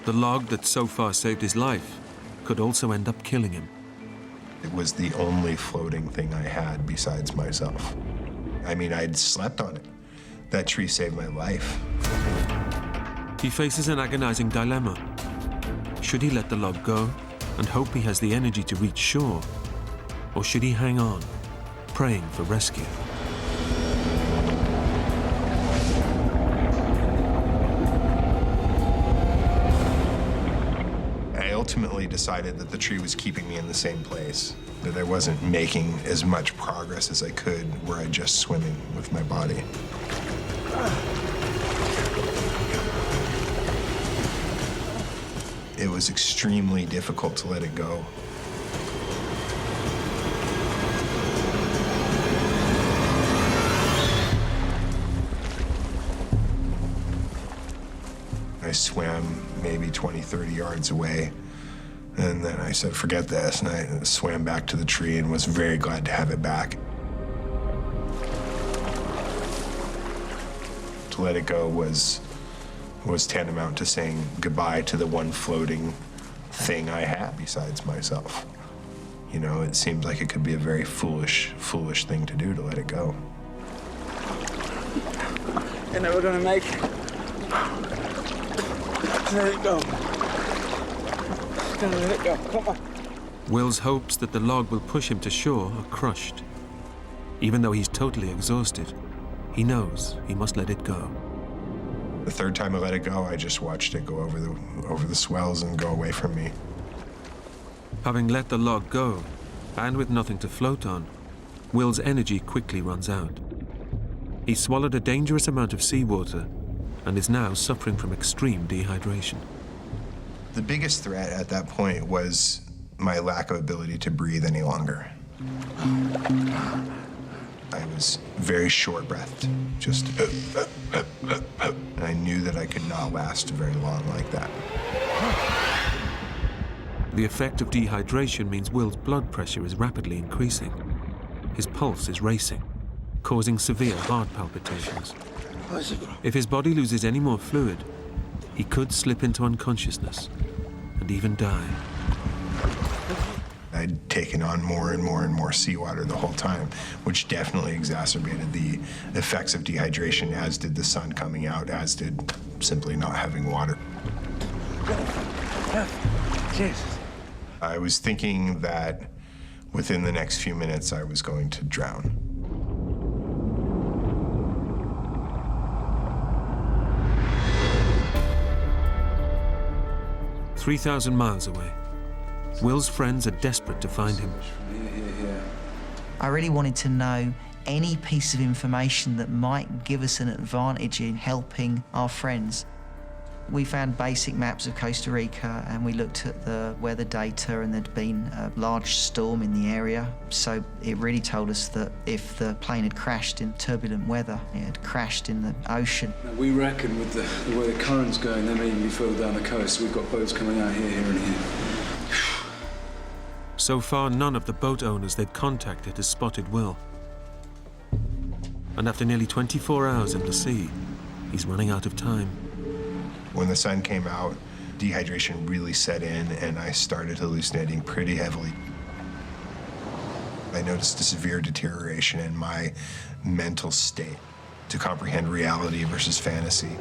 The log that so far saved his life could also end up killing him. It was the only floating thing I had besides myself. I mean, I'd slept on it. That tree saved my life. He faces an agonizing dilemma. Should he let the log go and hope he has the energy to reach shore? Or should he hang on, praying for rescue? I ultimately decided that the tree was keeping me in the same place, that I wasn't making as much progress as I could were I just swimming with my body. It was extremely difficult to let it go. I swam maybe 20, 30 yards away, and then I said, forget this, and I swam back to the tree and was very glad to have it back. To let it go was tantamount to saying goodbye to the one floating thing I had besides myself. You know, it seemed like it could be a very foolish thing to do, to let it go. You're never gonna make it. Let it go. Just gonna let it go. Come on. Will's hopes that the log will push him to shore are crushed. Even though he's totally exhausted, he knows he must let it go. The third time I let it go, I just watched it go over the swells and go away from me. Having let the log go, and with nothing to float on, Will's energy quickly runs out. He swallowed a dangerous amount of seawater and is now suffering from extreme dehydration. The biggest threat at that point was my lack of ability to breathe any longer. I was very short-breathed, just and I knew that I could not last very long like that. The effect of dehydration means Will's blood pressure is rapidly increasing. His pulse is racing, causing severe heart palpitations. If his body loses any more fluid, he could slip into unconsciousness and even die. I'd taken on more and more and more seawater the whole time, which definitely exacerbated the effects of dehydration, as did the sun coming out, as did simply not having water. Jesus. I was thinking that within the next few minutes I was going to drown. "3,000 miles away, Will's friends are desperate to find him. I really wanted to know any piece of information that might give us an advantage in helping our friends. We found basic maps of Costa Rica and we looked at the weather data, and there'd been a large storm in the area. So it really told us that if the plane had crashed in turbulent weather, it had crashed in the ocean. Now, we reckon with the way the current's going, they may even be further down the coast. We've got boats coming out here, and here. So far, none of the boat owners they'd contacted has spotted Will. And after nearly 24 hours in the sea, he's running out of time. When the sun came out, dehydration really set in, and I started hallucinating pretty heavily. I noticed a severe deterioration in my mental state to comprehend reality versus fantasy.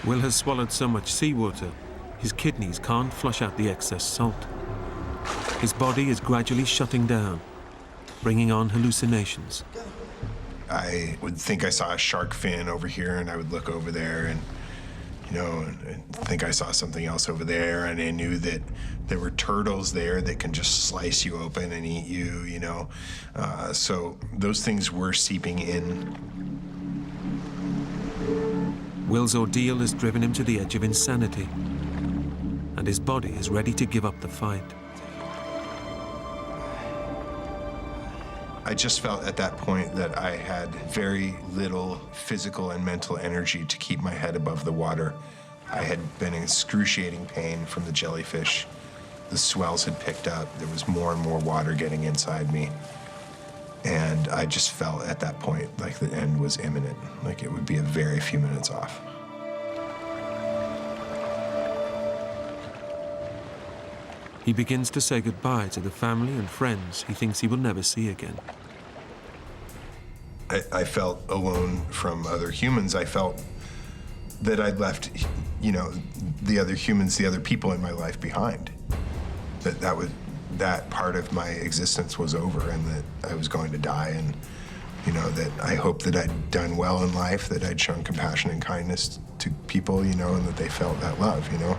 Will has swallowed so much seawater, his kidneys can't flush out the excess salt. His body is gradually shutting down, bringing on hallucinations. I would think I saw a shark fin over here, and I would look over there, and I think I saw something else over there, and I knew that there were turtles there that can just slice you open and eat you, So those things were seeping in. Will's ordeal has driven him to the edge of insanity, and his body is ready to give up the fight. I just felt at that point that I had very little physical and mental energy to keep my head above the water. I had been in excruciating pain from the jellyfish. The swells had picked up. There was more and more water getting inside me. And I just felt at that point like the end was imminent, like it would be a very few minutes off. He begins to say goodbye to the family and friends he thinks he will never see again. I felt alone from other humans. I felt that I'd left, you know, the other humans, the other people in my life behind. That part of my existence was over, and that I was going to die, and, you know, that I hoped that I'd done well in life, that I'd shown compassion and kindness to people, you know, and that they felt that love, you know.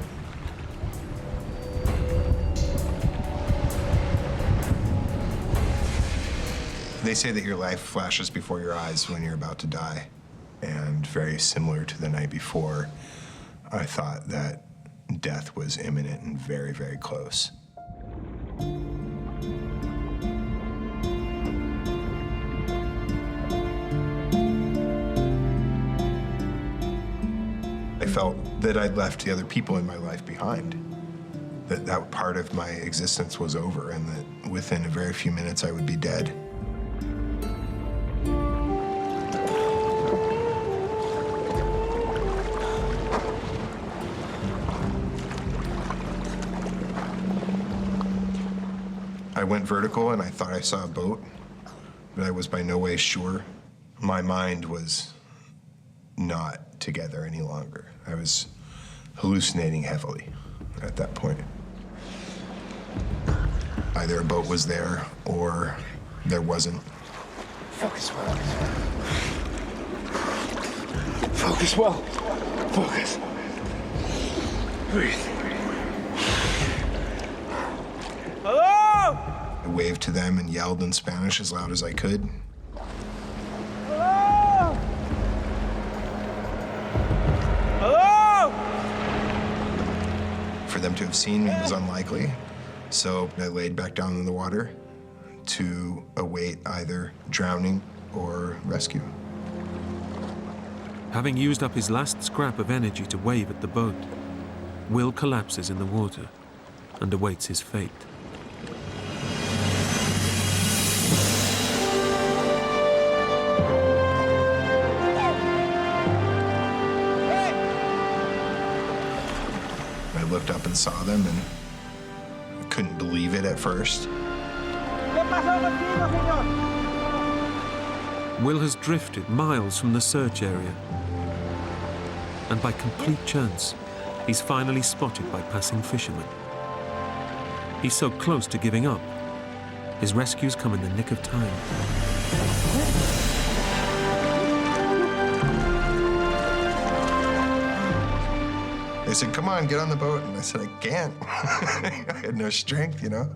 They say that your life flashes before your eyes when you're about to die. And very similar to the night before, I thought that death was imminent and very, very close. I felt that I'd left the other people in my life behind. That part of my existence was over, and that within a very few minutes I would be dead. I went vertical and I thought I saw a boat, but I was by no way sure. My mind was not together any longer. I was hallucinating heavily at that point. Either a boat was there or there wasn't. Focus well. Focus well. Focus. Breathe. Hello? I waved to them and yelled in Spanish as loud as I could. Hello? Hello? For them to have seen me was unlikely, so I laid back down in the water to await either drowning or rescue. Having used up his last scrap of energy to wave at the boat, Will collapses in the water and awaits his fate. I looked up and saw them, and I couldn't believe it at first. Will has drifted miles from the search area, and by complete chance, he's finally spotted by passing fishermen. He's so close to giving up. His rescues come in the nick of time. They said, "Come on, get on the boat." And I said, "I can't." I had no strength, you know?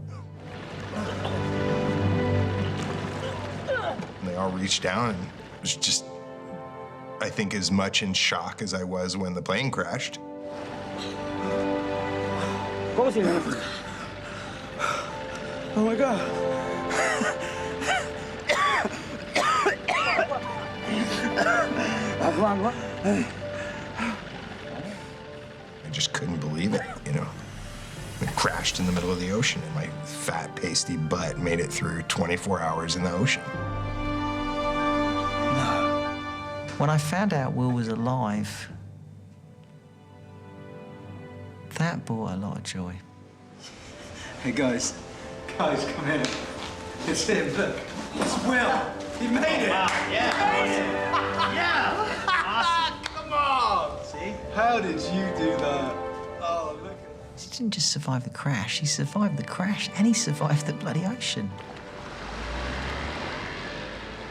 And they all reached down, and it was just, I think, as much in shock as I was when the plane crashed. Oh my God. I just couldn't believe it, you know? It crashed in the middle of the ocean, and my fat, pasty butt made it through 24 hours in the ocean. When I found out Will was alive, that brought a lot of joy. Hey, guys. Guys, come here. It's him, look. It's Will. He made it. Wow, yeah. Yeah. Awesome. Come on. See? How did you do that? Oh, look. He didn't just survive the crash, he survived the crash and he survived the bloody ocean.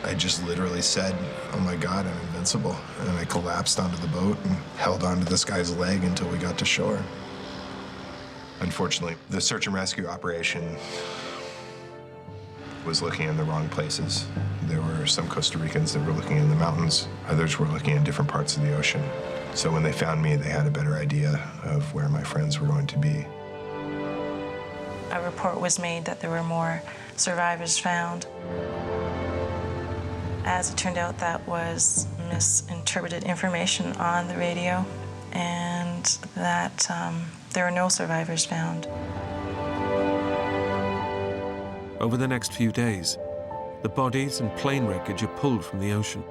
I just literally said, "Oh my God, I'm invincible." And I collapsed onto the boat and held onto this guy's leg until we got to shore. Unfortunately, the search and rescue operation was looking in the wrong places. There were some Costa Ricans that were looking in the mountains. Others were looking in different parts of the ocean. So when they found me, they had a better idea of where my friends were going to be. A report was made that there were more survivors found. As it turned out, that was misinterpreted information on the radio, and that there were no survivors found. Over the next few days, the bodies and plane wreckage are pulled from the ocean.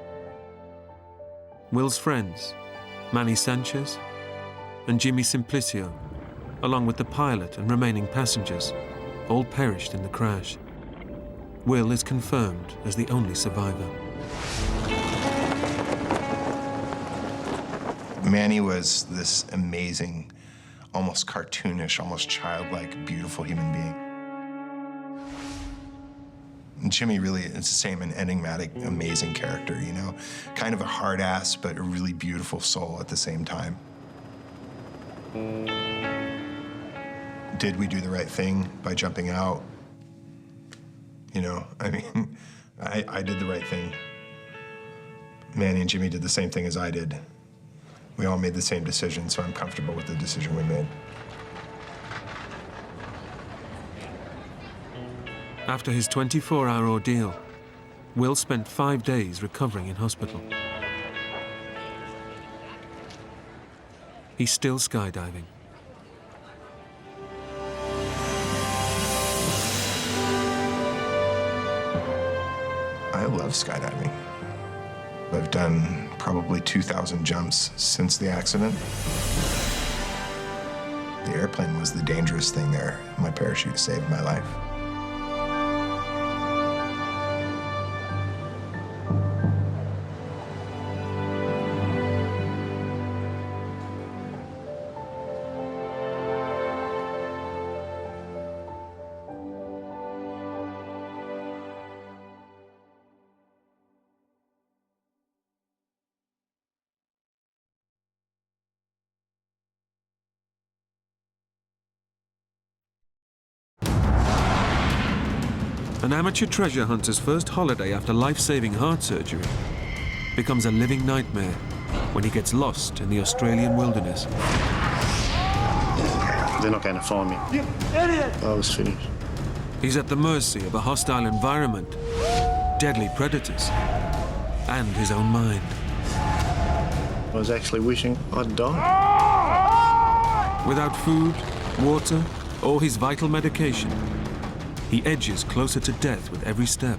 Will's friends, Manny Sanchez and Jimmy Simplicio, along with the pilot and remaining passengers, all perished in the crash. Will is confirmed as the only survivor. Manny was this amazing, almost cartoonish, almost childlike, beautiful human being. And Jimmy really is the same, an enigmatic, amazing character, you know? Kind of a hard ass, but a really beautiful soul at the same time. Did we do the right thing by jumping out? You know, I mean, I did the right thing. Manny and Jimmy did the same thing as I did. We all made the same decision, so I'm comfortable with the decision we made. After his 24-hour ordeal, Will spent 5 days recovering in hospital. He's still skydiving. I love skydiving. I've done probably 2,000 jumps since the accident. The airplane was the dangerous thing there. My parachute saved my life. An amateur treasure hunter's first holiday after life-saving heart surgery becomes a living nightmare when he gets lost in the Australian wilderness. They're not going to find me. You idiot! I was finished. He's at the mercy of a hostile environment, deadly predators, and his own mind. I was actually wishing I'd died. Without food, water, or his vital medication, he edges closer to death with every step.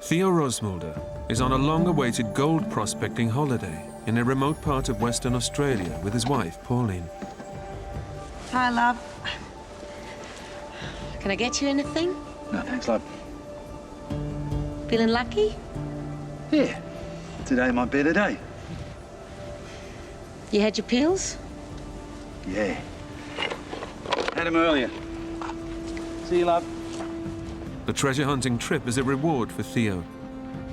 Theo Rosmulder is on a long-awaited gold prospecting holiday in a remote part of Western Australia with his wife, Pauline. Hi, love. Can I get you anything? No, thanks, love. Feeling lucky? Yeah. Today might be the day. You had your pills? Yeah. Had him earlier. See you, love. The treasure hunting trip is a reward for Theo,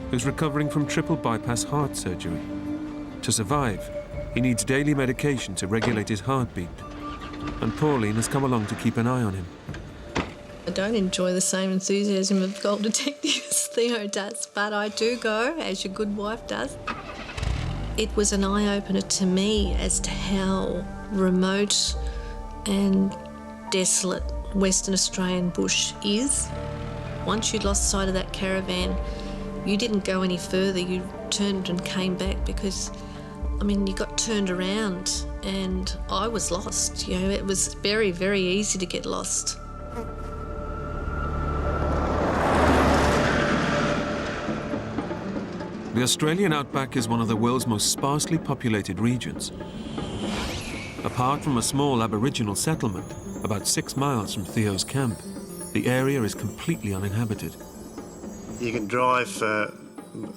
who's recovering from triple bypass heart surgery. To survive, he needs daily medication to regulate his heartbeat, and Pauline has come along to keep an eye on him. I don't enjoy the same enthusiasm of Gold Detective as Theo does, but I do go, as your good wife does. It was an eye-opener to me as to how remote and desolate Western Australian bush is. Once you'd lost sight of that caravan, you didn't go any further. You turned and came back because, I mean, you got turned around and I was lost. You know, it was very, very easy to get lost. The Australian outback is one of the world's most sparsely populated regions. Apart from a small Aboriginal settlement about 6 miles from Theo's camp, the area is completely uninhabited. You can drive for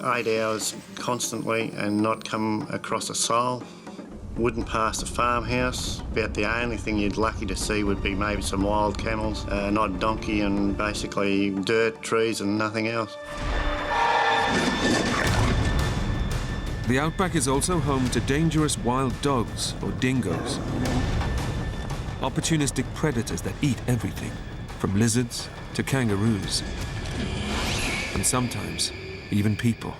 8 hours constantly and not come across a soul. Wouldn't pass a farmhouse. About the only thing you'd lucky to see would be maybe some wild camels, not a donkey, and basically dirt, trees and nothing else. The outback is also home to dangerous wild dogs, or dingoes. Opportunistic predators that eat everything, from lizards to kangaroos. And sometimes, even people.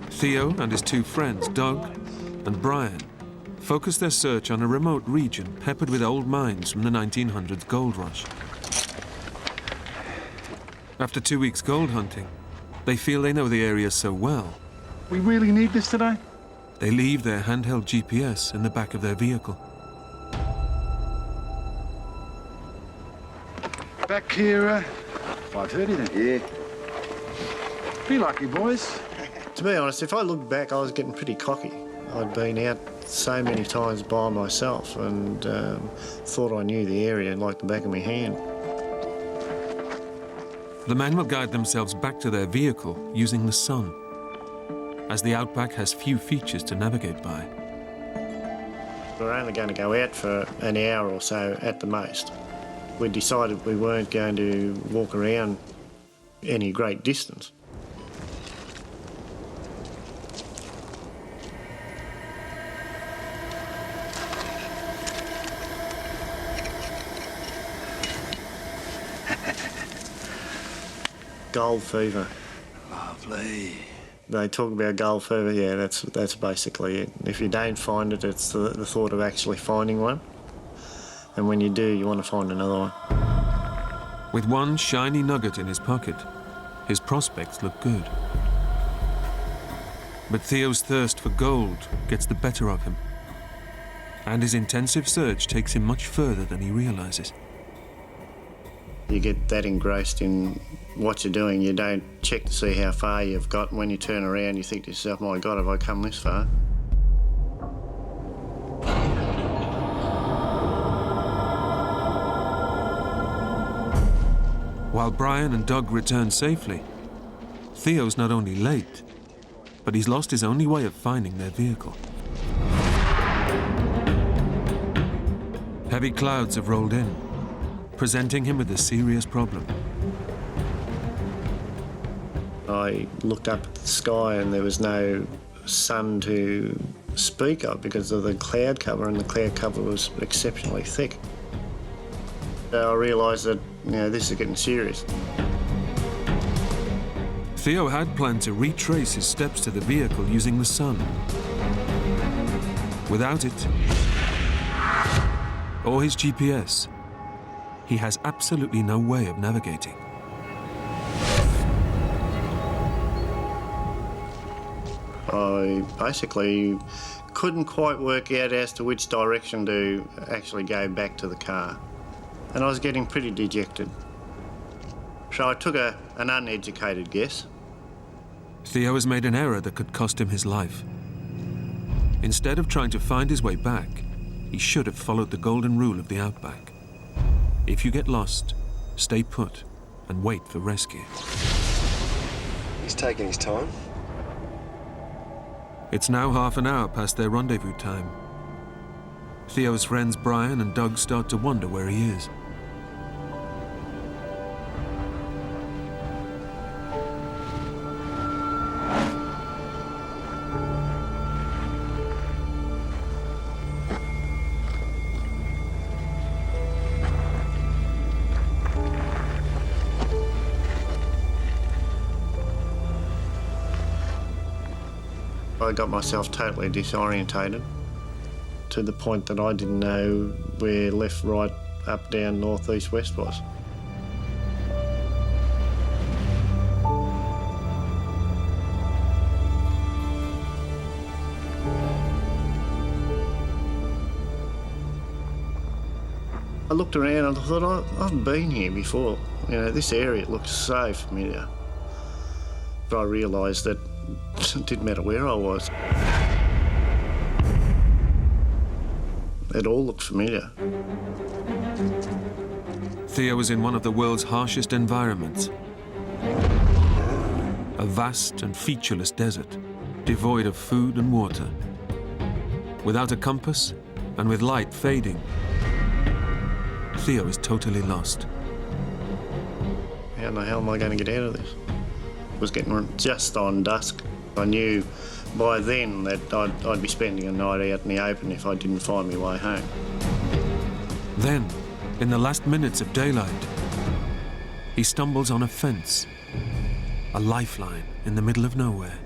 Theo and his two friends, Doug and Brian, focus their search on a remote region peppered with old mines from the 1900s gold rush. After 2 weeks gold hunting, they feel they know the area so well. We really need this today? They leave their handheld GPS in the back of their vehicle. Back here, 5:30 then? Yeah. Be lucky, boys. To be honest, if I look back, I was getting pretty cocky. I'd been out so many times by myself and thought I knew the area like the back of my hand. The men will guide themselves back to their vehicle using the sun, as the outback has few features to navigate by. We're only going to go out for an hour or so at the most. We decided we weren't going to walk around any great distance. Gold fever. Lovely. They talk about gold fever, yeah, that's basically it. If you don't find it, it's the thought of actually finding one. And when you do, you want to find another one. With one shiny nugget in his pocket, his prospects look good. But Theo's thirst for gold gets the better of him. And his intensive search takes him much further than he realizes. You get that engrossed in what you're doing, you don't check to see how far you've got. When you turn around, you think to yourself, my God, have I come this far? While Brian and Doug return safely, Theo's not only late, but he's lost his only way of finding their vehicle. Heavy clouds have rolled in, presenting him with a serious problem. I looked up at the sky and there was no sun to speak of because of the cloud cover, and the cloud cover was exceptionally thick. I realised that, this is getting serious. Theo had planned to retrace his steps to the vehicle using the sun. Without it, or his GPS, he has absolutely no way of navigating. I basically couldn't quite work out as to which direction to actually go back to the car. And I was getting pretty dejected. So I took an uneducated guess. Theo has made an error that could cost him his life. Instead of trying to find his way back, he should have followed the golden rule of the outback. If you get lost, stay put and wait for rescue. He's taking his time. It's now half an hour past their rendezvous time. Theo's friends Brian and Doug start to wonder where he is. I got myself totally disorientated to the point that I didn't know where left, right, up, down, north, east, west was. I looked around and I thought, I've been here before. This area looks so familiar. But I realised that it didn't matter where I was. It all looked familiar. Theo was in one of the world's harshest environments. A vast and featureless desert, devoid of food and water. Without a compass, and with light fading, Theo is totally lost. How the hell am I going to get out of this? It was getting just on dusk. I knew by then that I'd be spending a night out in the open if I didn't find my way home. Then, in the last minutes of daylight, he stumbles on a fence, a lifeline in the middle of nowhere.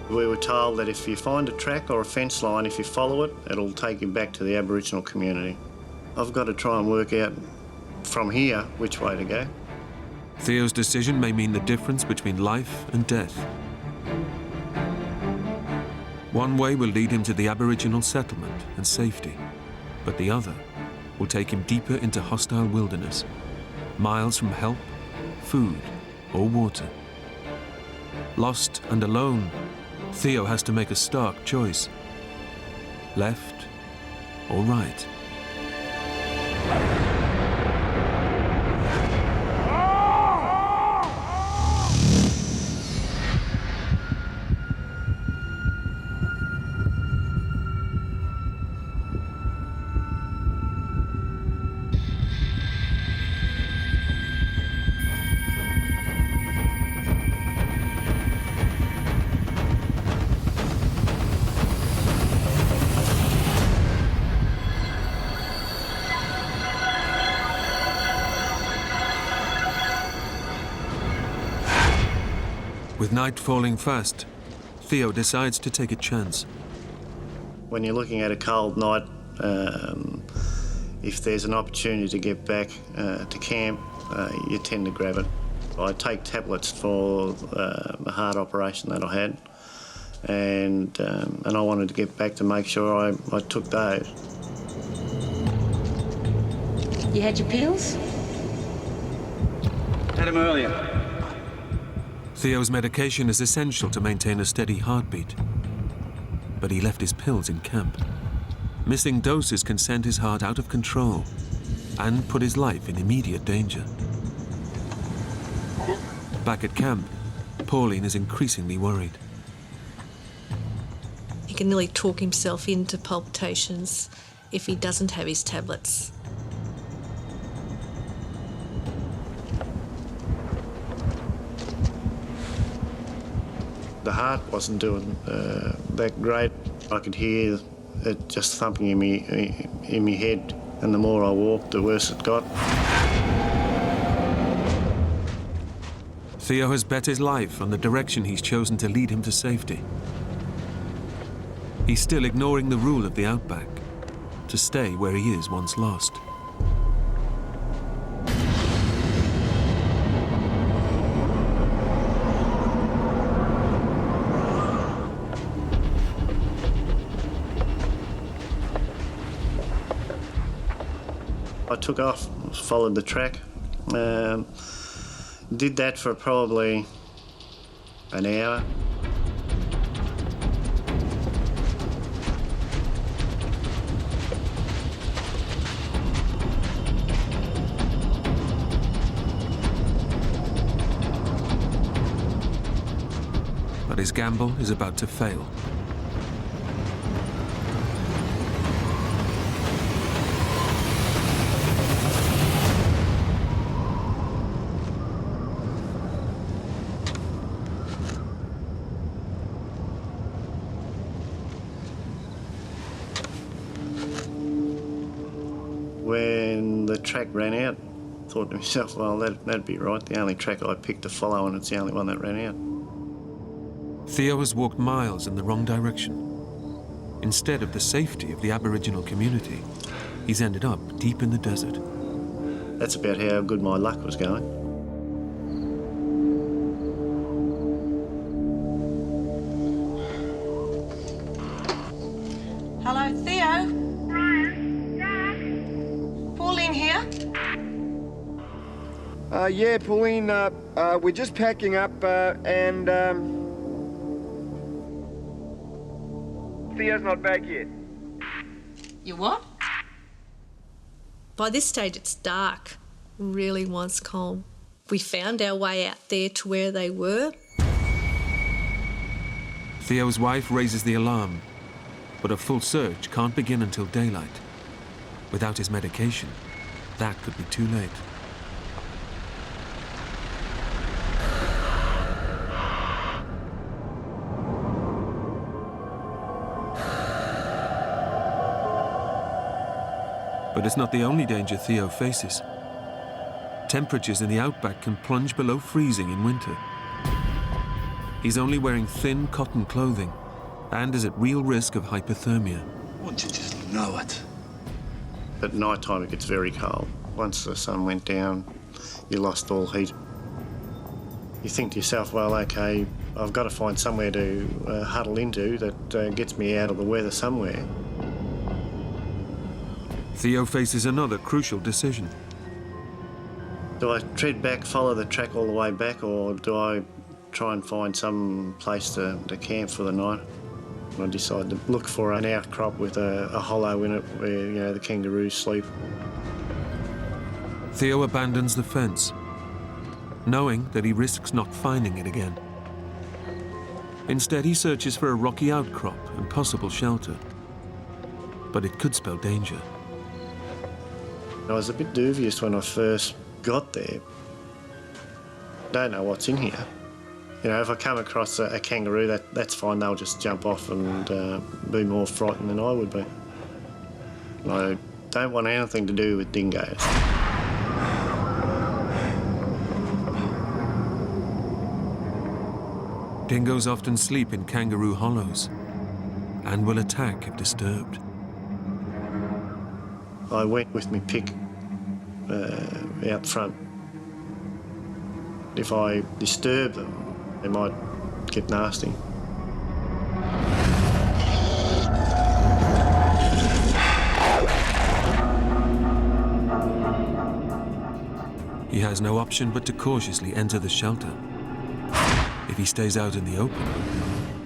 We were told that if you find a track or a fence line, if you follow it, it'll take you back to the Aboriginal community. I've got to try and work out from here which way to go. Theo's decision may mean the difference between life and death. One way will lead him to the Aboriginal settlement and safety, but the other will take him deeper into hostile wilderness, miles from help, food, or water. Lost and alone, Theo has to make a stark choice. Left or right? With night falling fast, Theo decides to take a chance. When you're looking at a cold night, if there's an opportunity to get back to camp, you tend to grab it. I take tablets for the heart operation that I had, and I wanted to get back to make sure I took those. You had your pills? Had them earlier. Theo's medication is essential to maintain a steady heartbeat. But he left his pills in camp. Missing doses can send his heart out of control and put his life in immediate danger. Back at camp, Pauline is increasingly worried. He can nearly talk himself into palpitations if he doesn't have his tablets. The heart wasn't doing that great. I could hear it just thumping in my head, and the more I walked, the worse it got. Theo has bet his life on the direction he's chosen to lead him to safety. He's still ignoring the rule of the outback, to stay where he is once lost. I took off, followed the track, did that for probably an hour. But his gamble is about to fail. When the track ran out, I thought to myself, well, that'd be right. The only track I picked to follow, and it's the only one that ran out. Theo has walked miles in the wrong direction. Instead of the safety of the Aboriginal community, he's ended up deep in the desert. That's about how good my luck was going. Hello, Theo? Pauline here? Yeah, Pauline, we're just packing up and Theo's not back yet. You what? By this stage, it's dark. Really was cold. We found our way out there to where they were. Theo's wife raises the alarm, but a full search can't begin until daylight. Without his medication, that could be too late. But it's not the only danger Theo faces. Temperatures in the outback can plunge below freezing in winter. He's only wearing thin cotton clothing and is at real risk of hypothermia. Wouldn't you just know it? At night time it gets very cold. Once the sun went down, you lost all heat. You think to yourself, well, okay, I've got to find somewhere to huddle into that gets me out of the weather somewhere. Theo faces another crucial decision. Do I tread back, follow the track all the way back, or do I try and find some place to camp for the night? I decided to look for an outcrop with a hollow in it where, you know, the kangaroos sleep. Theo abandons the fence, knowing that he risks not finding it again. Instead, he searches for a rocky outcrop and possible shelter. But it could spell danger. I was a bit dubious when I first got there. Don't know what's in here. You know, if I come across a kangaroo, that's fine. They'll just jump off and be more frightened than I would be. I don't want anything to do with dingoes. Dingoes often sleep in kangaroo hollows and will attack if disturbed. I went with my pick out front. If I disturb them, they might get nasty. He has no option but to cautiously enter the shelter. If he stays out in the open,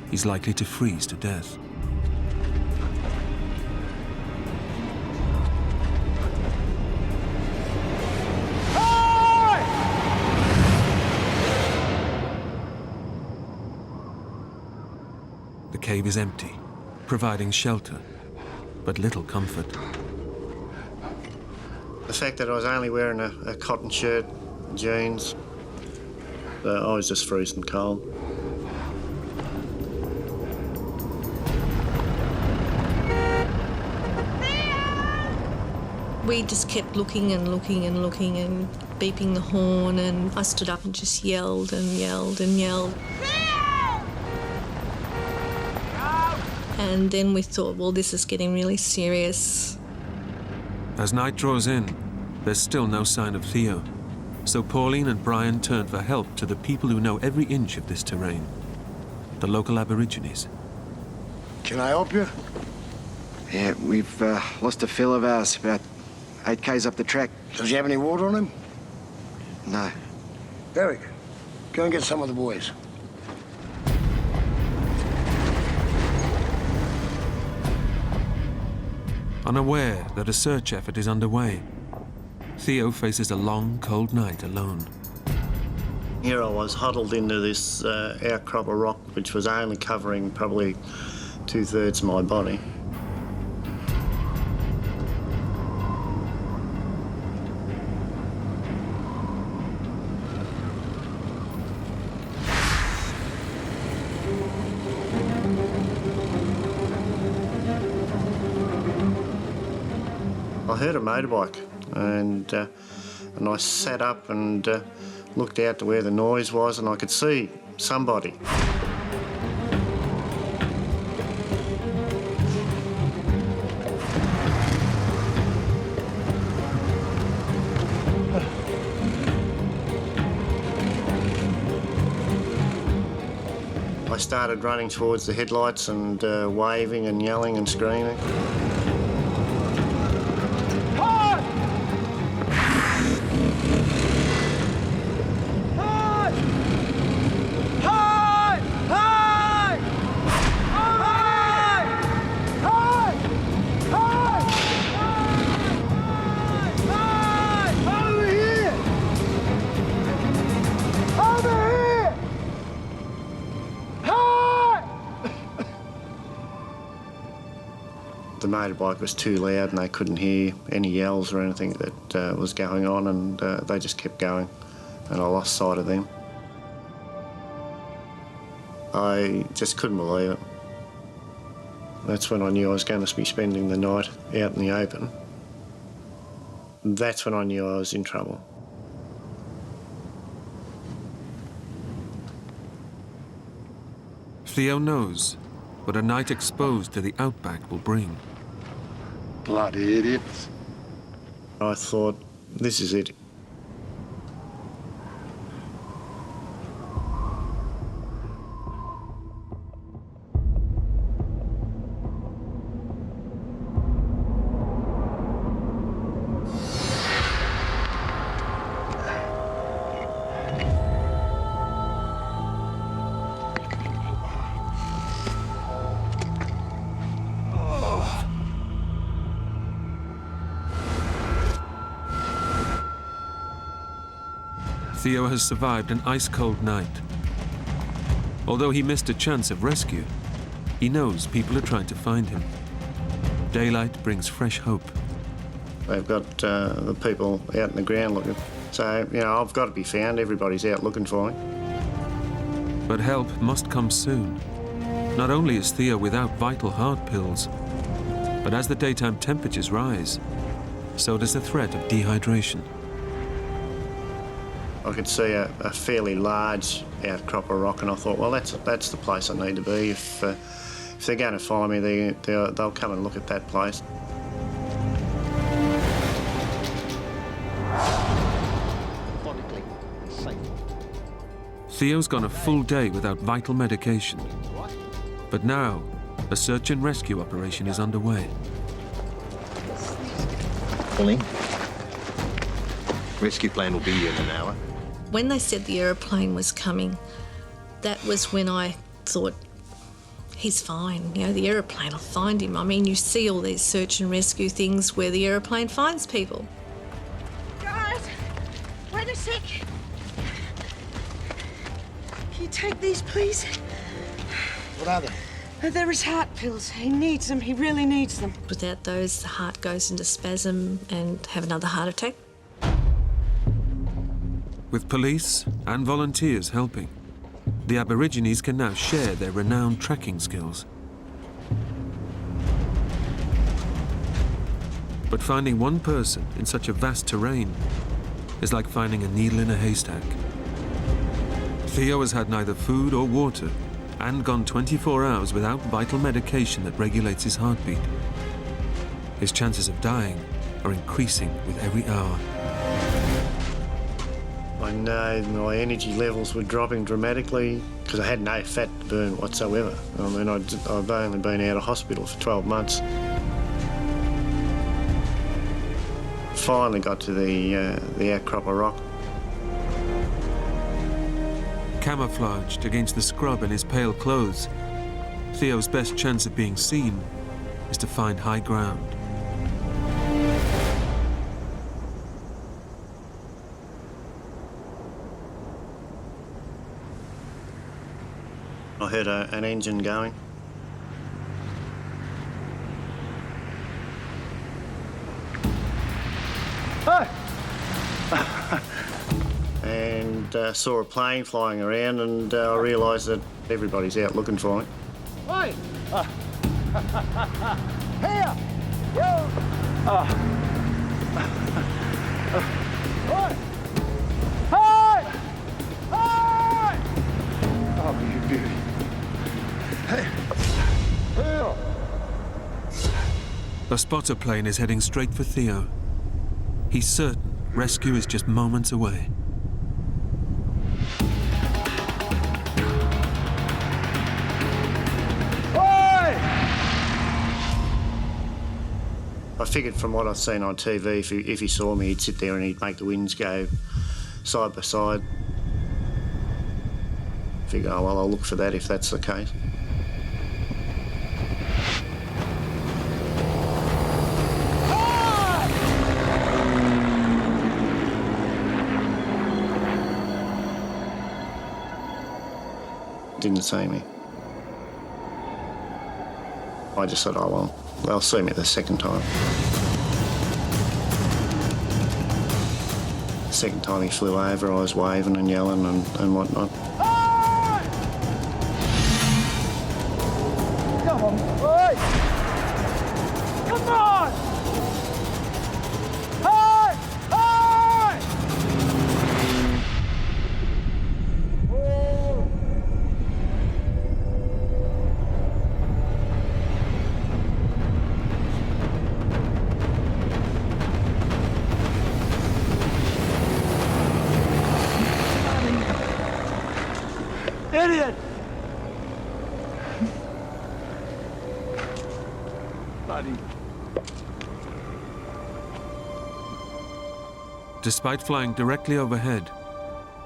he's likely to freeze to death. The cave is empty, providing shelter, but little comfort. The fact that I was only wearing a cotton shirt, jeans, I was just freezing cold. We just kept looking and looking and looking and beeping the horn, and I stood up and just yelled and yelled and yelled. And then we thought, well, this is getting really serious. As night draws in, there's still no sign of Theo. So Pauline and Brian turn for help to the people who know every inch of this terrain, the local Aborigines. Can I help you? Yeah, we've lost a fellow of ours about 8 k's up the track. Does he have any water on him? No. Derek, go and get some of the boys. Unaware that a search effort is underway, Theo faces a long, cold night alone. Here I was huddled into this outcrop of rock, which was only covering probably 2/3 of my body. I heard a motorbike, and I sat up and looked out to where the noise was, and I could see somebody. I started running towards the headlights and waving and yelling and screaming. The motorbike was too loud and they couldn't hear any yells or anything that was going on, and they just kept going, and I lost sight of them. I just couldn't believe it. That's when I knew I was going to be spending the night out in the open That's when I knew I was in trouble. Theo knows what a night exposed to the outback will bring. Bloody idiots. I thought, this is it. Theo has survived an ice-cold night. Although he missed a chance of rescue, he knows people are trying to find him. Daylight brings fresh hope. They've got the people out in the ground looking. So, you know, I've got to be found. Everybody's out looking for me. But help must come soon. Not only is Theo without vital heart pills, but as the daytime temperatures rise, so does the threat of dehydration. I could see a fairly large outcrop of rock, and I thought, well, that's the place I need to be. If they're going to find me, they'll come and look at that place. Theo's gone a full day without vital medication. But now, a search and rescue operation is underway. Pauline, rescue plane will be here in an hour. When they said the aeroplane was coming, that was when I thought, he's fine. You know, the aeroplane will find him. I mean, you see all these search and rescue things where the aeroplane finds people. Guys, wait a sec. Can you take these, please? What are they? They're his heart pills. He needs them. He really needs them. Without those, the heart goes into spasm and have another heart attack. With police and volunteers helping, the Aborigines can now share their renowned tracking skills. But finding one person in such a vast terrain is like finding a needle in a haystack. Theo has had neither food or water and gone 24 hours without vital medication that regulates his heartbeat. His chances of dying are increasing with every hour. I know my energy levels were dropping dramatically because I had no fat to burn whatsoever. I mean, I've only been out of hospital for 12 months. Finally got to the outcrop of rock. Camouflaged against the scrub in his pale clothes, Theo's best chance of being seen is to find high ground. I heard an engine going. Hey! And saw a plane flying around, and I realised that everybody's out looking for me. Hey! Here! Yo! Hey! Hey! Hey! Oh, you beauty. Hey! Here! A spotter plane is heading straight for Theo. He's certain rescue is just moments away. I figured from what I'd seen on TV, if he saw me, he'd sit there and he'd make the winds go side by side. Figure, oh, well, I'll look for that if that's the case. Didn't see me. I just said, oh, well, they'll see me the second time. The second time he flew over, I was waving and yelling and whatnot. Come on, boy! Come on! Hey! Despite flying directly overhead,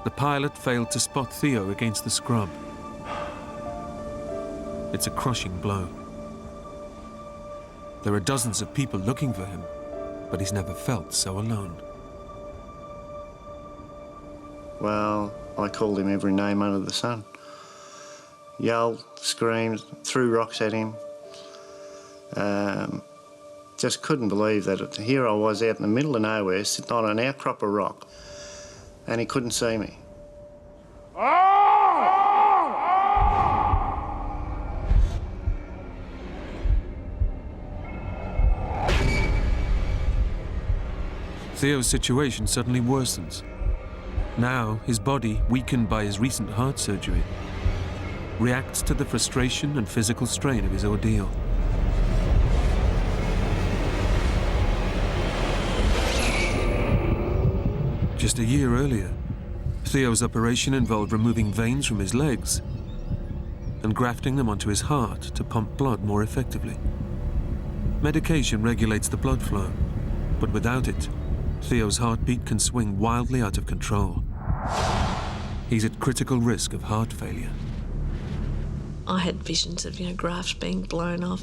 the pilot failed to spot Theo against the scrub. It's a crushing blow. There are dozens of people looking for him, but he's never felt so alone. Well, I called him every name under the sun. Yelled, screamed, threw rocks at him. Just couldn't believe that here I was out in the middle of nowhere, sitting on an outcrop of rock, and he couldn't see me. Theo's situation suddenly worsens. Now, his body, weakened by his recent heart surgery, reacts to the frustration and physical strain of his ordeal. Just a year earlier, Theo's operation involved removing veins from his legs and grafting them onto his heart to pump blood more effectively. Medication regulates the blood flow, but without it, Theo's heartbeat can swing wildly out of control. He's at critical risk of heart failure. I had visions of, grafts being blown off.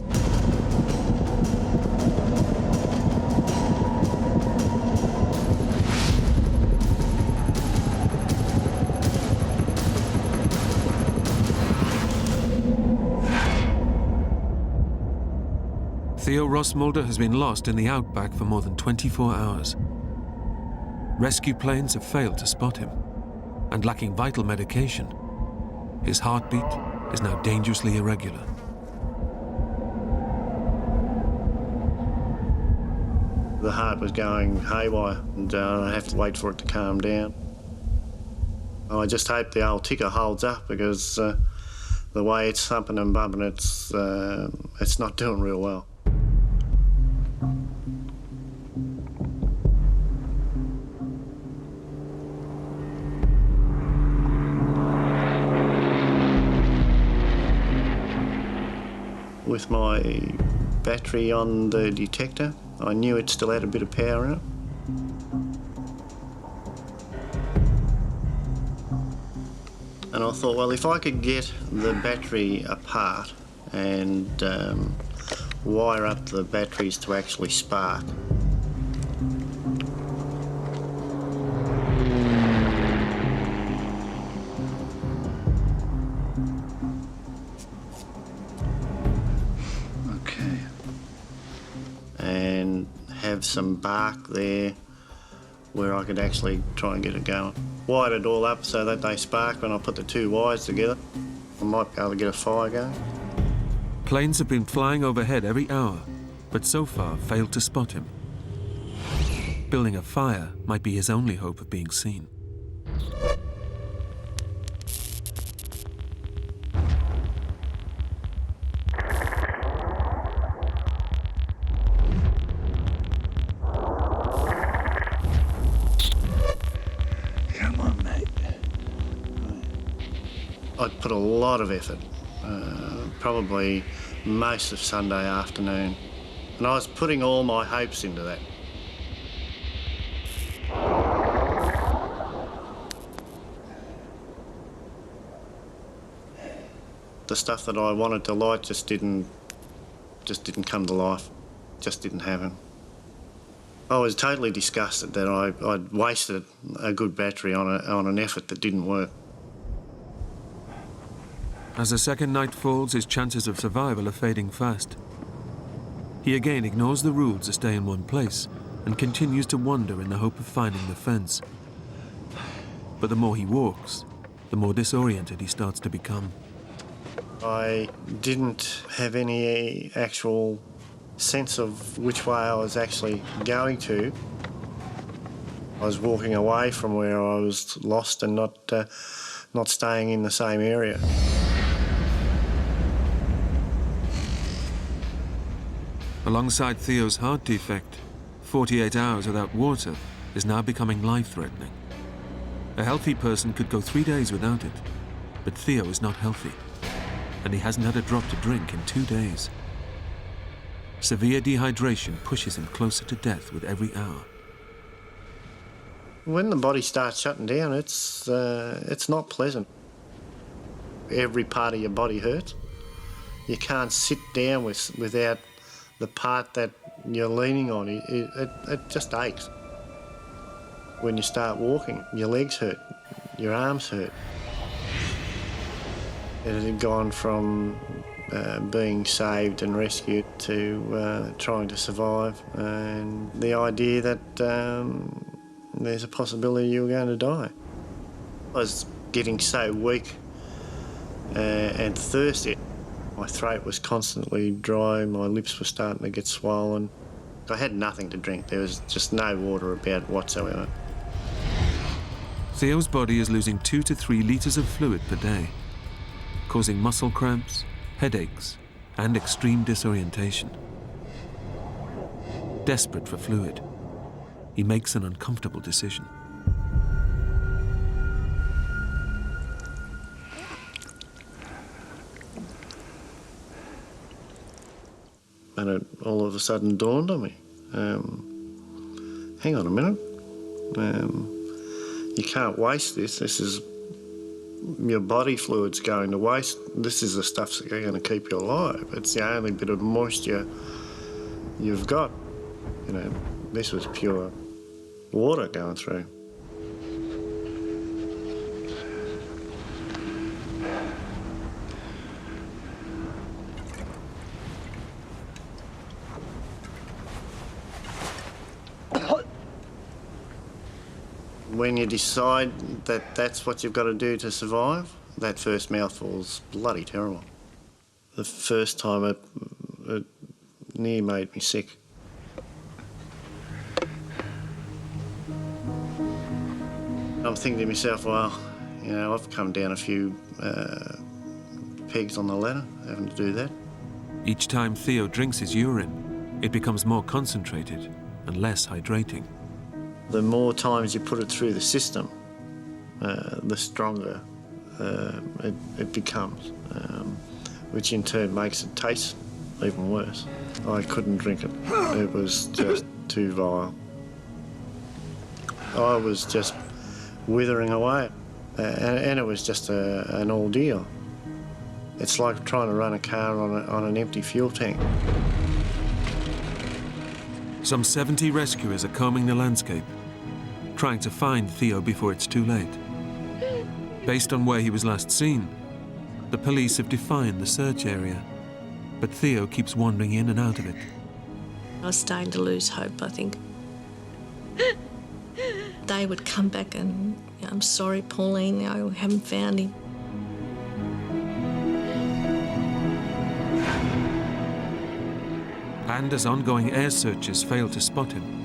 Theo Rossmulder has been lost in the outback for more than 24 hours. Rescue planes have failed to spot him, and lacking vital medication, his heartbeat is now dangerously irregular. The heart was going haywire, and I have to wait for it to calm down. I just hope the old ticker holds up, because the way it's thumping and bumping, it's not doing real well. With my battery on the detector, I knew it still had a bit of power in it. And I thought, well, if I could get the battery apart and wire up the batteries to actually spark. And have some bark there where I could actually try and get it going. Wired it all up so that they spark when I put the two wires together. I might be able to get a fire going. Planes have been flying overhead every hour, but so far failed to spot him. Building a fire might be his only hope of being seen. I'd put a lot of effort, probably most of Sunday afternoon, and I was putting all my hopes into that. The stuff that I wanted to light just didn't come to life, just didn't happen. I was totally disgusted that I'd wasted a good battery on an effort that didn't work. As the second night falls, his chances of survival are fading fast. He again ignores the rules to stay in one place and continues to wander in the hope of finding the fence. But the more he walks, the more disoriented he starts to become. I didn't have any actual sense of which way I was actually going to. I was walking away from where I was lost and not staying in the same area. Alongside Theo's heart defect, 48 hours without water is now becoming life-threatening. A healthy person could go 3 days without it, but Theo is not healthy, and he hasn't had a drop to drink in 2 days. Severe dehydration pushes him closer to death with every hour. When the body starts shutting down, it's not pleasant. Every part of your body hurts. You can't sit down without the part that you're leaning on. It just aches. When you start walking, your legs hurt, your arms hurt. It had gone from being saved and rescued to trying to survive, and the idea that there's a possibility you were going to die. I was getting so weak and thirsty. My throat was constantly dry, my lips were starting to get swollen. I had nothing to drink, there was just no water about whatsoever. Theo's body is losing 2 to 3 litres of fluid per day, causing muscle cramps, headaches, and extreme disorientation. Desperate for fluid, he makes an uncomfortable decision. And it all of a sudden dawned on me. Hang on a minute. You can't waste this. This is your body fluid's going to waste. This is the stuff that's going to keep you alive. It's the only bit of moisture you've got. You know, this was pure water going through. When you decide that that's what you've got to do to survive, that first mouthful's bloody terrible. The first time it near made me sick. I'm thinking to myself, well, you know, I've come down a few pegs on the ladder, having to do that. Each time Theo drinks his urine, it becomes more concentrated and less hydrating. The more times you put it through the system, the stronger it becomes, which in turn makes it taste even worse. I couldn't drink it. It was just too vile. I was just withering away, and it was just an ordeal. It's like trying to run a car on an empty fuel tank. Some 70 rescuers are combing the landscape, trying to find Theo before it's too late. Based on where he was last seen, the police have defined the search area, but Theo keeps wandering in and out of it. I was starting to lose hope, I think. They would come back and, you know, I'm sorry, Pauline, I haven't found him. And as ongoing air searches fail to spot him,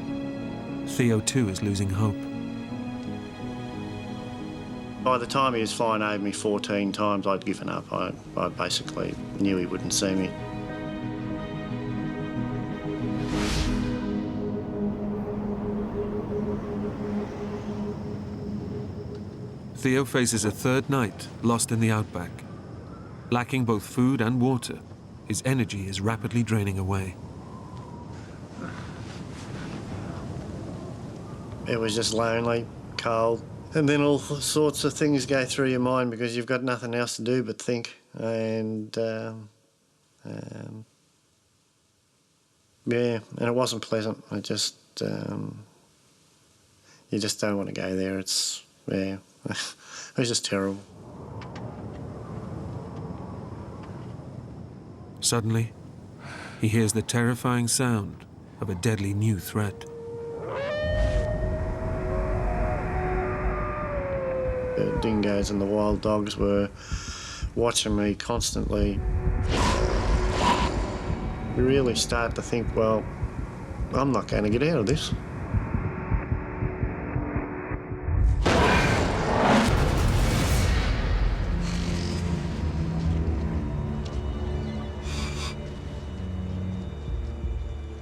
Theo too is losing hope. By the time he was flying over me 14 times, I'd given up. I basically knew he wouldn't see me. Theo faces a third night lost in the outback. Lacking both food and water, his energy is rapidly draining away. It was just lonely, cold, and then all sorts of things go through your mind because you've got nothing else to do but think. And yeah, and it wasn't pleasant. I just, you just don't want to go there. It's, yeah, it was just terrible. Suddenly, he hears the terrifying sound of a deadly new threat. The dingoes and the wild dogs were watching me constantly. You really start to think, well, I'm not going to get out of this.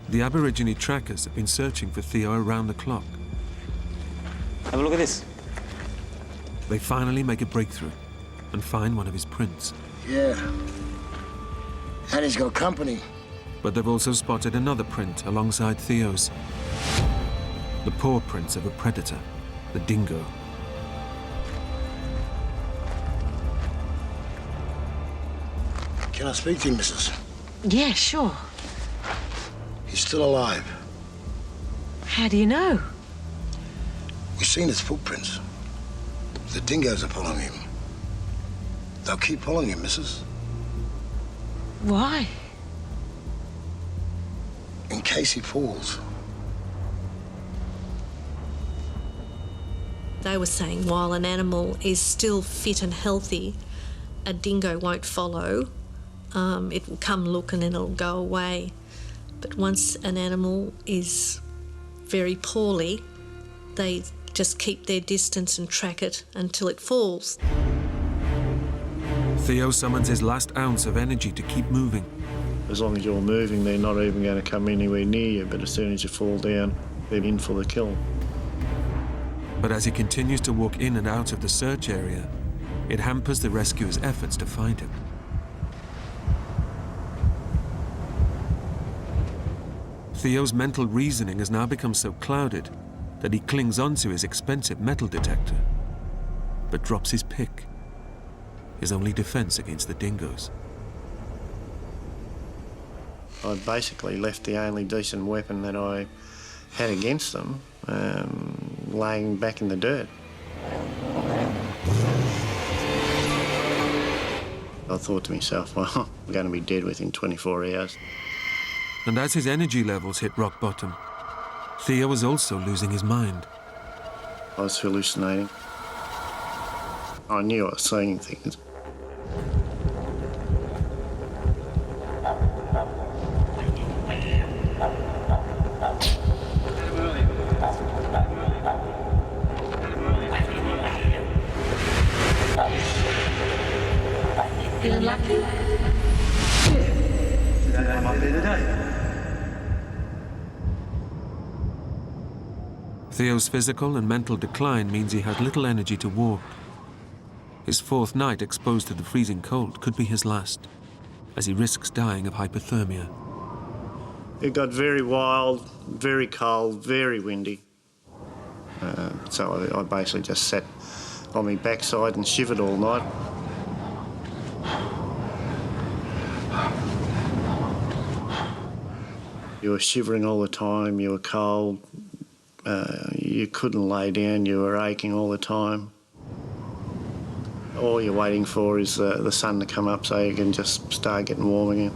The Aborigine trackers have been searching for Theo around the clock. Have a look at this. They finally make a breakthrough and find one of his prints. Yeah. And he's got company. But they've also spotted another print alongside Theo's. The paw prints of a predator, the dingo. Can I speak to you, Mrs.? Yeah, sure. He's still alive. How do you know? We've seen his footprints. The dingoes are following him. They'll keep following him, Mrs. Why? In case he falls. They were saying while an animal is still fit and healthy, a dingo won't follow. It will come look and then it'll go away. But once an animal is very poorly, they just keep their distance and track it until it falls. Theo summons his last ounce of energy to keep moving. As long as you're moving, they're not even going to come anywhere near you, but as soon as you fall down, they're in for the kill. But as he continues to walk in and out of the search area, it hampers the rescuers' efforts to find him. Theo's mental reasoning has now become so clouded that he clings onto his expensive metal detector, but drops his pick, his only defense against the dingoes. I basically left the only decent weapon that I had against them laying back in the dirt. I thought to myself, well, I'm going to be dead within 24 hours. And as his energy levels hit rock bottom, Theo was also losing his mind. I was hallucinating. I knew I was seeing things. Feeling lucky? Today might be the day. Theo's physical and mental decline means he had little energy to walk. His fourth night exposed to the freezing cold could be his last, as he risks dying of hypothermia. It got very wild, very cold, very windy. So I basically just sat on my backside and shivered all night. You were shivering all the time, you were cold, you couldn't lay down, you were aching all the time. All you're waiting for is the sun to come up so you can just start getting warm again.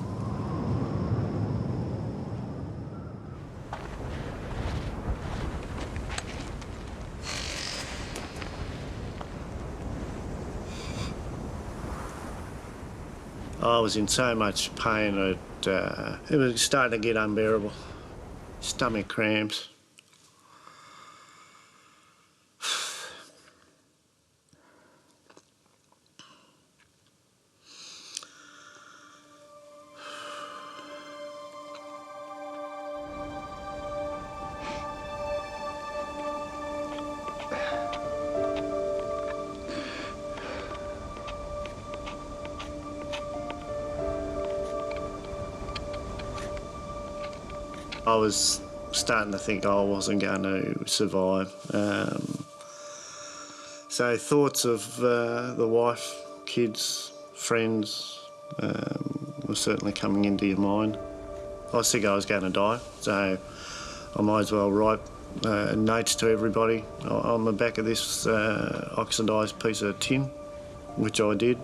I was in so much pain that it was starting to get unbearable. Stomach cramps. I was starting to think I wasn't going to survive. So thoughts of the wife, kids, friends were certainly coming into your mind. I was thinking I was going to die, so I might as well write notes to everybody on the back of this oxidised piece of tin, which I did.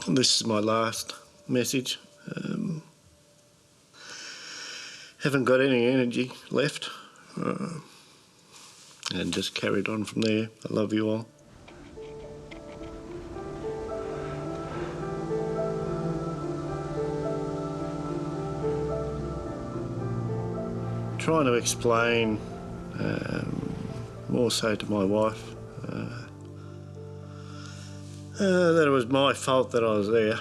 This is my last message. Haven't got any energy left, and just carried on from there. I love you all. Trying to explain, more so to my wife, that it was my fault that I was there.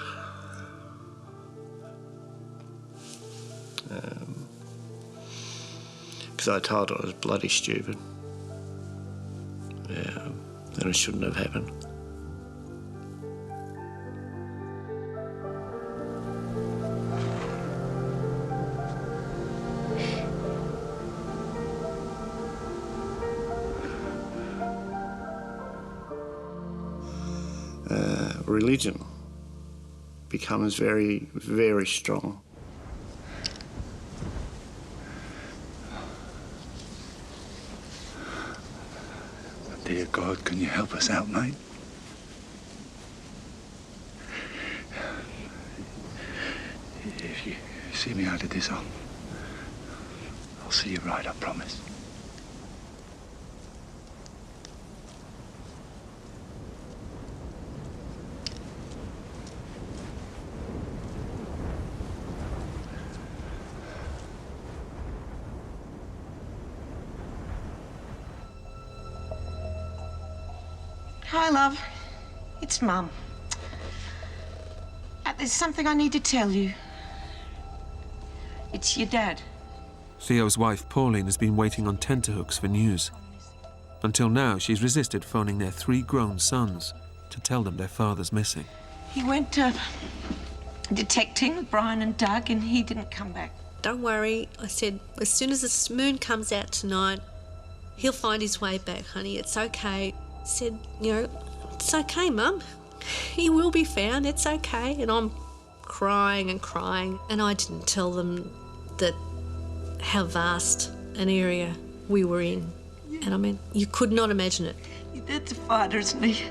Because I told her I was bloody stupid. Yeah, and it shouldn't have happened. religion becomes very, very strong. Dear God, can you help us out, mate? If you see me out of this, I'll see you right, I promise. Hi, love. It's Mum. There's something I need to tell you. It's your dad. Theo's wife, Pauline, has been waiting on tenterhooks for news. Until now, she's resisted phoning their 3 grown sons to tell them their father's missing. He went detecting with Brian and Doug, and he didn't come back. Don't worry, I said, as soon as the moon comes out tonight, he'll find his way back, honey. It's okay. I said, you know, it's okay, Mum. He will be found, it's okay. And I'm crying and crying. And I didn't tell them that how vast an area we were in. And I mean, you could not imagine it. Your dad's a fighter, isn't he?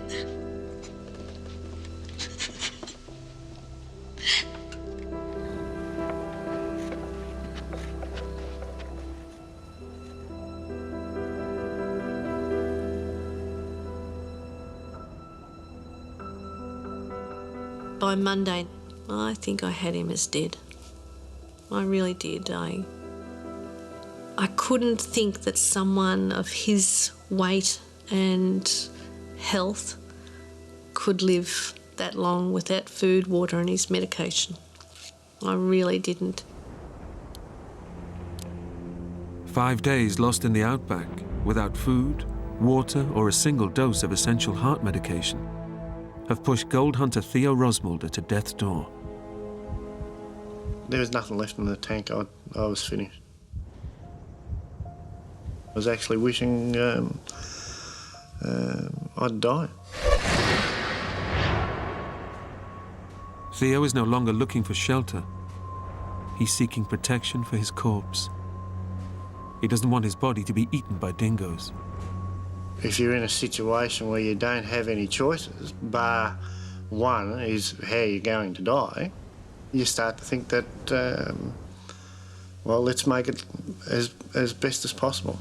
By Monday, I think I had him as dead. I really did. I couldn't think that someone of his weight and health could live that long without food, water and his medication. I really didn't. 5 days lost in the outback, without food, water or a single dose of essential heart medication, have pushed gold hunter Theo Rosmulder to death's door. There was nothing left in the tank. I was finished. I was actually wishing I'd die. Theo is no longer looking for shelter. He's seeking protection for his corpse. He doesn't want his body to be eaten by dingoes. If you're in a situation where you don't have any choices, bar one is how you're going to die, you start to think that, well, let's make it as best as possible.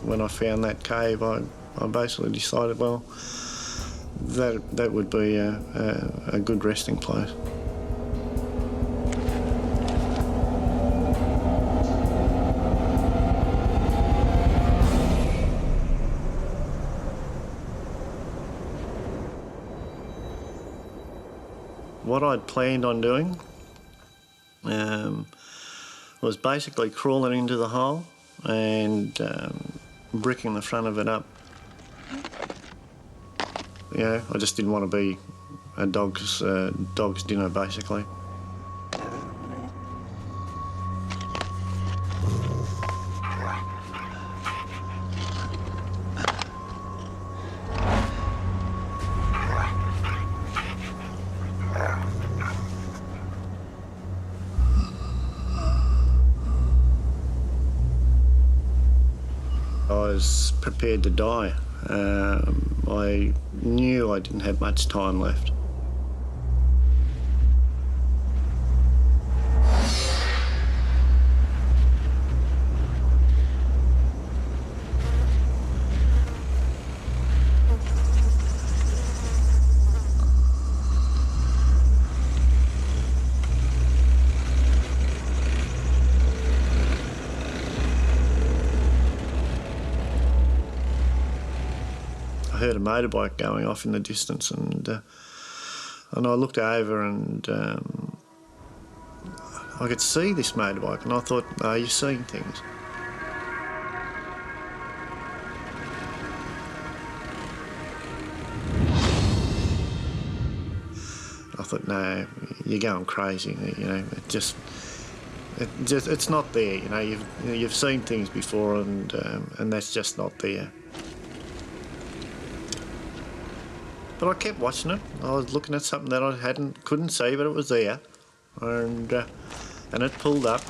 When I found that cave, I basically decided, well, that would be a good resting place. What I'd planned on doing was basically crawling into the hole and bricking the front of it up. You know, I just didn't want to be a dog's dinner, basically. I was prepared to die. I knew I didn't have much time left. I heard a motorbike going off in the distance, and I looked over and I could see this motorbike, and I thought, oh, you're seeing things. I thought, no, you're going crazy, you know, It's not there, you know. You've seen things before, and that's just not there. But I kept watching it. I was looking at something that I couldn't see, but it was there, and it pulled up.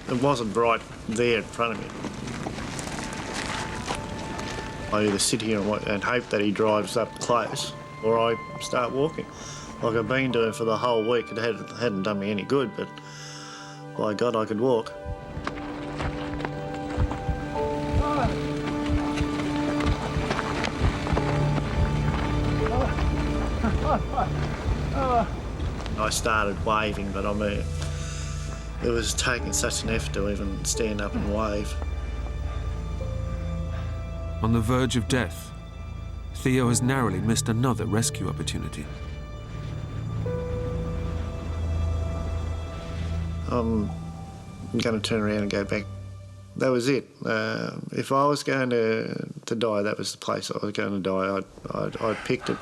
It wasn't right there in front of me. I either sit here and hope that he drives up close, or I start walking, like I've been doing for the whole week. It hadn't done me any good, but by God, I could walk. I started waving, but I mean, it was taking such an effort to even stand up and wave. On the verge of death, Theo has narrowly missed another rescue opportunity. I'm going to turn around and go back. That was it. If I was going to die, that was the place I was going to die. I picked it.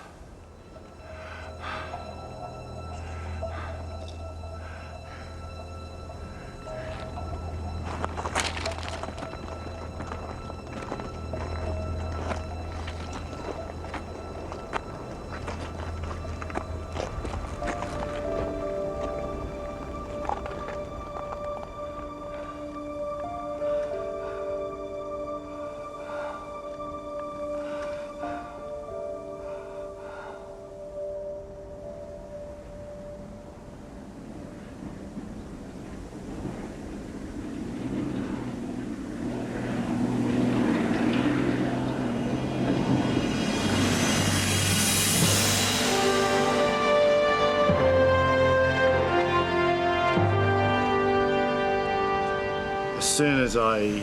As soon as I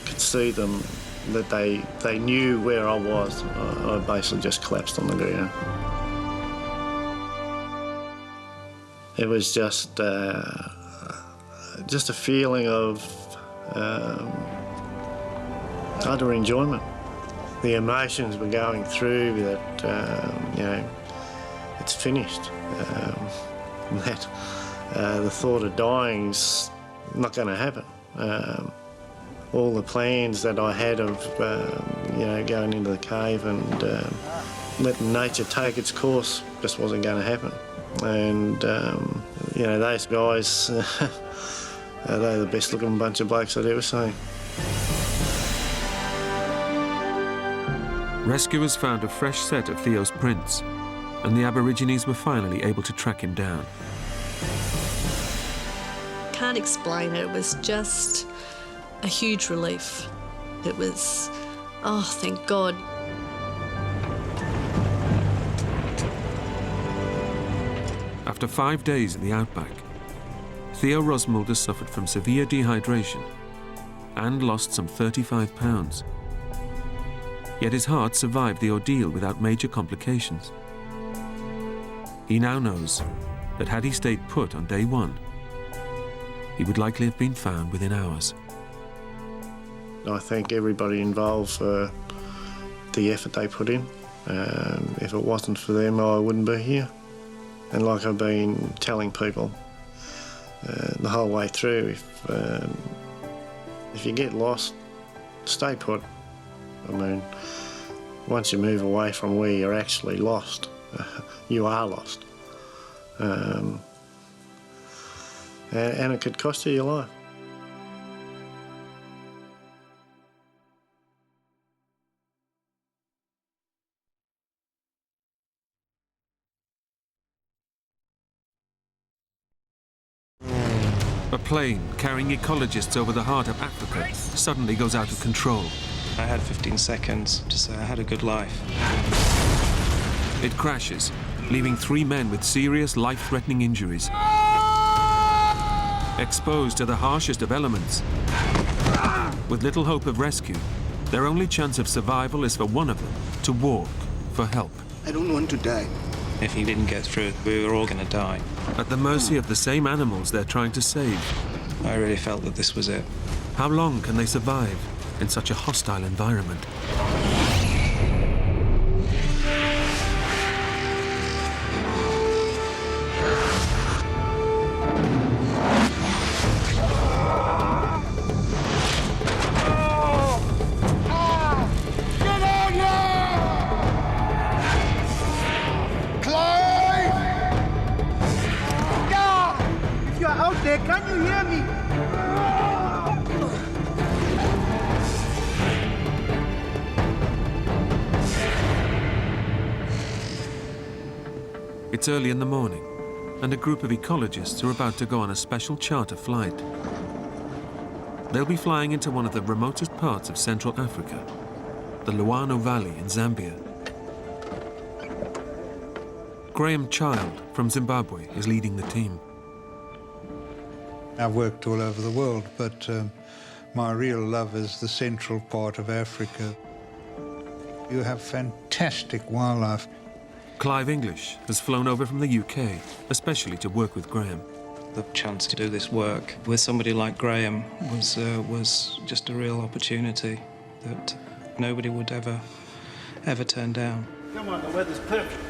could see them, that they knew where I was, I basically just collapsed on the ground. It was just a feeling of utter enjoyment. The emotions were going through that, it's finished. That the thought of dying's not going to happen. All the plans that I had of, going into the cave and letting nature take its course just wasn't going to happen. And, those guys, they're the best looking bunch of blokes I'd ever seen. Rescuers found a fresh set of Theo's prints, and the Aborigines were finally able to track him down. Can't explain it. It was just a huge relief. It was, oh, thank God. After 5 days in the outback, Theo Rosmulder suffered from severe dehydration and lost some 35 pounds. Yet his heart survived the ordeal without major complications. He now knows that had he stayed put on day one, he would likely have been found within hours. I thank everybody involved for the effort they put in. If it wasn't for them, I wouldn't be here. And like I've been telling people the whole way through, if you get lost, stay put. I mean, once you move away from where you're actually lost, you are lost. And it could cost you your life. A plane carrying ecologists over the heart of Africa suddenly goes out of control. I had 15 seconds to say I had a good life. It crashes, leaving 3 men with serious life-threatening injuries. Exposed to the harshest of elements, with little hope of rescue, their only chance of survival is for one of them to walk for help. I don't want to die. If he didn't get through, we were all going to die. At the mercy of the same animals they're trying to save. I really felt that this was it. How long can they survive in such a hostile environment? It's early in the morning, and a group of ecologists are about to go on a special charter flight. They'll be flying into one of the remotest parts of Central Africa, the Luano Valley in Zambia. Graham Child from Zimbabwe is leading the team. I've worked all over the world, but my real love is the central part of Africa. You have fantastic wildlife. Clive English has flown over from the UK, especially to work with Graham. The chance to do this work with somebody like Graham was just a real opportunity that nobody would ever turn down. Come on, the weather's perfect.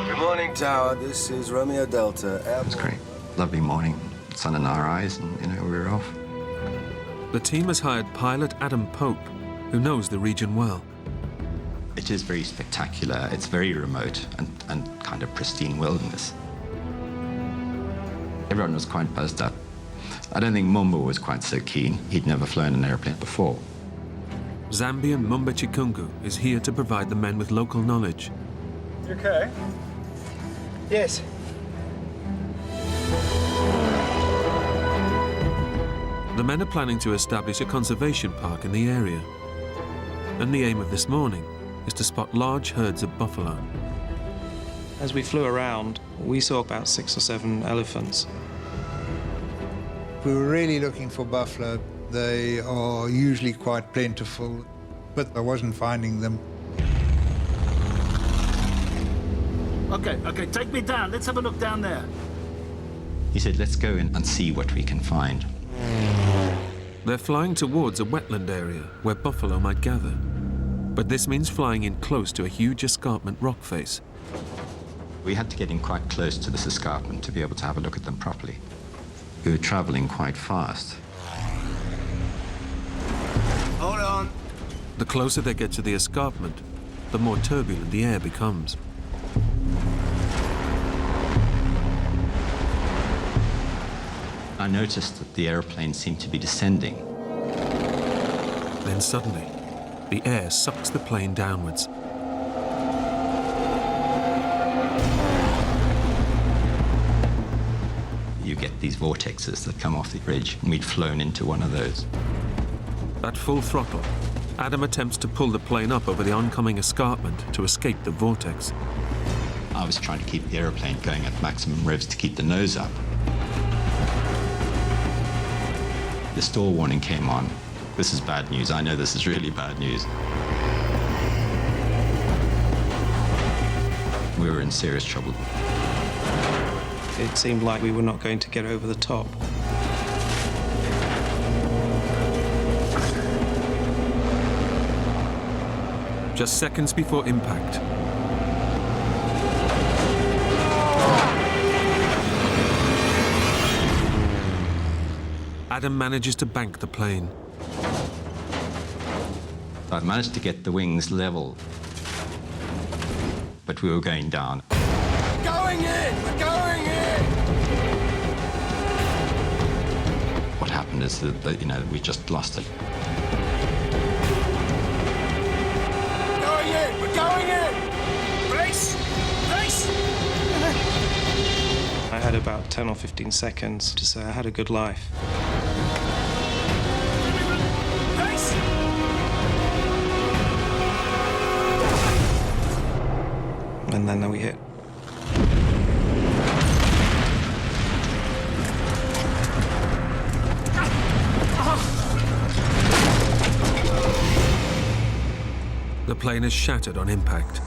Good morning, Tower. This is Romeo Delta. It's great. Lovely morning. Sun in our eyes, and, we're off. The team has hired pilot Adam Pope, who knows the region well. It is very spectacular. It's very remote and kind of pristine wilderness. Everyone was quite buzzed up. I don't think Mumba was quite so keen. He'd never flown an airplane before. Zambian Mumba Chikungu is here to provide the men with local knowledge. You okay? Yes. The men are planning to establish a conservation park in the area. And the aim of this morning is to spot large herds of buffalo. As we flew around, we saw about 6 or 7 elephants. We were really looking for buffalo. They are usually quite plentiful, but I wasn't finding them. Okay, take me down. Let's have a look down there. He said, let's go in and see what we can find. They're flying towards a wetland area where buffalo might gather. But this means flying in close to a huge escarpment rock face. We had to get in quite close to this escarpment to be able to have a look at them properly. We were traveling quite fast. Hold on. The closer they get to the escarpment, the more turbulent the air becomes. I noticed that the airplane seemed to be descending. Then suddenly, the air sucks the plane downwards. You get these vortexes that come off the ridge, and we'd flown into one of those. At full throttle, Adam attempts to pull the plane up over the oncoming escarpment to escape the vortex. I was trying to keep the airplane going at maximum revs to keep the nose up. The stall warning came on. This is bad news. I know this is really bad news. We were in serious trouble. It seemed like we were not going to get over the top. Just seconds before impact, Adam manages to bank the plane. I managed to get the wings level, but we were going down. Going in! We're going in! What happened is that we just lost it. Going in! We're going in! Brace! Brace! I had about 10 or 15 seconds to say I had a good life. Brace! And then we hit. The plane is shattered on impact.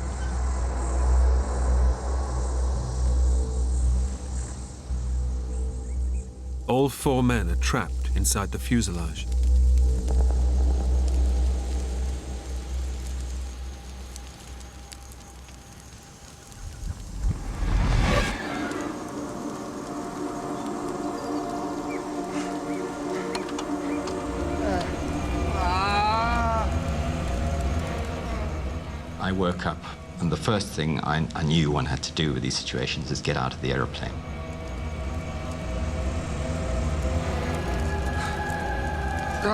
All 4 men are trapped inside the fuselage. I woke up, and the first thing I knew one had to do with these situations is get out of the airplane. Get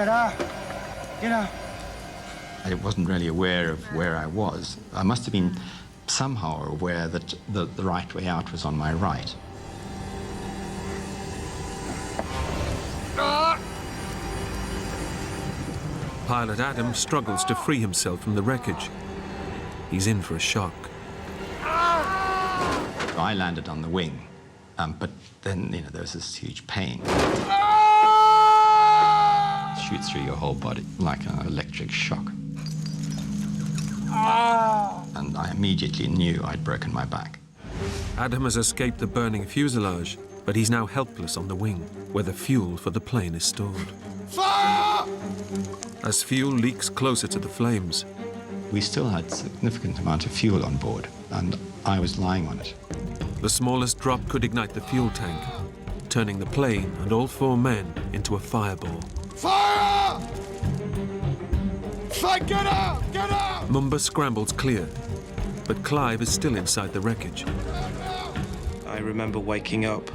up. Get up. I wasn't really aware of where I was. I must have been somehow aware that the right way out was on my right. Pilot Adam struggles to free himself from the wreckage. He's in for a shock. I landed on the wing, but then, there was this huge pain. Shoots through your whole body like an electric shock. And I immediately knew I'd broken my back. Adam has escaped the burning fuselage, but he's now helpless on the wing, where the fuel for the plane is stored. Fire! As fuel leaks closer to the flames, we still had a significant amount of fuel on board, and I was lying on it. The smallest drop could ignite the fuel tank, turning the plane and all 4 men into a fireball. Fire! Get out! Get out! Mumba scrambles clear, but Clive is still inside the wreckage. I remember waking up.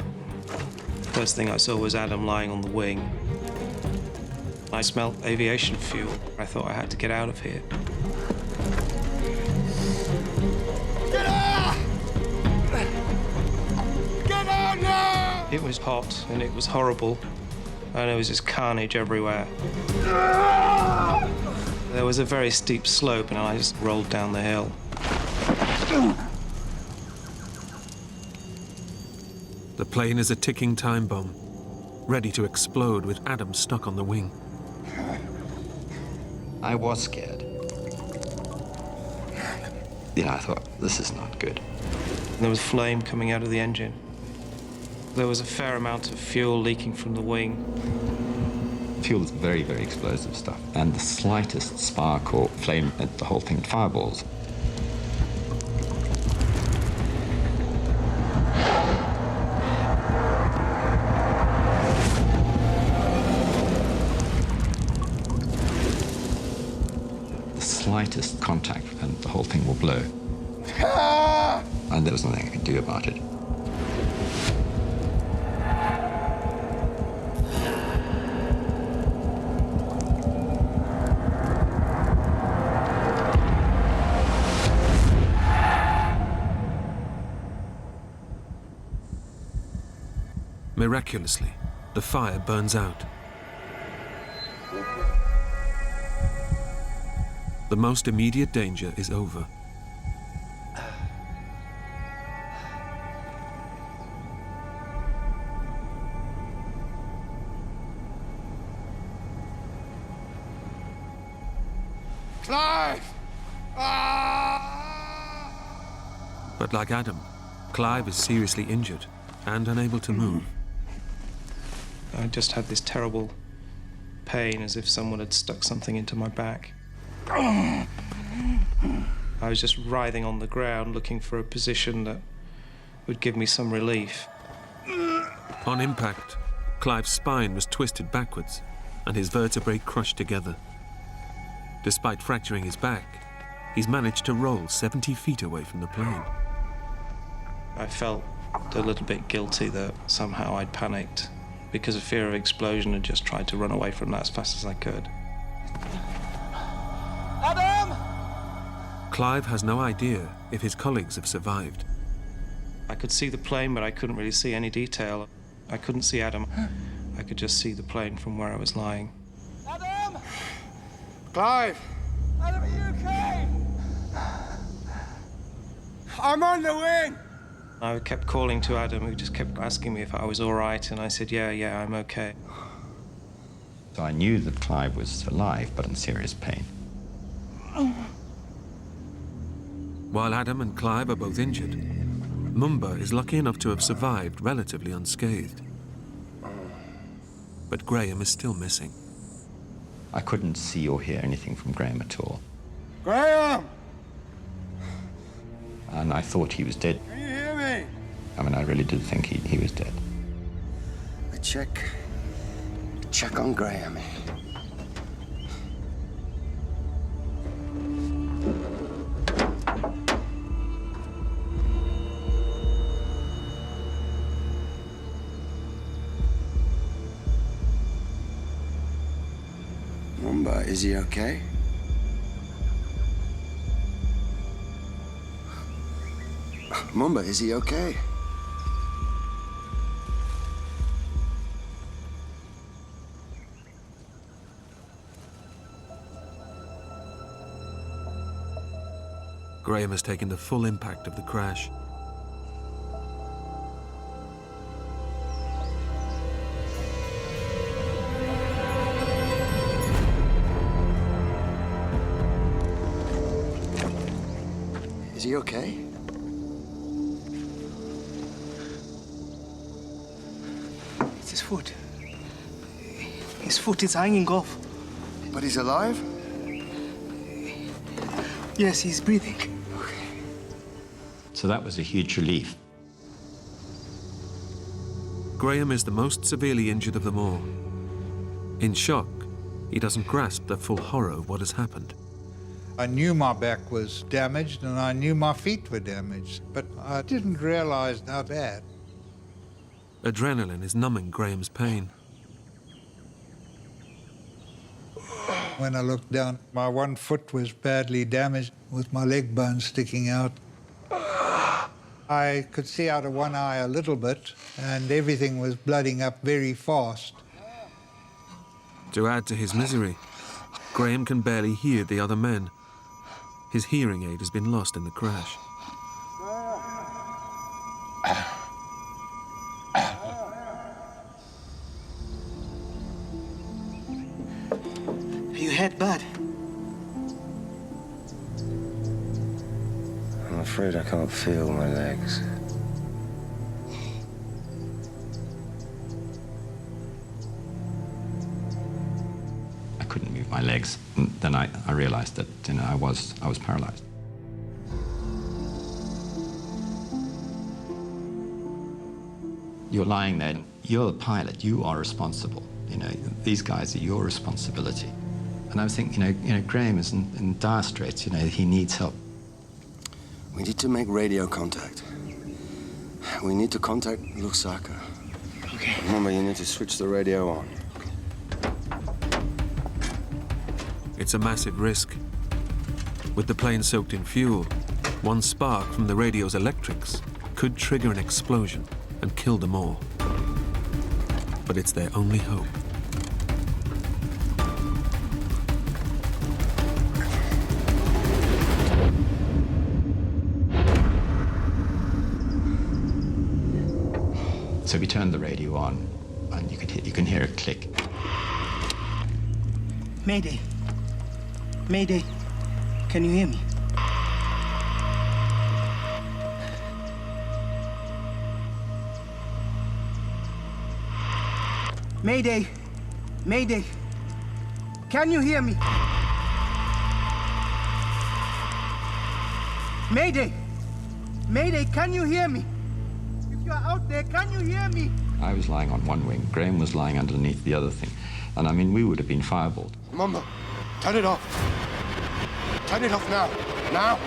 First thing I saw was Adam lying on the wing. I smelled aviation fuel. I thought I had to get out of here. Get out! Get out now! It was hot and it was horrible, and there was just carnage everywhere. There was a very steep slope, and I just rolled down the hill. The plane is a ticking time bomb, ready to explode with Adam stuck on the wing. I was scared. I thought, this is not good. There was flame coming out of the engine. There was a fair amount of fuel leaking from the wing. Fuel is very, very explosive stuff, and the slightest spark or flame, the whole thing fireballs. The slightest contact and the whole thing will blow. And there was nothing I could do about it. Miraculously, the fire burns out. The most immediate danger is over. Clive! But like Adam, Clive is seriously injured and unable to move. I just had this terrible pain, as if someone had stuck something into my back. I was just writhing on the ground, looking for a position that would give me some relief. On impact, Clive's spine was twisted backwards and his vertebrae crushed together. Despite fracturing his back, he's managed to roll 70 feet away from the plane. I felt a little bit guilty that somehow I'd panicked because of fear of explosion and just tried to run away from that as fast as I could. Adam! Clive has no idea if his colleagues have survived. I could see the plane, but I couldn't really see any detail. I couldn't see Adam. I could just see the plane from where I was lying. Adam! Clive! Adam, are you okay? I'm on the wing! I kept calling to Adam, who just kept asking me if I was all right, and I said, yeah, I'm okay. So I knew that Clive was alive, but in serious pain. While Adam and Clive are both injured, Mumba is lucky enough to have survived relatively unscathed. But Graham is still missing. I couldn't see or hear anything from Graham at all. Graham! And I thought he was dead. Can you hear me? I mean, I really did think he was dead. Check on Graham. Mumba, is he okay? Mumba, is he okay? Graham has taken the full impact of the crash. Is he okay? It's his foot. His foot is hanging off. But he's alive? Yes, he's breathing. So that was a huge relief. Graham is the most severely injured of them all. In shock, he doesn't grasp the full horror of what has happened. I knew my back was damaged and I knew my feet were damaged, but I didn't realize how bad. Adrenaline is numbing Graham's pain. When I looked down, my one foot was badly damaged with my leg bone sticking out. I could see out of one eye a little bit and everything was blooding up very fast. To add to his misery, Graham can barely hear the other men. His hearing aid has been lost in the crash. You hit bad. I'm afraid I can't feel my legs. I couldn't move my legs. And then I realized that I was paralyzed. You're lying there. You're the pilot. You are responsible. These guys are your responsibility. And I was thinking, Graham is in dire straits. He needs help. We need to make radio contact. We need to contact Lusaka. Okay. Remember, you need to switch the radio on. It's a massive risk. With the plane soaked in fuel, one spark from the radio's electrics could trigger an explosion and kill them all. But it's their only hope. So we turned the radio on, and you can hear a click. Mayday. Mayday. Can you hear me? Mayday. Mayday. Can you hear me? Mayday. Mayday, can you hear me? If you're out there, can you hear me? I was lying on one wing. Graham was lying underneath the other thing. And we would have been fireballed. Mumba, turn it off. Turn it off now. Now.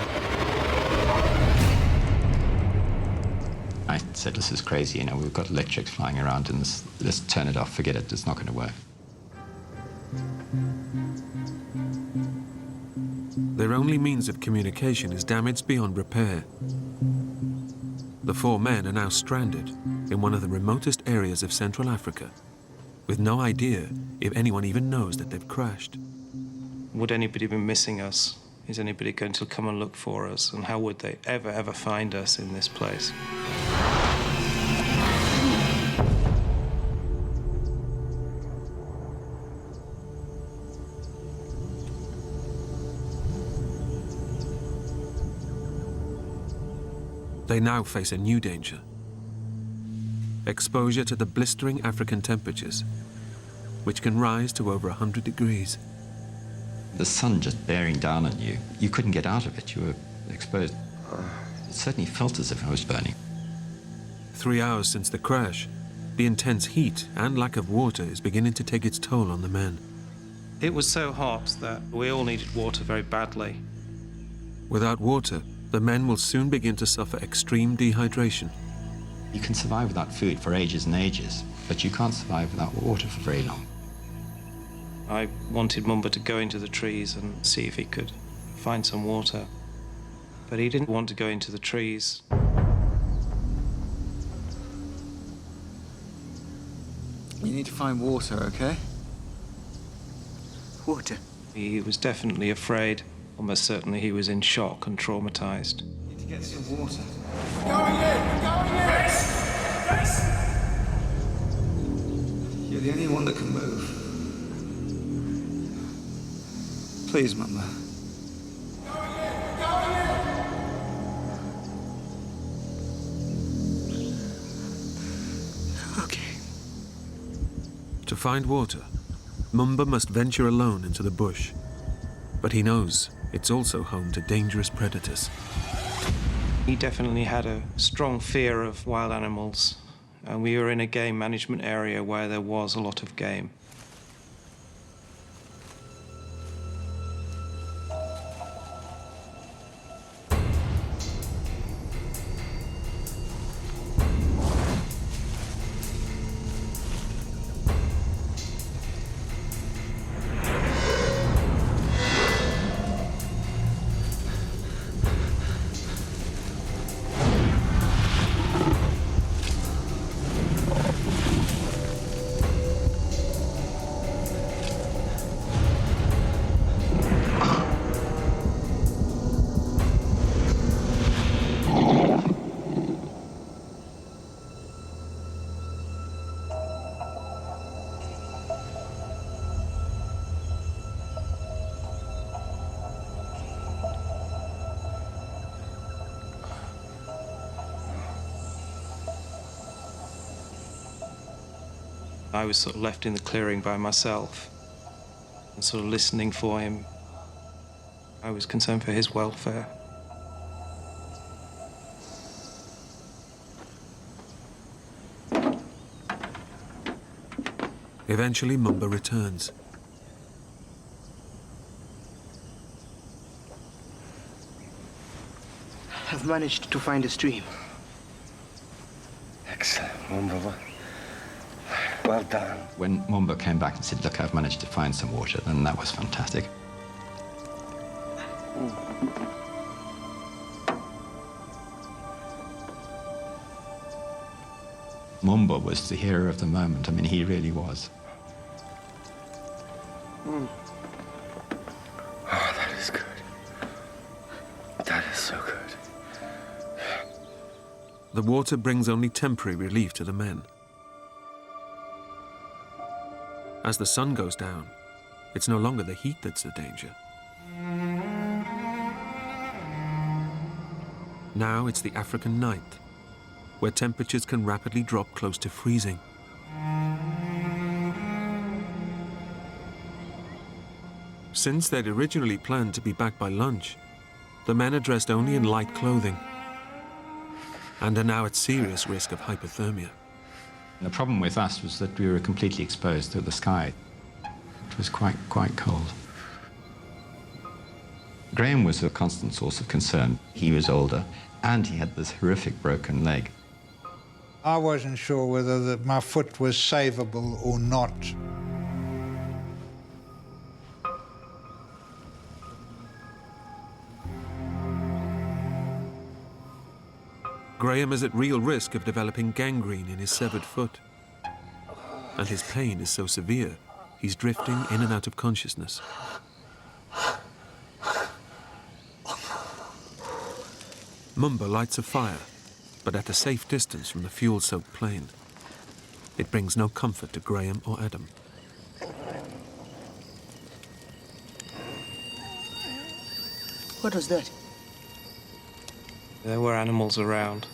I said, this is crazy, we've got electrics flying around and let's turn it off, forget it, it's not going to work. Their only means of communication is damaged beyond repair. The four men are now stranded in one of the remotest areas of Central Africa, with no idea if anyone even knows that they've crashed. Would anybody be missing us? Is anybody going to come and look for us? And how would they ever find us in this place? They now face a new danger. Exposure to the blistering African temperatures, which can rise to over 100 degrees. The sun just bearing down on you, you couldn't get out of it, you were exposed. It certainly felt as if I was burning. 3 hours since the crash, the intense heat and lack of water is beginning to take its toll on the men. It was so hot that we all needed water very badly. Without water, the men will soon begin to suffer extreme dehydration. You can survive without food for ages and ages, but you can't survive without water for very long. I wanted Mumba to go into the trees and see if he could find some water. But he didn't want to go into the trees. You need to find water, okay? Water. He was definitely afraid. Almost certainly he was in shock and traumatized. Need to get some water. Going in! Going in! Grace! You're the only one that can move. Please, Mama. Okay. To find water, Mumba must venture alone into the bush. But he knows it's also home to dangerous predators. He definitely had a strong fear of wild animals, and we were in a game management area where there was a lot of game. I was sort of left in the clearing by myself and sort of listening for him. I was concerned for his welfare. Eventually, Mumba returns. I've managed to find a stream. Excellent, Mumba. Well done. When Mumba came back and said, look, I've managed to find some water, then that was fantastic. Mumba was the hero of the moment. I mean, he really was. Oh, that is good. That is so good. The water brings only temporary relief to the men. As the sun goes down, it's no longer the heat that's the danger. Now it's the African night, where temperatures can rapidly drop close to freezing. Since they'd originally planned to be back by lunch, the men are dressed only in light clothing and are now at serious risk of hypothermia. The problem with us was that we were completely exposed to the sky. It was quite cold. Graham was a constant source of concern. He was older, and he had this horrific broken leg. I wasn't sure whether my foot was savable or not. Graham is at real risk of developing gangrene in his severed foot. And his pain is so severe, he's drifting in and out of consciousness. Mumba lights a fire, but at a safe distance from the fuel-soaked plane. It brings no comfort to Graham or Adam. What was that? There were animals around.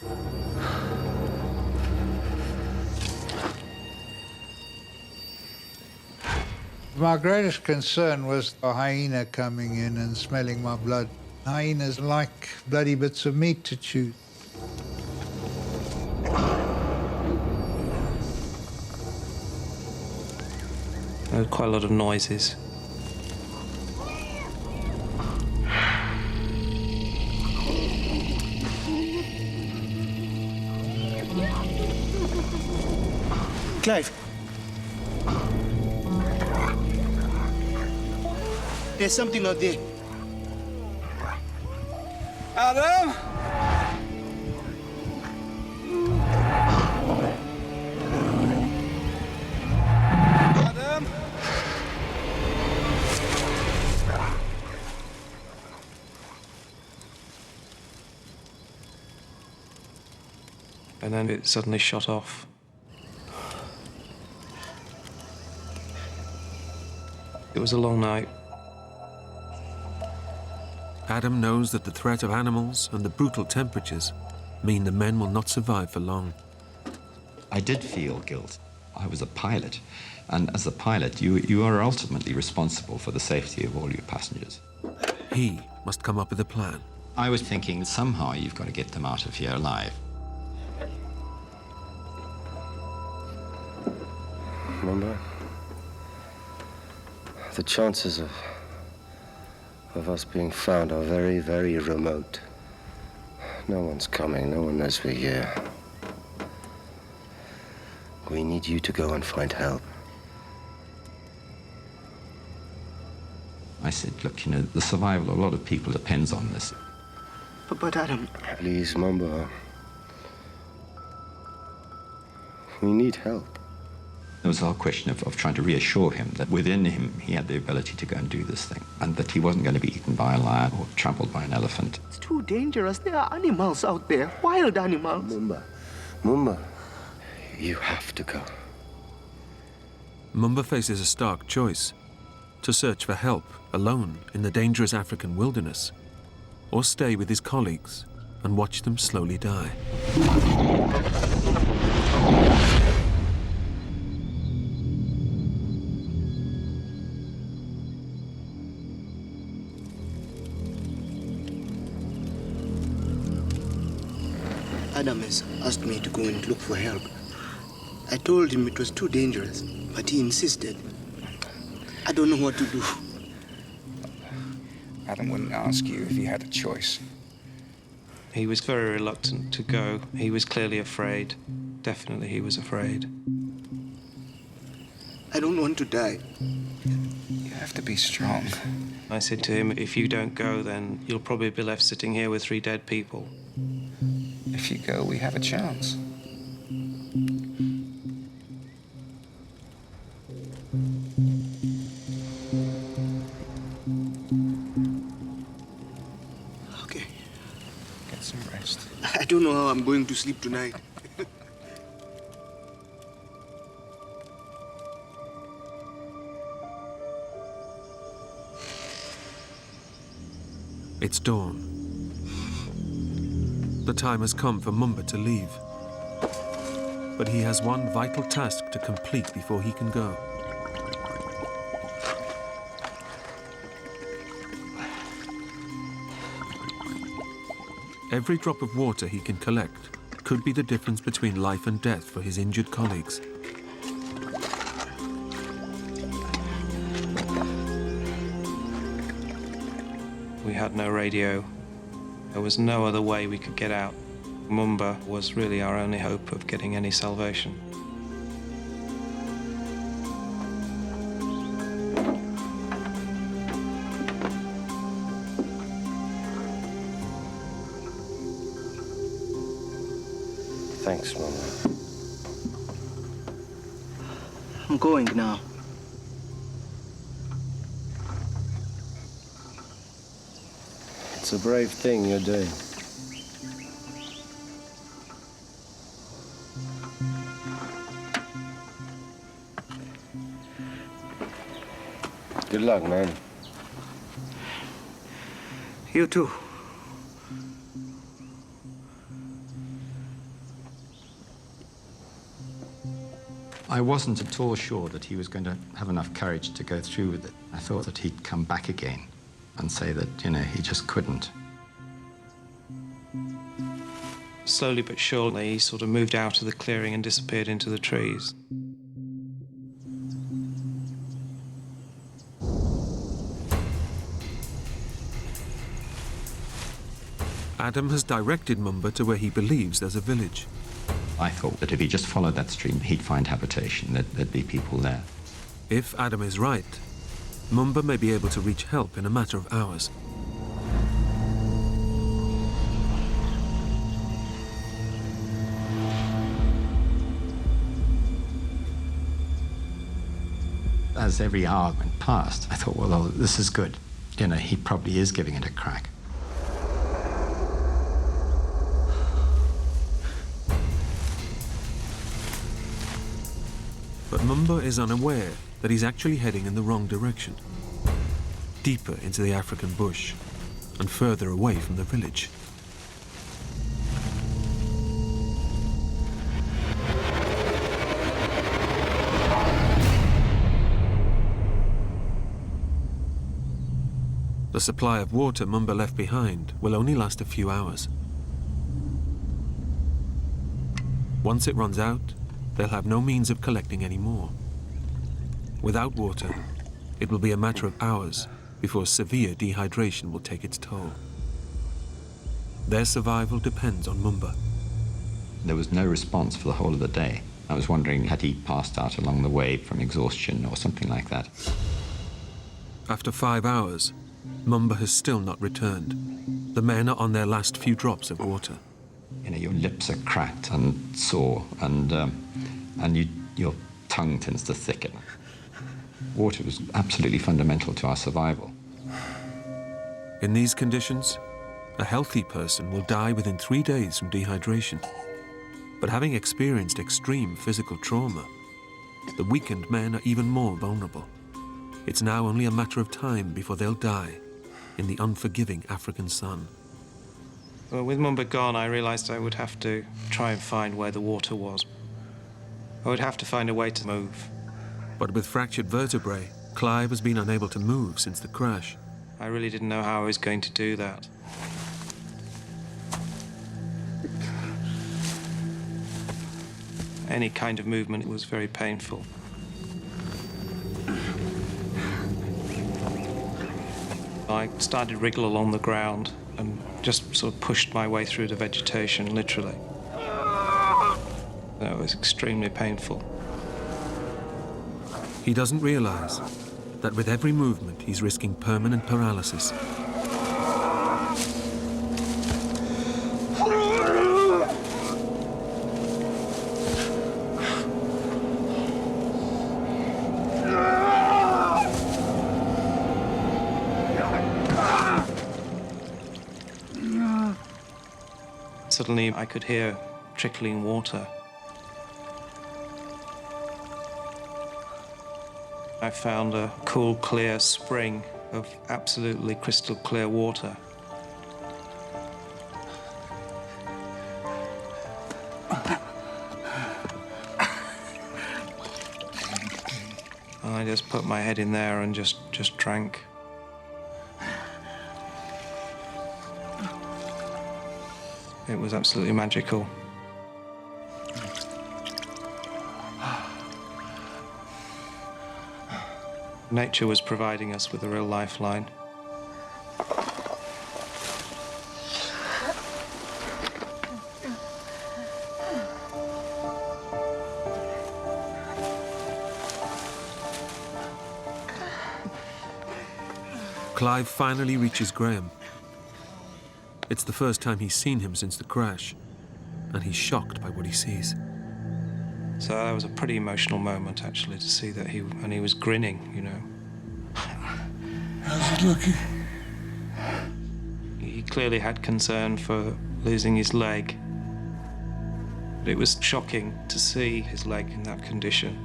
My greatest concern was a hyena coming in and smelling my blood. Hyenas like bloody bits of meat to chew. There were quite a lot of noises. Clive. There's something out there. Adam? Adam? And then it suddenly shot off. It was a long night. Adam knows that the threat of animals and the brutal temperatures mean the men will not survive for long. I did feel guilt. I was a pilot, and as a pilot, you are ultimately responsible for the safety of all your passengers. He must come up with a plan. I was thinking somehow you've got to get them out of here alive. Remember? The chances of us being found are very, very remote. No one's coming, no one knows we're here. We need you to go and find help. I said, look, you know, the survival of a lot of people depends on this. But Adam... Please, Mamba. We need help. There was a whole question of trying to reassure him that within him he had the ability to go and do this thing, and that he wasn't going to be eaten by a lion or trampled by an elephant. It's too dangerous. There are animals out there, wild animals. Mumba, you have to go. Mumba faces a stark choice: to search for help alone in the dangerous African wilderness, or stay with his colleagues and watch them slowly die. Adam has asked me to go and look for help. I told him it was too dangerous, but he insisted. I don't know what to do. Adam wouldn't ask you if he had a choice. He was very reluctant to go. He was clearly afraid. Definitely he was afraid. I don't want to die. You have to be strong. I said to him, if you don't go, then you'll probably be left sitting here with 3 dead people. If you go, we have a chance. Okay. Get some rest. I don't know how I'm going to sleep tonight. It's dawn. The time has come for Mumba to leave. But he has one vital task to complete before he can go. Every drop of water he can collect could be the difference between life and death for his injured colleagues. We had no radio. There was no other way we could get out. Mumba was really our only hope of getting any salvation. Thanks, Mama. I'm going now. It's a brave thing you're doing. Good luck, man. You too. I wasn't at all sure that he was going to have enough courage to go through with it. I thought that he'd come back again and say that, you know, he just couldn't. Slowly but surely, he sort of moved out of the clearing and disappeared into the trees. Adam has directed Mumba to where he believes there's a village. I thought that if he just followed that stream, he'd find habitation, that there'd be people there. If Adam is right, Mumba may be able to reach help in a matter of hours. As every hour went past, I thought, well, this is good. You know, he probably is giving it a crack. But Mumba is unaware that he's actually heading in the wrong direction, deeper into the African bush and further away from the village. The supply of water Mumba left behind will only last a few hours. Once it runs out, they'll have no means of collecting any more. Without water, it will be a matter of hours before severe dehydration will take its toll. Their survival depends on Mumba. There was no response for the whole of the day. I was wondering, had he passed out along the way from exhaustion or something like that? After 5 hours, Mumba has still not returned. The men are on their last few drops of water. You know, your lips are cracked and sore, and your tongue tends to thicken. Water was absolutely fundamental to our survival. In these conditions, a healthy person will die within 3 days from dehydration. But having experienced extreme physical trauma, the weakened men are even more vulnerable. It's now only a matter of time before they'll die in the unforgiving African sun. Well, with Mumba gone, I realized I would have to try and find where the water was. I would have to find a way to move. But with fractured vertebrae, Clive has been unable to move since the crash. I really didn't know how I was going to do that. Any kind of movement was very painful. I started to wriggle along the ground and just sort of pushed my way through the vegetation, literally. That was extremely painful. He doesn't realize that with every movement, he's risking permanent paralysis. Suddenly, I could hear trickling water. I found a cool, clear spring of absolutely crystal clear water. I just put my head in there and just drank. It was absolutely magical. Nature was providing us with a real lifeline. Clive finally reaches Graham. It's the first time he's seen him since the crash, and he's shocked by what he sees. So that was a pretty emotional moment, actually, to see that he was grinning, you know. How's it looking? He clearly had concern for losing his leg. It was shocking to see his leg in that condition.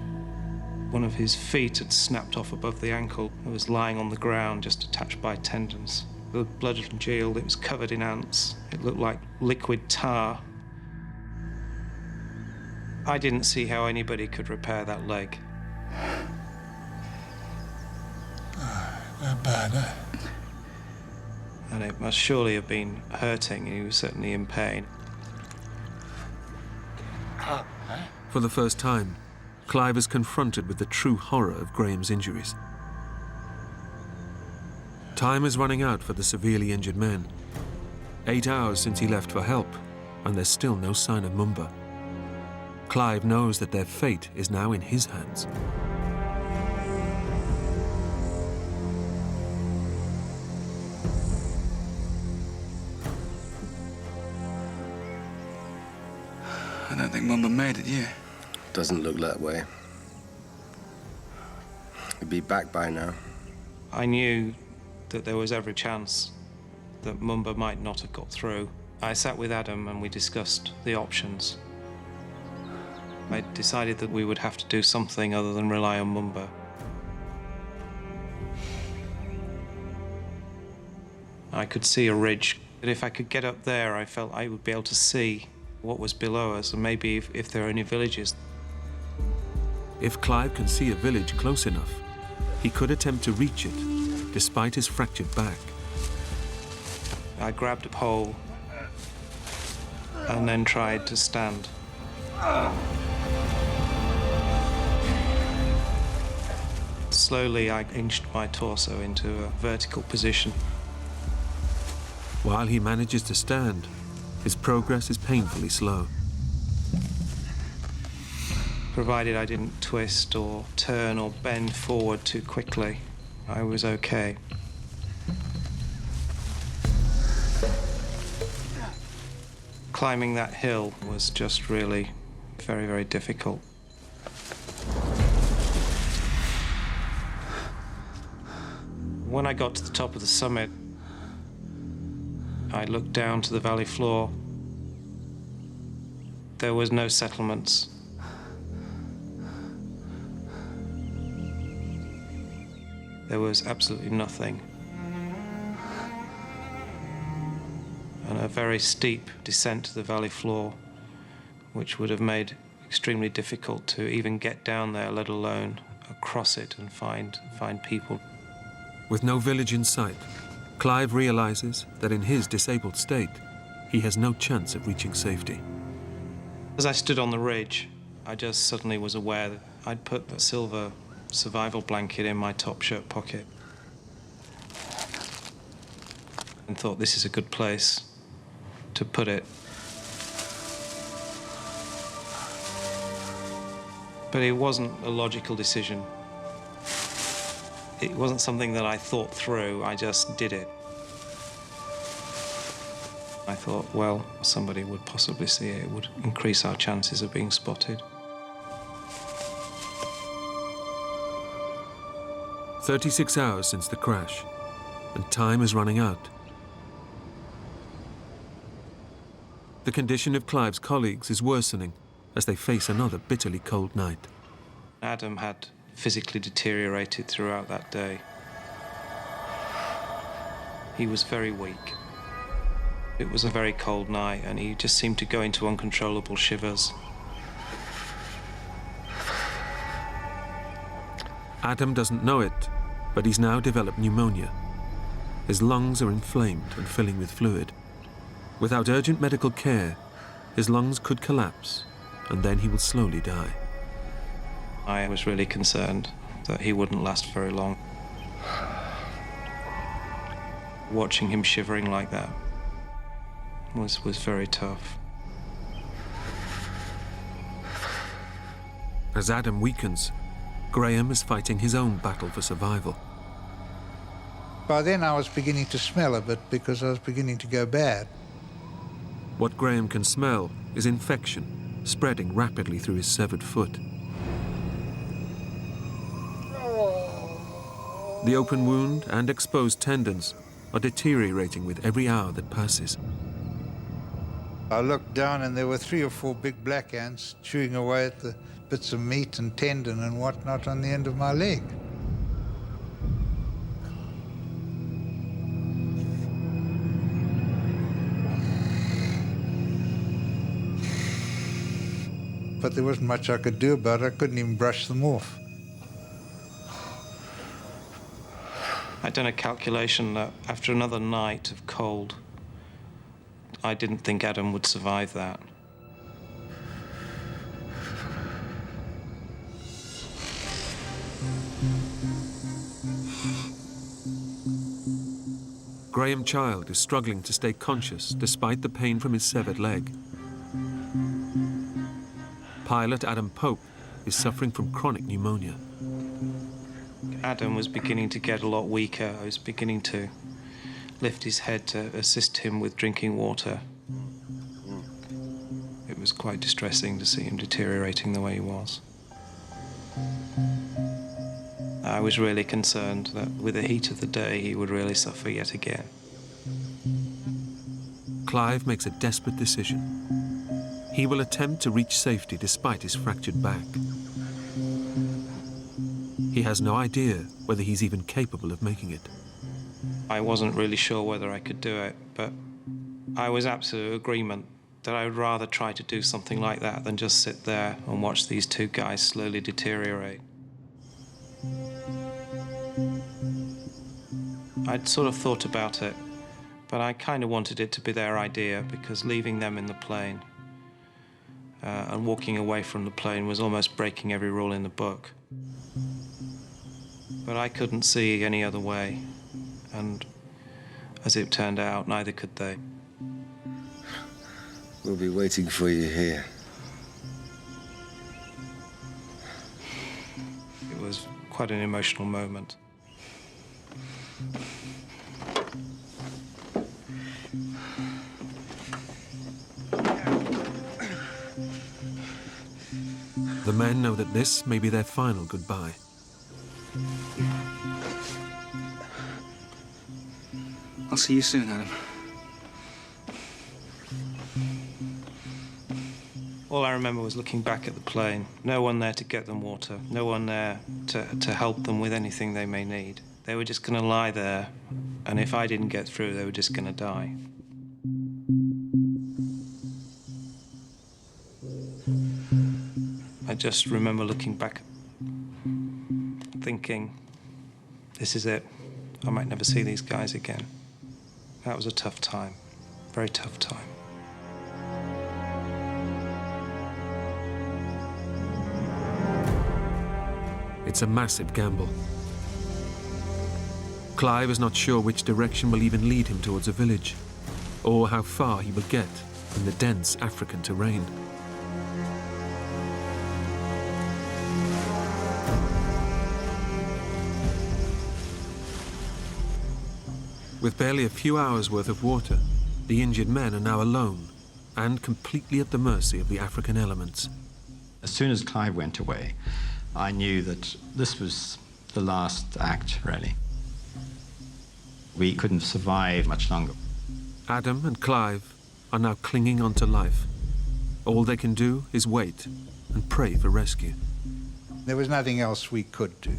One of his feet had snapped off above the ankle. It was lying on the ground, just attached by tendons. The blood and congealed, it was covered in ants. It looked like liquid tar. I didn't see how anybody could repair that leg. Not bad, huh? And it must surely have been hurting, and he was certainly in pain. For the first time, Clive is confronted with the true horror of Graham's injuries. Time is running out for the severely injured men. 8 hours since he left for help, and there's still no sign of Mumba. Clive knows that their fate is now in his hands. don't think Mumba made it, yeah. Doesn't look that way. He'd be back by now. I knew that there was every chance that Mumba might not have got through. I sat with Adam and we discussed the options. I decided that we would have to do something other than rely on Mumba. I could see a ridge, but if I could get up there, I felt I would be able to see what was below us, and maybe if there are any villages. If Clive can see a village close enough, he could attempt to reach it, despite his fractured back. I grabbed a pole and then tried to stand. Slowly, I inched my torso into a vertical position. While he manages to stand, his progress is painfully slow. Provided I didn't twist or turn or bend forward too quickly, I was okay. Climbing that hill was just really very, very difficult. When I got to the top of the summit, I looked down to the valley floor. There was no settlements. There was absolutely nothing. And a very steep descent to the valley floor, which would have made it extremely difficult to even get down there, let alone across it and find people. With no village in sight, Clive realizes that in his disabled state, he has no chance of reaching safety. As I stood on the ridge, I just suddenly was aware that I'd put the silver survival blanket in my top shirt pocket and thought this is a good place to put it. But it wasn't a logical decision. It wasn't something that I thought through, I just did it. I thought, well, somebody would possibly see it. It would increase our chances of being spotted. 36 hours since the crash, and time is running out. The condition of Clive's colleagues is worsening as they face another bitterly cold night. Adam had physically deteriorated throughout that day. He was very weak. It was a very cold night, and he just seemed to go into uncontrollable shivers. Adam doesn't know it, but he's now developed pneumonia. His lungs are inflamed and filling with fluid. Without urgent medical care, his lungs could collapse, and then he will slowly die. I was really concerned that he wouldn't last very long. Watching him shivering like that was very tough. As Adam weakens, Graham is fighting his own battle for survival. By then I was beginning to smell a bit because I was beginning to go bad. What Graham can smell is infection spreading rapidly through his severed foot. The open wound and exposed tendons are deteriorating with every hour that passes. I looked down and there were 3 or 4 big black ants chewing away at the bits of meat and tendon and whatnot on the end of my leg. But there wasn't much I could do about it. I couldn't even brush them off. I'd done a calculation that after another night of cold, I didn't think Adam would survive that. Graham Child is struggling to stay conscious despite the pain from his severed leg. Pilot Adam Pope is suffering from chronic pneumonia. Adam was beginning to get a lot weaker. I was beginning to lift his head to assist him with drinking water. It was quite distressing to see him deteriorating the way he was. I was really concerned that with the heat of the day, he would really suffer yet again. Clive makes a desperate decision. He will attempt to reach safety despite his fractured back. He has no idea whether he's even capable of making it. I wasn't really sure whether I could do it, but I was absolute agreement that I would rather try to do something like that than just sit there and watch these two guys slowly deteriorate. I'd sort of thought about it, but I kind of wanted it to be their idea, because leaving them in the plane and walking away from the plane was almost breaking every rule in the book. But I couldn't see any other way, and as it turned out, neither could they. We'll be waiting for you here. It was quite an emotional moment. The men know that this may be their final goodbye. I'll see you soon, Adam. All I remember was looking back at the plane. No one there to get them water. No one there to help them with anything they may need. They were just going to lie there, and if I didn't get through, they were just going to die. I just remember looking back, thinking, this is it. I might never see these guys again. That was a tough time, very tough time. It's a massive gamble. Clive is not sure which direction will even lead him towards a village, or how far he will get in the dense African terrain. With barely a few hours' worth of water, the injured men are now alone and completely at the mercy of the African elements. As soon as Clive went away, I knew that this was the last act, really. We couldn't survive much longer. Adam and Clive are now clinging on to life. All they can do is wait and pray for rescue. There was nothing else we could do.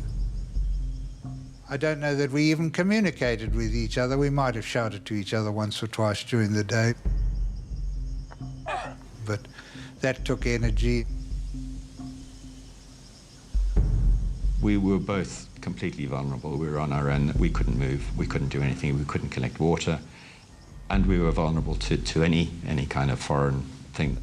I don't know that we even communicated with each other. We might have shouted to each other once or twice during the day. But that took energy. We were both completely vulnerable. We were on our own. We couldn't move. We couldn't do anything. We couldn't collect water. And we were vulnerable to any kind of foreign thing.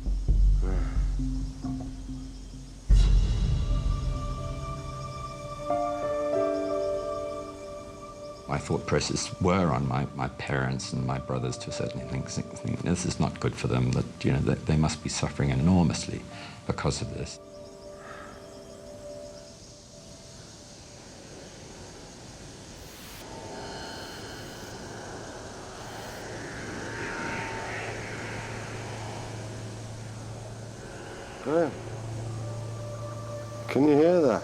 My thought process were on my parents and my brothers to a certain extent. This is not good for them, that, you know, that they must be suffering enormously because of this. Graham, can you hear that?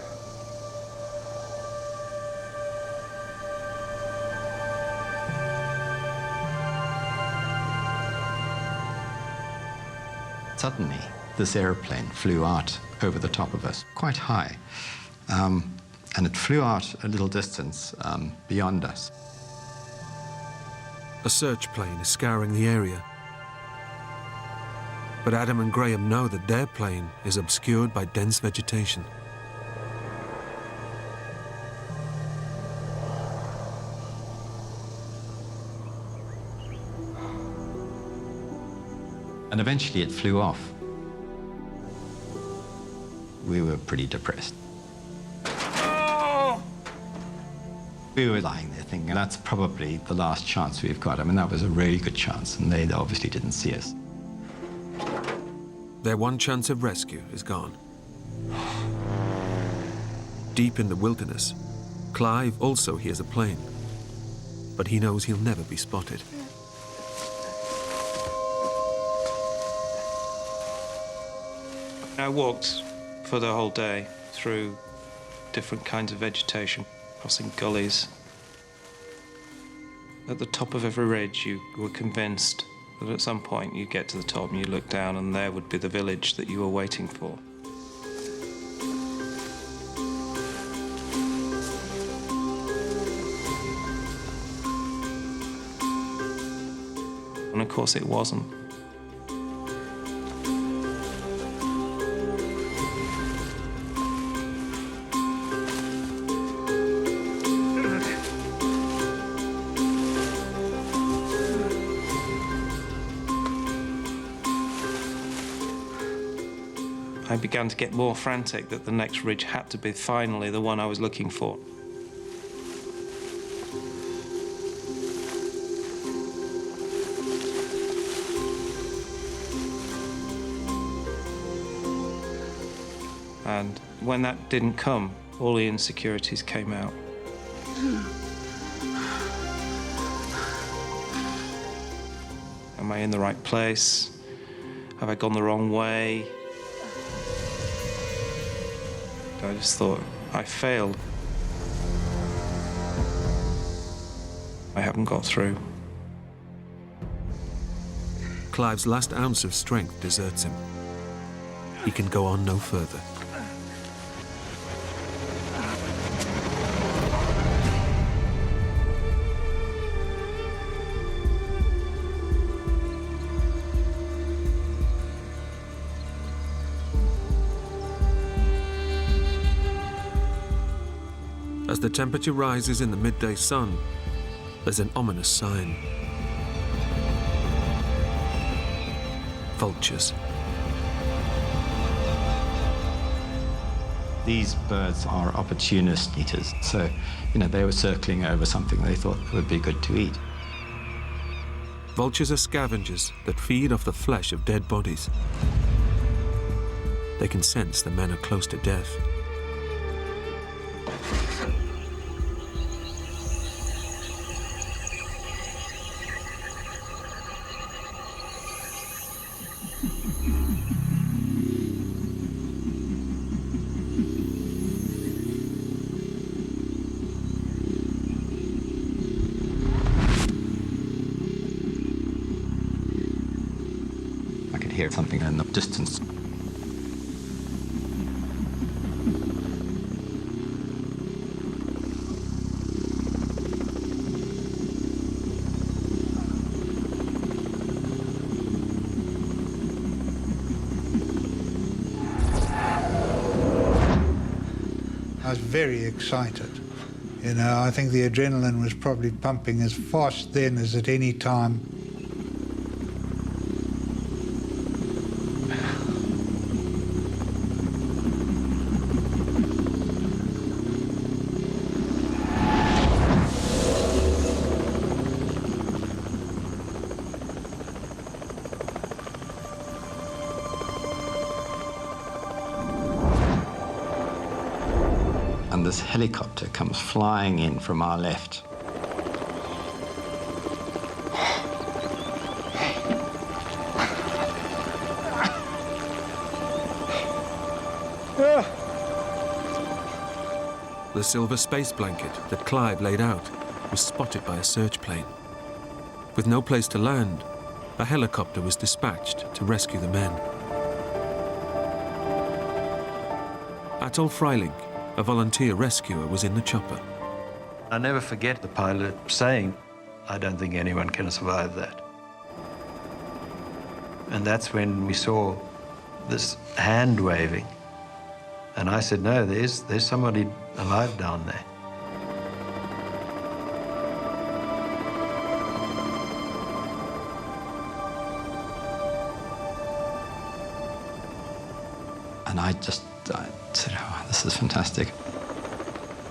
Suddenly, this airplane flew out over the top of us, quite high, and it flew out a little distance beyond us. A search plane is scouring the area. But Adam and Graham know that their plane is obscured by dense vegetation. And eventually it flew off. We were pretty depressed. We were lying there thinking, that's probably the last chance we've got. I mean, that was a really good chance, and they obviously didn't see us. Their one chance of rescue is gone. Deep in the wilderness, Clive also hears a plane, but he knows he'll never be spotted. I walked for the whole day through different kinds of vegetation, crossing gullies. At the top of every ridge, you were convinced that at some point you'd get to the top and you look down and there would be the village that you were waiting for. And of course it wasn't. I began to get more frantic that the next ridge had to be finally the one I was looking for. And when that didn't come, all the insecurities came out. Am I in the right place? Have I gone the wrong way? I just thought, I failed. I haven't got through. Clive's last ounce of strength deserts him. He can go on no further. As the temperature rises in the midday sun, there's an ominous sign. Vultures. These birds are opportunist eaters, so, they were circling over something they thought would be good to eat. Vultures are scavengers that feed off the flesh of dead bodies. They can sense the men are close to death. Hear something in the distance. I was very excited. I think the adrenaline was probably pumping as fast then as at any time. And this helicopter comes flying in from our left. The silver space blanket that Clive laid out was spotted by a search plane. With no place to land, a helicopter was dispatched to rescue the men. Atoll Freiling, a volunteer rescuer, was in the chopper. I never forget the pilot saying, "I don't think anyone can survive that." And that's when we saw this hand waving. And I said, no, there's somebody alive down there. And I said, oh, this is fantastic.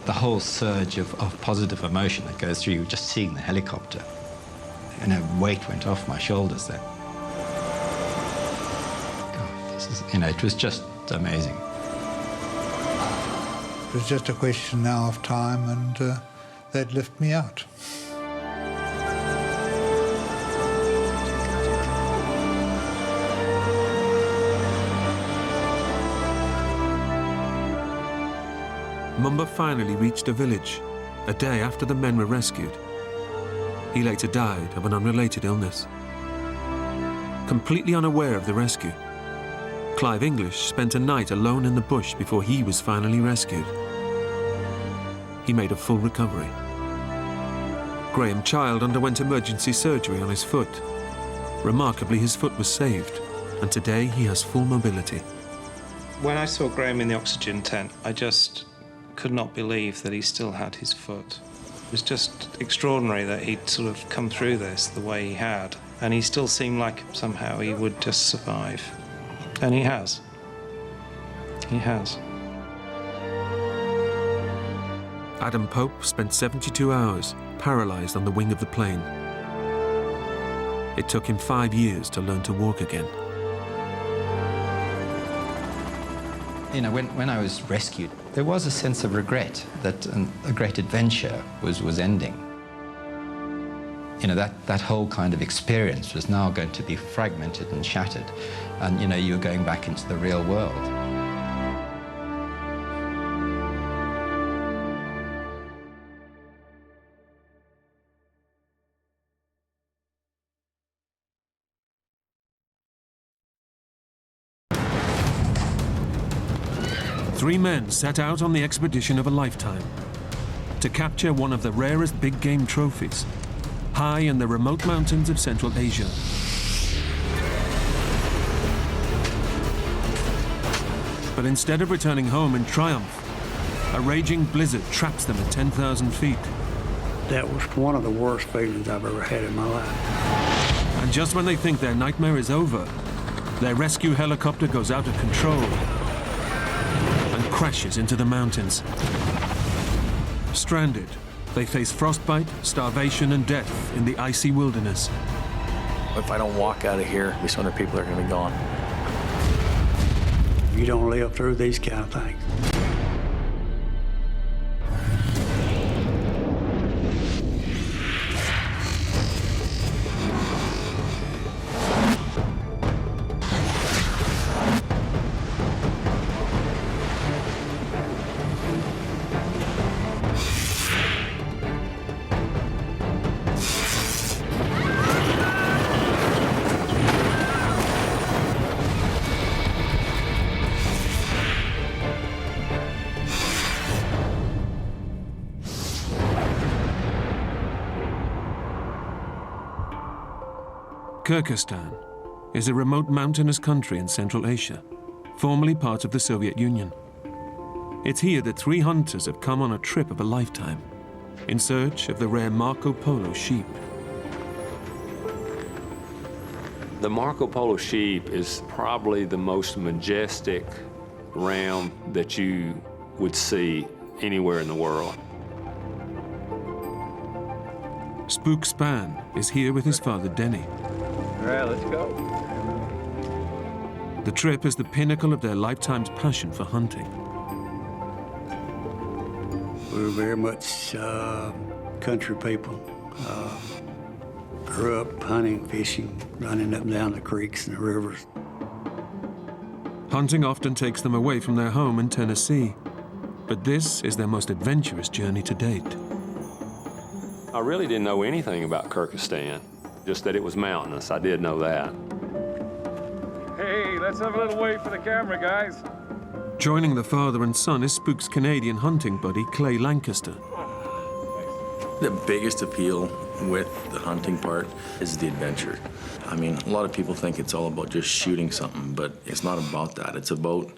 The whole surge of positive emotion that goes through you just seeing the helicopter. And a weight went off my shoulders there. God, this is, it was just amazing. It was just a question now of time, and they'd lift me out. Mumba finally reached a village, a day after the men were rescued. He later died of an unrelated illness. Completely unaware of the rescue, Clive English spent a night alone in the bush before he was finally rescued. He made a full recovery. Graham Child underwent emergency surgery on his foot. Remarkably, his foot was saved, and today he has full mobility. When I saw Graham in the oxygen tent, I just could not believe that he still had his foot. It was just extraordinary that he'd sort of come through this the way he had, and he still seemed like somehow he would just survive. And he has. He has. Adam Pope spent 72 hours paralyzed on the wing of the plane. It took him 5 years to learn to walk again. You know, when I was rescued, there was a sense of regret that a great adventure was ending. You know, that whole kind of experience was now going to be fragmented and shattered, and, you know, you were going back into the real world. Three men set out on the expedition of a lifetime to capture one of the rarest big game trophies, high in the remote mountains of Central Asia. But instead of returning home in triumph, a raging blizzard traps them at 10,000 feet. That was one of the worst feelings I've ever had in my life. And just when they think their nightmare is over, their rescue helicopter goes out of control and crashes into the mountains. Stranded, they face frostbite, starvation, and death in the icy wilderness. If I don't walk out of here, these 100 people are going to be gone. You don't live through these kind of things. Kyrgyzstan is a remote mountainous country in Central Asia, formerly part of the Soviet Union. It's here that three hunters have come on a trip of a lifetime in search of the rare Marco Polo sheep. The Marco Polo sheep is probably the most majestic ram that you would see anywhere in the world. Spook Span is here with his father, Denny. All right, let's go. The trip is the pinnacle of their lifetime's passion for hunting. We're very much country people. Grew up hunting, fishing, running up and down the creeks and the rivers. Hunting often takes them away from their home in Tennessee, but this is their most adventurous journey to date. I really didn't know anything about Kyrgyzstan, just that it was mountainous. I did know that. Hey, let's have a little wait for the camera, guys. Joining the father and son is Spook's Canadian hunting buddy, Clay Lancaster. The biggest appeal with the hunting part is the adventure. I mean, a lot of people think it's all about just shooting something, but it's not about that. It's about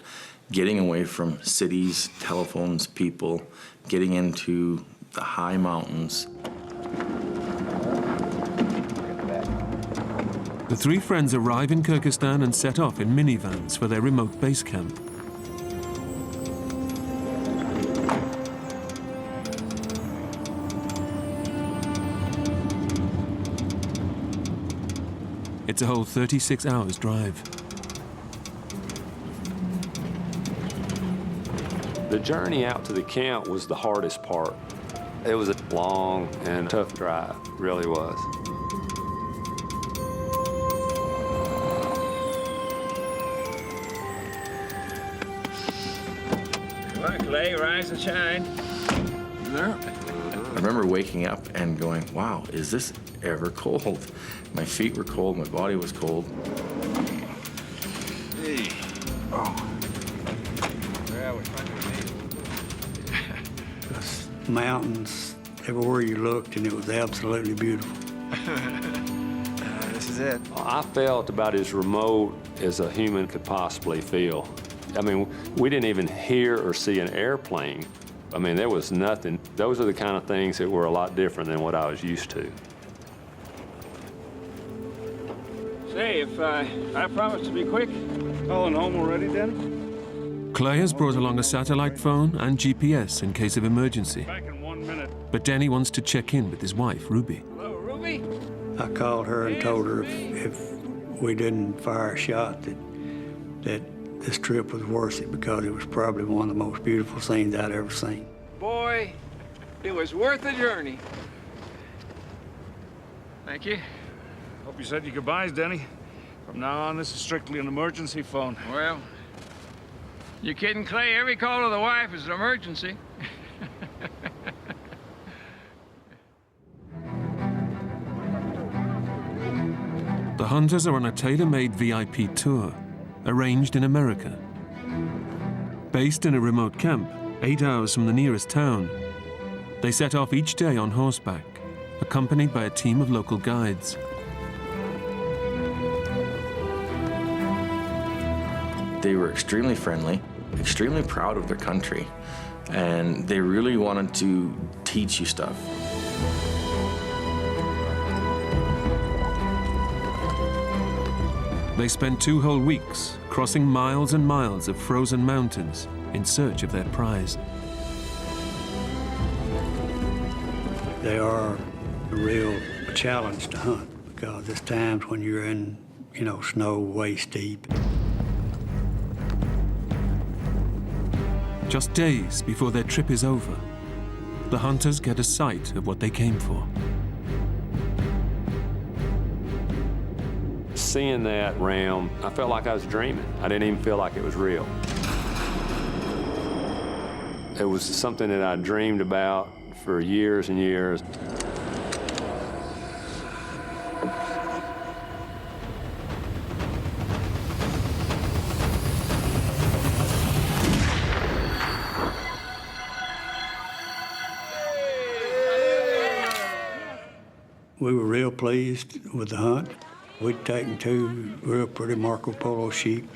getting away from cities, telephones, people, getting into the high mountains. The three friends arrive in Kyrgyzstan and set off in minivans for their remote base camp. It's a whole 36 hours drive. The journey out to the camp was the hardest part. It was a long and tough drive, really was. Like Clay, rise and shine. There. I remember waking up and going, wow, is this ever cold? My feet were cold, my body was cold. Hey. Oh. Yeah, we're trying to Mountains everywhere you looked, and it was absolutely beautiful. This is it. I felt about as remote as a human could possibly feel. I mean, we didn't even hear or see an airplane. I mean, there was nothing. Those are the kind of things that were a lot different than what I was used to. Say, if I promise to be quick, calling home already, then? Clay has brought along a satellite phone and GPS in case of emergency. Back in 1 minute. But Denny wants to check in with his wife, Ruby. Hello, Ruby? I called her and told her if we didn't fire a shot that this trip was worth it, because it was probably one of the most beautiful scenes I'd ever seen. Boy, it was worth the journey. Thank you. Hope you said your goodbyes, Denny. From now on, this is strictly an emergency phone. Well, you kidding, Clay? Every call to the wife is an emergency. The hunters are on a tailor-made VIP tour, arranged in America. Based in a remote camp, 8 hours from the nearest town, they set off each day on horseback, accompanied by a team of local guides. They were extremely friendly, extremely proud of their country, and they really wanted to teach you stuff. They spent 2 whole weeks crossing miles and miles of frozen mountains in search of their prize. They are a real challenge to hunt, because there's times when you're in, snow waist deep. Just days before their trip is over, the hunters get a sight of what they came for. Seeing that ram, I felt like I was dreaming. I didn't even feel like it was real. It was something that I dreamed about for years and years. We were real pleased with the hunt. We'd taken 2 real pretty Marco Polo sheep.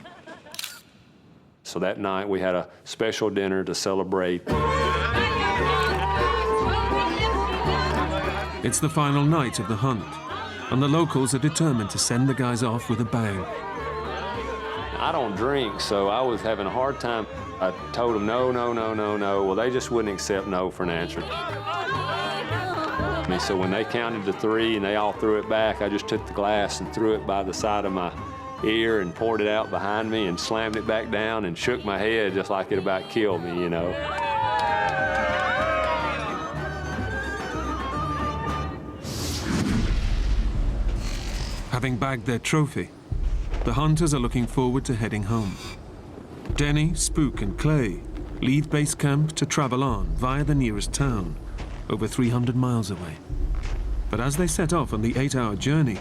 So that night we had a special dinner to celebrate. It's the final night of the hunt, and the locals are determined to send the guys off with a bang. I don't drink, so I was having a hard time. I told them no, no, no, no, no. Well, they just wouldn't accept no for an answer. So when they counted to 3 and they all threw it back, I just took the glass and threw it by the side of my ear and poured it out behind me and slammed it back down and shook my head just like it about killed me, Having bagged their trophy, the hunters are looking forward to heading home. Denny, Spook, and Clay leave base camp to travel on via the nearest town, over 300 miles away. But as they set off on the 8-hour journey,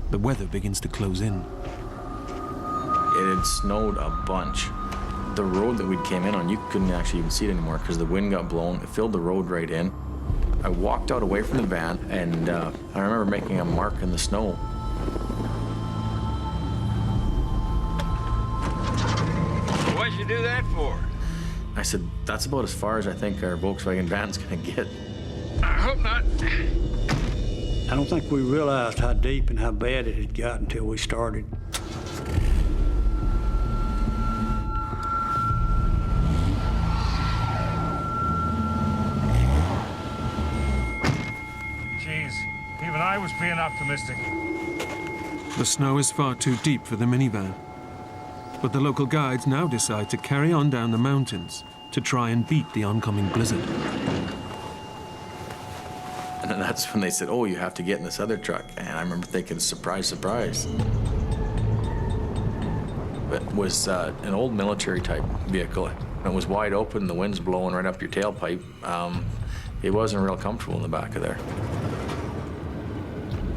the weather begins to close in. It had snowed a bunch. The road that we came in on, you couldn't actually even see it anymore because the wind got blown. It filled the road right in. I walked out away from the van, and I remember making a mark in the snow. What'd you do that for? I said, that's about as far as I think our Volkswagen van's gonna get. I hope not. I don't think we realized how deep and how bad it had got until we started. Jeez, even I was being optimistic. The snow is far too deep for the minivan, but the local guides now decide to carry on down the mountains to try and beat the oncoming blizzard. And then that's when they said, oh, you have to get in this other truck. And I remember thinking, surprise, surprise. It was an old military type vehicle. It was wide open, the wind's blowing right up your tailpipe. It wasn't real comfortable in the back of there.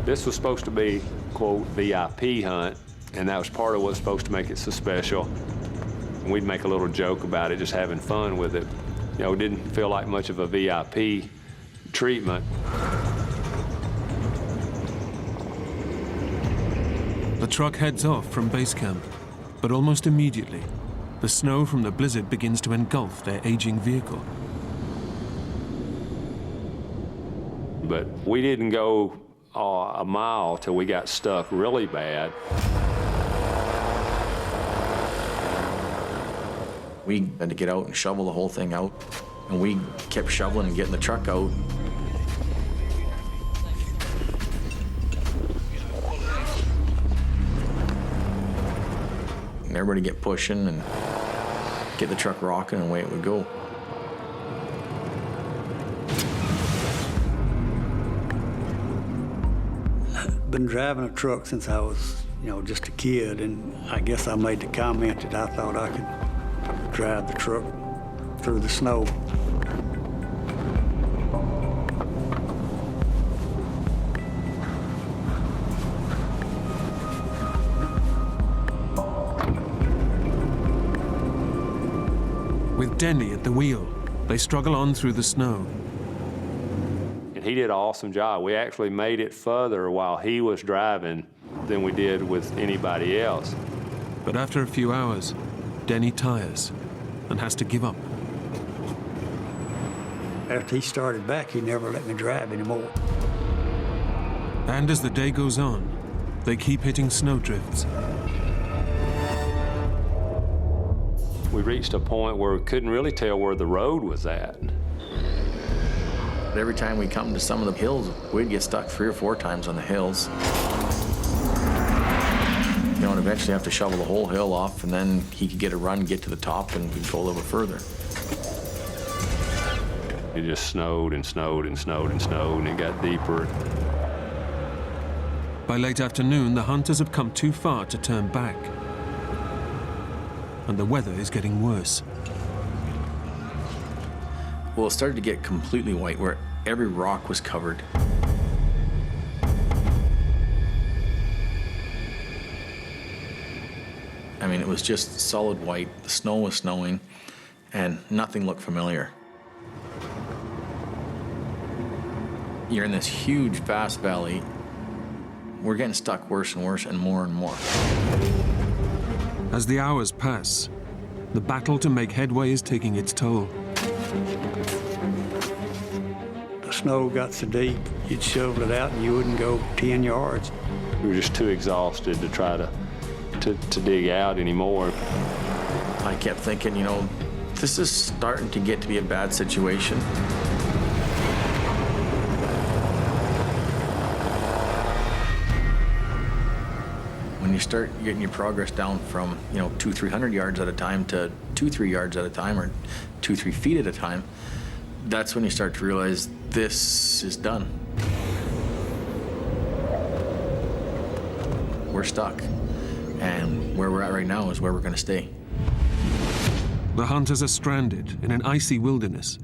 This was supposed to be, quote, VIP hunt, and that was part of what's supposed to make it so special. And we'd make a little joke about it, just having fun with it. You know, it didn't feel like much of a VIP treatment. The truck heads off from base camp, but almost immediately, the snow from the blizzard begins to engulf their aging vehicle. But we didn't go a mile till we got stuck really bad. We had to get out and shovel the whole thing out, and we kept shoveling and getting the truck out. And everybody get pushing and get the truck rocking, and away it would go. Been driving a truck since I was, just a kid, and I guess I made the comment that I thought I could drive the truck through the snow. With Denny at the wheel, they struggle on through the snow. And he did an awesome job. We actually made it further while he was driving than we did with anybody else. But after a few hours, Denny tires and has to give up. After he started back, he never let me drive anymore. And as the day goes on, they keep hitting snowdrifts. We reached a point where we couldn't really tell where the road was at. Every time we come to some of the hills, we'd get stuck 3 or 4 times on the hills. And eventually have to shovel the whole hill off, and then he could get a run, get to the top, and we'd go a little bit further. It just snowed and snowed and snowed and snowed, and it got deeper. By late afternoon, the hunters have come too far to turn back. And the weather is getting worse. Well, it started to get completely white, where every rock was covered. I mean, it was just solid white. The snow was snowing, and nothing looked familiar. You're in this huge, vast valley. We're getting stuck worse and worse and more and more. As the hours pass, the battle to make headway is taking its toll. The snow got so deep, you'd shovel it out and you wouldn't go 10 yards. We were just too exhausted to try to dig out anymore. I kept thinking, this is starting to get to be a bad situation. When you start getting your progress down from, 200-300 yards at a time to 2-3 yards at a time, or 2-3 feet at a time, that's when you start to realize this is done. We're stuck. And where we're at right now is where we're going to stay. The hunters are stranded in an icy wilderness,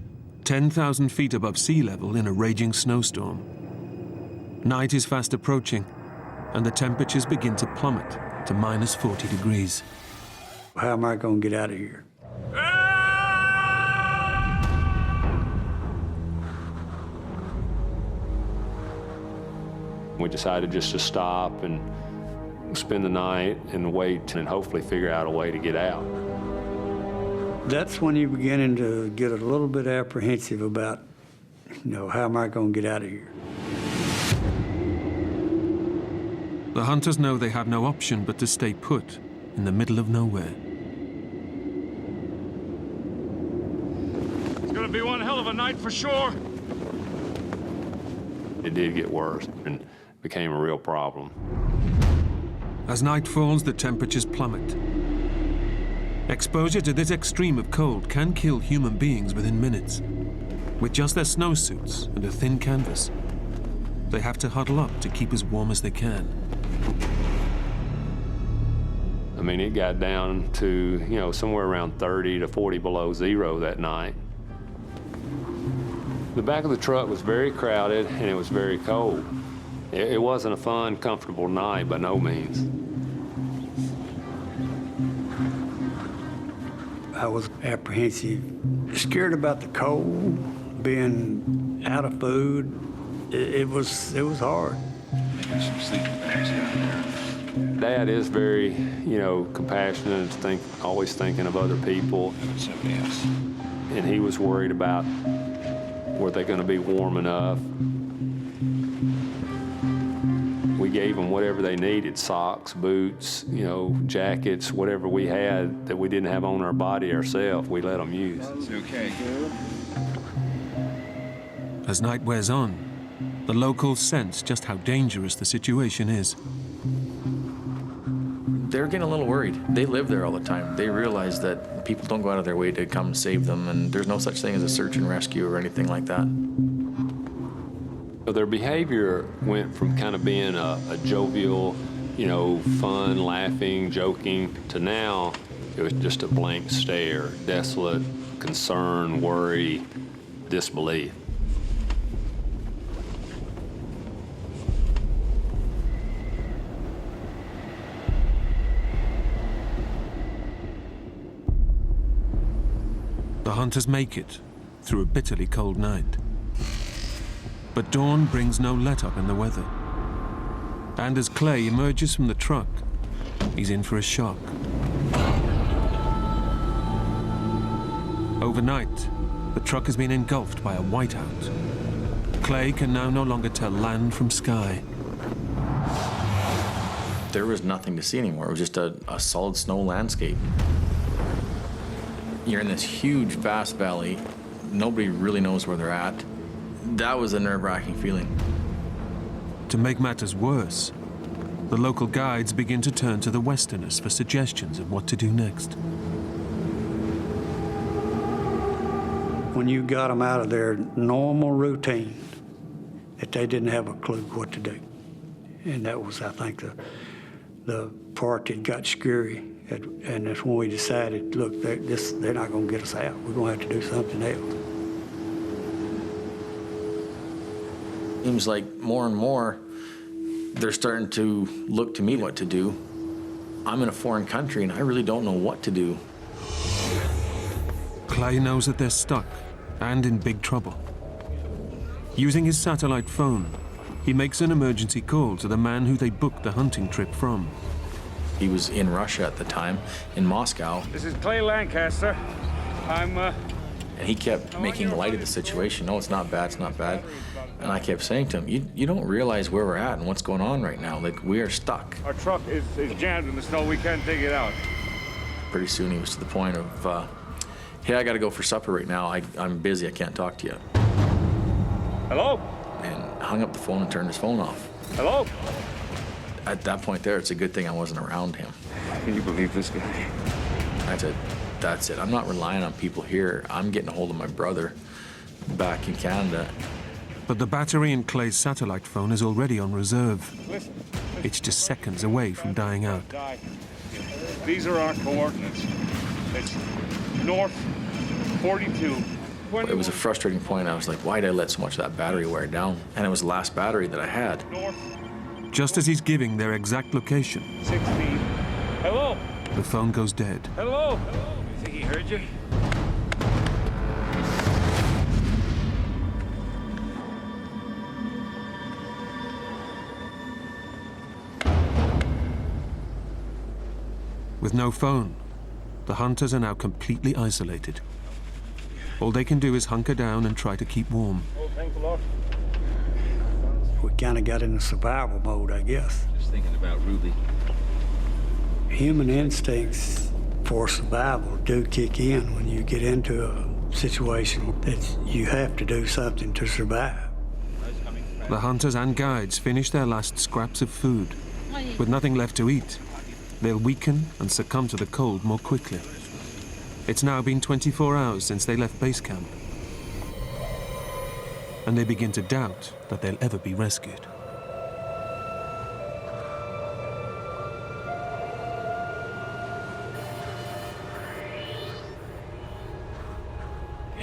10,000 feet above sea level in a raging snowstorm. Night is fast approaching, and the temperatures begin to plummet to minus 40 degrees. How am I going to get out of here? We decided just to stop and spend the night and wait and hopefully figure out a way to get out. That's when you're beginning to get a little bit apprehensive about, how am I going to get out of here? The hunters know they have no option but to stay put in the middle of nowhere. It's gonna be one hell of a night for sure. It did get worse and became a real problem. As night falls, the temperatures plummet. Exposure to this extreme of cold can kill human beings within minutes. With just their snowsuits and a thin canvas, they have to huddle up to keep as warm as they can. mean, it got down to, you know, somewhere around 30 to 40 below zero that night. The back of the truck was very crowded and it was very cold. It wasn't a fun, comfortable night by no means. I was apprehensive, scared about the cold, being out of food. It was hard. Maybe some sleeping bags down there. Dad is very, you know, compassionate, always thinking of other people. Somebody else. And he was worried about were they going to be warm enough. We gave them whatever they needed, socks, boots, you know, jackets, whatever we had that we didn't have on our body ourselves, we let them use. It's okay. As night wears on, the locals sense just how dangerous the situation is. They're getting a little worried. They live there all the time. They realize that people don't go out of their way to come save them, and there's no such thing as a search and rescue or anything like that. Their behavior went from kind of being a jovial, you know, fun, laughing, joking, to now it was just a blank stare, desolate, concern, worry, disbelief. The hunters make it through a bitterly cold night. But dawn brings no let-up in the weather. And as Clay emerges from the truck, he's in for a shock. Overnight, the truck has been engulfed by a whiteout. Clay can now no longer tell land from sky. There was nothing to see anymore. It was just a solid snow landscape. You're in this huge, vast valley. Nobody really knows where they're at. That was a nerve-wracking feeling. To make matters worse, the local guides begin to turn to the Westerners for suggestions of what to do next. When you got them out of their normal routine, that they didn't have a clue what to do. And that was, I think, the part that got scary. And that's when we decided, look, they're not going to get us out. We're going to have to do something else. Seems like more and more they're starting to look to me what to do. I'm in a foreign country and I really don't know what to do. Clay knows that they're stuck and in big trouble. Using his satellite phone, he makes an emergency call to the man who they booked the hunting trip from. He was in Russia at the time, in Moscow. This is Clay Lancaster. And he kept making light of the situation. No, it's not bad, it's not bad. And I kept saying to him, you don't realize where we're at and what's going on right now. Like, we are stuck. Our truck is jammed in the snow. We can't take it out. Pretty soon he was to the point of, hey, I gotta go for supper right now. I'm busy, I can't talk to you. Hello? And hung up the phone and turned his phone off. Hello? At that point there, it's a good thing I wasn't around him. Can you believe this guy? I said, that's it. I'm not relying on people here. I'm getting a hold of my brother back in Canada. But the battery in Clay's satellite phone is already on reserve. It's just seconds away from dying out. These are our coordinates. It's north 42. It was a frustrating point. I was like, why did I let so much of that battery wear down? And it was the last battery that I had. Just as he's giving their exact location, 16. Hello? the phone goes dead. Hello? You think he heard you? With no phone, the hunters are now completely isolated. All they can do is hunker down and try to keep warm. Oh, thanks a lot. We kind of got into survival mode, I guess. Just thinking about Ruby. Human instincts for survival do kick in when you get into a situation that you have to do something to survive. The hunters and guides finish their last scraps of food. With nothing left to eat, they'll weaken and succumb to the cold more quickly. It's now been 24 hours since they left base camp, and they begin to doubt that they'll ever be rescued.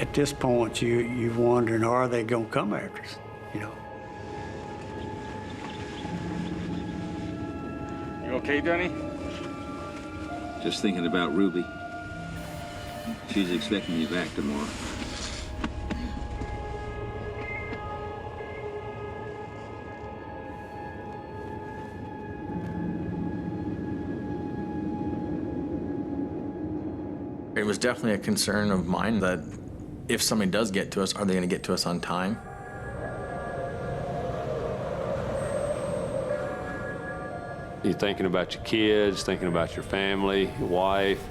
At this point, you're wondering, are they going to come after us, you know? You okay, Danny? Just thinking about Ruby. She's expecting you back tomorrow. It was definitely a concern of mine that if somebody does get to us, are they going to get to us on time? You're thinking about your kids, thinking about your family, your wife.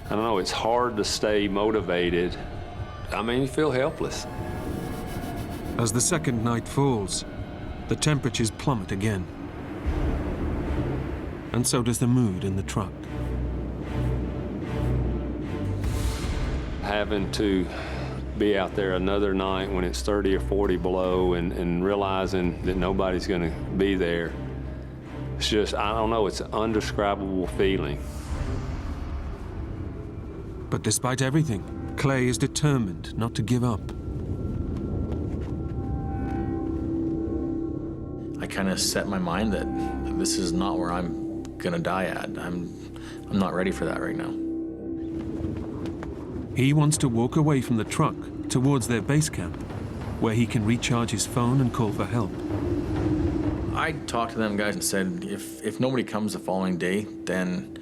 I don't know, it's hard to stay motivated. I mean, you feel helpless. As the second night falls, the temperatures plummet again. And so does the mood in the truck. Having to be out there another night when it's 30 or 40 below and realizing that nobody's going to be there, it's just, I don't know, it's an undescribable feeling. But despite everything, Clay is determined not to give up. I kind of set my mind that this is not where I'm going to die at. I'm not ready for that right now. He wants to walk away from the truck towards their base camp, where he can recharge his phone and call for help. I talked to them guys and said, if nobody comes the following day, then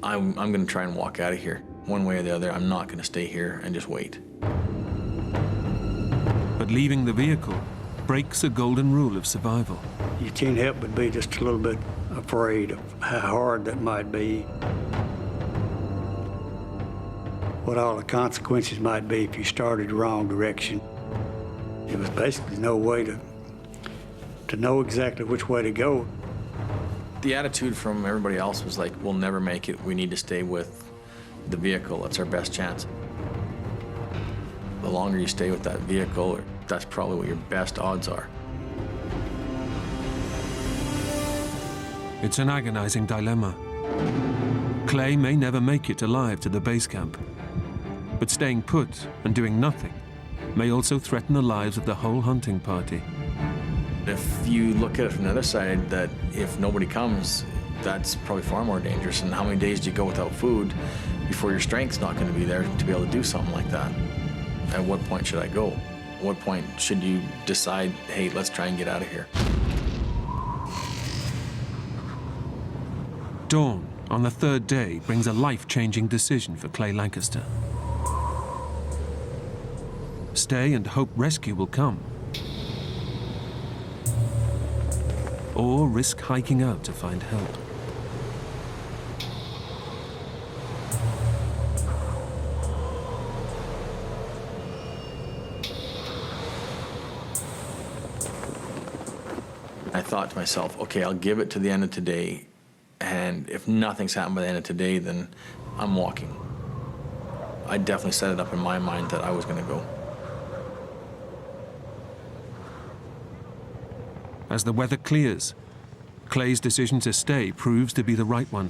I'm going to try and walk out of here. One way or the other, I'm not going to stay here and just wait. But leaving the vehicle breaks a golden rule of survival. You can't help but be just a little bit afraid of how hard that might be. What all the consequences might be if you started the wrong direction. There was basically no way to know exactly which way to go. The attitude from everybody else was like, we'll never make it. We need to stay with the vehicle. It's our best chance. The longer you stay with that vehicle, that's probably what your best odds are. It's an agonizing dilemma. Clay may never make it alive to the base camp, but staying put and doing nothing may also threaten the lives of the whole hunting party. If you look at it from the other side, that if nobody comes, that's probably far more dangerous. And how many days do you go without food before your strength's not going to be there to be able to do something like that? At what point should I go? At what point should you decide, hey, let's try and get out of here? Dawn on the third day brings a life-changing decision for Clay Lancaster. Stay and hope rescue will come, or risk hiking out to find help. I thought to myself, okay, I'll give it to the end of today, and if nothing's happened by the end of today, then I'm walking. I definitely set it up in my mind that I was going to go. As the weather clears, Clay's decision to stay proves to be the right one.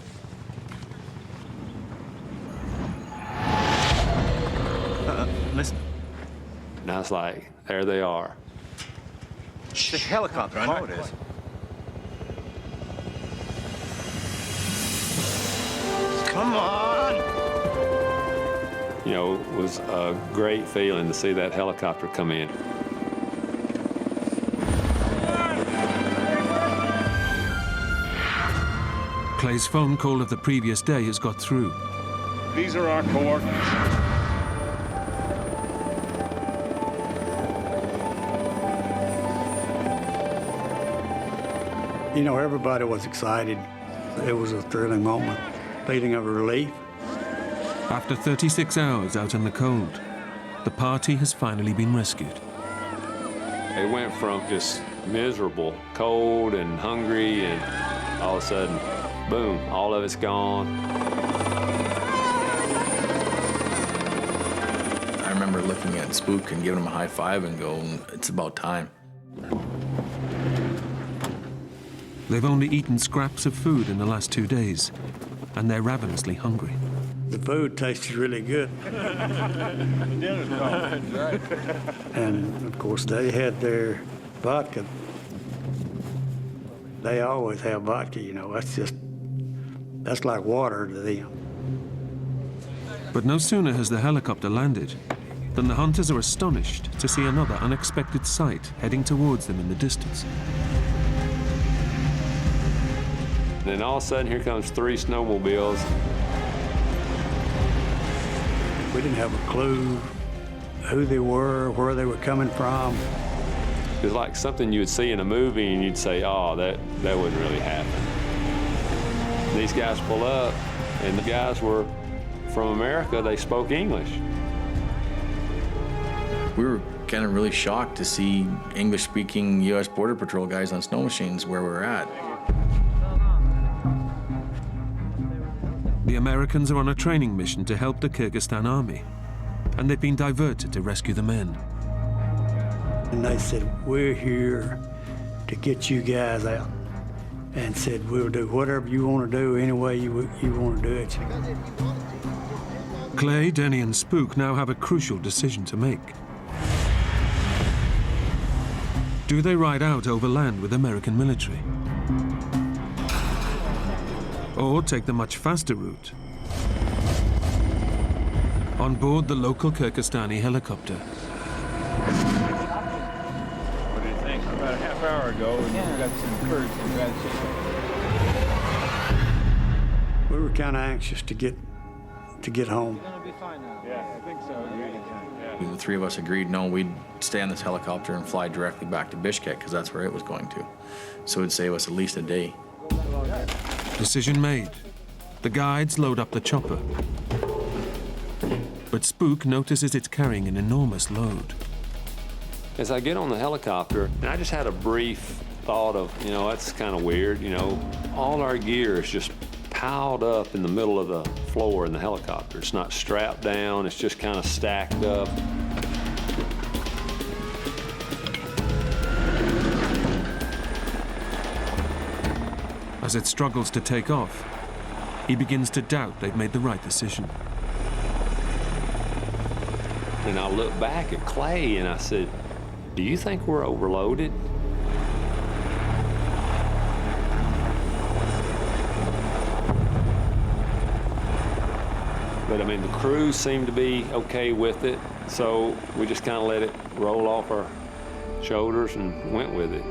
Listen. Now it's like, there they are. The helicopter, I know it is. Come on! You know, it was a great feeling to see that helicopter come in. Clay's phone call of the previous day has got through. These are our coordinates. You know, everybody was excited. It was a thrilling moment, feeling of relief. After 36 hours out in the cold, the party has finally been rescued. It went from just miserable, cold and hungry, and all of a sudden, boom, all of it's gone. I remember looking at Spook and giving him a high five and going, it's about time. They've only eaten scraps of food in the last 2 days, and they're ravenously hungry. The food tasted really good. The dinner's cold. Right. And, of course, they had their vodka. They always have vodka, you know. That's like water to them. But no sooner has the helicopter landed than the hunters are astonished to see another unexpected sight heading towards them in the distance. Then all of a sudden, here comes 3 snowmobiles. We didn't have a clue who they were, where they were coming from. It was like something you would see in a movie and you'd say, oh, that wouldn't really happen. These guys pull up, and the guys were from America. They spoke English. We were kind of really shocked to see English-speaking U.S. Border Patrol guys on snow machines where we were at. The Americans are on a training mission to help the Kyrgyzstan army, and they've been diverted to rescue the men. And they said, we're here to get you guys out. And said, we'll do whatever you want to do, any way you want to do it. Clay, Denny, and Spook now have a crucial decision to make. Do they ride out overland with American military? Or take the much faster route? On board the local Kyrgyzstani helicopter. What do you think? About a half hour ago, and we got some birds in bad shape. We were kind of anxious to get home. It's gonna be fine now. Yeah, I think so. Yeah. The 3 of us agreed, no, we'd stay on this helicopter and fly directly back to Bishkek, because that's where it was going to. So it'd save us at least a day. Decision made. The guides load up the chopper. But Spook notices it's carrying an enormous load. As I get on the helicopter, and I just had a brief thought of, you know, that's kind of weird, you know. All our gear is just piled up in the middle of the floor in the helicopter. It's not strapped down, it's just kind of stacked up. As it struggles to take off, he begins to doubt they've made the right decision. And I looked back at Clay and I said, do you think we're overloaded? But I mean, the crew seemed to be okay with it, so we just kind of let it roll off our shoulders and went with it.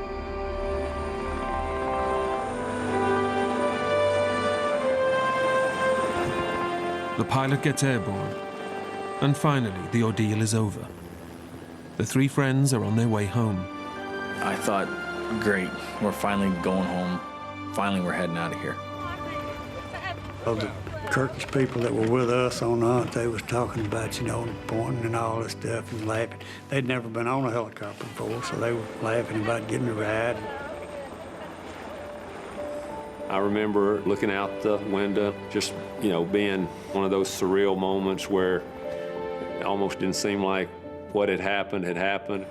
The pilot gets airborne, and finally the ordeal is over. The 3 friends are on their way home. I thought, great, we're finally going home. Finally, we're heading out of here. Of the Turkish people that were with us on the hunt, they was talking about, you know, pointing and all this stuff and laughing. They'd never been on a helicopter before, so they were laughing about getting a ride. I remember looking out the window, just, you know, being one of those surreal moments where it almost didn't seem like what had happened had happened.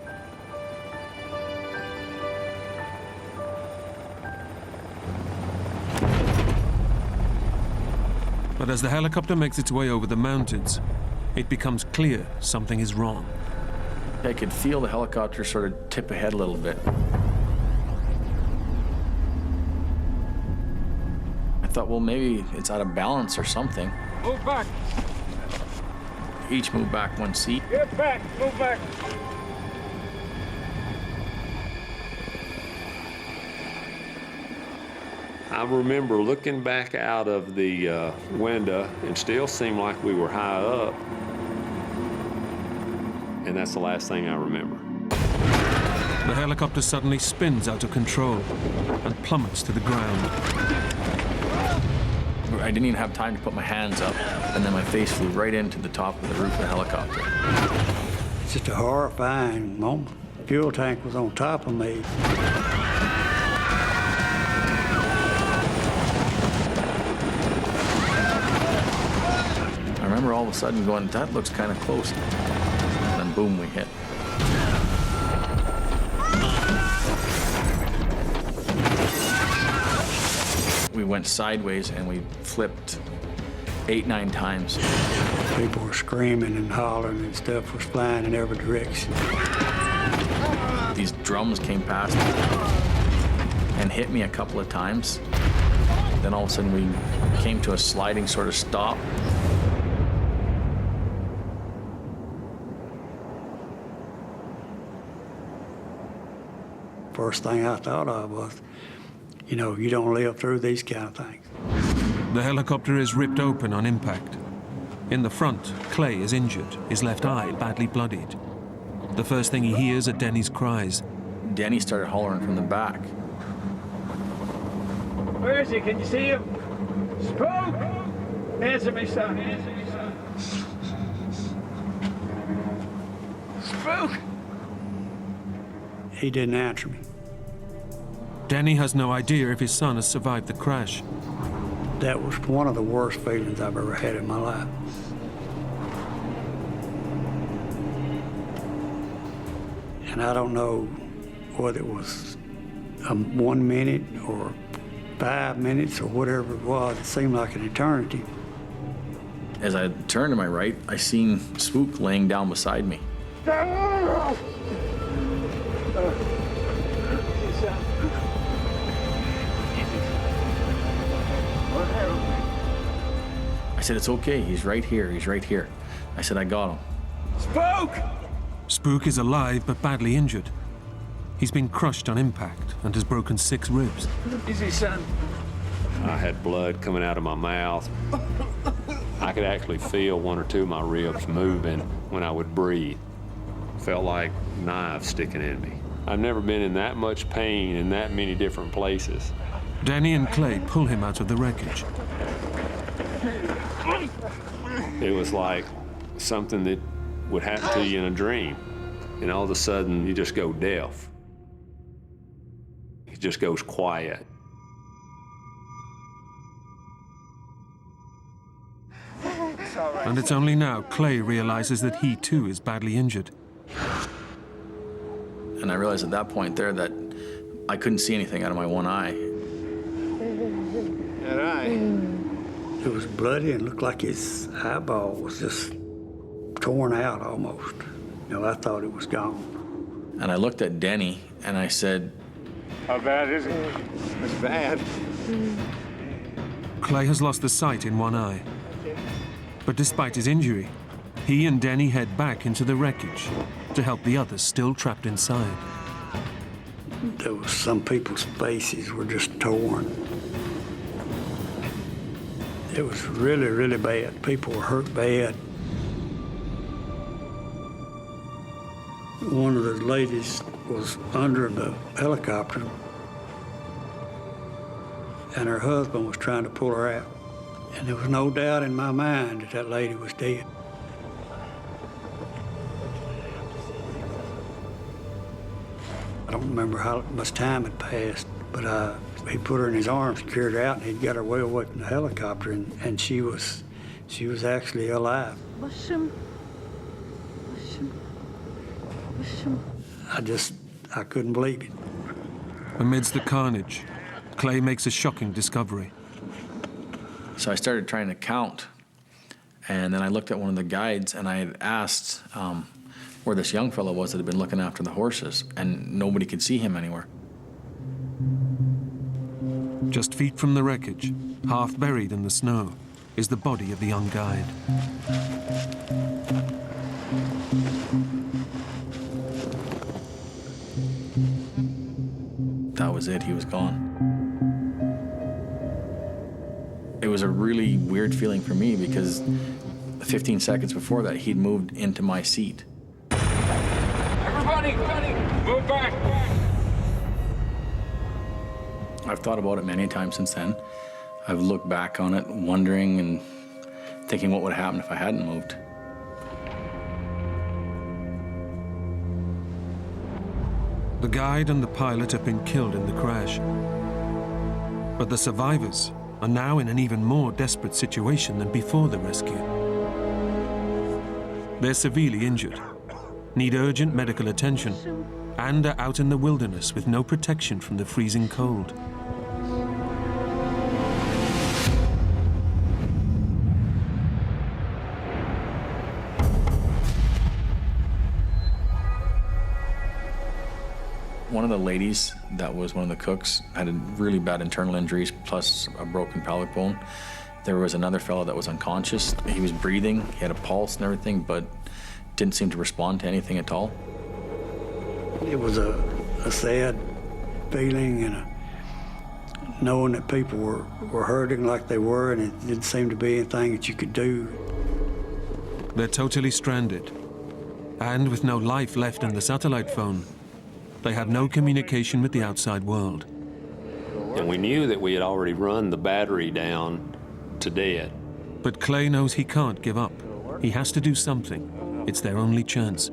But as the helicopter makes its way over the mountains, it becomes clear something is wrong. I could feel the helicopter sort of tip ahead a little bit. I thought, well, maybe it's out of balance or something. Move back. Each move back 1 seat. Get back. Move back. I remember looking back out of the window and still seemed like we were high up. And that's the last thing I remember. The helicopter suddenly spins out of control and plummets to the ground. I didn't even have time to put my hands up, and then my face flew right into the top of the roof of the helicopter. It's just a horrifying moment. The fuel tank was on top of me. I remember all of a sudden going, that looks kind of close. And then boom, we hit. We went sideways and we flipped 8, 9 times. People were screaming and hollering and stuff was flying in every direction. These drums came past me and hit me a couple of times. Then all of a sudden we came to a sliding sort of stop. First thing I thought of was, you know, you don't live through these kind of things. The helicopter is ripped open on impact. In the front, Clay is injured, his left eye badly bloodied. The first thing he hears are Denny's cries. Denny started hollering from the back. Where is he? Can you see him? Spook! Answer me, son. Answer me, son. Spook! He didn't answer me. Denny has no idea if his son has survived the crash. That was one of the worst feelings I've ever had in my life. And I don't know whether it was 1 minute or 5 minutes or whatever it was. It seemed like an eternity. As I turned to my right, I seen Spook laying down beside me. I said, it's okay, he's right here, he's right here. I said, I got him. Spook! Spook is alive but badly injured. He's been crushed on impact and has broken 6 ribs. Easy, son. I had blood coming out of my mouth. I could actually feel 1 or 2 of my ribs moving when I would breathe. Felt like knives sticking in me. I've never been in that much pain in that many different places. Denny and Clay pull him out of the wreckage. It was like something that would happen to you in a dream. And all of a sudden, you just go deaf. It just goes quiet. And it's only now Clay realizes that he too is badly injured. And I realized at that point there that I couldn't see anything out of my one eye. That eye. It was bloody and looked like his eyeball was just torn out almost. You know, I thought it was gone. And I looked at Denny and I said, How bad is it? It's bad. Clay has lost the sight in one eye. But despite his injury, he and Denny head back into the wreckage to help the others still trapped inside. There was some people's faces were just torn. It was really, really bad. People were hurt bad. One of the ladies was under the helicopter, and her husband was trying to pull her out. And there was no doubt in my mind that that lady was dead. I don't remember how much time had passed, but he put her in his arms, carried her out, and he'd got her way away from the helicopter, and she was actually alive. I couldn't believe it. Amidst the carnage, Clay makes a shocking discovery. So I started trying to count, and then I looked at one of the guides, and I had asked where this young fellow was that had been looking after the horses, and nobody could see him anywhere. Just feet from the wreckage, half buried in the snow, is the body of the young guide. That was it, he was gone. It was a really weird feeling for me because 15 seconds before that, he'd moved into my seat. Everybody, move back. I've thought about it many times since then. I've looked back on it, wondering and thinking what would happen if I hadn't moved. The guide and the pilot have been killed in the crash. But the survivors are now in an even more desperate situation than before the rescue. They're severely injured, need urgent medical attention, and are out in the wilderness with no protection from the freezing cold. One of the ladies that was one of the cooks had a really bad internal injuries plus a broken pelvic bone. There was another fellow that was unconscious. He was breathing, he had a pulse and everything, but didn't seem to respond to anything at all. It was a sad feeling and knowing that people were hurting like they were, and it didn't seem to be anything that you could do. They're totally stranded. And with no life left in the satellite phone, they have no communication with the outside world. And we knew that we had already run the battery down to dead. But Clay knows he can't give up. He has to do something. It's their only chance.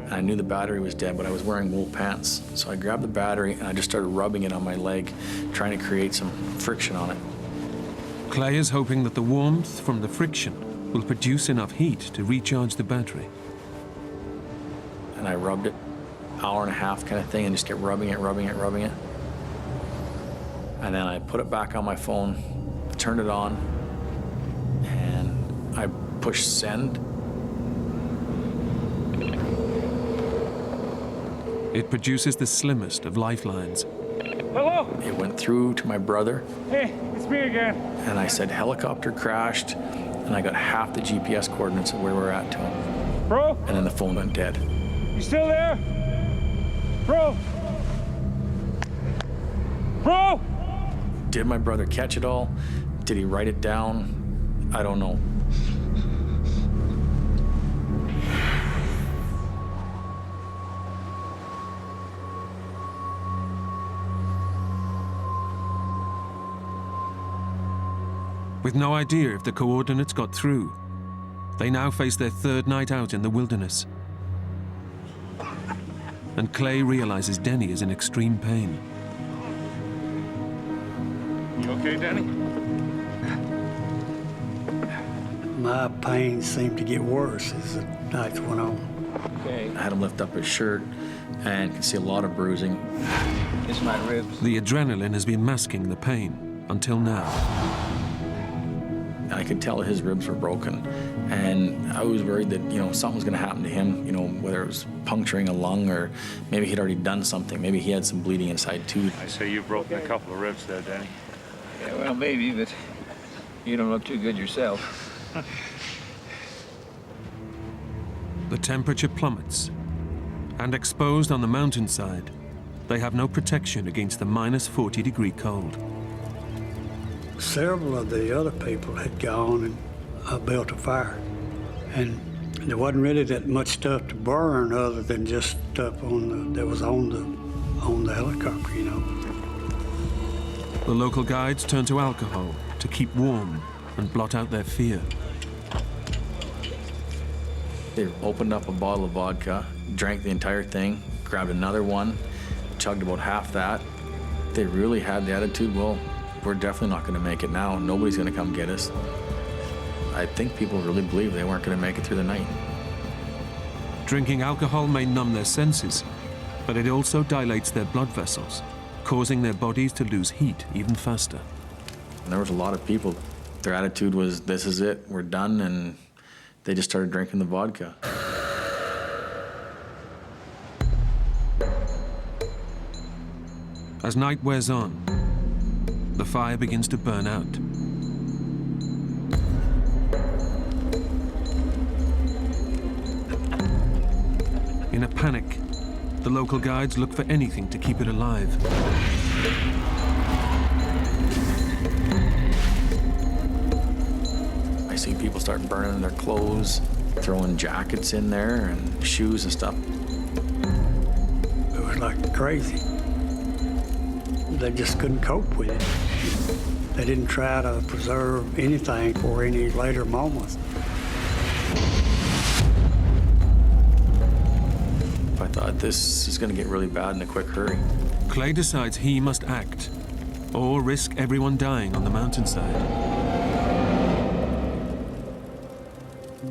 I knew the battery was dead, but I was wearing wool pants. So I grabbed the battery and I just started rubbing it on my leg, trying to create some friction on it. Clay is hoping that the warmth from the friction will produce enough heat to recharge the battery. And I rubbed it, hour and a half kind of thing, and just kept rubbing it. And then I put it back on my phone, turned it on, and I pushed send. It produces the slimmest of lifelines. Hello? It went through to my brother. Hey, it's me again. And I said helicopter crashed, and I got half the GPS coordinates of where we're at to him. Bro? And then the phone went dead. You still there? Bro? Bro? Did my brother catch it all? Did he write it down? I don't know. With no idea if the coordinates got through, they now face their third night out in the wilderness. And Clay realizes Denny is in extreme pain. You okay, Danny? My pain seemed to get worse as the nights went on. Okay. I had him lift up his shirt and could see a lot of bruising. It's my ribs. The adrenaline has been masking the pain until now. And I could tell his ribs were broken. And I was worried that, something was gonna happen to him, whether it was puncturing a lung or maybe he'd already done something. Maybe he had some bleeding inside too. I say you've broken a couple of ribs there, Danny. Yeah, well, maybe, but you don't look too good yourself. The temperature plummets, and exposed on the mountainside, they have no protection against the minus 40-degree cold. Several of the other people had gone and built a fire. And there wasn't really that much stuff to burn other than just stuff that was on the helicopter, The local guides turn to alcohol to keep warm and blot out their fear. They opened up a bottle of vodka, drank the entire thing, grabbed another one, chugged about half that. They really had the attitude, well, we're definitely not going to make it now. Nobody's going to come get us. I think people really believed they weren't going to make it through the night. Drinking alcohol may numb their senses, but it also dilates their blood vessels, causing their bodies to lose heat even faster. And there was a lot of people. Their attitude was, this is it, we're done, and they just started drinking the vodka. As night wears on, the fire begins to burn out. In a panic, the local guides look for anything to keep it alive. I see people start burning their clothes, throwing jackets in there and shoes and stuff. It was like crazy. They just couldn't cope with it. They didn't try to preserve anything for any later moments. I thought this is going to get really bad in a quick hurry. Clay decides he must act, or risk everyone dying on the mountainside.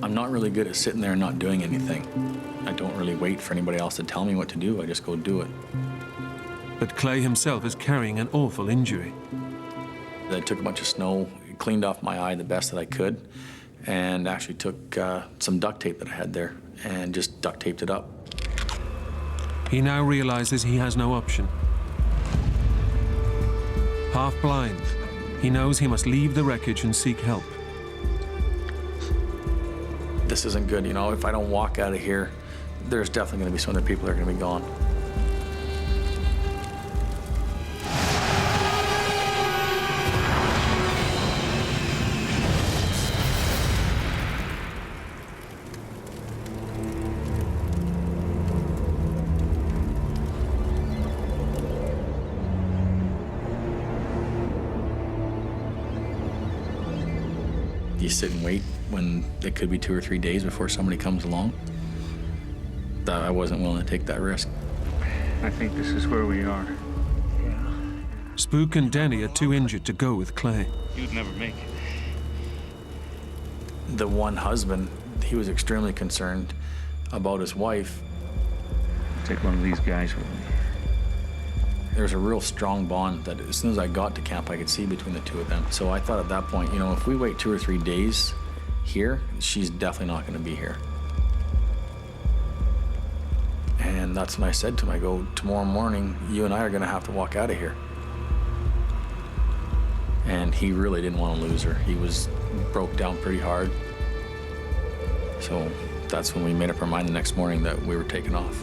I'm not really good at sitting there and not doing anything. I don't really wait for anybody else to tell me what to do. I just go do it. But Clay himself is carrying an awful injury. I took a bunch of snow, cleaned off my eye the best that I could, and actually took some duct tape that I had there and just duct taped it up. He now realizes he has no option. Half blind, he knows he must leave the wreckage and seek help. This isn't good, you know. If I don't walk out of here, there's definitely going to be some other people that are going to be gone. You sit and wait when it could be 2 or 3 days before somebody comes along. I wasn't willing to take that risk. I think this is where we are. Spook and Denny are too injured to go with Clay. You'd never make it. The one husband, he was extremely concerned about his wife. Take one of these guys with me. There was a real strong bond that as soon as I got to camp, I could see between the two of them. So I thought at that point, you know, if we wait 2 or 3 days here, she's definitely not going to be here. And that's when I said to him, I go, tomorrow morning, you and I are going to have to walk out of here. And he really didn't want to lose her. He was broke down pretty hard. So that's when we made up our mind the next morning that we were taking off.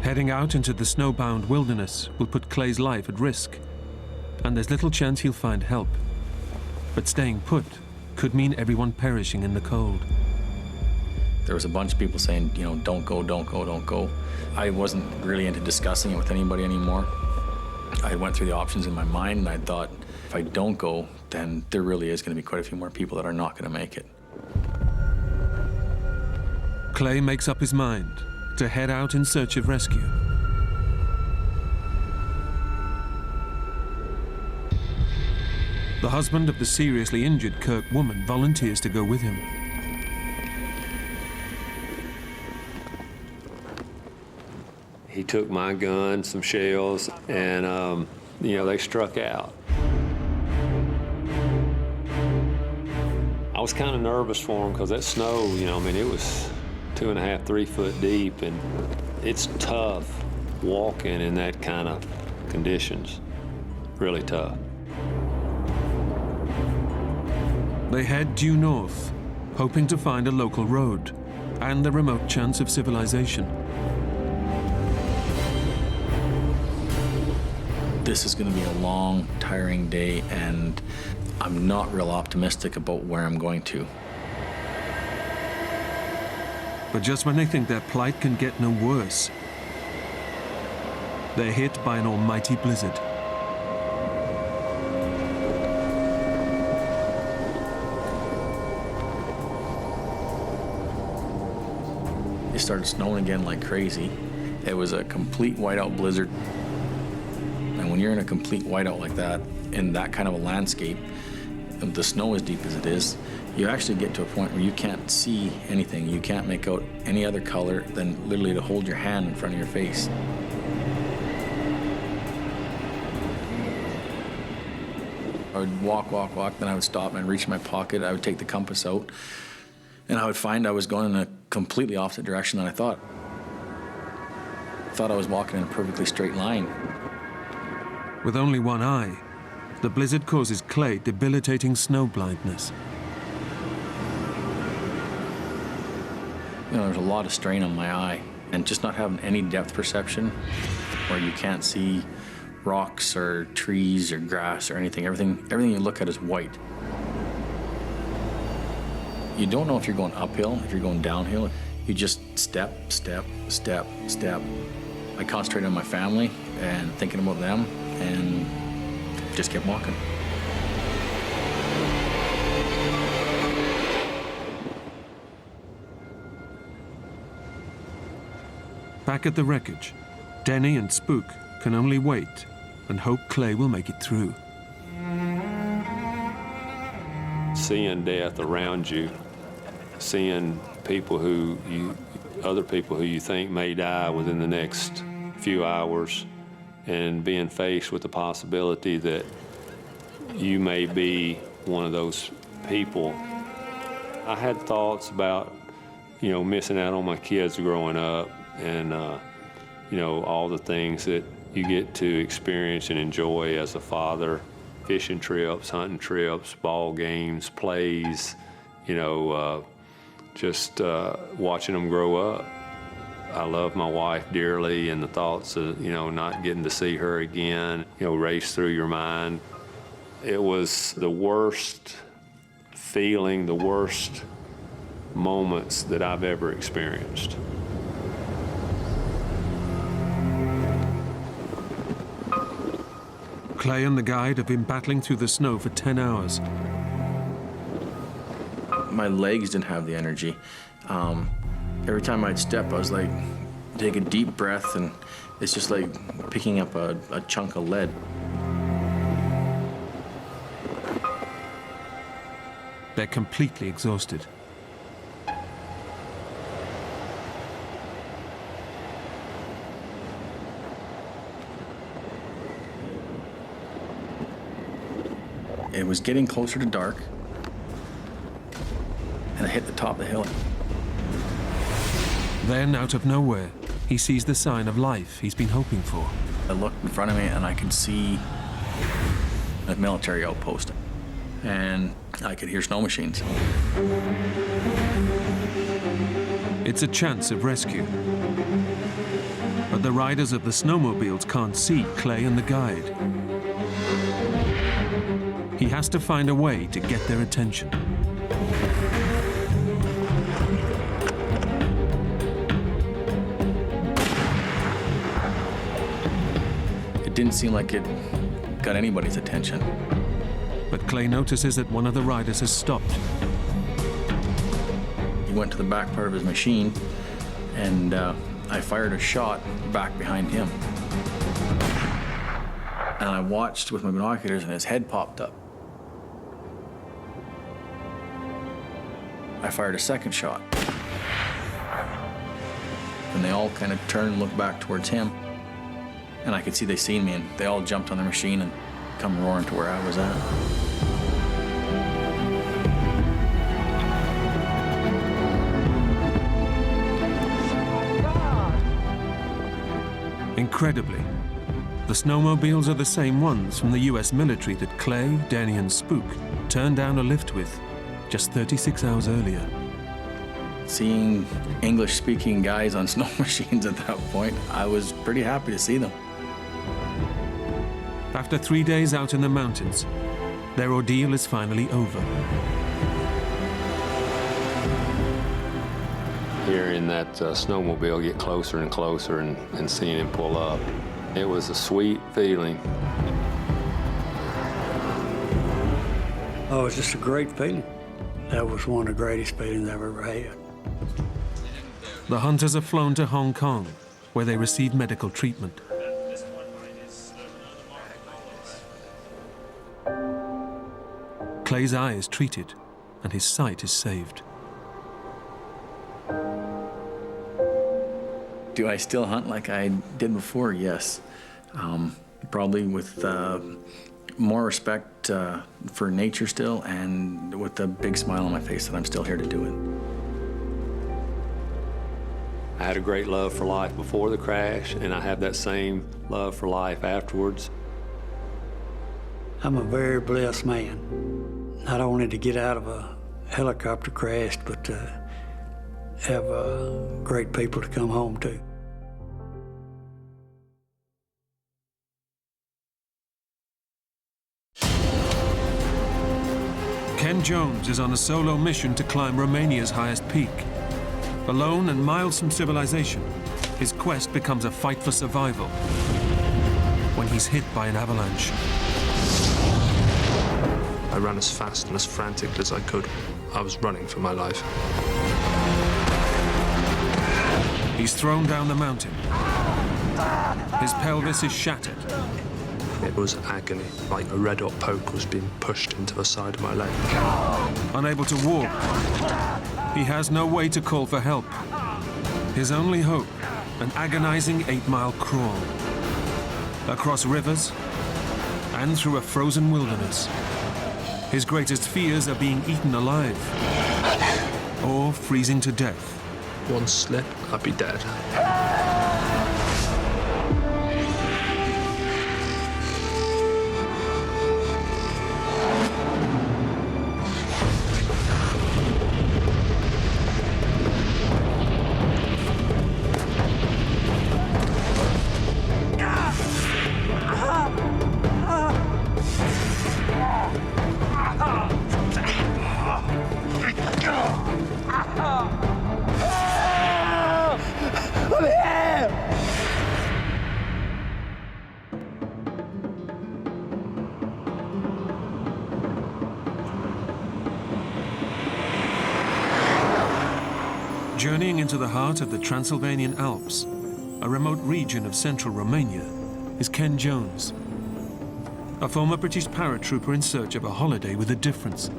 Heading out into the snowbound wilderness will put Clay's life at risk, and there's little chance he'll find help. But staying put could mean everyone perishing in the cold. There was a bunch of people saying, you know, don't go, don't go, don't go. I wasn't really into discussing it with anybody anymore. I went through the options in my mind, and I thought, if I don't go, then there really is going to be quite a few more people that are not going to make it. Clay makes up his mind to head out in search of rescue. The husband of the seriously injured Kirk woman volunteers to go with him. He took my gun, some shells, and, you know, they struck out. I was kind of nervous for him because that snow, you know, I mean, it was 2.5, 3 foot deep, and it's tough walking in that kind of conditions. Really tough. They head due north, hoping to find a local road and the remote chance of civilization. This is going to be a long, tiring day, and I'm not real optimistic about where I'm going to. But just when they think their plight can get no worse, they're hit by an almighty blizzard. It started snowing again like crazy. It was a complete whiteout blizzard. And when you're in a complete whiteout like that, in that kind of a landscape, the snow as deep as it is, you actually get to a point where you can't see anything. You can't make out any other color than literally to hold your hand in front of your face. I would walk, then I would stop and I'd reach in my pocket. I would take the compass out, and I would find I was going in a completely opposite direction than I thought. I thought I was walking in a perfectly straight line. With only one eye, the blizzard causes Clay debilitating snow blindness. You know, there's a lot of strain on my eye, and just not having any depth perception where you can't see rocks or trees or grass or anything. Everything you look at is white. You don't know if you're going uphill, if you're going downhill. You just step, step, step, step. I concentrated on my family and thinking about them, and just kept walking. Back at the wreckage, Denny and Spook can only wait and hope Clay will make it through. Seeing death around you, seeing people who other people who you think may die within the next few hours, and being faced with the possibility that you may be one of those people. I had thoughts about, you know, missing out on my kids growing up and, you know, all the things that you get to experience and enjoy as a father. Fishing trips, hunting trips, ball games, plays, you know, just watching them grow up. I love my wife dearly, and the thoughts of, you know, not getting to see her again, you know, race through your mind. It was the worst feeling, the worst moments that I've ever experienced. Clay and the guide have been battling through the snow for 10 hours. My legs didn't have the energy. Every time I'd step, I was like, take a deep breath, and it's just like picking up a chunk of lead. They're completely exhausted. It was getting closer to dark, and I hit the top of the hill. Then, out of nowhere, he sees the sign of life he's been hoping for. I looked in front of me, and I could see a military outpost, and I could hear snow machines. It's a chance of rescue. But the riders of the snowmobiles can't see Clay and the guide. He has to find a way to get their attention. It didn't seem like it got anybody's attention. But Clay notices that one of the riders has stopped. He went to the back part of his machine, and I fired a shot back behind him. And I watched with my binoculars, and his head popped up. I fired a second shot. And they all kind of turned and looked back towards him. And I could see they seen me, and they all jumped on their machine and come roaring to where I was at. Incredibly, the snowmobiles are the same ones from the US military that Clay, Denny, and Spook turned down a lift with just 36 hours earlier. Seeing English-speaking guys on snow machines at that point, I was pretty happy to see them. After 3 days out in the mountains, their ordeal is finally over. Hearing that snowmobile get closer and closer and seeing him pull up, it was a sweet feeling. Oh, it was just a great feeling. That was one of the greatest feelings I've ever had. The hunters are flown to Hong Kong, where they receive medical treatment. Clay's eye is treated, and his sight is saved. Do I still hunt like I did before? Yes. Probably with more respect for nature still, and with a big smile on my face that I'm still here to do it. I had a great love for life before the crash, and I have that same love for life afterwards. I'm a very blessed man. Not only to get out of a helicopter crash, but to have great people to come home to. Ken Jones is on a solo mission to climb Romania's highest peak. Alone and miles from civilization, his quest becomes a fight for survival when he's hit by an avalanche. I ran as fast and as frantic as I could. I was running for my life. He's thrown down the mountain. His pelvis is shattered. It was agony, like a red-hot poke was being pushed into the side of my leg. Unable to walk, he has no way to call for help. His only hope, an agonizing 8-mile crawl. Across rivers and through a frozen wilderness. His greatest fears are being eaten alive or freezing to death. One slip, I'd be dead. Journeying into the heart of the Transylvanian Alps, a remote region of central Romania, is Ken Jones, a former British paratrooper in search of a holiday with a difference.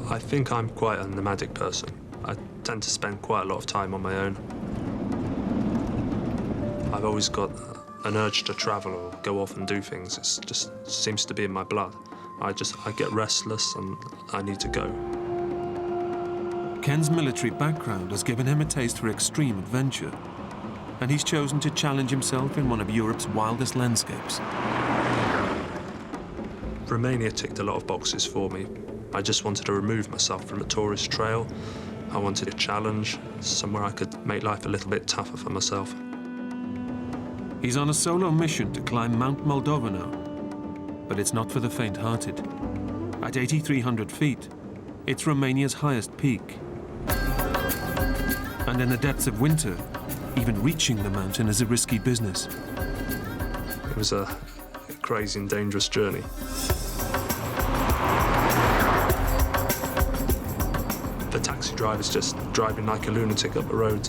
I think I'm quite a nomadic person. I tend to spend quite a lot of time on my own. I've always got an urge to travel or go off and do things. It just seems to be in my blood. I get restless and I need to go. Ken's military background has given him a taste for extreme adventure, and he's chosen to challenge himself in one of Europe's wildest landscapes. Romania ticked a lot of boxes for me. I just wanted to remove myself from a tourist trail. I wanted a challenge, somewhere I could make life a little bit tougher for myself. He's on a solo mission to climb Mount Moldova now, but it's not for the faint-hearted. At 8,300 feet, it's Romania's highest peak. And in the depths of winter, even reaching the mountain is a risky business. It was a crazy and dangerous journey. The taxi driver's just driving like a lunatic up the road.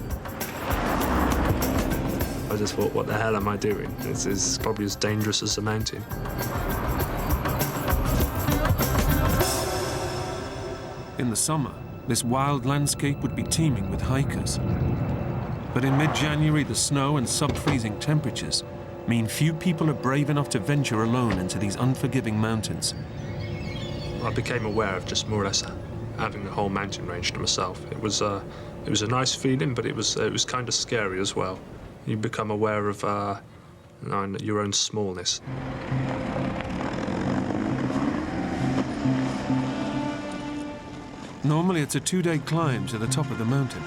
I just thought, what the hell am I doing? This is probably as dangerous as the mountain. In the summer, this wild landscape would be teeming with hikers. But in mid-January, the snow and sub-freezing temperatures mean few people are brave enough to venture alone into these unforgiving mountains. I became aware of just more or less having the whole mountain range to myself. It was a nice feeling, but it was kind of scary as well. You become aware of your own smallness. Normally, it's a 2-day climb to the top of the mountain.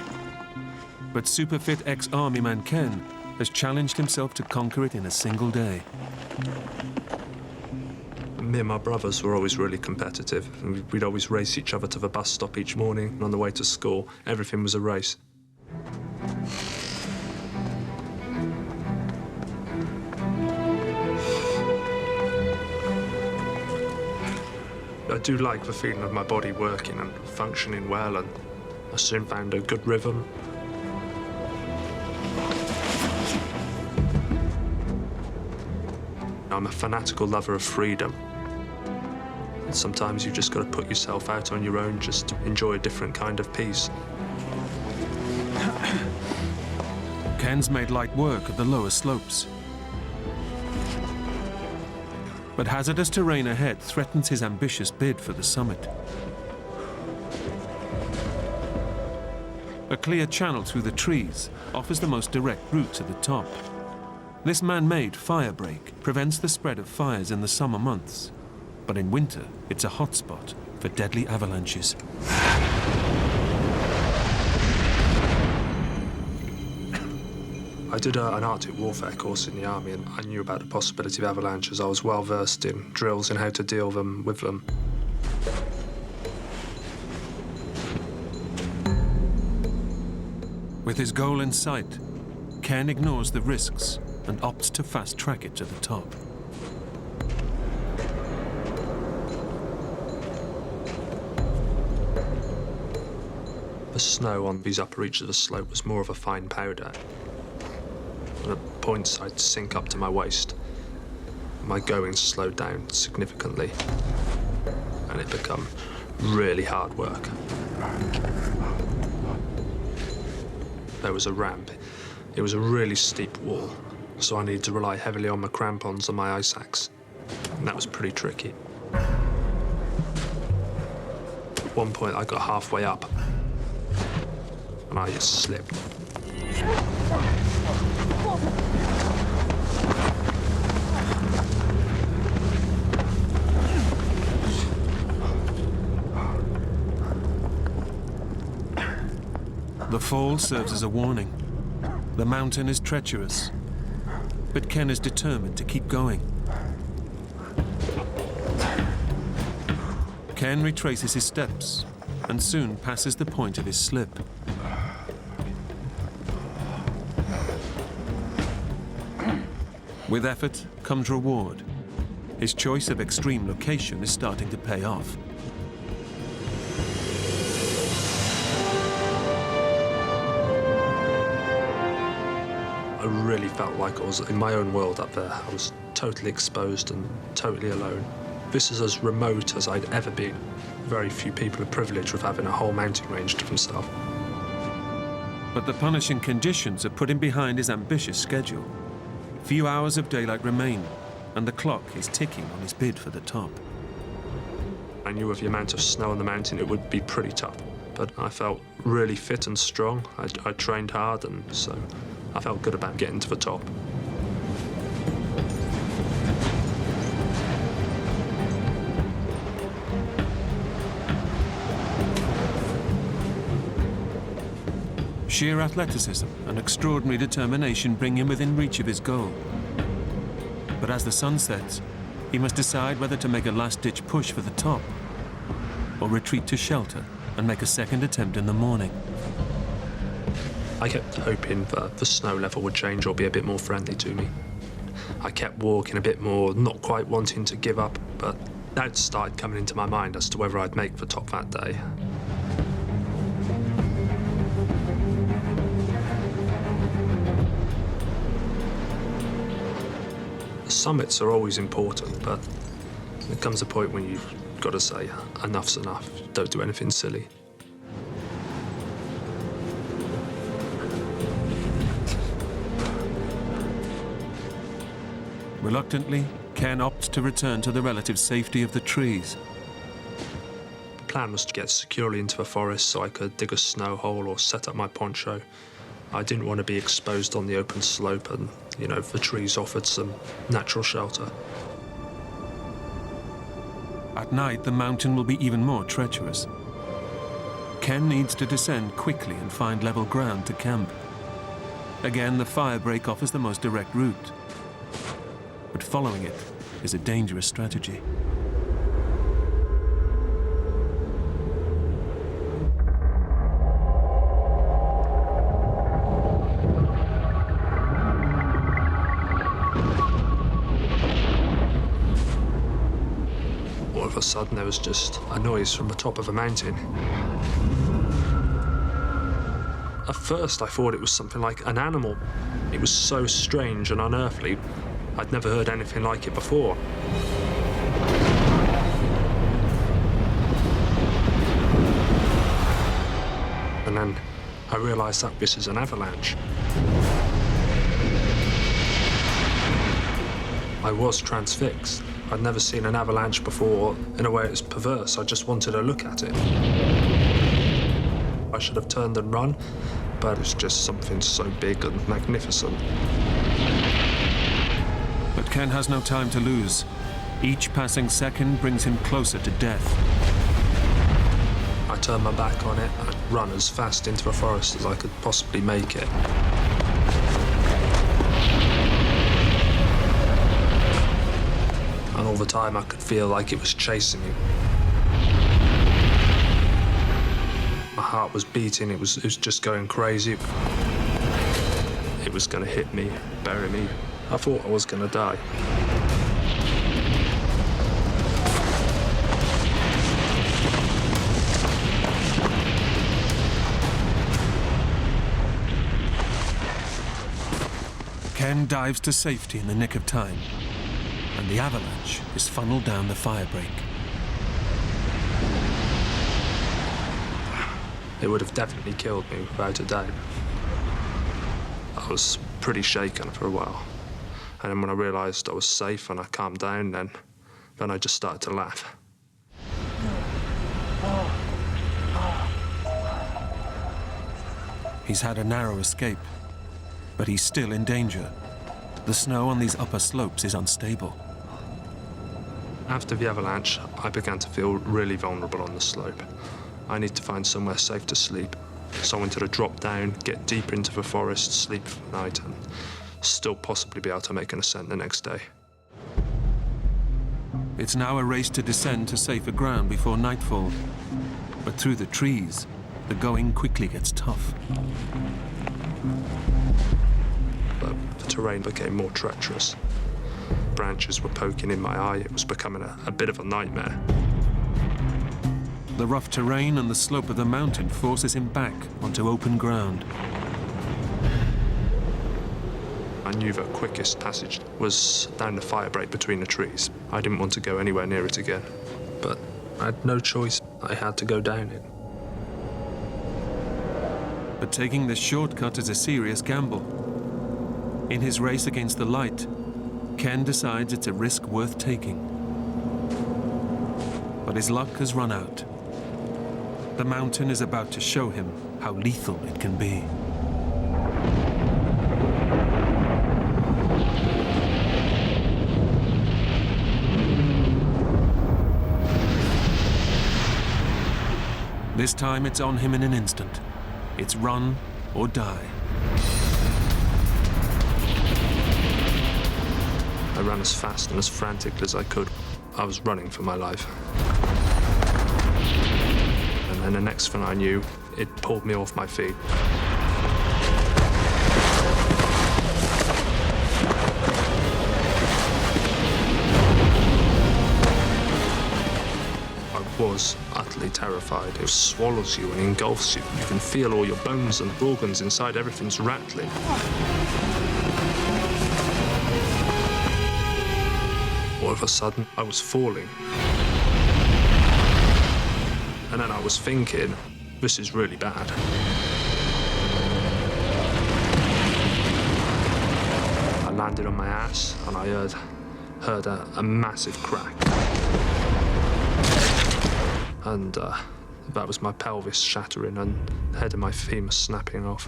But super-fit ex-army man Ken has challenged himself to conquer it in a single day. Me and my brothers were always really competitive. We'd always race each other to the bus stop each morning, and on the way to school, everything was a race. I do like the feeling of my body working and functioning well, and I soon found a good rhythm. I'm a fanatical lover of freedom. And sometimes you've just got to put yourself out on your own, just to enjoy a different kind of peace. Ken's made light work of the lower slopes. But hazardous terrain ahead threatens his ambitious bid for the summit. A clear channel through the trees offers the most direct route to the top. This man-made fire break prevents the spread of fires in the summer months, but in winter, it's a hotspot for deadly avalanches. I did an Arctic warfare course in the army, and I knew about the possibility of avalanches. I was well versed in drills and how to deal with them. With his goal in sight, Ken ignores the risks and opts to fast-track it to the top. The snow on these upper reaches of the slope was more of a fine powder. And at points, I'd sink up to my waist. My going slowed down significantly, and it became really hard work. there was a ramp. It was a really steep wall, so I needed to rely heavily on my crampons and my ice axe. And that was pretty tricky. At one point, I got halfway up, and I just slipped. The fall serves as a warning. The mountain is treacherous, but Ken is determined to keep going. Ken retraces his steps and soon passes the point of his slip. With effort comes reward. His choice of extreme location is starting to pay off. I really felt like I was in my own world up there. I was totally exposed and totally alone. This is as remote as I'd ever been. Very few people are privileged with having a whole mountain range to themselves. But the punishing conditions have put him behind his ambitious schedule. Few hours of daylight remain, and the clock is ticking on his bid for the top. I knew with the amount of snow on the mountain it would be pretty tough, but I felt really fit and strong. I trained hard, and so I felt good about getting to the top. Sheer athleticism and extraordinary determination bring him within reach of his goal. But as the sun sets, he must decide whether to make a last-ditch push for the top or retreat to shelter and make a second attempt in the morning. I kept hoping that the snow level would change or be a bit more friendly to me. I kept walking a bit more, not quite wanting to give up, but doubts started coming into my mind as to whether I'd make the top that day. Summits are always important, but there comes a point when you've got to say, enough's enough, don't do anything silly. Reluctantly, Ken opts to return to the relative safety of the trees. The plan was to get securely into the forest so I could dig a snow hole or set up my poncho. I didn't want to be exposed on the open slope, and, you know, the trees offered some natural shelter. At night, the mountain will be even more treacherous. Ken needs to descend quickly and find level ground to camp. Again, the fire break offers the most direct route. But following it is a dangerous strategy. All of a sudden, there was just a noise from the top of a mountain. At first, I thought it was something like an animal. It was so strange and unearthly. I'd never heard anything like it before. And then I realized that this is an avalanche. I was transfixed. I'd never seen an avalanche before. In a way, it was perverse. I just wanted to look at it. I should have turned and run, but it's just something so big and magnificent. But Ken has no time to lose. Each passing second brings him closer to death. I turned my back on it and ran as fast into the forest as I could possibly make it. And all the time I could feel like it was chasing me. My heart was beating, it was just going crazy. It was going to hit me, bury me. I thought I was going to die. Ken dives to safety in the nick of time, and the avalanche is funneled down the fire break. It would have definitely killed me without a doubt. I was pretty shaken for a while. And then when I realised I was safe and I calmed down, then I just started to laugh. He's had a narrow escape, but he's still in danger. The snow on these upper slopes is unstable. After the avalanche, I began to feel really vulnerable on the slope. I need to find somewhere safe to sleep. So I wanted to drop down, get deeper into the forest, sleep for the night, and still possibly be able to make an ascent the next day. It's now a race to descend to safer ground before nightfall. But through the trees, the going quickly gets tough. But the terrain became more treacherous. Branches were poking in my eye. It was becoming a bit of a nightmare. The rough terrain and the slope of the mountain forces him back onto open ground. I knew the quickest passage was down the fire break between the trees. I didn't want to go anywhere near it again. But I had no choice. I had to go down it. But taking this shortcut is a serious gamble. In his race against the light, Ken decides it's a risk worth taking. But his luck has run out. The mountain is about to show him how lethal it can be. This time it's on him in an instant. It's run or die. I ran as fast and as frantically as I could. I was running for my life. And then the next thing I knew, it pulled me off my feet. I was utterly terrified. It swallows you and engulfs you. You can feel all your bones and organs inside, everything's rattling. All of a sudden, I was falling. And then I was thinking, this is really bad. I landed on my ass and I heard a massive crack. And that was my pelvis shattering and the head of my femur snapping off.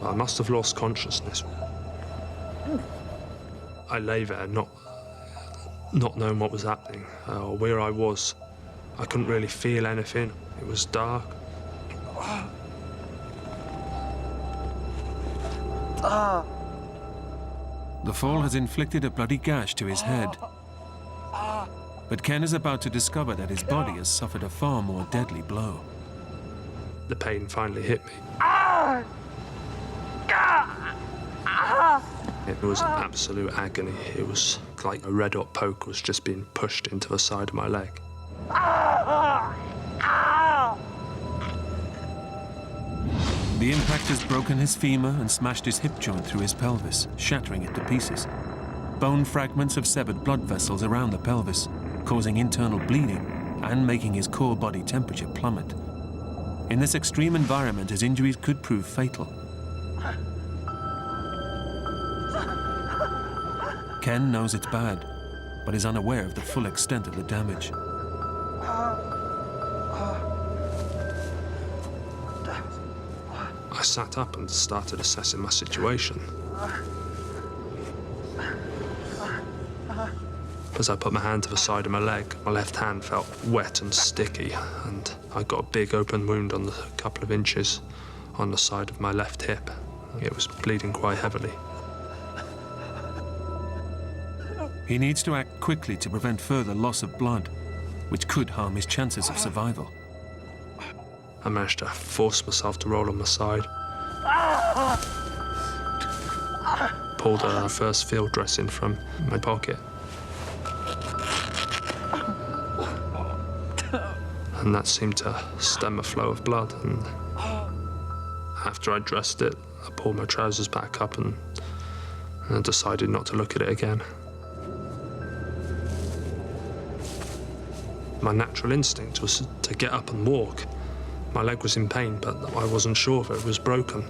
I must have lost consciousness. I lay there, not knowing what was happening or where I was. I couldn't really feel anything. It was dark. The fall has inflicted a bloody gash to his head. But Ken is about to discover that his body has suffered a far more deadly blow. The pain finally hit me. It was absolute agony. It was like a red-hot poke was just being pushed into the side of my leg. The impact has broken his femur and smashed his hip joint through his pelvis, shattering it to pieces. Bone fragments have severed blood vessels around the pelvis, causing internal bleeding and making his core body temperature plummet. In this extreme environment, his injuries could prove fatal. Ken knows it's bad, but is unaware of the full extent of the damage. I sat up and started assessing my situation. As I put my hand to the side of my leg, my left hand felt wet and sticky, and I got a big open wound on a couple of inches on the side of my left hip. It was bleeding quite heavily. He needs to act quickly to prevent further loss of blood, which could harm his chances of survival. I managed to force myself to roll on my side. Pulled a first field dressing from my pocket. And that seemed to stem a flow of blood. And at After I dressed it, I pulled my trousers back up and I decided not to look at it again. My natural instinct was to get up and walk. My leg was in pain, but I wasn't sure if it was broken.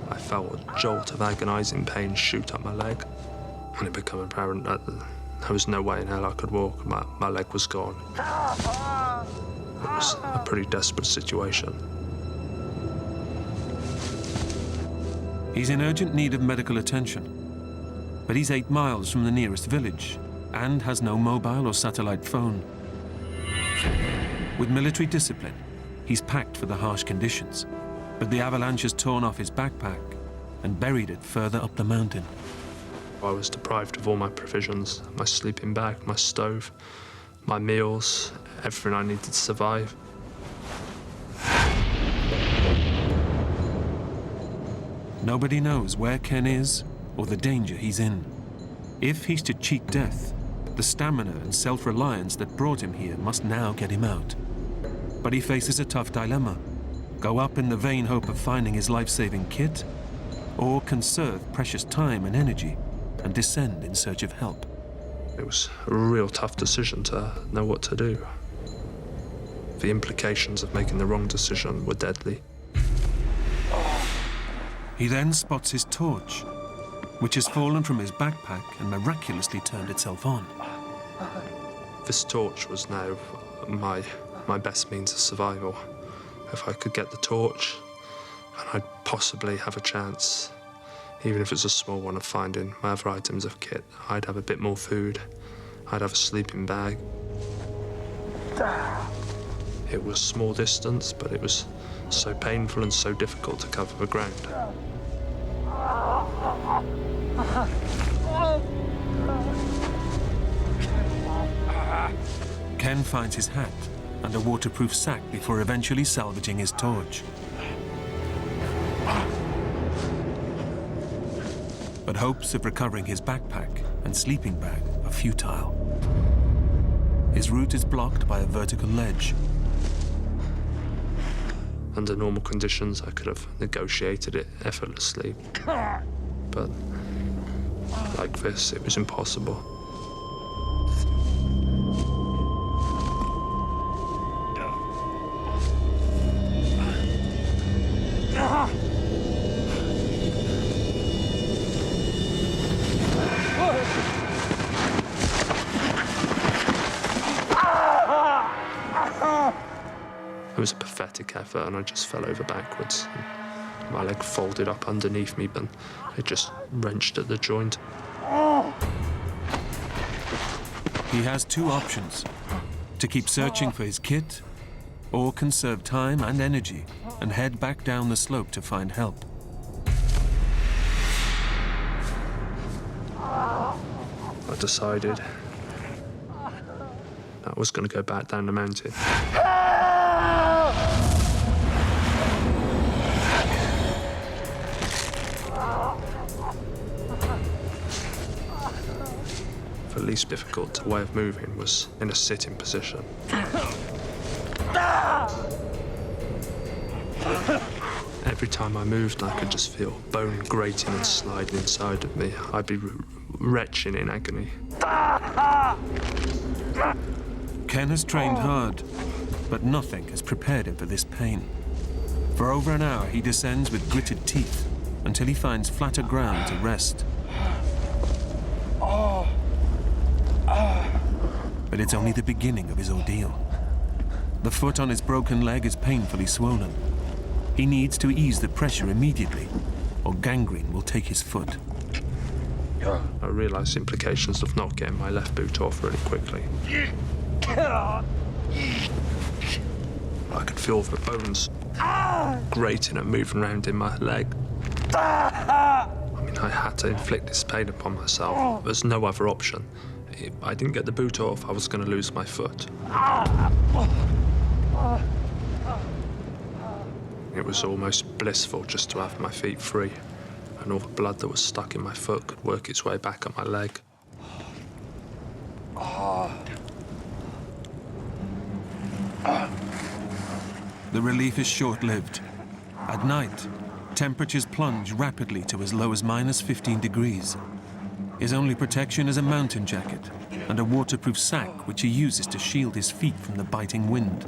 I felt a jolt of agonizing pain shoot up my leg, and it became apparent that there was no way in hell I could walk. My leg was gone. It was a pretty desperate situation. He's in urgent need of medical attention, but he's 8 miles from the nearest village and has no mobile or satellite phone. With military discipline, he's packed for the harsh conditions, but the avalanche has torn off his backpack and buried it further up the mountain. I was deprived of all my provisions, my sleeping bag, my stove, my meals, everything I needed to survive. Nobody knows where Ken is or the danger he's in. If he's to cheat death, the stamina and self-reliance that brought him here must now get him out. But he faces a tough dilemma. Go up in the vain hope of finding his life-saving kit, or conserve precious time and energy and descend in search of help. It was a real tough decision to know what to do. The implications of making the wrong decision were deadly. He then spots his torch, which has fallen from his backpack and miraculously turned itself on. This torch was now my best means of survival. If I could get the torch, and I'd possibly have a chance, even if it's a small one, of finding my other items of kit. I'd have a bit more food. I'd have a sleeping bag. It was small distance, but it was so painful and so difficult to cover the ground. Ken finds his hat and a waterproof sack before eventually salvaging his torch. But hopes of recovering his backpack and sleeping bag are futile. His route is blocked by a vertical ledge. Under normal conditions, I could have negotiated it effortlessly. But like this, it was impossible. It was a pathetic effort, and I just fell over backwards. My leg folded up underneath me, but it just wrenched at the joint. He has 2 options: to keep searching for his kit, or conserve time and energy and head back down the slope to find help. I decided I was going to go back down the mountain. The least difficult way of moving was in a sitting position. Every time I moved, I could just feel bone grating and sliding inside of me. I'd be retching in agony. Ken has trained hard, but nothing has prepared him for this pain. For over an hour, he descends with gritted teeth until he finds flatter ground to rest. But it's only the beginning of his ordeal. The foot on his broken leg is painfully swollen. He needs to ease the pressure immediately, or gangrene will take his foot. I realised the implications of not getting my left boot off really quickly. I could feel the bones grating and moving around in my leg. I mean, I had to inflict this pain upon myself. There's no other option. If I didn't get the boot off, I was going to lose my foot. It was almost blissful just to have my feet free. and all the blood that was stuck in my foot could work its way back up my leg. The relief is short-lived. At night, temperatures plunge rapidly to as low as -15 degrees. His only protection is a mountain jacket and a waterproof sack which he uses to shield his feet from the biting wind.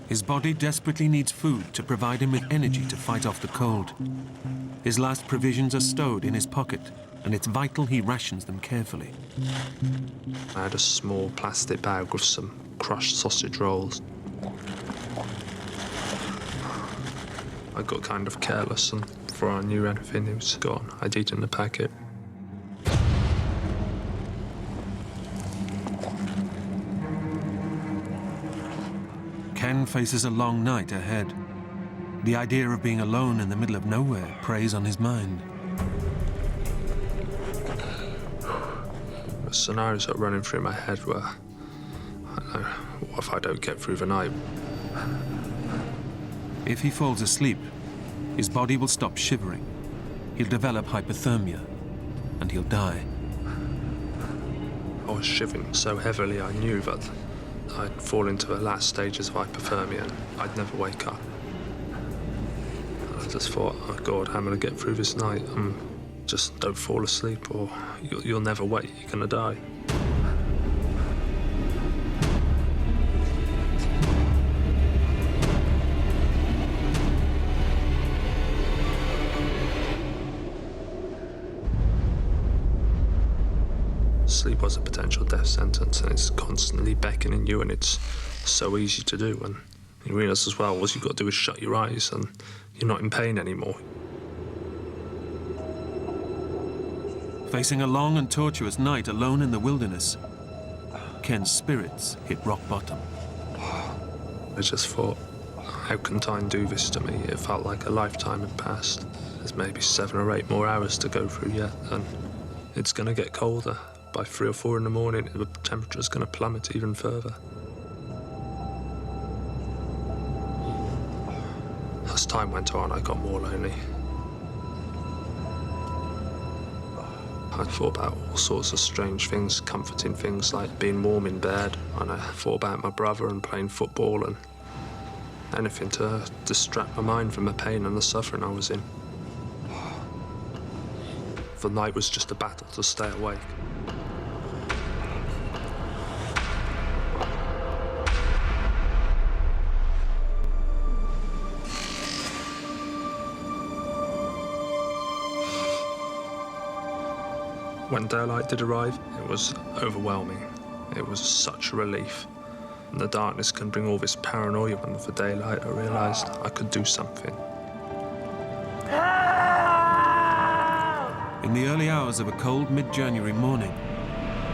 His body desperately needs food to provide him with energy to fight off the cold. His last provisions are stowed in his pocket, and it's vital he rations them carefully. I had a small plastic bag with some crushed sausage rolls. I got kind of careless, and before I knew anything, it was gone. I'd eaten the packet. Ken faces a long night ahead. The idea of being alone in the middle of nowhere preys on his mind. The scenarios are running through my head where, I know, what if I don't get through the night? If he falls asleep, his body will stop shivering. He'll develop hypothermia, and he'll die. I was shivering so heavily I knew that I'd fall into the last stages of hypothermia and I'd never wake up. I just thought, oh God, how am I going to get through this night? Just don't fall asleep or you'll never wake, you're going to die. Sleep was a potential death sentence, and it's constantly beckoning you, and it's so easy to do. And you realise as well, what you've got to do is shut your eyes, and you're not in pain anymore. Facing a long and tortuous night alone in the wilderness, Ken's spirits hit rock bottom. I just thought, how can time do this to me? It felt like a lifetime had passed. There's maybe 7 or 8 more hours to go through yet, and it's going to get colder. By 3 or 4 in the morning, the temperature's going to plummet even further. As time went on, I got more lonely. I thought about all sorts of strange things, comforting things like being warm in bed, and I thought about my brother and playing football and anything to distract my mind from the pain and the suffering I was in. The night was just a battle to stay awake. When daylight did arrive, it was overwhelming. It was such a relief. And the darkness can bring all this paranoia, and with the daylight I realised I could do something. In the early hours of a cold mid-January morning,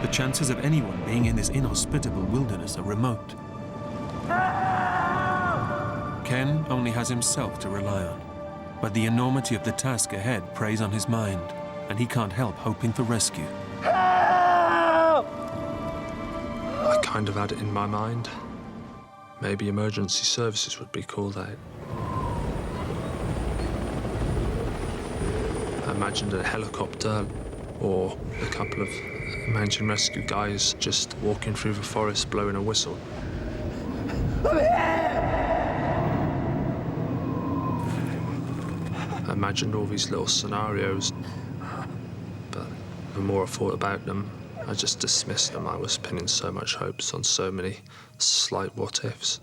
the chances of anyone being in this inhospitable wilderness are remote. Ken only has himself to rely on, but the enormity of the task ahead preys on his mind, and he can't help hoping for rescue. I kind of had it in my mind. Maybe emergency services would be called out. I imagined a helicopter or a couple of mountain rescue guys just walking through the forest blowing a whistle. I imagined all these little scenarios, but the more I thought about them, I just dismissed them. I was pinning so much hopes on so many slight what-ifs.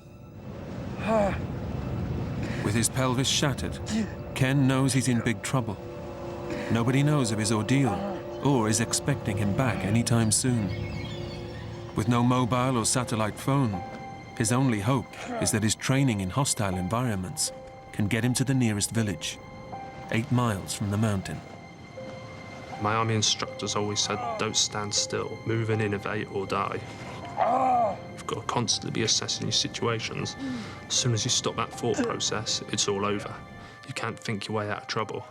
With his pelvis shattered, Ken knows he's in big trouble. Nobody knows of his ordeal or is expecting him back anytime soon. With no mobile or satellite phone, his only hope is that his training in hostile environments can get him to the nearest village, 8 miles from the mountain. My army instructors always said, don't stand still, move and innovate or die. You've got to constantly be assessing your situations. As soon as you stop that thought process, it's all over. You can't think your way out of trouble.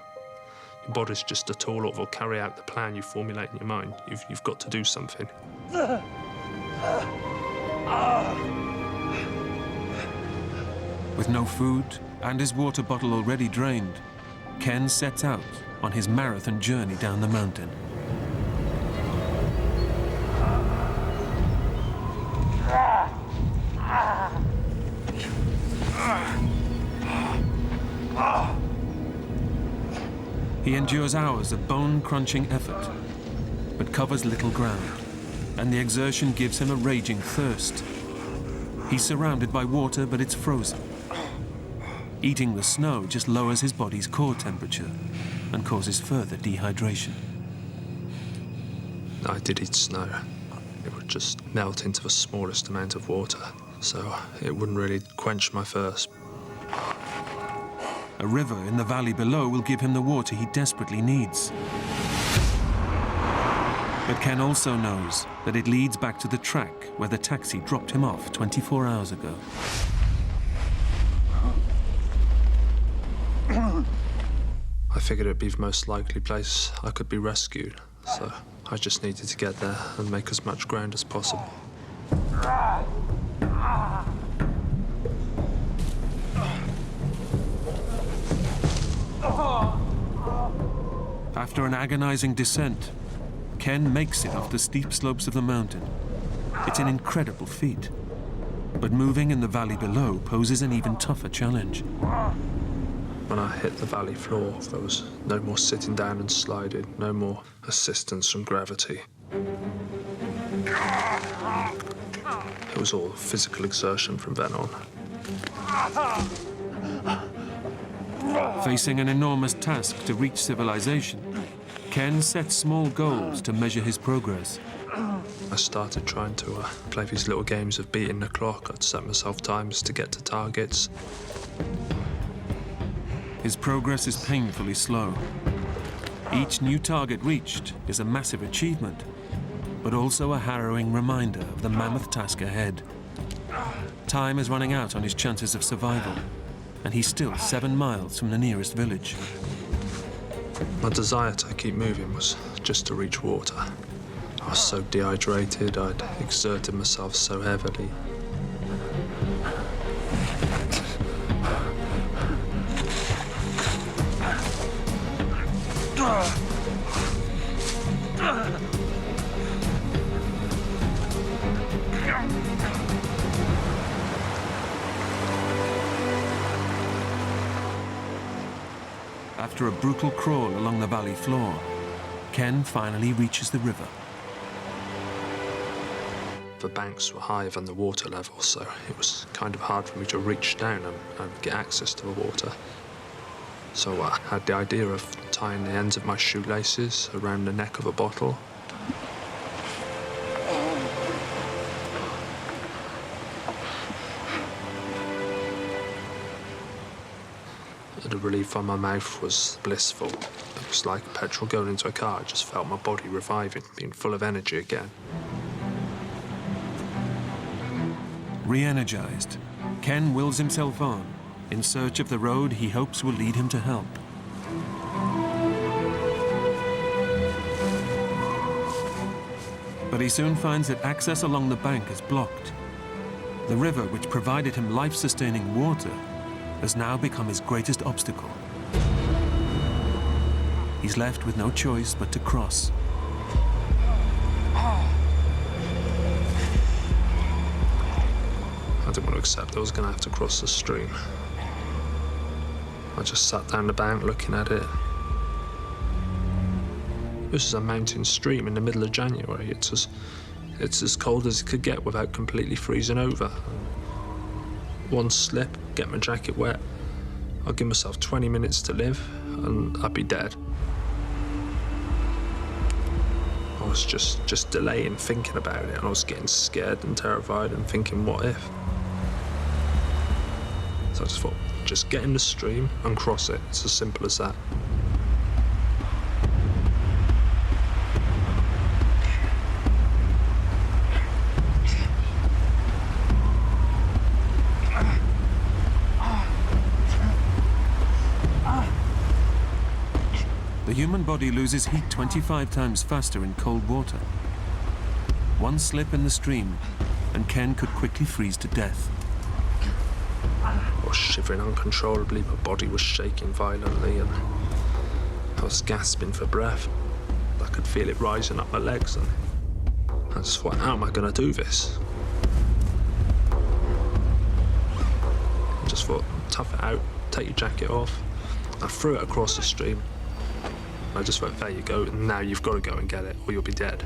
Your body's just a tool that will carry out the plan you formulate in your mind. You've got to do something. With no food and his water bottle already drained, Ken sets out on his marathon journey down the mountain. He endures hours of bone-crunching effort, but covers little ground, and the exertion gives him a raging thirst. He's surrounded by water, but it's frozen. Eating the snow just lowers his body's core temperature and causes further dehydration. I did eat snow. It would just melt into the smallest amount of water, so it wouldn't really quench my thirst. A river in the valley below will give him the water he desperately needs. But Ken also knows that it leads back to the track where the taxi dropped him off 24 hours ago. I figured it'd be the most likely place I could be rescued, so I just needed to get there and make as much ground as possible. After an agonizing descent, Ken makes it off the steep slopes of the mountain. It's an incredible feat, but moving in the valley below poses an even tougher challenge. When I hit the valley floor, there was no more sitting down and sliding, no more assistance from gravity. It was all physical exertion from then on. Facing an enormous task to reach civilization, Ken sets small goals to measure his progress. I started trying to play these little games of beating the clock. I'd set myself times to get to targets. His progress is painfully slow. Each new target reached is a massive achievement, but also a harrowing reminder of the mammoth task ahead. Time is running out on his chances of survival, and he's still 7 miles from the nearest village. My desire to keep moving was just to reach water. I was so dehydrated, I'd exerted myself so heavily. After a brutal crawl along the valley floor, Ken finally reaches the river. The banks were higher than the water level, so it was kind of hard for me to reach down and get access to the water. So I had the idea of tying the ends of my shoelaces around the neck of a bottle. The relief on my mouth was blissful. It was like petrol going into a car. I just felt my body reviving, being full of energy again. Re-energized, Ken wills himself on, in search of the road he hopes will lead him to help. But he soon finds that access along the bank is blocked. The river, which provided him life-sustaining water, has now become his greatest obstacle. He's left with no choice but to cross. I didn't want to accept I was going to have to cross the stream. I just sat down the bank looking at it. This is a mountain stream in the middle of January. It's as cold as it could get without completely freezing over. One slip, get my jacket wet. I'll give myself 20 minutes to live, and I'd be dead. I was just delaying thinking about it, and I was getting scared and terrified and thinking, what if? So I just thought, just get in the stream and cross it. It's as simple as that. The human body loses heat 25 times faster in cold water. One slip in the stream, and Ken could quickly freeze to death. I was shivering uncontrollably, my body was shaking violently, and I was gasping for breath. I could feel it rising up my legs, and I just thought, how am I going to do this? I just thought, tough it out, take your jacket off. I threw it across the stream. I just went, there you go, and now you've got to go and get it, or you'll be dead.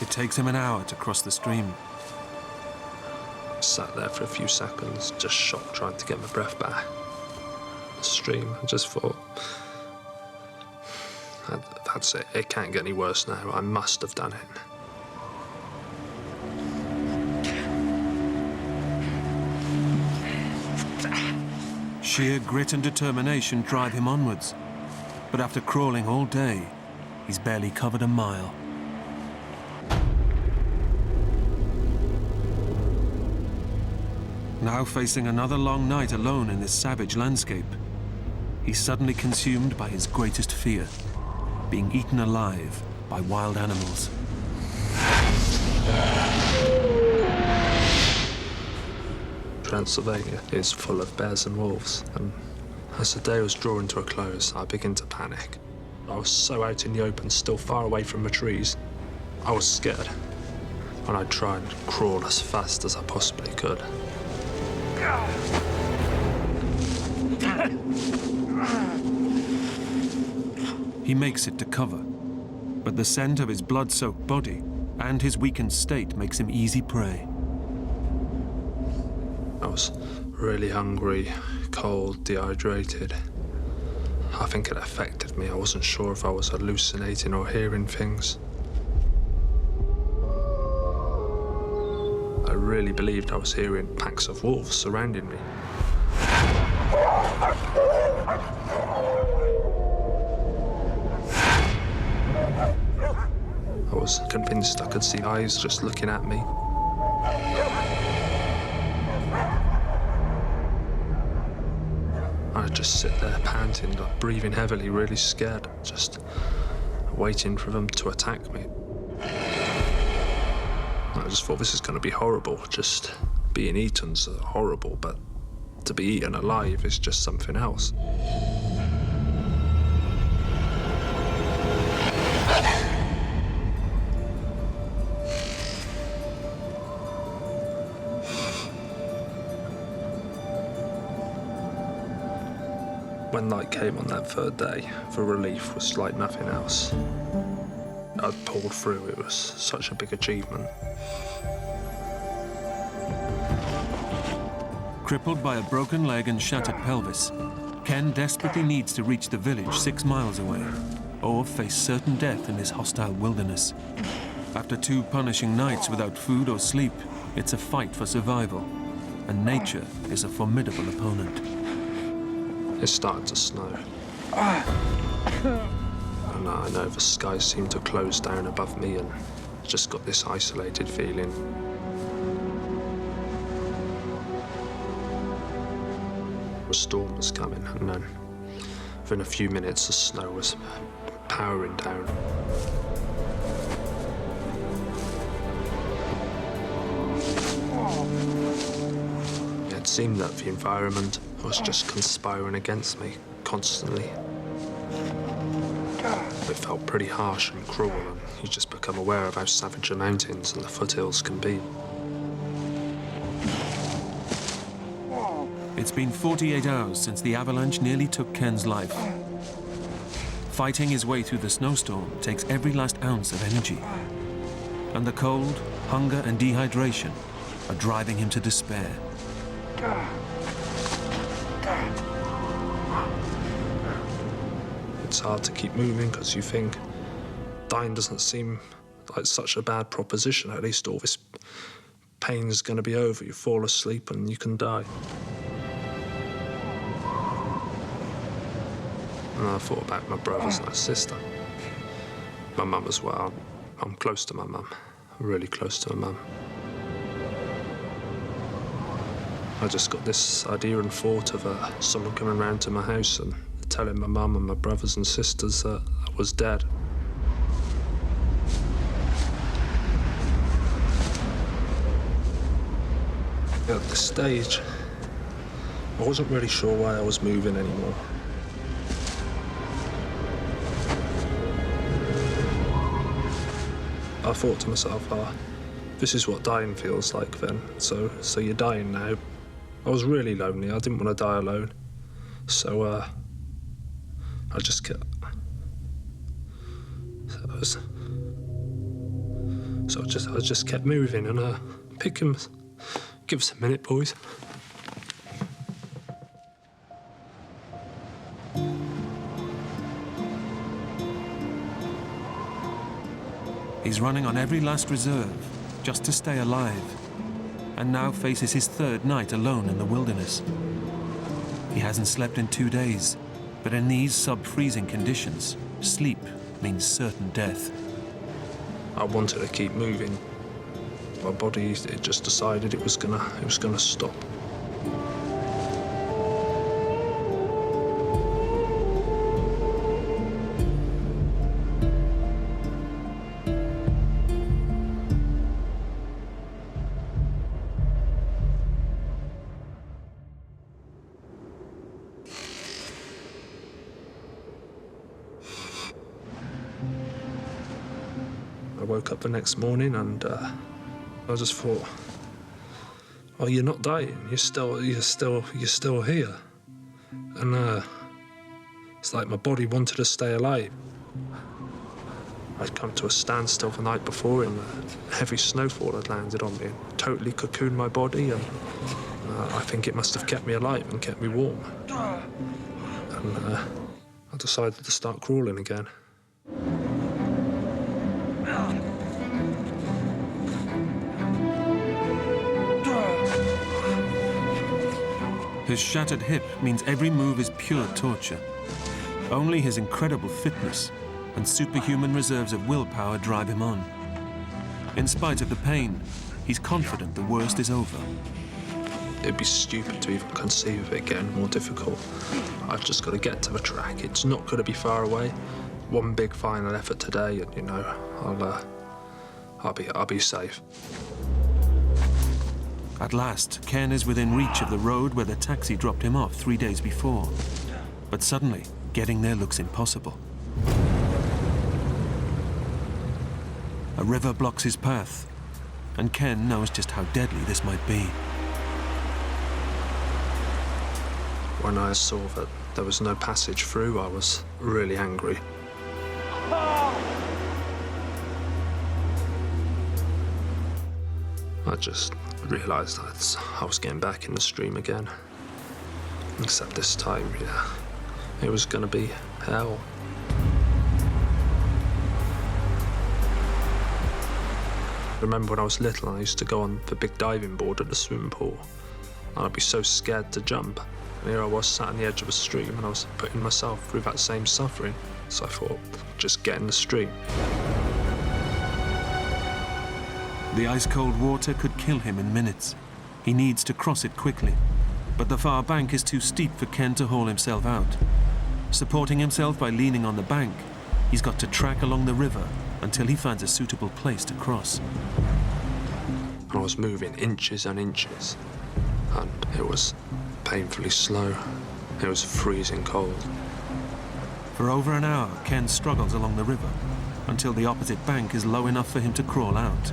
It takes him an hour to cross the stream. I sat there for a few seconds, just shocked, trying to get my breath back. The stream, I just thought, that's it. It can't get any worse now. I must have done it. Sheer grit and determination drive him onwards. But after crawling all day, he's barely covered a mile. Now facing another long night alone in this savage landscape, he's suddenly consumed by his greatest fear, being eaten alive by wild animals. Transylvania is full of bears and wolves, and as the day was drawing to a close, I began to panic. I was so out in the open, still far away from the trees. I was scared, and I'd try and crawl as fast as I possibly could. He makes it to cover, but the scent of his blood-soaked body and his weakened state makes him easy prey. I was really hungry, cold, dehydrated. I think it affected me. I wasn't sure if I was hallucinating or hearing things. I really believed I was hearing packs of wolves surrounding me. I was convinced I could see eyes just looking at me. I'd just sit there panting, breathing heavily, really scared, just waiting for them to attack me. I just thought, this is going to be horrible. Just being eaten's horrible, but to be eaten alive is just something else. When night came on that third day, the relief was like nothing else. I'd pulled through. It was such a big achievement. Crippled by a broken leg and shattered pelvis, Ken desperately needs to reach the village 6 miles away, or face certain death in this hostile wilderness. After 2 punishing nights without food or sleep, it's a fight for survival, and nature is a formidable opponent. It started to snow. And I know the sky seemed to close down above me, and just got this isolated feeling. A storm was coming, and then within a few minutes the snow was powering down. It seemed that the environment was just conspiring against me constantly. It felt pretty harsh and cruel, and you just become aware of how savage the mountains and the foothills can be. It's been 48 hours since the avalanche nearly took Ken's life. Fighting his way through the snowstorm takes every last ounce of energy. And the cold, hunger, and dehydration are driving him to despair. It's hard to keep moving because you think dying doesn't seem like such a bad proposition. At least all this pain's going to be over. You fall asleep and you can die. And I thought about my brothers and my sister. My mum as well. I'm close to my mum. really close to my mum. I just got this idea and thought of someone coming round to my house and telling my mum and my brothers and sisters that I was dead. At this stage, I wasn't really sure why I was moving anymore. I thought to myself, this is what dying feels like then. So you're dying now. I was really lonely. I didn't want to die alone. So I just kept. I just kept moving and picking. Give us a minute, boys. He's running on every last reserve just to stay alive, and now faces his third night alone in the wilderness. He hasn't slept in 2 days, but in these sub-freezing conditions, sleep means certain death. I wanted to keep moving. My body, it just decided it was gonna stop. I woke up the next morning and I just thought, oh, you're not dying. You're still here. And it's like my body wanted to stay alive. I'd come to a standstill the night before and heavy snowfall had landed on me and totally cocooned my body, and I think it must have kept me alive and kept me warm. And I decided to start crawling again. His shattered hip means every move is pure torture. Only his incredible fitness and superhuman reserves of willpower drive him on. In spite of the pain, he's confident the worst is over. It'd be stupid to even conceive of it getting more difficult. I've just got to get to the track. It's not going to be far away. One big final effort today, and you know, I'll be safe. At last, Ken is within reach of the road where the taxi dropped him off 3 days before. But suddenly, getting there looks impossible. A river blocks his path, and Ken knows just how deadly this might be. When I saw that there was no passage through, I was really angry. I just realised I was getting back in the stream again. Except this time, yeah, it was going to be hell. I remember when I was little, I used to go on the big diving board at the swimming pool, and I'd be so scared to jump. And here I was sat on the edge of a stream, and I was putting myself through that same suffering. So I thought, just get in the stream. The ice-cold water could kill him in minutes. He needs to cross it quickly, but the far bank is too steep for Ken to haul himself out. Supporting himself by leaning on the bank, he's got to track along the river until he finds a suitable place to cross. I was moving inches and inches, and it was painfully slow. It was freezing cold. For over an hour, Ken struggles along the river until the opposite bank is low enough for him to crawl out.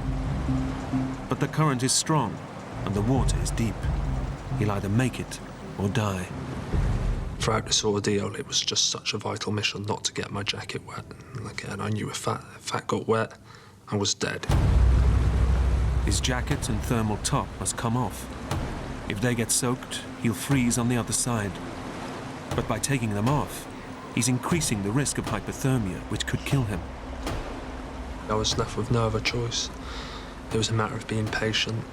But the current is strong and the water is deep. He'll either make it or die. Throughout this ordeal, it was just such a vital mission not to get my jacket wet. And again, I knew if that got wet, I was dead. His jacket and thermal top must come off. If they get soaked, he'll freeze on the other side. But by taking them off, he's increasing the risk of hypothermia, which could kill him. I was left with no other choice. It was a matter of being patient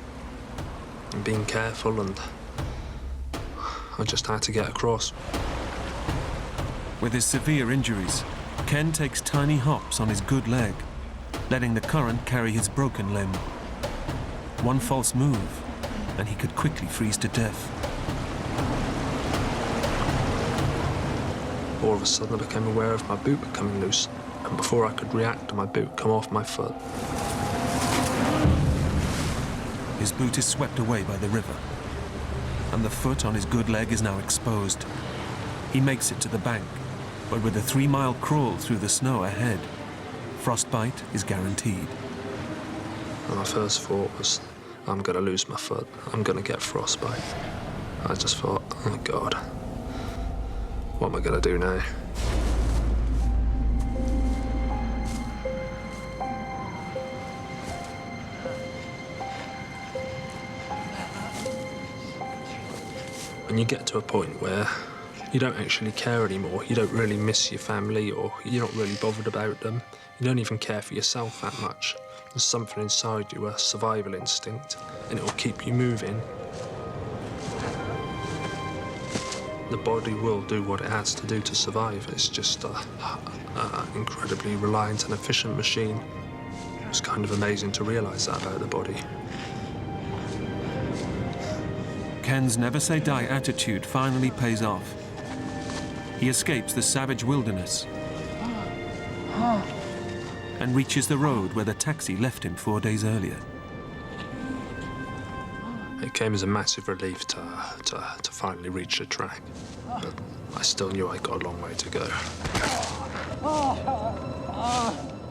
and being careful, and I just had to get across. With his severe injuries, Ken takes tiny hops on his good leg. letting the current carry his broken limb. One false move, and he could quickly freeze to death. All of a sudden, I became aware of my boot becoming loose, and before I could react, my boot come off my foot. His boot is swept away by the river, and the foot on his good leg is now exposed. He makes it to the bank, but with a 3-mile crawl through the snow ahead, frostbite is guaranteed. And my first thought was, I'm going to lose my foot. I'm going to get frostbite. I just thought, oh God, what am I going to do now? When you get to a point where you don't actually care anymore, you don't really miss your family, or you're not really bothered about them, you don't even care for yourself that much. There's something inside you, a survival instinct, and it'll keep you moving. The body will do what it has to do to survive. It's just an incredibly reliant and efficient machine. It's kind of amazing to realise that about the body. Ken's never-say-die attitude finally pays off. He escapes the savage wilderness and reaches the road where the taxi left him 4 days earlier. It came as a massive relief to finally reach the track, but I still knew I got a long way to go.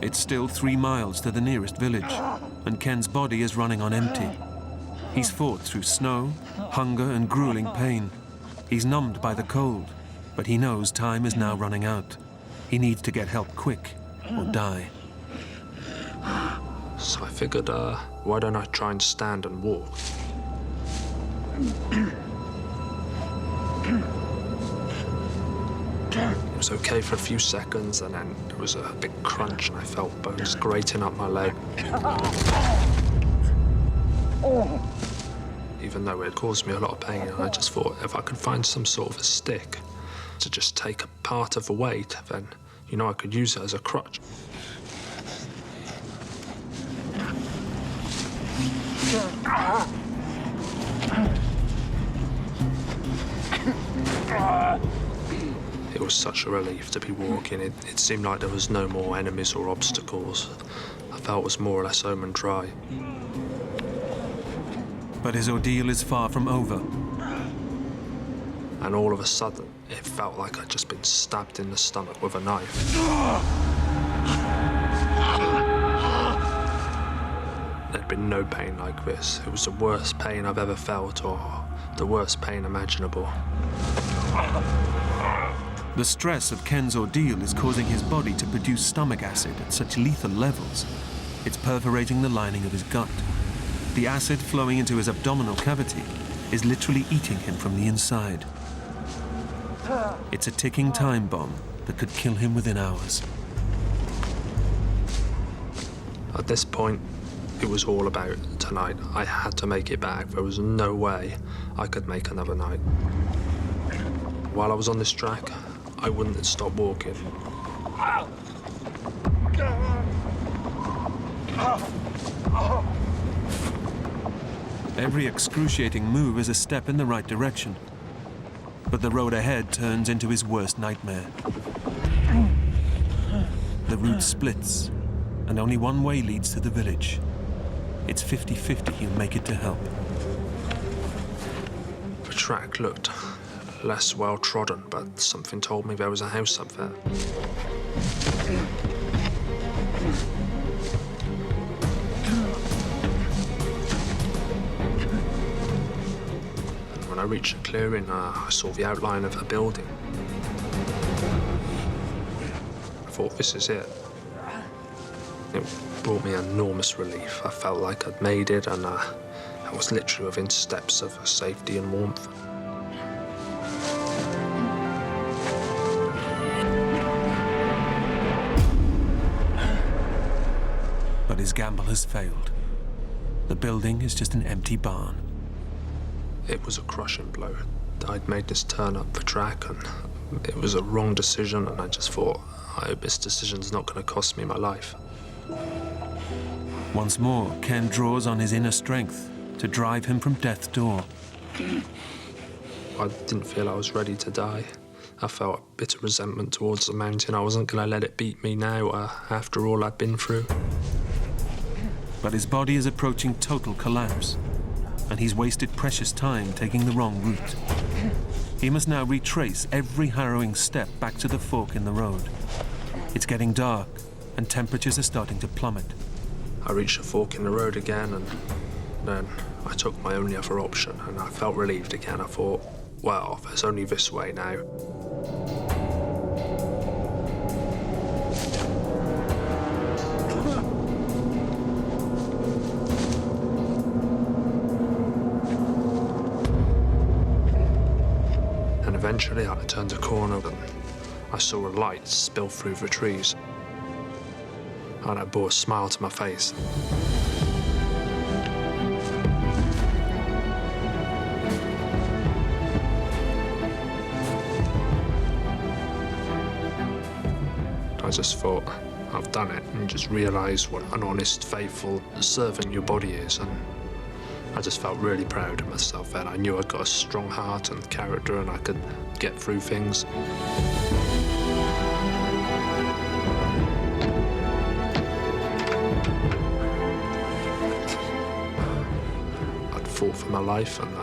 It's still 3 miles to the nearest village, and Ken's body is running on empty. He's fought through snow, hunger, and grueling pain. He's numbed by the cold, but he knows time is now running out. He needs to get help quick, or die. So I figured, why don't I try and stand and walk? It was okay for a few seconds, and then there was a big crunch, and I felt bones grating up my leg. Even though it caused me a lot of pain, I just thought if I could find some sort of a stick to just take a part of the weight, then, you know, I could use it as a crutch. It was such a relief to be walking. It seemed like there was no more enemies or obstacles. I felt it was more or less home and dry. But his ordeal is far from over. And all of a sudden, it felt like I'd just been stabbed in the stomach with a knife. There'd been no pain like this. It was the worst pain I've ever felt, or the worst pain imaginable. The stress of Ken's ordeal is causing his body to produce stomach acid at such lethal levels. It's perforating the lining of his gut. The acid flowing into his abdominal cavity is literally eating him from the inside. It's a ticking time bomb that could kill him within hours. At this point, it was all about tonight. I had to make it back. There was no way I could make another night. While I was on this track, I wouldn't stop walking. Every excruciating move is a step in the right direction. But the road ahead turns into his worst nightmare. The route splits, and only one way leads to the village. It's 50-50 he'll make it to help. The track looked less well-trodden, but something told me there was a house up there. And when I reached the clearing, I saw the outline of a building. I thought, this is it. It brought me enormous relief. I felt like I'd made it, and I was literally within steps of safety and warmth. But his gamble has failed. The building is just an empty barn. It was a crushing blow. I'd made this turn up the track, and it was a wrong decision, and I just thought, I hope this decision's not going to cost me my life. Once more, Ken draws on his inner strength to drive him from death's door. I didn't feel I was ready to die. I felt a bit of resentment towards the mountain. I wasn't going to let it beat me now after all I'd been through. But his body is approaching total collapse, and he's wasted precious time taking the wrong route. He must now retrace every harrowing step back to the fork in the road. It's getting dark, and temperatures are starting to plummet. I reached a fork in the road again, and then I took my only other option, and I felt relieved again. I thought, well, there's only this way now. And eventually I turned a corner and I saw a light spill through the trees. And it brought a smile to my face. I just thought, I've done it, and just realised what an honest, faithful servant your body is, and I just felt really proud of myself then. I knew I'd got a strong heart and character, and I could get through things. I'd fought for my life, and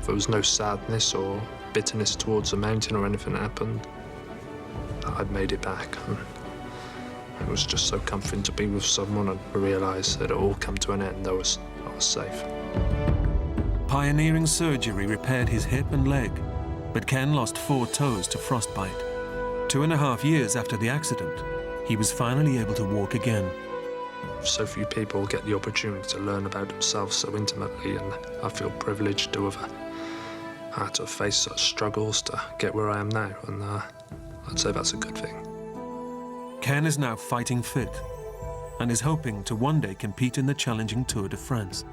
there was no sadness or bitterness towards the mountain or anything that happened. I'd made it back, and it was just so comforting to be with someone and realise that it all come to an end. I was safe. Pioneering surgery repaired his hip and leg, but Ken lost 4 toes to frostbite. 2.5 years after the accident, he was finally able to walk again. So few people get the opportunity to learn about themselves so intimately, and I feel privileged to have had to face such struggles to get where I am now, and I'd say that's a good thing. Ken is now fighting fit and is hoping to one day compete in the challenging Tour de France.